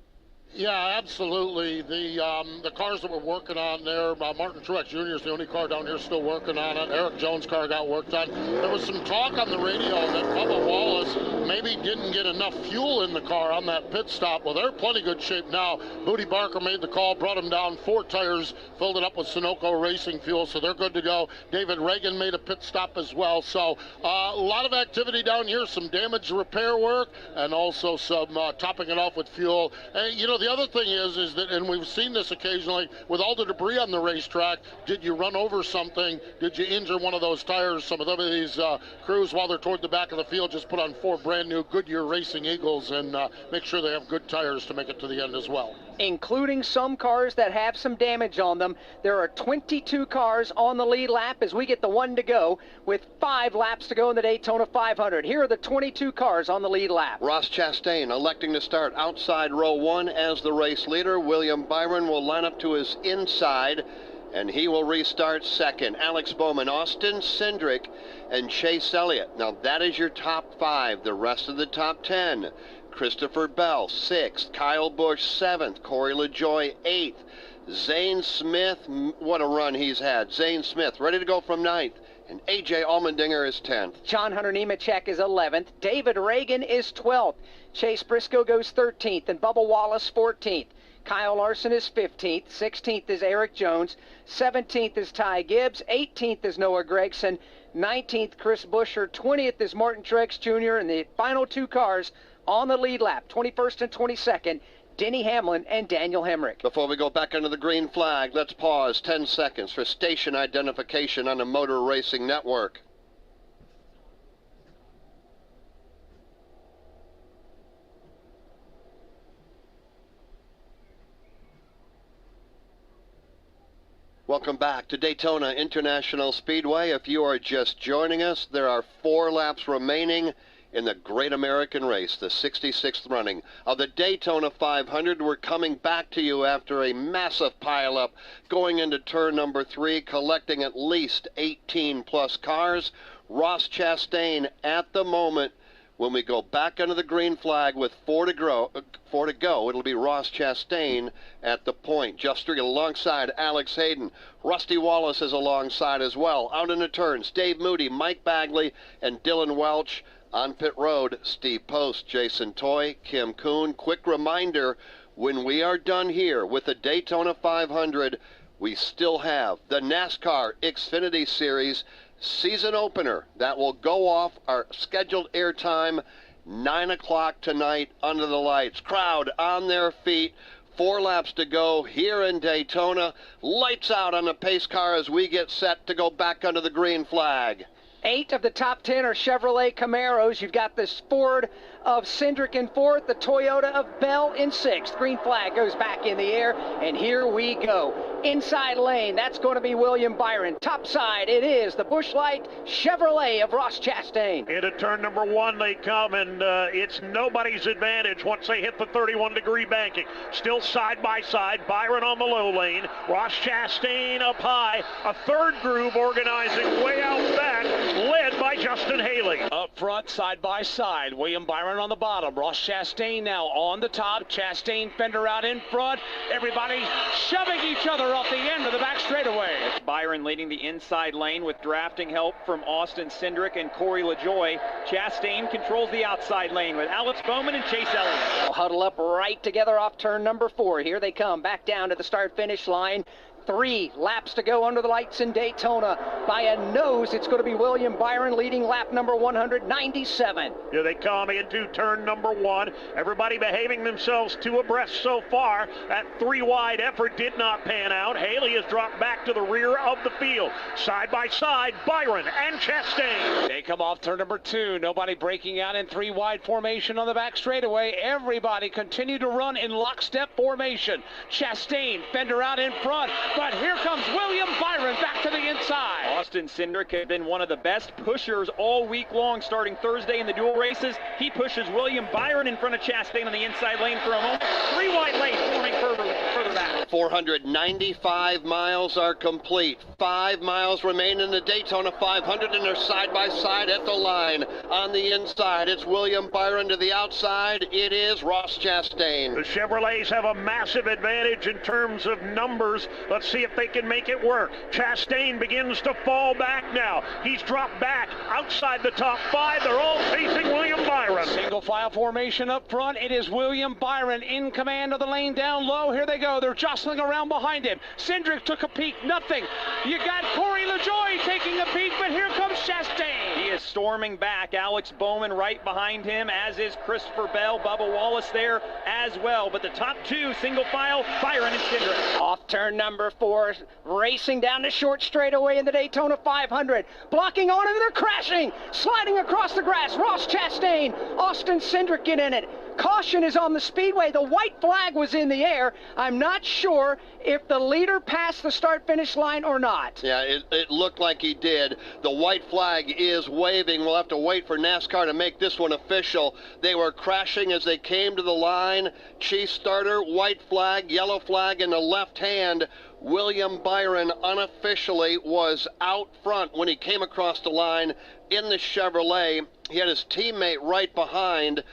Yeah, absolutely. The cars that we're working on there, Martin Truex Jr. is the only car down here still working on it. Eric Jones' car got worked on. There was some talk on the radio that Bubba Wallace maybe didn't get enough fuel in the car on that pit stop. Well, they're plenty good shape now. Booty Barker made the call, brought them down 4 tires, filled it up with Sunoco racing fuel, so they're good to go. David Reagan made a pit stop as well. So a lot of activity down here, some damage repair work, and also some topping it off with fuel. And, you know, the other thing is that, and we've seen this occasionally, with all the debris on the racetrack, did you run over something? Did you injure one of those tires? Some of these crews, while they're toward the back of the field, just put on 4 brand new Goodyear Racing Eagles and make sure they have good tires to make it to the end as well. Including some cars that have some damage on them. There are 22 cars on the lead lap as we get the 1 to go with 5 laps to go in the Daytona 500. Here are the 22 cars on the lead lap. Ross Chastain electing to start outside row 1 as the race leader. William Byron will line up to his inside, and he will restart second. Alex Bowman, Austin Cindric, and Chase Elliott. Now that is your top 5. The rest of the top 10. Christopher Bell, 6th. Kyle Busch, 7th. Corey LaJoie, 8th. Zane Smith, what a run he's had. Zane Smith, ready to go from 9th. And A.J. Allmendinger is 10th. John Hunter Nemechek is 11th. David Reagan is 12th. Chase Briscoe goes 13th. And Bubba Wallace, 14th. Kyle Larson is 15th. 16th is Eric Jones. 17th is Ty Gibbs. 18th is Noah Gragson. 19th, Chris Buescher. 20th is Martin Truex Jr. And the final 2 cars on the lead lap, 21st and 22nd, Denny Hamlin and Daniel Hemrick. Before we go back under the green flag, let's pause 10 seconds for station identification on the Motor Racing Network. Welcome back to Daytona International Speedway. If you are just joining us, there are 4 laps remaining in the Great American Race, the 66th running of the Daytona 500. We're coming back to you after a massive pileup going into turn number 3, collecting at least 18 plus cars. Ross Chastain at the moment. When we go back under the green flag with 4 to go, it'll be Ross Chastain at the point. Jeff Strickland alongside Alex Hayden. Rusty Wallace is alongside as well. Out in the turns, Dave Moody, Mike Bagley, and Dylan Welch. On pit road, Steve Post, Jason Toy, Kim Kuhn. Quick reminder, when we are done here with the Daytona 500, we still have the NASCAR Xfinity Series season opener that will go off our scheduled airtime 9 o'clock tonight under the lights. Crowd on their feet. 4 laps to go here in Daytona. Lights out on the pace car as we get set to go back under the green flag. 8 of the top 10 are Chevrolet Camaros. You've got this Ford of Cindric in 4th, the Toyota of Bell in 6th. Green flag goes back in the air, and here we go. Inside lane, that's going to be William Byron. Top side, it is the Busch Light Chevrolet of Ross Chastain. Into turn number 1 they come, and it's nobody's advantage once they hit the 31-degree banking. Still side by side, Byron on the low lane, Ross Chastain up high, a 3rd group organizing way out back, led by Justin Haley. Up front, side by side, William Byron on the bottom, Ross Chastain now on the top, Chastain fender out in front, everybody shoving each other off the end of the back straightaway. Byron leading the inside lane with drafting help from Austin Cindric and Corey LaJoie. Chastain controls the outside lane with Alex Bowman and Chase Elliott. They'll huddle up right together off turn number 4. Here they come back down to the start-finish line. 3 laps to go under the lights in Daytona. By a nose, it's going to be William Byron leading lap number 197. Here they come into turn number 1. Everybody behaving themselves 2 abreast so far. That 3-wide effort did not pan out. Haley has dropped back to the rear of the field. Side by side, Byron and Chastain. They come off turn number 2. Nobody breaking out in 3-wide formation on the back straightaway. Everybody continue to run in lockstep formation. Chastain, fender out in front. But here comes William Byron back to the inside. Austin Cindric has been one of the best pushers all week long, starting Thursday in the dual races. He pushes William Byron in front of Chastain on the inside lane for a moment. 3-wide lane forming further back. 495 miles are complete. 5 miles remain in the Daytona 500, and they're side by side at the line. On the inside, it's William Byron. To the outside, it is Ross Chastain. The Chevrolets have a massive advantage in terms of numbers. Let's see if they can make it work. Chastain begins to fall back now. He's dropped back outside the top 5. They're all facing William Byron. Single File formation up front. It is William Byron in command of the lane down low. Here they go. They're jostling around behind him. Cindric took a peek. Nothing. You got Corey LaJoie taking a peek, but here comes Chastain. He is storming back. Alex Bowman right behind him, as is Christopher Bell. Bubba Wallace there as well. But the top two, single file, Byron and Cindric. Off turn number 4, racing down the short straightaway in the Daytona 500. Blocking on, and they're crashing. Sliding across the grass. Ross Chastain, Austin Cindric get in it. Caution is on the speedway. The white flag was in the air. I'm not sure if the leader passed the start-finish line or not. Yeah, it looked like he did. The white flag is waving. We'll have to wait for NASCAR to make this one official. They were crashing as they came to the line. Chief starter, white flag, yellow flag in the left hand. William Byron unofficially was out front when he came across the line in the Chevrolet. He had his teammate right behind.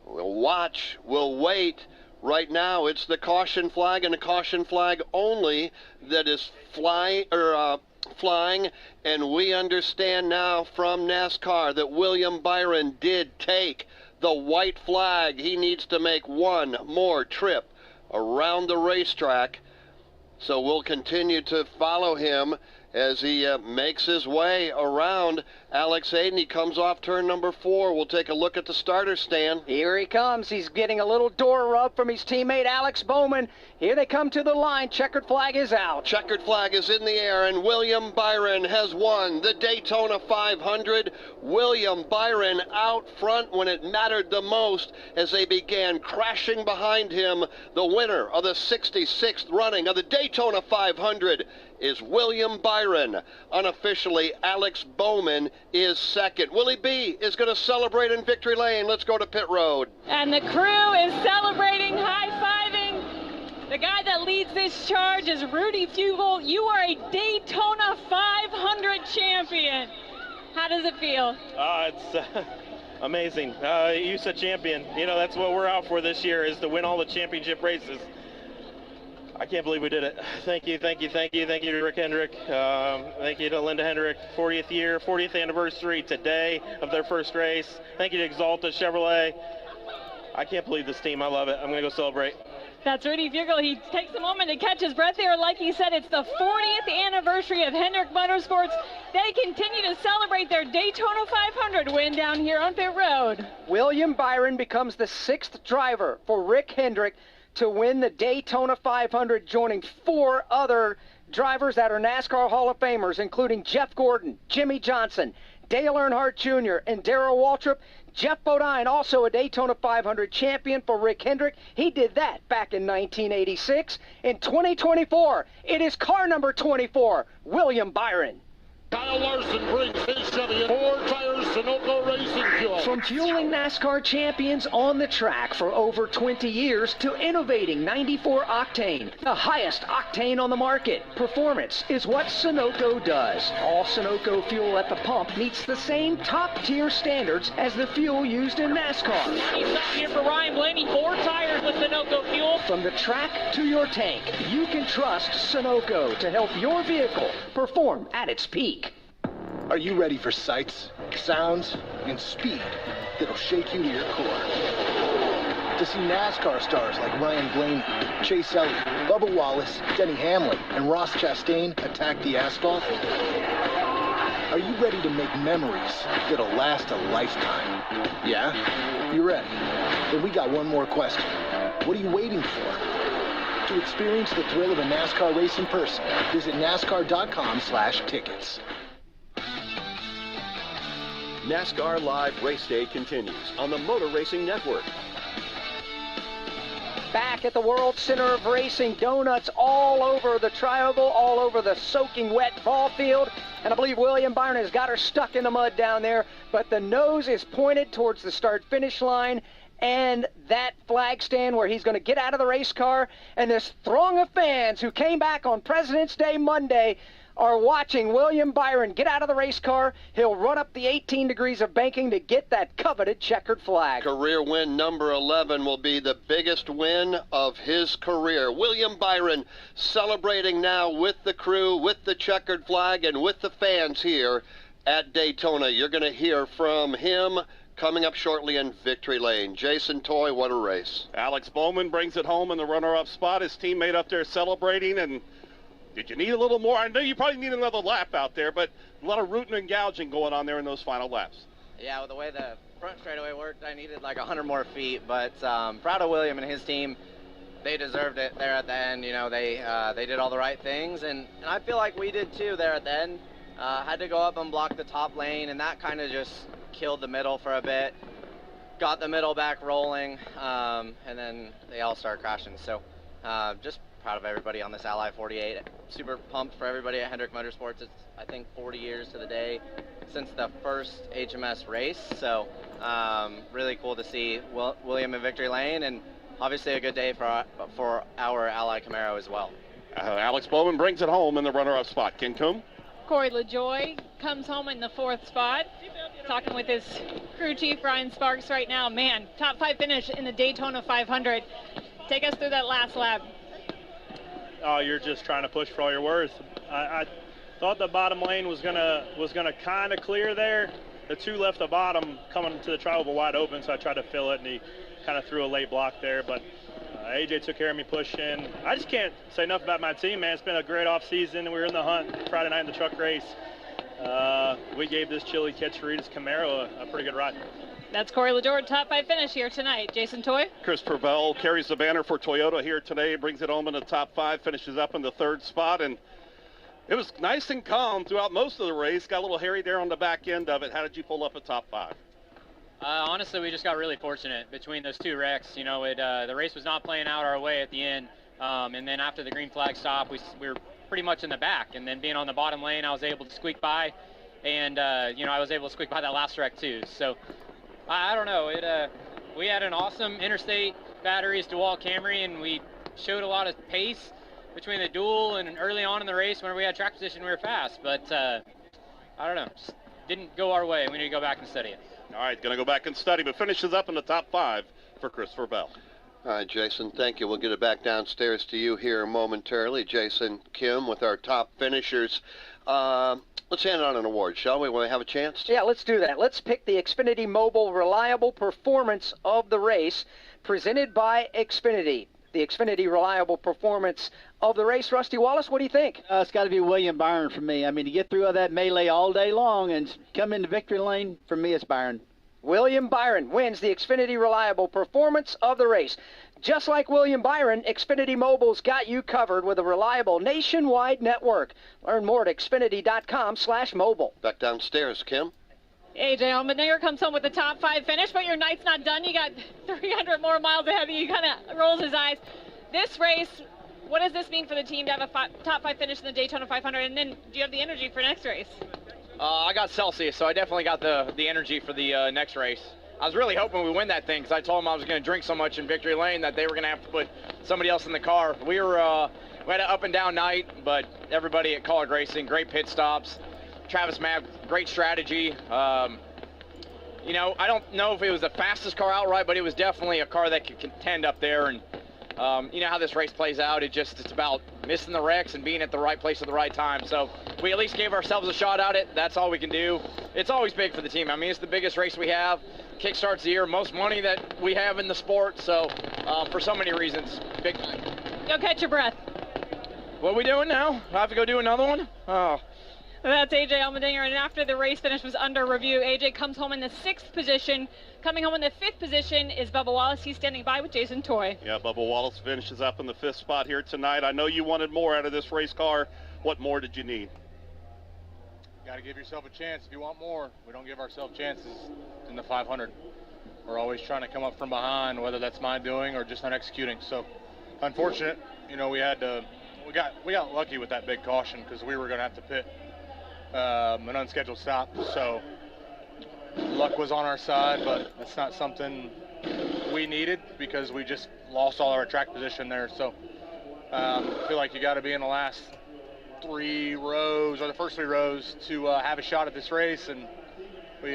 We'll watch, we'll wait. Right now, it's the caution flag and the caution flag only that is flying, and we understand now from NASCAR that William Byron did take the white flag. He needs to make one more trip around the racetrack, so we'll continue to follow him as he makes his way around. Alex Hayden, he comes off turn number 4. We'll take a look at the starter stand. Here he comes. He's getting a little door rub from his teammate Alex Bowman. Here they come to the line. Checkered flag is out. Checkered flag is in the air, and William Byron has won the Daytona 500. William Byron out front when it mattered the most as they began crashing behind him. The winner of the 66th running of the Daytona 500 is William Byron. Unofficially, Alex Bowman is second. Willie B is going to celebrate in victory lane. Let's go to pit road. And the crew is celebrating, high-fiving. The guy that leads this charge is Rudy Fugle. You are a Daytona 500 champion. How does it feel? It's amazing. You said champion. You know, that's what we're out for this year, is to win all the championship races. I can't believe we did it. Thank you to Rick Hendrick. Thank you to Linda Hendrick. 40th anniversary today of their first race. Thank you to Exalta Chevrolet. I can't believe this team. I love it. I'm going to go celebrate. That's Rudy Fugle. He takes a moment to catch his breath there. Like he said, it's the 40th anniversary of Hendrick Motorsports. They continue to celebrate their Daytona 500 win down here on pit road. William Byron becomes the 6th driver for Rick Hendrick to win the Daytona 500, joining 4 other drivers that are NASCAR Hall of Famers, including Jeff Gordon, Jimmy Johnson, Dale Earnhardt Jr., and Darrell Waltrip. Jeff Bodine, also a Daytona 500 champion for Rick Hendrick. He did that back in 1986. In 2024, it is car number 24, William Byron. Kyle Larson brings his Chevy in 4 tires, Sunoco Racing Fuel. From fueling NASCAR champions on the track for over 20 years to innovating 94 octane, the highest octane on the market, performance is what Sunoco does. All Sunoco fuel at the pump meets the same top-tier standards as the fuel used in NASCAR. He's up here for Ryan Blaney, 4 tires with Sunoco fuel. From the track to your tank, you can trust Sunoco to help your vehicle perform at its peak. Are you ready for sights, sounds, and speed that'll shake you to your core? To see NASCAR stars like Ryan Blaney, Chase Elliott, Bubba Wallace, Denny Hamlin, and Ross Chastain attack the asphalt? Are you ready to make memories that'll last a lifetime? Yeah? You're ready. Then we got one more question. What are you waiting for? To experience the thrill of a NASCAR race in person, visit NASCAR.com/tickets. NASCAR Live Race Day continues on the Motor Racing Network. Back at the World Center of Racing, donuts all over the tri-oval, all over the soaking wet ball field. And I believe William Byron has got her stuck in the mud down there, but the nose is pointed towards the start-finish line and that flag stand where he's going to get out of the race car. And this throng of fans who came back on President's Day Monday are watching William Byron get out of the race car. He'll run up the 18 degrees of banking to get that coveted checkered flag. Career win number 11 will be the biggest win of his career. William Byron celebrating now with the crew, with the checkered flag, and with the fans here at Daytona. You're going to hear from him coming up shortly in victory lane. Jason Toy, what a race. Alex Bowman brings it home in the runner-up spot. His teammate up there celebrating. And did you need a little more? I know you probably need another lap out there, but a lot of rooting and gouging going on there in those final laps. Yeah, with the way the front straightaway worked, I needed like 100 more feet, but proud of William and his team. They deserved it there at the end. You know, they did all the right things, and I feel like we did too there at the end. Had to go up and block the top lane, and that kind of just killed the middle for a bit. Got the middle back rolling, and then they all started crashing. So just proud of everybody on this Ally 48. Super pumped for everybody at Hendrick Motorsports. It's, I think, 40 years to the day since the first HMS race. So really cool to see William in victory lane, and obviously a good day for our Ally Camaro as well. Alex Bowman brings it home in the runner-up spot. Ken Coombe? Corey LaJoy comes home in the 4th spot. Talking with his crew chief, Ryan Sparks, right now. Man, top 5 finish in the Daytona 500. Take us through that last lap. Oh, you're just trying to push for all you're worth. I thought the bottom lane was gonna kind of clear there. The 2 left the bottom coming to the tri-oval wide open, so I tried to fill it, and he kind of threw a late block there. But AJ took care of me pushing. I just can't say enough about my team, man. It's been a great off season. We were in the hunt Friday night in the truck race. We gave this Chili Quecheritas Camaro a pretty good ride. That's Corey LaJoy, top 5 finish here tonight. Jason Toy? Christopher Bell carries the banner for Toyota here today, brings it home in the top 5, finishes up in the 3rd spot, and it was nice and calm throughout most of the race. Got a little hairy there on the back end of it. How did you pull up a top 5? Honestly, we just got really fortunate between those 2 wrecks. You know, the race was not playing out our way at the end, and then after the green flag stop, we were pretty much in the back, and then being on the bottom lane, I was able to squeak by, and you know, I was able to squeak by that last wreck too. So I don't know. We had an awesome interstate batteries DeWalt Camry, and we showed a lot of pace between the duel and early on in the race. Whenever we had track position, we were fast, but I don't know, just didn't go our way. We need to go back and study it. All right, going to go back and study, but finishes up in the top 5 for Christopher Bell. All right, Jason, thank you. We'll get it back downstairs to you here momentarily. Jason Kim with our top finishers. Let's hand out an award, shall we? Will we have a chance? Yeah, let's do that. Let's pick the Xfinity Mobile Reliable Performance of the race, presented by Xfinity. The Xfinity Reliable Performance of the race. Rusty Wallace, what do you think? It's got to be William Byron for me. I mean, to get through all that melee all day long and come into victory lane, for me, it's Byron. William Byron wins the Xfinity Reliable Performance of the race. Just like William Byron, Xfinity Mobile's got you covered with a reliable nationwide network. Learn more at xfinity.com/mobile. Back downstairs, Kim. AJ Allmendinger comes home with the top 5 finish, but your night's not done. You got 300 more miles ahead of you. He kind of rolls his eyes. This race, what does this mean for the team to have a top 5 finish in the Daytona 500? And then do you have the energy for next race? I got Celsius, so I definitely got the energy for the next race. I was really hoping we win that thing, because I told them I was going to drink so much in victory lane that they were going to have to put somebody else in the car. We had an up and down night, but everybody at College Racing, great pit stops. Travis Mabb, great strategy. You know, I don't know if it was the fastest car outright, but it was definitely a car that could contend up there. And you know how this race plays out. It's about missing the wrecks and being at the right place at the right time. So we at least gave ourselves a shot at it. That's all we can do. It's always big for the team. I mean, it's the biggest race we have. Kickstarts the year, most money that we have in the sport. So for so many reasons, big time. Go catch your breath. What are we doing now? I have to go do another one? Oh. That's AJ Allmendinger, and after the race finish was under review, AJ comes home in the 6th position. Coming home in the 5th position is Bubba Wallace. He's standing by with Jason Toy. Yeah, Bubba Wallace finishes up in the 5th spot here tonight. I know you wanted more out of this race car. What more did you need? Got to give yourself a chance if you want more. We don't give ourselves chances in the 500. We're always trying to come up from behind, whether that's my doing or just not executing. So, unfortunate. You know, we got lucky with that big caution because we were going to have to pit an unscheduled stop. So, luck was on our side, but that's not something we needed because we just lost all our track position there. So, I feel like you got to be in the last 3 rows or the first 3 rows to have a shot at this race. And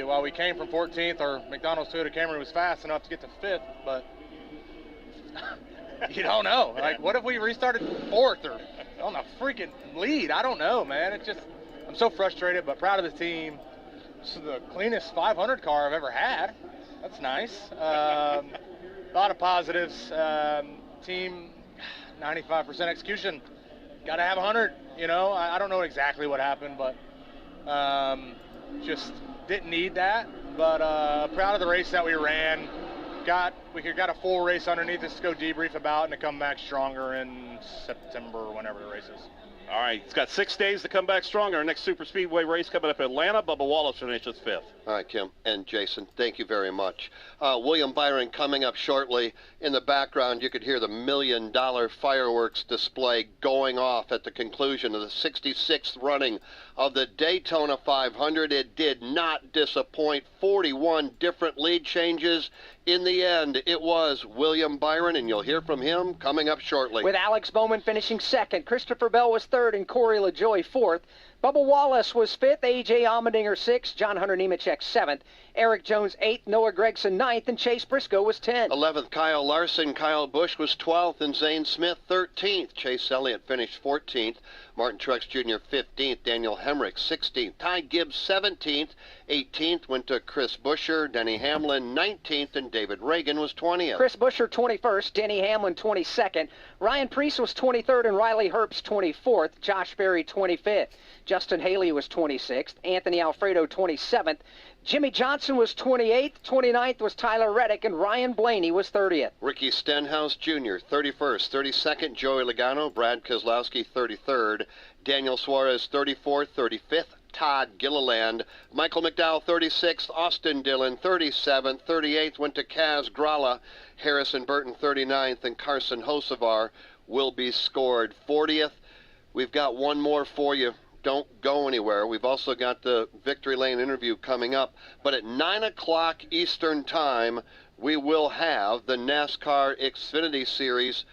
while we came from 14th, our McDonald's Toyota Camry was fast enough to get to 5th, but you don't know. Like, what if we restarted 4th or on the freaking lead? I don't know, man. It's just, I'm so frustrated, but proud of the team. This is the cleanest 500 car I've ever had. That's nice. A lot of positives. Team, 95% execution. Got to have 100. You know, I don't know exactly what happened, but just didn't need that. But proud of the race that we ran. Got a full race underneath us to go debrief about and to come back stronger in September or whenever the race is. All right, it's got 6 days to come back stronger. Our next super speedway race coming up in Atlanta. Bubba Wallace finishes 5th. All right, Kim and Jason, thank you very much. William Byron coming up shortly. In the background, you could hear the $1 million fireworks display going off at the conclusion of the 66th running of the Daytona 500. It did not disappoint. 41 different lead changes. In the end, it was William Byron, and you'll hear from him coming up shortly. With Alex Bowman finishing second, Christopher Bell was third, and Corey LaJoie fourth. Bubba Wallace was fifth, A.J. Allmendinger sixth, John Hunter Nemechek seventh, Eric Jones eighth, Noah Gregson ninth, and Chase Briscoe was 10th. 11th, Kyle Larson. Kyle Busch was 12th, and Zane Smith 13th. Chase Elliott finished 14th. Martin Truex Jr. 15th. Daniel Hemrick 16th. Ty Gibbs 17th. 18th went to Chris Buescher. Denny Hamlin 19th, and David Reagan was 20th. Chris Buescher 21st, Denny Hamlin 22nd, Ryan Preece was 23rd, and Riley Herbst 24th, Josh Berry 25th. Justin Haley was 26th, Anthony Alfredo 27th, Jimmy Johnson was 28th, 29th was Tyler Reddick, and Ryan Blaney was 30th. Ricky Stenhouse Jr., 31st. 32nd, Joey Logano. Brad Keselowski, 33rd. Daniel Suarez, 34th. 35th, Todd Gilliland. Michael McDowell, 36th. Austin Dillon, 37th. 38th went to Kaz Grala. Harrison Burton, 39th. And Carson Hocevar will be scored 40th. We've got one more for you. Don't go anywhere. We've also got the Victory Lane interview coming up. But at 9 o'clock Eastern Time, we will have the NASCAR Xfinity Series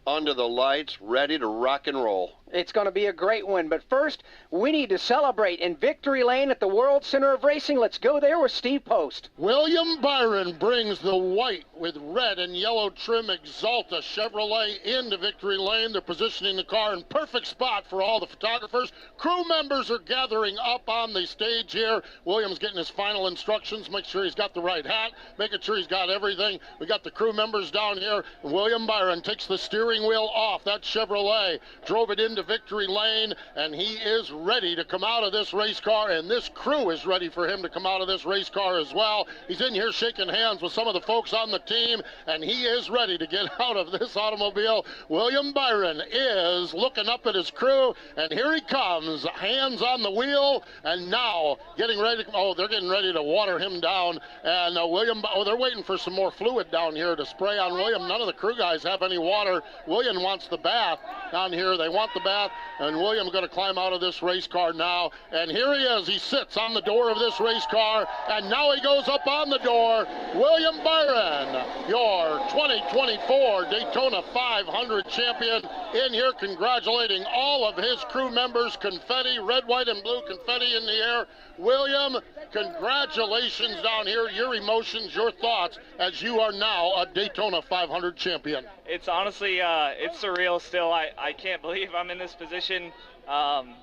under the lights, ready to rock and roll. It's going to be a great one, but first, we need to celebrate in Victory Lane at the World Center of Racing. Let's go there with Steve Post. William Byron brings the white with red and yellow trim Exalta Chevrolet into Victory Lane. They're positioning the car in perfect spot for all the photographers. Crew members are gathering up on the stage here. William's getting his final instructions, make sure he's got the right hat, making sure he's got everything. We got the crew members down here. William Byron takes the steering wheel off that Chevrolet, drove it into Victory Lane, and he is ready to come out of this race car, and this crew is ready for him to come out of this race car as well. He's in here shaking hands with some of the folks on the team, and he is ready to get out of this automobile. William Byron is looking up at his crew, and here he comes, hands on the wheel, and now getting ready to, they're getting ready to water him down, and they're waiting for some more fluid down here to spray on William. None of the crew guys have any water. William wants the bath down here. They want the bath, and William's going to climb out of this race car now, and here he is. He sits on the door of this race car, and now he goes up on the door. William Byron, your 2024 Daytona 500 champion, in here congratulating all of his crew members. Confetti, red, white, and blue confetti in the air. William, congratulations down here. Your emotions, your thoughts, as you are now a Daytona 500 champion. It's honestly, it's surreal still. I can't believe I'm in this position. I'm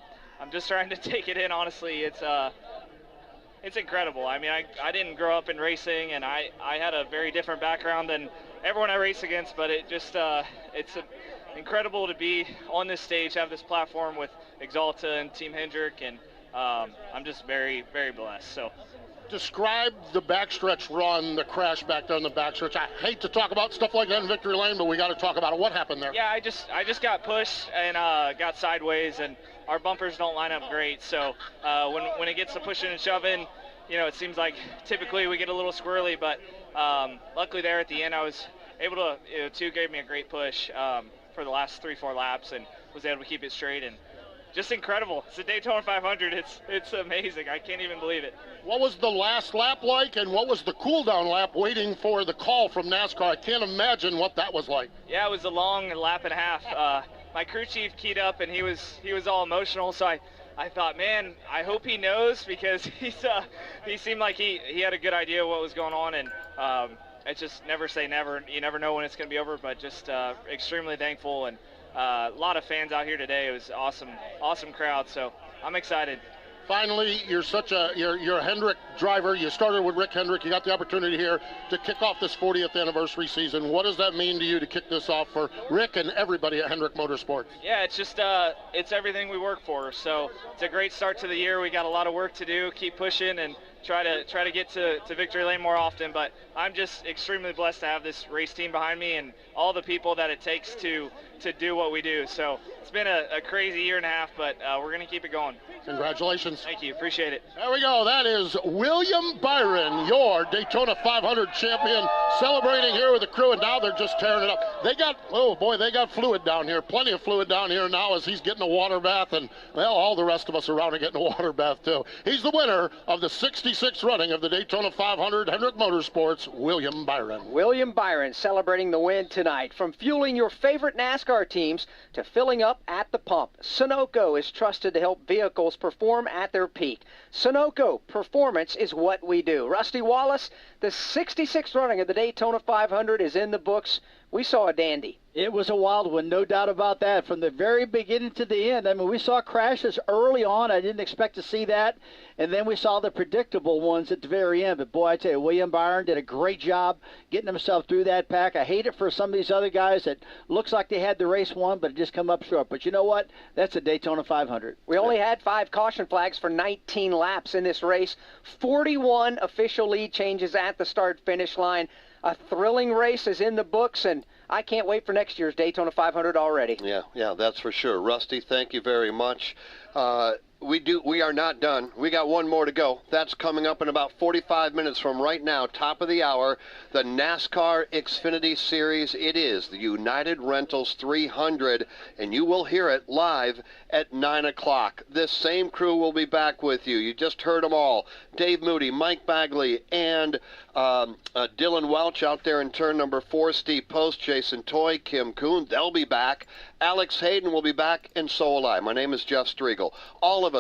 just trying to take it in, honestly. It's incredible. I mean, I didn't grow up in racing, and I had a very different background than everyone I race against, but it just, it's incredible to be on this stage, have this platform with Exalta and Team Hendrick, and I'm just very, very blessed. So, describe the backstretch run, the crash back there in the backstretch. I hate to talk about stuff like that in Victory Lane, but we got to talk about it. What happened there? Yeah, I just got pushed and got sideways, and our bumpers don't line up great. So when it gets to pushing and shoving, you know, it seems like typically we get a little squirrely, but luckily there at the end I was able to, two gave me a great push for the last 3-4 laps and was able to keep it straight, and just incredible. It's a Daytona 500. It's amazing. I can't even believe it. What was the last lap like, and what was the cool-down lap waiting for the call from NASCAR? I can't imagine what that was like. Yeah, it was a long lap and a half. My crew chief keyed up, and he was all emotional, so I thought, man, I hope he knows, because he seemed like he had a good idea of what was going on, and it's just never say never. You never know when it's going to be over, but just extremely thankful, and a lot of fans out here today. It was awesome crowd, so I'm excited. Finally, you're a Hendrick driver. You started with Rick Hendrick. You got the opportunity here to kick off this 40th anniversary season. What does that mean to you to kick this off for Rick and everybody at Hendrick Motorsports? Yeah, it's just it's everything we work for. So it's a great start to the year. We got a lot of work to do. Keep pushing and try to get to victory lane more often. But I'm just extremely blessed to have this race team behind me and all the people that it takes to do what we do. So it's been a crazy year and a half, but we're going to keep it going. Congratulations. Thank you. Appreciate it. There we go. That is William Byron, your Daytona 500 champion, celebrating here with the crew, and now they're just tearing it up. They got fluid down here, plenty of fluid down here now as he's getting a water bath, and, well, all the rest of us around are getting a water bath too. He's the winner of the 66th running of the Daytona 500, Hendrick Motorsports, William Byron. William Byron celebrating the win tonight. From fueling your favorite NASCAR teams to filling up at the pump, Sunoco is trusted to help vehicles perform at their peak. Sunoco, performance is what we do. Rusty Wallace, the 66th running of the Daytona 500 is in the books. We saw a dandy. It was a wild one, no doubt about that. From the very beginning to the end, I mean, we saw crashes early on. I didn't expect to see that. And then we saw the predictable ones at the very end. But, boy, I tell you, William Byron did a great job getting himself through that pack. I hate it for some of these other guys that looks like they had the race won, but it just come up short. But you know what? That's a Daytona 500. We only had 5 caution flags for 19 laps in this race. 41 official lead changes at the start-finish line. A thrilling race is in the books, and I can't wait for next year's Daytona 500 already. Yeah, that's for sure. Rusty, thank you very much. We are not done. We got one more to go. That's coming up in about 45 minutes from right now, top of the hour, the NASCAR Xfinity Series. It is the United Rentals 300, and you will hear it live at 9 o'clock. This same crew will be back with you. You just heard them all. Dave Moody, Mike Bagley, and Dylan Welch out there in turn number 4, Steve Post, Jason Toy, Kim Kuhn. They'll be back. Alex Hayden will be back, and so will I. My name is Jeff Striegel. All of